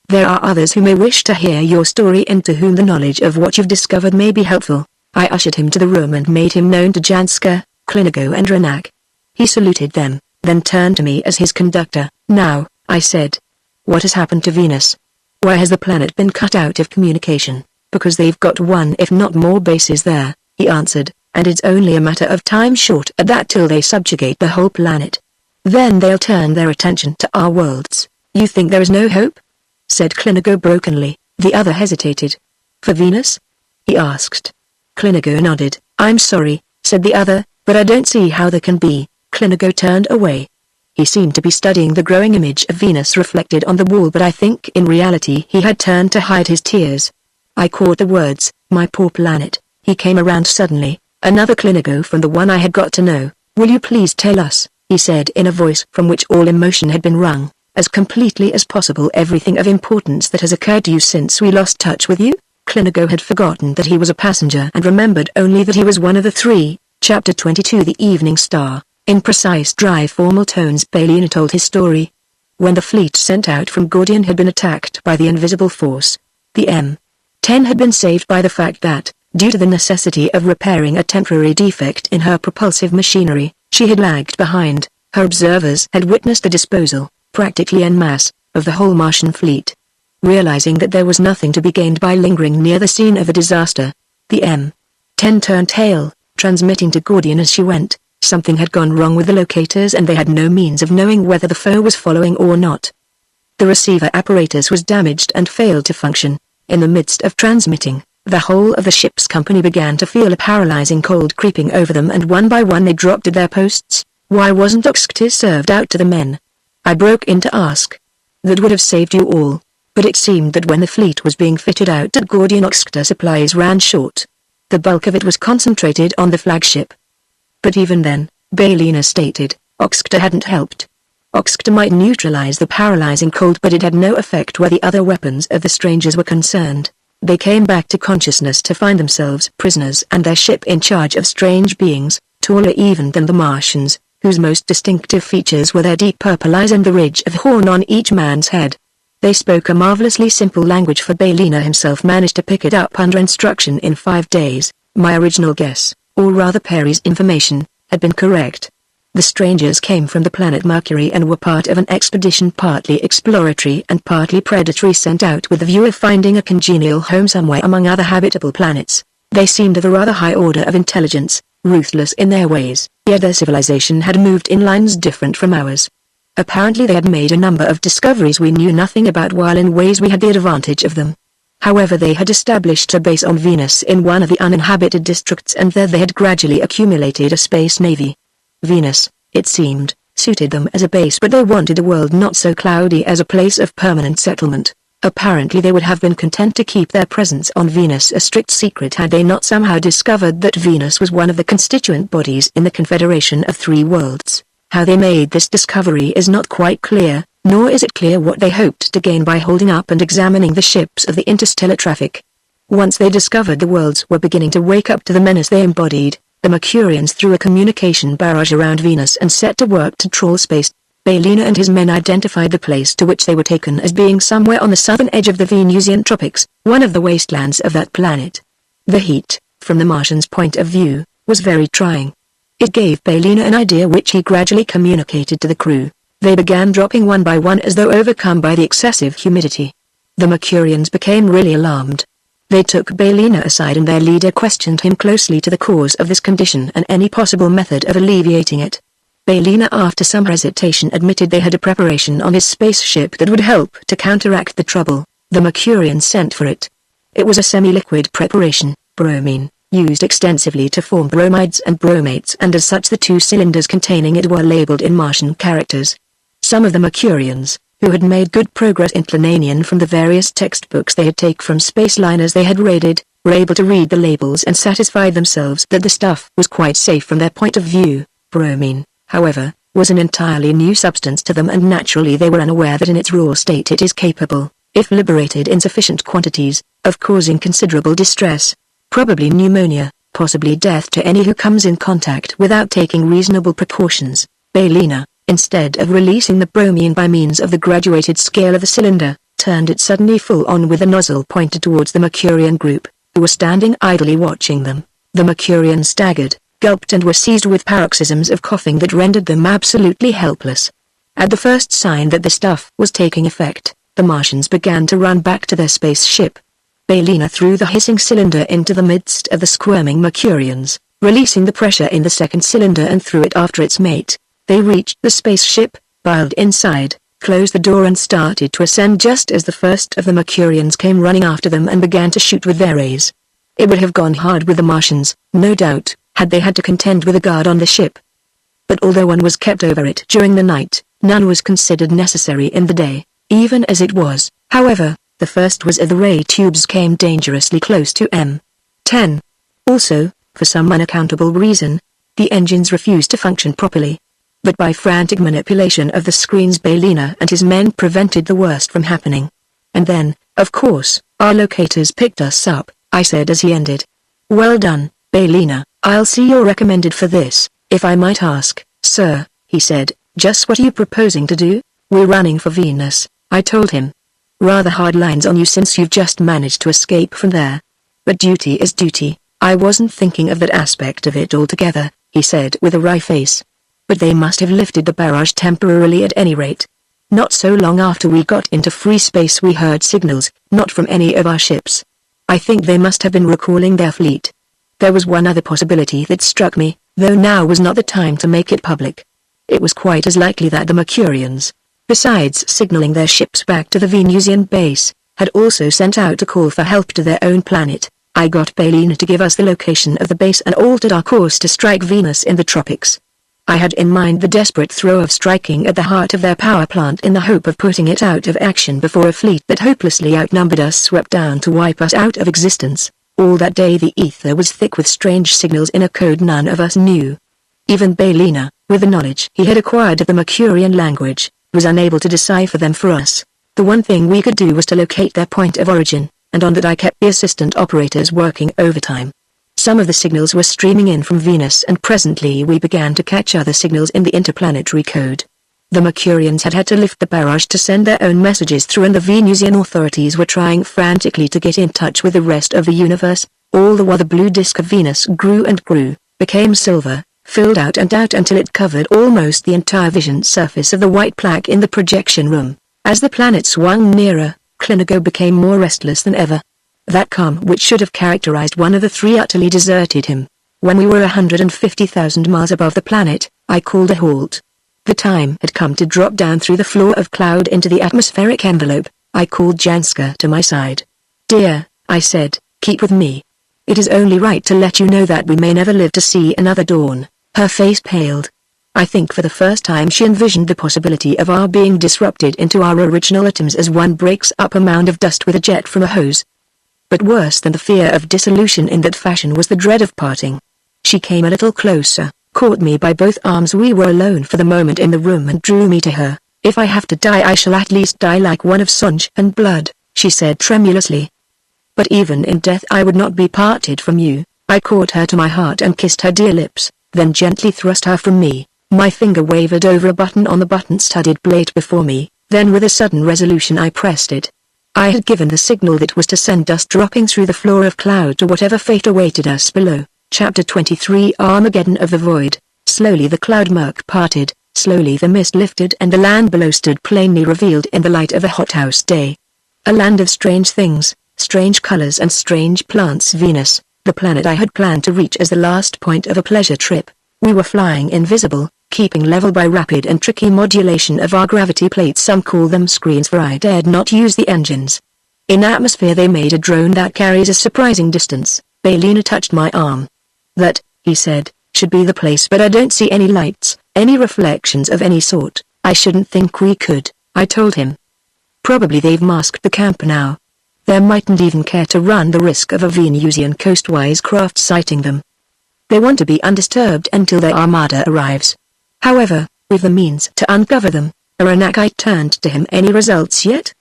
Speaker 1: There are others who may wish to hear your story and to whom the knowledge of what you've discovered may be helpful. I ushered him to the room and made him known to Janska, Klinigo and Renak. He saluted them, then turned to me as his conductor. Now, I said. What has happened to Venus? Why has the planet been cut out of communication? Because they've got one if not more bases there, he answered, and it's only a matter of time short at that till they subjugate the whole planet. Then they'll turn their attention to our worlds. You think there is no hope? Said Klinigo brokenly. The other hesitated. For Venus? He asked. Klinigo nodded. I'm sorry, said the other, but I don't see how there can be. Klinigo turned away. He seemed to be studying the growing image of Venus reflected on the wall, but I think in reality he had turned to hide his tears. I caught the words, my poor planet. He came around suddenly, another Klinigo from the one I had got to know. Will you please tell us, he said in a voice from which all emotion had been wrung, as completely as possible, everything of importance that has occurred to you since we lost touch with you? Klinigo had forgotten that he was a passenger and remembered only that he was one of the three. Chapter 22 The Evening Star. In precise, dry, formal tones Bailina told his story. When the fleet sent out from Gordian had been attacked by the invisible force, the M10 had been saved by the fact that, due to the necessity of repairing a temporary defect in her propulsive machinery, she had lagged behind. Her observers had witnessed the disposal, practically en masse, of the whole Martian fleet. Realizing that there was nothing to be gained by lingering near the scene of a disaster, the M10 turned tail, transmitting to Gordian as she went. Something had gone wrong with the locators and they had no means of knowing whether the foe was following or not. The receiver apparatus was damaged and failed to function. In the midst of transmitting, the whole of the ship's company began to feel a paralyzing cold creeping over them, and one by one they dropped at their posts. Why wasn't Oxctis served out to the men? I broke in to ask. That would have saved you all. But it seemed that when the fleet was being fitted out at Gordian, Oxctis supplies ran short. The bulk of it was concentrated on the flagship. But even then, Bailina stated, Oxctis hadn't helped. Oxctis might neutralize the paralyzing cold, but it had no effect where the other weapons of the strangers were concerned. They came back to consciousness to find themselves prisoners and their ship in charge of strange beings, taller even than the Martians, whose most distinctive features were their deep purple eyes and the ridge of horn on each man's head. They spoke a marvelously simple language, for Bailina himself managed to pick it up under instruction in 5 days. My original guess, or rather Perry's information, had been correct. The strangers came from the planet Mercury and were part of an expedition partly exploratory and partly predatory, sent out with the view of finding a congenial home somewhere among other habitable planets. They seemed of a rather high order of intelligence, ruthless in their ways, yet their civilization had moved in lines different from ours. Apparently they had made a number of discoveries we knew nothing about, while in ways we had the advantage of them. However, they had established a base on Venus in one of the uninhabited districts, and there they had gradually accumulated a space navy. Venus, it seemed, suited them as a base, but they wanted a world not so cloudy as a place of permanent settlement. Apparently they would have been content to keep their presence on Venus a strict secret had they not somehow discovered that Venus was one of the constituent bodies in the Confederation of Three Worlds. How they made this discovery is not quite clear, nor is it clear what they hoped to gain by holding up and examining the ships of the interstellar traffic. Once they discovered the worlds were beginning to wake up to the menace they embodied, the Mercurians threw a communication barrage around Venus and set to work to trawl space. Baelina and his men identified the place to which they were taken as being somewhere on the southern edge of the Venusian tropics, one of the wastelands of that planet. The heat, from the Martian's point of view, was very trying. It gave Baelina an idea which he gradually communicated to the crew. They began dropping one by one as though overcome by the excessive humidity. The Mercurians became really alarmed. They took Baelina aside and their leader questioned him closely to the cause of this condition and any possible method of alleviating it. Baelina after some hesitation admitted they had a preparation on his spaceship that would help to counteract the trouble. The Mercurians sent for it. It was a semi-liquid preparation, bromine, used extensively to form bromides and bromates, and as such the two cylinders containing it were labeled in Martian characters. Some of the Mercurians, who had made good progress in Plananian from the various textbooks they had taken from space liners they had raided, were able to read the labels and satisfy themselves that the stuff was quite safe from their point of view. Bromine, however, was an entirely new substance to them, and naturally they were unaware that in its raw state it is capable, if liberated in sufficient quantities, of causing considerable distress, probably pneumonia, possibly death to any who comes in contact without taking reasonable precautions. Baelina, instead of releasing the bromine by means of the graduated scale of the cylinder, turned it suddenly full on with a nozzle pointed towards the Mercurian group, who were standing idly watching them. The Mercurians staggered, gulped and were seized with paroxysms of coughing that rendered them absolutely helpless. At the first sign that the stuff was taking effect, the Martians began to run back to their spaceship. Baelina threw the hissing cylinder into the midst of the squirming Mercurians, releasing the pressure in the second cylinder and threw it after its mate. They reached the spaceship, piled inside, closed the door and started to ascend just as the first of the Mercurians came running after them and began to shoot with their rays. It would have gone hard with the Martians, no doubt, had they had to contend with a guard on the ship. But although one was kept over it during the night, none was considered necessary in the day, even as it was. However, the first was as the ray tubes came dangerously close to M10. Also, for some unaccountable reason, the engines refused to function properly. But by frantic manipulation of the screens Baelina and his men prevented the worst from happening. And then, of course, our locators picked us up, I said as he ended. Well done, Baelina. I'll see you're recommended for this, if I might ask, sir, he said. Just what are you proposing to do? We're running for Venus, I told him. Rather hard lines on you since you've just managed to escape from there. But duty is duty. I wasn't thinking of that aspect of it altogether, he said with a wry face. But they must have lifted the barrage temporarily at any rate. Not so long after we got into free space we heard signals, not from any of our ships. I think they must have been recalling their fleet. There was one other possibility that struck me, though now was not the time to make it public. It was quite as likely that the Mercurians, besides signaling their ships back to the Venusian base, had also sent out a call for help to their own planet. I got Baelina to give us the location of the base and altered our course to strike Venus in the tropics. I had in mind the desperate throw of striking at the heart of their power plant in the hope of putting it out of action before a fleet that hopelessly outnumbered us swept down to wipe us out of existence. All that day the ether was thick with strange signals in a code none of us knew. Even Baelina, with the knowledge he had acquired of the Mercurian language, was unable to decipher them for us. The one thing we could do was to locate their point of origin, and on that I kept the assistant operators working overtime. Some of the signals were streaming in from Venus and presently we began to catch other signals in the interplanetary code. The Mercurians had had to lift the barrage to send their own messages through and the Venusian authorities were trying frantically to get in touch with the rest of the universe, all the while the blue disk of Venus grew and grew, became silver, filled out and out until it covered almost the entire vision surface of the white plaque in the projection room. As the planet swung nearer, Clinigo became more restless than ever. That calm which should have characterized one of the three utterly deserted him. When we were 150,000 miles above the planet, I called a halt. The time had come to drop down through the floor of cloud into the atmospheric envelope. I called Janska to my side. Dear, I said, keep with me. It is only right to let you know that we may never live to see another dawn. Her face paled. I think for the first time she envisioned the possibility of our being disrupted into our original atoms as one breaks up a mound of dust with a jet from a hose. But worse than the fear of dissolution in that fashion was the dread of parting. She came a little closer, caught me by both arms. We were alone for the moment in the room and drew me to her. If I have to die, I shall at least die like one of Sonj and blood, she said tremulously. But even in death I would not be parted from you. I caught her to my heart and kissed her dear lips, then gently thrust her from me. My finger wavered over a button on the button-studded plate before me, then with a sudden resolution I pressed it. I had given the signal that was to send us dropping through the floor of cloud to whatever fate awaited us below. Chapter 23 Armageddon of the Void. Slowly the cloud murk parted, slowly the mist lifted and the land below stood plainly revealed in the light of a hothouse day. A land of strange things, strange colors and strange plants. Venus, the planet I had planned to reach as the last point of a pleasure trip. We were flying invisible, keeping level by rapid and tricky modulation of our gravity plates. Some call them screens, for I dared not use the engines. In atmosphere they made a drone that carries a surprising distance. Bailina touched my arm. That, he said, should be the place, but I don't see any lights, any reflections of any sort. I shouldn't think we could, I told him. Probably they've masked the camp now. They mightn't even care to run the risk of a Venusian coastwise craft sighting them. They want to be undisturbed until their armada arrives. However, we've the means to uncover them. Aranak, I turned to him. Any results yet?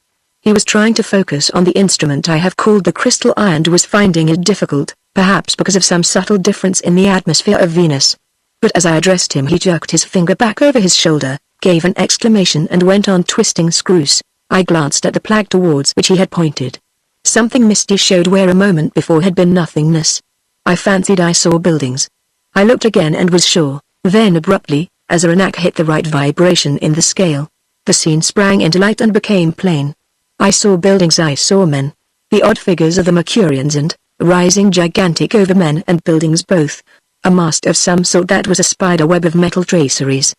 Speaker 1: He was trying to focus on the instrument I have called the crystal eye and was finding it difficult, perhaps because of some subtle difference in the atmosphere of Venus. But as I addressed him he jerked his finger back over his shoulder, gave an exclamation and went on twisting screws. I glanced at the plaque towards which he had pointed. Something misty showed where a moment before had been nothingness. I fancied I saw buildings. I looked again and was sure, then abruptly, as Aranak hit the right vibration in the scale, the scene sprang into light and became plain. I saw buildings, I saw men. The odd figures of the Mercurians and, rising gigantic over men and buildings both, a mast of some sort that was a spider web of metal traceries.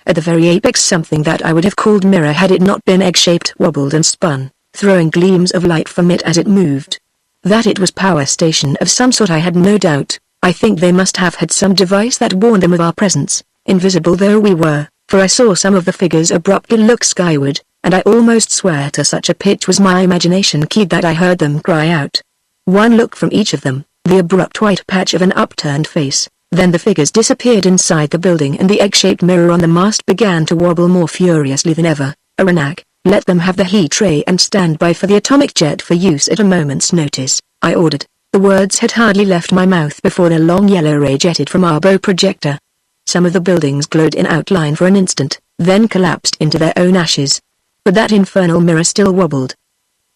Speaker 1: At the very apex something that I would have called mirror had it not been egg-shaped wobbled and spun, throwing gleams of light from it as it moved. That it was power station of some sort I had no doubt. I think they must have had some device that warned them of our presence, invisible though we were, for I saw some of the figures abruptly look skyward, and I almost swear to such a pitch was my imagination keyed that I heard them cry out. One look from each of them, the abrupt white patch of an upturned face, then the figures disappeared inside the building and the egg-shaped mirror on the mast began to wobble more furiously than ever. Aranak, let them have the heat ray and stand by for the atomic jet for use at a moment's notice, I ordered. The words had hardly left my mouth before the long yellow ray jetted from our bow projector. Some of the buildings glowed in outline for an instant, then collapsed into their own ashes. But that infernal mirror still wobbled.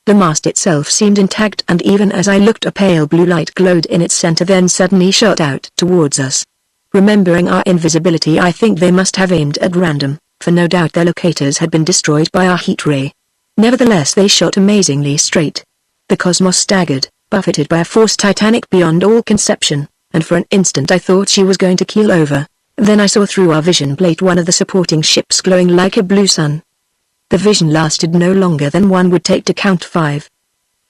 Speaker 1: The mast itself seemed intact, and even as I looked a pale blue light glowed in its center, then suddenly shot out towards us. Remembering our invisibility, I think they must have aimed at random, for no doubt their locators had been destroyed by our heat ray. Nevertheless they shot amazingly straight. The cosmos staggered, buffeted by a force titanic beyond all conception, and for an instant I thought she was going to keel over. Then I saw through our vision plate one of the supporting ships glowing like a blue sun. The vision lasted no longer than one would take to count 5.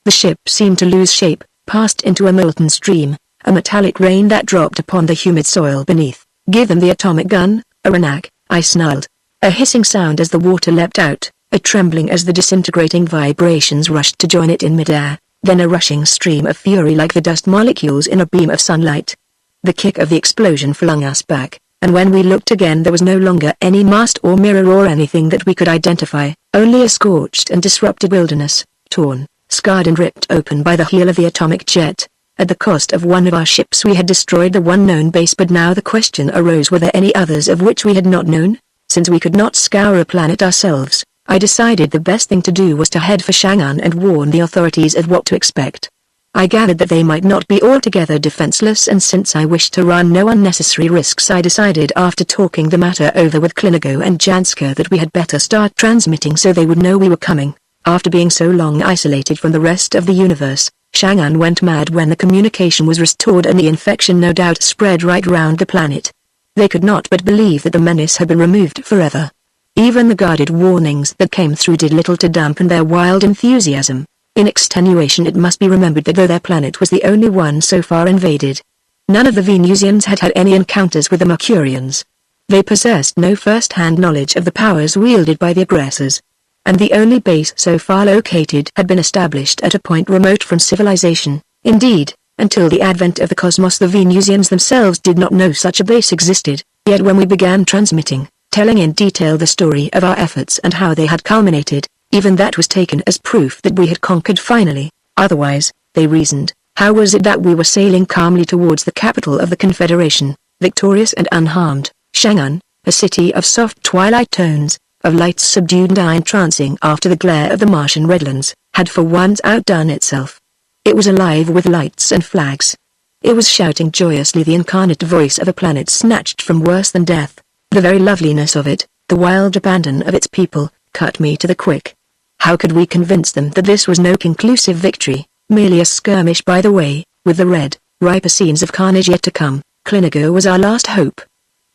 Speaker 1: The ship seemed to lose shape, passed into a molten stream, a metallic rain that dropped upon the humid soil beneath. Give them the atomic gun, Aranak, I snarled. A hissing sound as the water leapt out, a trembling as the disintegrating vibrations rushed to join it in midair, then a rushing stream of fury like the dust molecules in a beam of sunlight. The kick of the explosion flung us back, and when we looked again there was no longer any mast or mirror or anything that we could identify, only a scorched and disrupted wilderness, torn, scarred and ripped open by the heel of the atomic jet. At the cost of one of our ships we had destroyed the one known base, but now the question arose, were there any others of which we had not known? Since we could not scour a planet ourselves, I decided the best thing to do was to head for Chang'an and warn the authorities of what to expect. I gathered that they might not be altogether defenseless, and since I wished to run no unnecessary risks I decided after talking the matter over with Klinigo and Janska that we had better start transmitting so they would know we were coming. After being so long isolated from the rest of the universe, Chang'an went mad when the communication was restored, and the infection no doubt spread right round the planet. They could not but believe that the menace had been removed forever. Even the guarded warnings that came through did little to dampen their wild enthusiasm. In extenuation it must be remembered that though their planet was the only one so far invaded, none of the Venusians had had any encounters with the Mercurians. They possessed no first-hand knowledge of the powers wielded by the aggressors, and the only base so far located had been established at a point remote from civilization. Indeed, until the advent of the cosmos the Venusians themselves did not know such a base existed, yet when we began transmitting, telling in detail the story of our efforts and how they had culminated. Even that was taken as proof that we had conquered finally. Otherwise, they reasoned, how was it that we were sailing calmly towards the capital of the Confederation, victorious and unharmed, Chang'an, a city of soft twilight tones, of lights subdued and entrancing after the glare of the Martian redlands, had for once outdone itself. It was alive with lights and flags. It was shouting joyously the incarnate voice of a planet snatched from worse than death. The very loveliness of it, the wild abandon of its people, cut me to the quick. How could we convince them that this was no conclusive victory, merely a skirmish by the way, with the red, riper scenes of carnage yet to come? Klinigo was our last hope.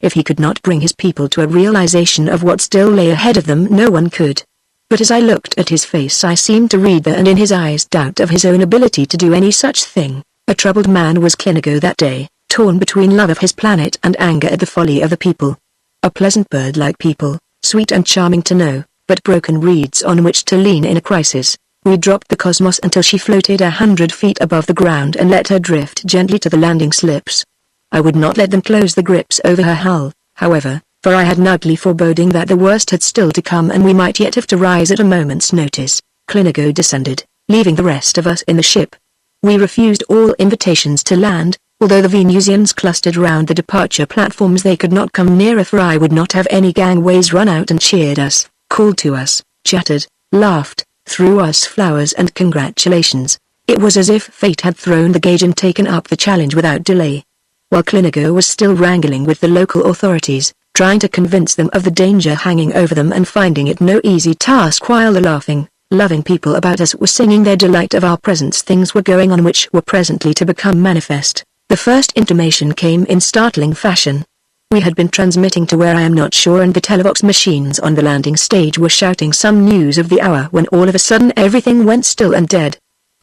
Speaker 1: If he could not bring his people to a realization of what still lay ahead of them, no one could. But as I looked at his face, I seemed to read there and in his eyes doubt of his own ability to do any such thing. A troubled man was Klinigo that day, torn between love of his planet and anger at the folly of the people. A pleasant bird like people, sweet and charming to know, but broken reeds on which to lean in a crisis. We dropped the Cosmos until she floated 100 feet above the ground and let her drift gently to the landing slips. I would not let them close the grips over her hull, however, for I had an ugly foreboding that the worst had still to come and we might yet have to rise at a moment's notice. Klinigo descended, leaving the rest of us in the ship. We refused all invitations to land. Although the Venusians clustered round the departure platforms, they could not come nearer, for I would not have any gangways run out and cheered us, called to us, chattered, laughed, threw us flowers and congratulations. It was as if fate had thrown the gauge and taken up the challenge without delay. While Klinigo was still wrangling with the local authorities, trying to convince them of the danger hanging over them and finding it no easy task while the laughing, loving people about us were singing their delight of our presence, things were going on which were presently to become manifest. The first intimation came in startling fashion. We had been transmitting to where I am not sure, and the televox machines on the landing stage were shouting some news of the hour, when all of a sudden everything went still and dead.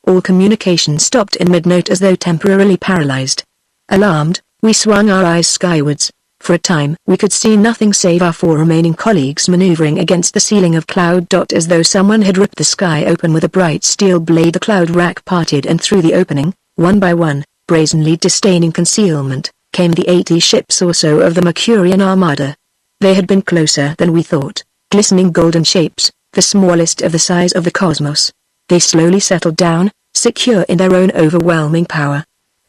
Speaker 1: All communication stopped in mid-note as though temporarily paralyzed. Alarmed, we swung our eyes skywards. For a time we could see nothing save our 4 remaining colleagues maneuvering against the ceiling of cloud. As though someone had ripped the sky open with a bright steel blade, the cloud rack parted, and through the opening, one by one, brazenly disdaining concealment, came the 80 ships or so of the Mercurian armada. They had been closer than we thought, glistening golden shapes, the smallest of the size of the cosmos. They slowly settled down, secure in their own overwhelming power.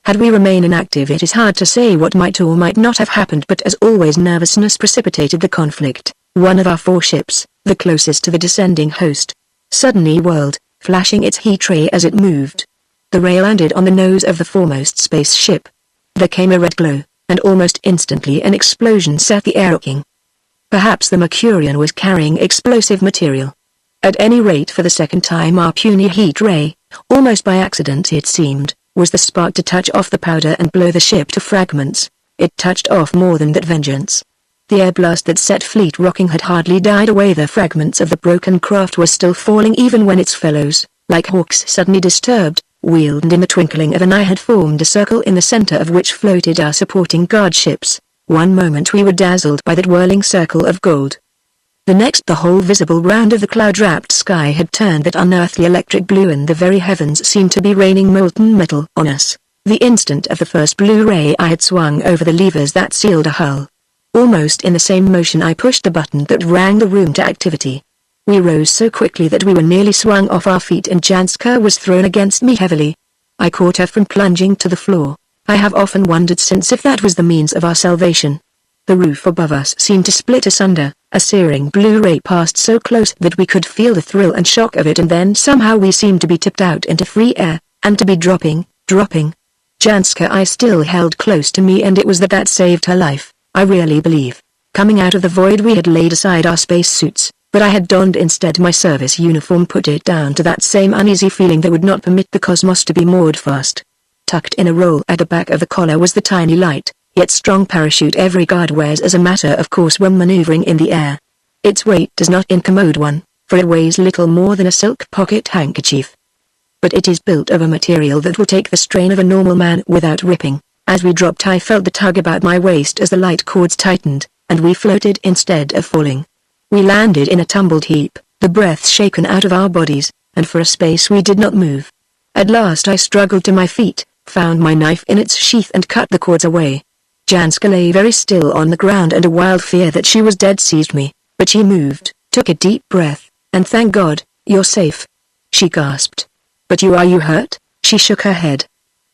Speaker 1: Had we remained inactive, it is hard to say what might or might not have happened, but as always nervousness precipitated the conflict. One of our 4 ships, the closest to the descending host, suddenly whirled, flashing its heat ray as it moved. The ray landed on the nose of the foremost spaceship. There came a red glow, and almost instantly an explosion set the air rocking. Perhaps the Mercurian was carrying explosive material. At any rate, for the second time our puny heat ray, almost by accident it seemed, was the spark to touch off the powder and blow the ship to fragments. It touched off more than that vengeance. The air blast that set fleet rocking had hardly died away. The fragments of the broken craft were still falling even when its fellows, like hawks suddenly disturbed, wheeled, and in the twinkling of an eye had formed a circle in the center of which floated our supporting guard ships. One moment we were dazzled by that whirling circle of gold. The next the whole visible round of the cloud-wrapped sky had turned that unearthly electric blue, and the very heavens seemed to be raining molten metal on us. The instant of the first blue ray I had swung over the levers that sealed a hull. Almost in the same motion I pushed the button that rang the room to activity. We rose so quickly that we were nearly swung off our feet, and Janska was thrown against me heavily. I caught her from plunging to the floor. I have often wondered since if that was the means of our salvation. The roof above us seemed to split asunder. A searing blue ray passed so close that we could feel the thrill and shock of it, and then somehow we seemed to be tipped out into free air, and to be dropping. Janska I still held close to me, and it was that saved her life, I really believe. Coming out of the void we had laid aside our space suits, but I had donned instead my service uniform, put it down to that same uneasy feeling that would not permit the cosmos to be moored fast. Tucked in a roll at the back of the collar was the tiny light, yet strong parachute every guard wears as a matter of course when maneuvering in the air. Its weight does not incommode one, for it weighs little more than a silk pocket handkerchief. But it is built of a material that will take the strain of a normal man without ripping. As we dropped I felt the tug about my waist as the light cords tightened, and we floated instead of falling. We landed in a tumbled heap, the breath shaken out of our bodies, and for a space we did not move. At last I struggled to my feet, found my knife in its sheath and cut the cords away. Janska lay very still on the ground and a wild fear that she was dead seized me, but she moved, took a deep breath, and thank God, you're safe. She gasped. But are you hurt? She shook her head.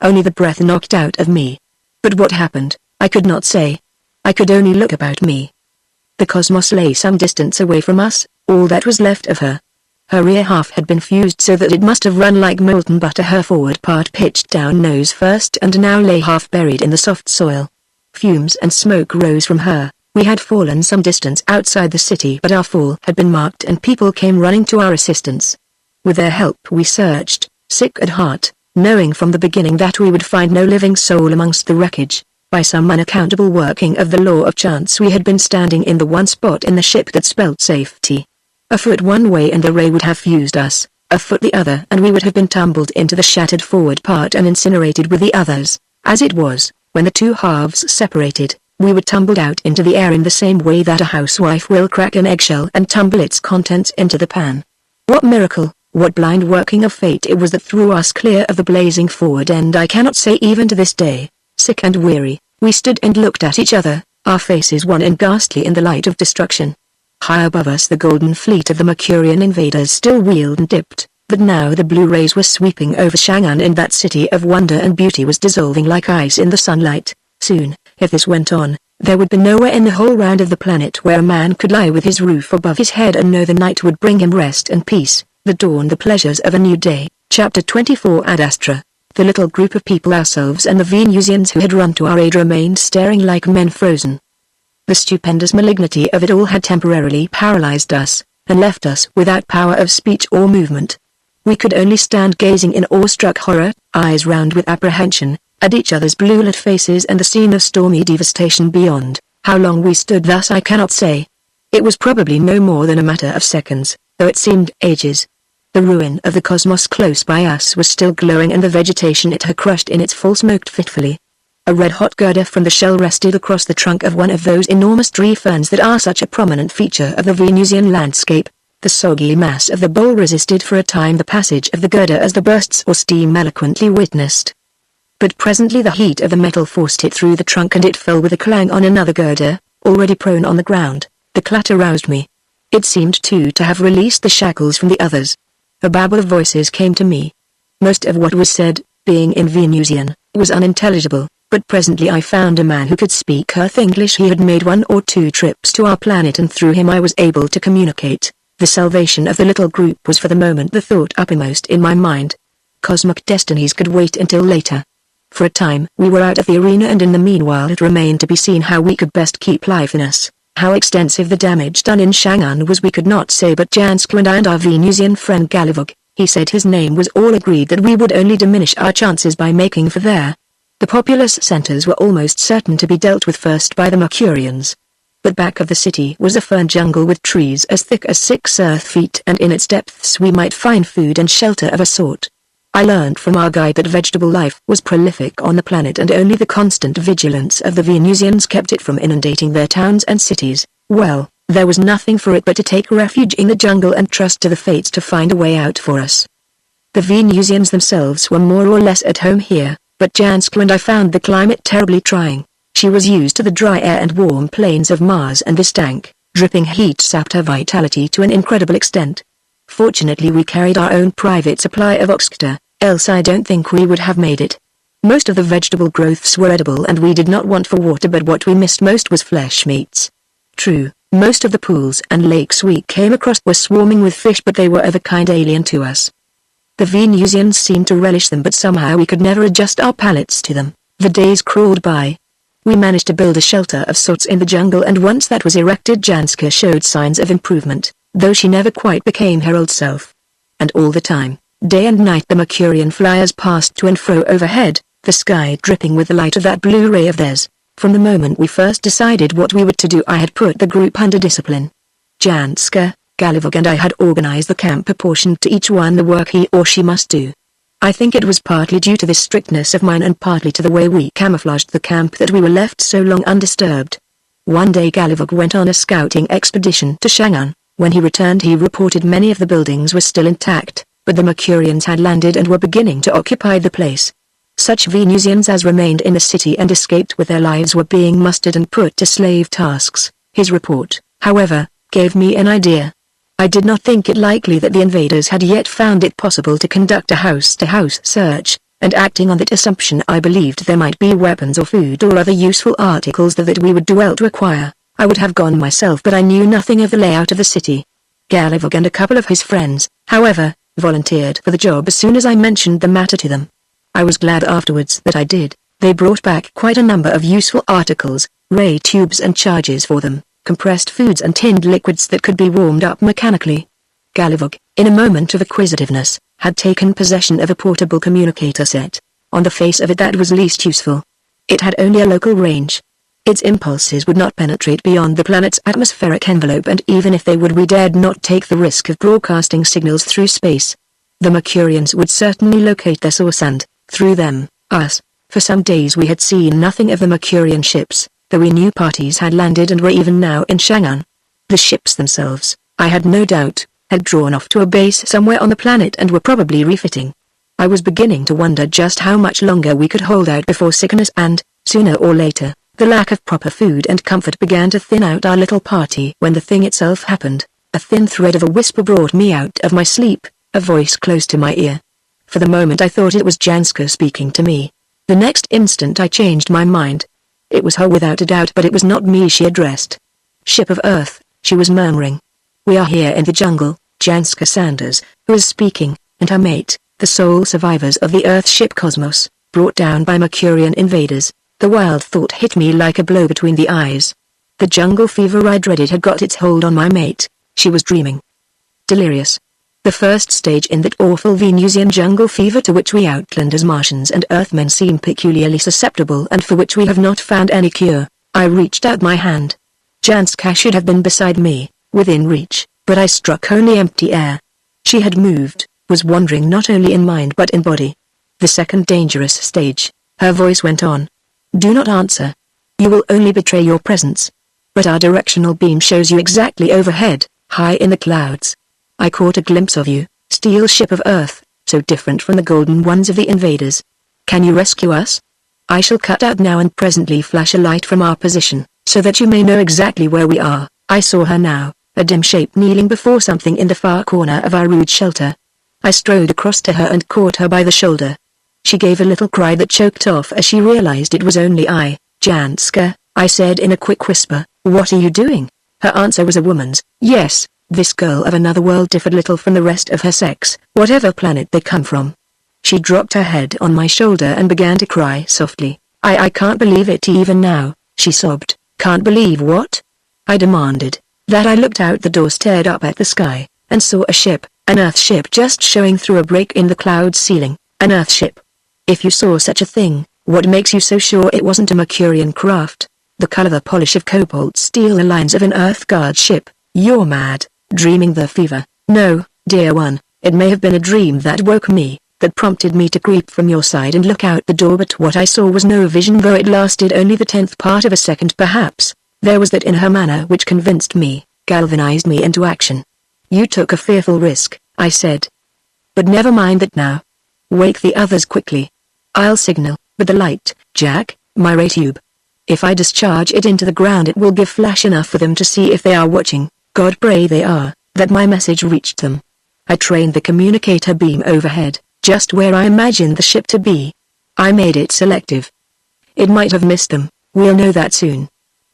Speaker 1: Only the breath knocked out of me. But what happened, I could not say. I could only look about me. The cosmos lay some distance away from us, all that was left of her. Her rear half had been fused so that it must have run like molten butter. Her forward part pitched down nose first and now lay half buried in the soft soil. Fumes and smoke rose from her. We had fallen some distance outside the city, but our fall had been marked and people came running to our assistance. With their help we searched, sick at heart, knowing from the beginning that we would find no living soul amongst the wreckage. By some unaccountable working of the law of chance we had been standing in the one spot in the ship that spelt safety. A foot one way and the ray would have fused us, a foot the other and we would have been tumbled into the shattered forward part and incinerated with the others. As it was, when the two halves separated, we were tumbled out into the air in the same way that a housewife will crack an eggshell and tumble its contents into the pan. What miracle, what blind working of fate it was that threw us clear of the blazing forward end I cannot say even to this day. Sick and weary, we stood and looked at each other, our faces wan and ghastly in the light of destruction. High above us the golden fleet of the Mercurian invaders still wheeled and dipped, but now the blue rays were sweeping over Chang'an and that city of wonder and beauty was dissolving like ice in the sunlight. Soon, if this went on, there would be nowhere in the whole round of the planet where a man could lie with his roof above his head and know the night would bring him rest and peace, the dawn the pleasures of a new day. Chapter 24 Ad Astra. The little group of people, ourselves and the Venusians who had run to our aid, remained staring like men frozen. The stupendous malignity of it all had temporarily paralyzed us, and left us without power of speech or movement. We could only stand gazing in awestruck horror, eyes round with apprehension, at each other's blue-lit faces and the scene of stormy devastation beyond. How long we stood thus I cannot say. It was probably no more than a matter of seconds, though it seemed ages. The ruin of the cosmos close by us was still glowing and the vegetation it had crushed in its fall smoked fitfully. A red-hot girder from the shell rested across the trunk of one of those enormous tree ferns that are such a prominent feature of the Venusian landscape. The soggy mass of the bowl resisted for a time the passage of the girder as the bursts or steam eloquently witnessed. But presently the heat of the metal forced it through the trunk and it fell with a clang on another girder, already prone on the ground. The clatter roused me. It seemed too to have released the shackles from the others. A babble of voices came to me. Most of what was said, being in Venusian, was unintelligible. But presently I found a man who could speak Earth English. He had made 1 or 2 trips to our planet and through him I was able to communicate. The salvation of the little group was for the moment the thought uppermost in my mind. Cosmic destinies could wait until later. For a time we were out of the arena and in the meanwhile it remained to be seen how we could best keep life in us. How extensive the damage done in Chang'an was we could not say, but Janska and I and our Venusian friend Galivog, he said his name was, all agreed that we would only diminish our chances by making for there. The populous centers were almost certain to be dealt with first by the Mercurians. But back of the city was a fern jungle with trees as thick as 6 earth feet, and in its depths we might find food and shelter of a sort. I learned from our guide that vegetable life was prolific on the planet and only the constant vigilance of the Venusians kept it from inundating their towns and cities. Well, there was nothing for it but to take refuge in the jungle and trust to the fates to find a way out for us. The Venusians themselves were more or less at home here. But Janska and I found the climate terribly trying. She was used to the dry air and warm plains of Mars, and this dank, dripping heat sapped her vitality to an incredible extent. Fortunately we carried our own private supply of oxycodone, else I don't think we would have made it. Most of the vegetable growths were edible and we did not want for water, but what we missed most was flesh meats. True, most of the pools and lakes we came across were swarming with fish, but they were of a kind alien to us. The Venusians seemed to relish them, but somehow we could never adjust our palates to them. The days crawled by. We managed to build a shelter of sorts in the jungle, and once that was erected Janska showed signs of improvement, though she never quite became her old self. And all the time, day and night the Mercurian flyers passed to and fro overhead, the sky dripping with the light of that blue ray of theirs. From the moment we first decided what we were to do I had put the group under discipline. Janska, Galivog and I had organized the camp apportioned to each one the work he or she must do. I think it was partly due to this strictness of mine and partly to the way we camouflaged the camp that we were left so long undisturbed. One day Galivog went on a scouting expedition to Chang'an. When he returned he reported many of the buildings were still intact, but the Mercurians had landed and were beginning to occupy the place. Such Venusians as remained in the city and escaped with their lives were being mustered and put to slave tasks. His report, however, gave me an idea. I did not think it likely that the invaders had yet found it possible to conduct a house-to-house search, and acting on that assumption I believed there might be weapons or food or other useful articles that we would do well to acquire. I would have gone myself, but I knew nothing of the layout of the city. Galivog and a couple of his friends, however, volunteered for the job as soon as I mentioned the matter to them. I was glad afterwards that I did. They brought back quite a number of useful articles, ray tubes and charges for them, compressed foods and tinned liquids that could be warmed up mechanically. Galivog, in a moment of acquisitiveness, had taken possession of a portable communicator set. On the face of it, that was least useful. It had only a local range. Its impulses would not penetrate beyond the planet's atmospheric envelope, and even if they would, we dared not take the risk of broadcasting signals through space. The Mercurians would certainly locate their source and, through them, us. For some days we had seen nothing of the Mercurian ships, though we knew parties had landed and were even now in Chang'an. The ships themselves, I had no doubt, had drawn off to a base somewhere on the planet and were probably refitting. I was beginning to wonder just how much longer we could hold out before sickness and, sooner or later, the lack of proper food and comfort began to thin out our little party. When the thing itself happened, a thin thread of a whisper brought me out of my sleep, a voice close to my ear. For the moment I thought it was Janska speaking to me. The next instant I changed my mind. It was her without a doubt, but it was not me she addressed. "Ship of Earth," she was murmuring. "We are here in the jungle." Janska Sanders, who was speaking, and her mate, the sole survivors of the Earth ship Cosmos, brought down by Mercurian invaders. The wild thought hit me like a blow between the eyes. The jungle fever I dreaded had got its hold on my mate. She was dreaming. Delirious. The first stage in that awful Venusian jungle fever to which we Outlanders, Martians and Earthmen seem peculiarly susceptible and for which we have not found any cure. I reached out my hand. Janska should have been beside me, within reach, but I struck only empty air. She had moved, was wandering not only in mind but in body. The second dangerous stage, her voice went on. "Do not answer. You will only betray your presence. But our directional beam shows you exactly overhead, high in the clouds. I caught a glimpse of you, steel ship of Earth, so different from the golden ones of the invaders. Can you rescue us? I shall cut out now and presently flash a light from our position, so that you may know exactly where we are." I saw her now, a dim shape kneeling before something in the far corner of our rude shelter. I strode across to her and caught her by the shoulder. She gave a little cry that choked off as she realized it was only I. "Janska," I said in a quick whisper, "what are you doing?" Her answer was a woman's. Yes, this girl of another world differed little from the rest of her sex, whatever planet they come from. She dropped her head on my shoulder and began to cry softly. I can't believe it even now," she sobbed. "Can't believe what?" I demanded. That I looked out the door, stared up at the sky, and saw a ship, an Earth ship just showing through a break in the cloud ceiling. An Earth ship. If you saw such a thing, what makes you so sure it wasn't a Mercurian craft? The color, the polish of cobalt steel, the lines of an Earth Guard ship. You're mad, dreaming the fever. No, dear one, it may have been a dream that woke me, that prompted me to creep from your side and look out the door, but what I saw was no vision, though it lasted only the 10th part of a second perhaps. There was that in her manner which convinced me, galvanized me into action. "You took a fearful risk," I said. "But never mind that now. Wake the others quickly. I'll signal, but the light, Jack, my ray tube. If I discharge it into the ground it will give flash enough for them to see if they are watching. God pray they are, that my message reached them." I trained the communicator beam overhead, just where I imagined the ship to be. I made it selective. It might have missed them, we'll know that soon.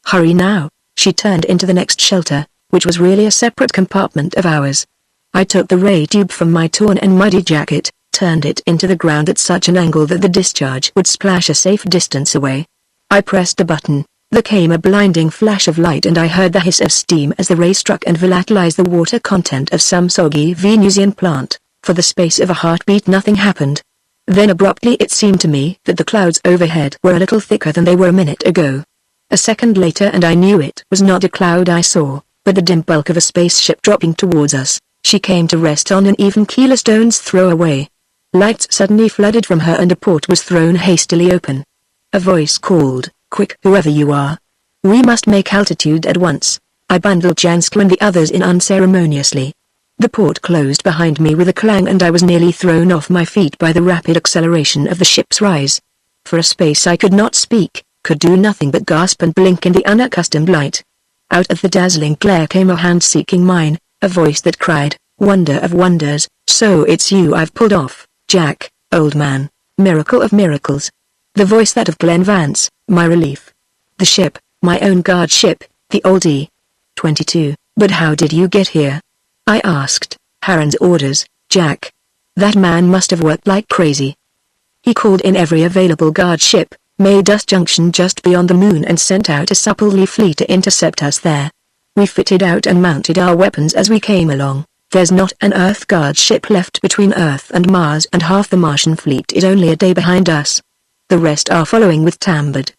Speaker 1: "Hurry now." She turned into the next shelter, which was really a separate compartment of ours. I took the ray tube from my torn and muddy jacket, turned it into the ground at such an angle that the discharge would splash a safe distance away. I pressed a button. There came a blinding flash of light and I heard the hiss of steam as the ray struck and volatilized the water content of some soggy Venusian plant. For the space of a heartbeat nothing happened. Then abruptly it seemed to me that the clouds overhead were a little thicker than they were a minute ago. A second later and I knew it was not a cloud I saw, but the dim bulk of a spaceship dropping towards us. She came to rest on an even keel a stone's throw away. Lights suddenly flooded from her and a port was thrown hastily open. A voice called, "Quick, whoever you are. We must make altitude at once." I bundled Janska and the others in unceremoniously. The port closed behind me with a clang and I was nearly thrown off my feet by the rapid acceleration of the ship's rise. For a space I could not speak, could do nothing but gasp and blink in the unaccustomed light. Out of the dazzling glare came a hand seeking mine, a voice that cried, "Wonder of wonders, so it's you I've pulled off, Jack, old man, miracle of miracles." The voice that of Glenn Vance, my relief. The ship, my own guard ship, the old E-22, but how did you get here? I asked. Harren's orders, Jack. That man must have worked like crazy. He called in every available guard ship, made dust junction just beyond the moon and sent out a supple fleet to intercept us there. We fitted out and mounted our weapons as we came along. There's not an Earth guard ship left between Earth and Mars and half the Martian fleet is only a day behind us. The rest are following with Tambard.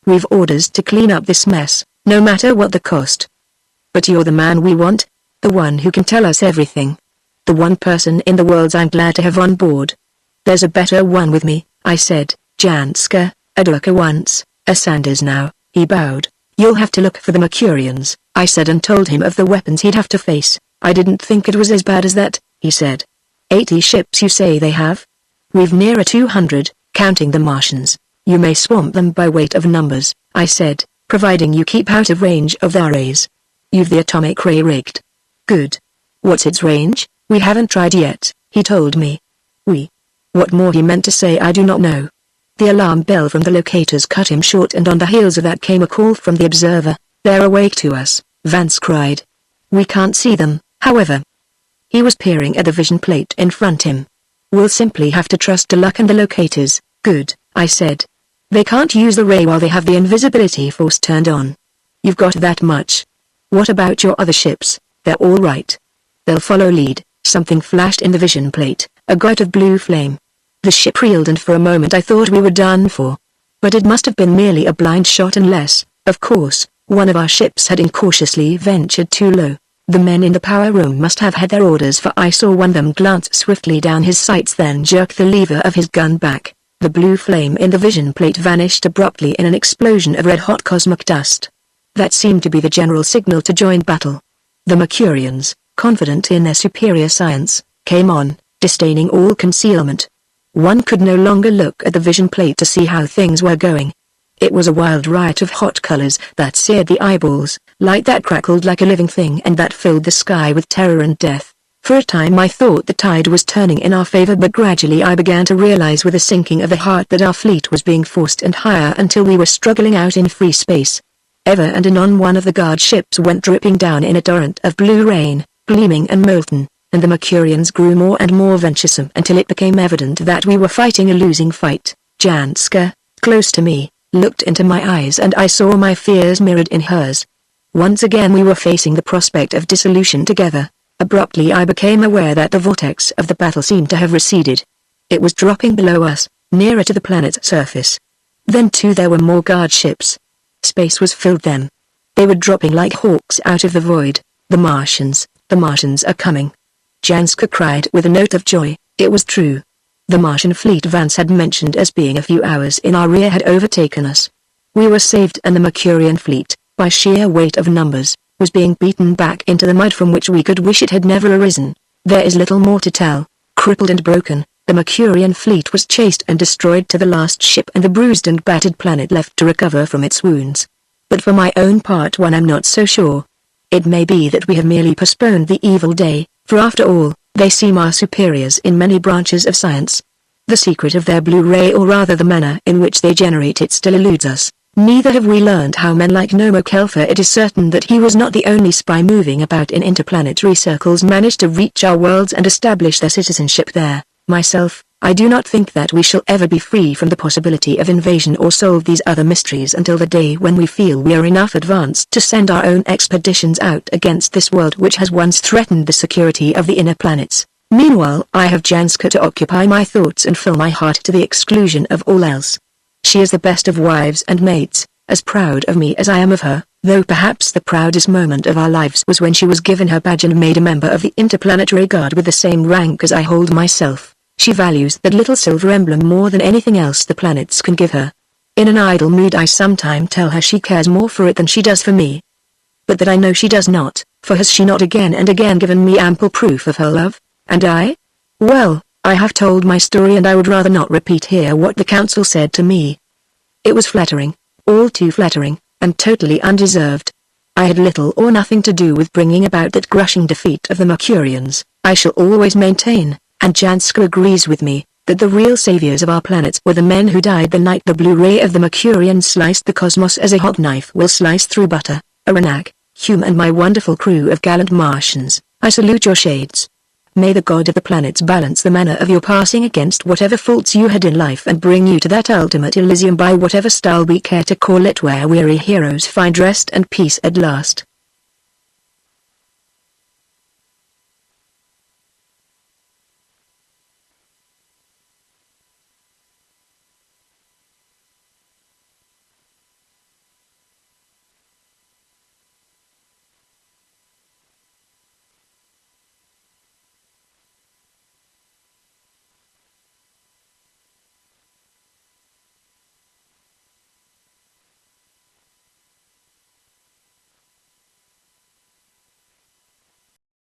Speaker 1: We've orders to clean up this mess, no matter what the cost. But you're the man we want. The one who can tell us everything. The one person in the world I'm glad to have on board. There's a better one with me, I said. Janska, a Durka once, a Sanders now. He bowed. You'll have to look for the Mercurians, I said and told him of the weapons he'd have to face. I didn't think it was as bad as that, he said. 80 ships you say they have? We've nearer 200, counting the Martians. You may swamp them by weight of numbers, I said, providing you keep out of range of their rays. You've the atomic ray rigged. Good. What's its range? We haven't tried yet, he told me. What more he meant to say I do not know. The alarm bell from the locators cut him short and on the heels of that came a call from the observer. They're awake to us, Vance cried. We can't see them, however. He was peering at the vision plate in front him. We'll simply have to trust to luck and the locators. Good, I said. They can't use the ray while they have the invisibility force turned on. You've got that much. What about your other ships? They're all right. They'll follow lead. Something flashed in the vision plate, a gout of blue flame. The ship reeled and for a moment I thought we were done for. But it must have been merely a blind shot unless, of course, one of our ships had incautiously ventured too low. The men in the power room must have had their orders for I saw one of them glance swiftly down his sights then jerk the lever of his gun back. The blue flame in the vision plate vanished abruptly in an explosion of red-hot cosmic dust. That seemed to be the general signal to join battle. The Mercurians, confident in their superior science, came on, disdaining all concealment. One could no longer look at the vision plate to see how things were going. It was a wild riot of hot colors that seared the eyeballs, light that crackled like a living thing and that filled the sky with terror and death. For a time I thought the tide was turning in our favor but gradually I began to realize with a sinking of the heart that our fleet was being forced and higher until we were struggling out in free space. Ever and anon one of the guard ships went dripping down in a torrent of blue rain, gleaming and molten, and the Mercurians grew more and more venturesome until it became evident that we were fighting a losing fight. Janska, close to me, looked into my eyes and I saw my fears mirrored in hers. Once again we were facing the prospect of dissolution together. Abruptly I became aware that the vortex of the battle seemed to have receded. It was dropping below us, nearer to the planet's surface. Then too there were more guard ships. Space was filled them. They were dropping like hawks out of the void. The Martians are coming. Janska cried with a note of joy. It was true. The Martian fleet Vance had mentioned as being a few hours in our rear had overtaken us. We were saved and the Mercurian fleet, by sheer weight of numbers, was being beaten back into the mud from which we could wish it had never arisen. There is little more to tell. Crippled and broken, the Mercurian fleet was chased and destroyed to the last ship and the bruised and battered planet left to recover from its wounds. But for my own part I'm not so sure. It may be that we have merely postponed the evil day, for after all, they seem our superiors in many branches of science. The secret of their blue ray or rather the manner in which they generate it still eludes us. Neither have we learned how men like Nomo Kelfer it is certain that he was not the only spy moving about in interplanetary circles managed to reach our worlds and establish their citizenship there. Myself, I do not think that we shall ever be free from the possibility of invasion or solve these other mysteries until the day when we feel we are enough advanced to send our own expeditions out against this world which has once threatened the security of the inner planets. Meanwhile I have Janska to occupy my thoughts and fill my heart to the exclusion of all else. She is the best of wives and mates, as proud of me as I am of her, though perhaps the proudest moment of our lives was when she was given her badge and made a member of the Interplanetary Guard with the same rank as I hold myself. She values that little silver emblem more than anything else the planets can give her. In an idle mood I sometimes tell her she cares more for it than she does for me. But that I know she does not. For has she not again and again given me ample proof of her love? And I? Well, I have told my story and I would rather not repeat here what the council said to me. It was flattering, all too flattering, and totally undeserved. I had little or nothing to do with bringing about that crushing defeat of the Mercurians. I shall always maintain, and Janska agrees with me, that the real saviors of our planets were the men who died the night the blue ray of the Mercurians sliced the cosmos as a hot knife will slice through butter. Aranak, Hume and my wonderful crew of gallant Martians, I salute your shades. May the god of the planets balance the manner of your passing against whatever faults you had in life and bring you to that ultimate Elysium by whatever style we care to call it, where weary heroes find rest and peace at last.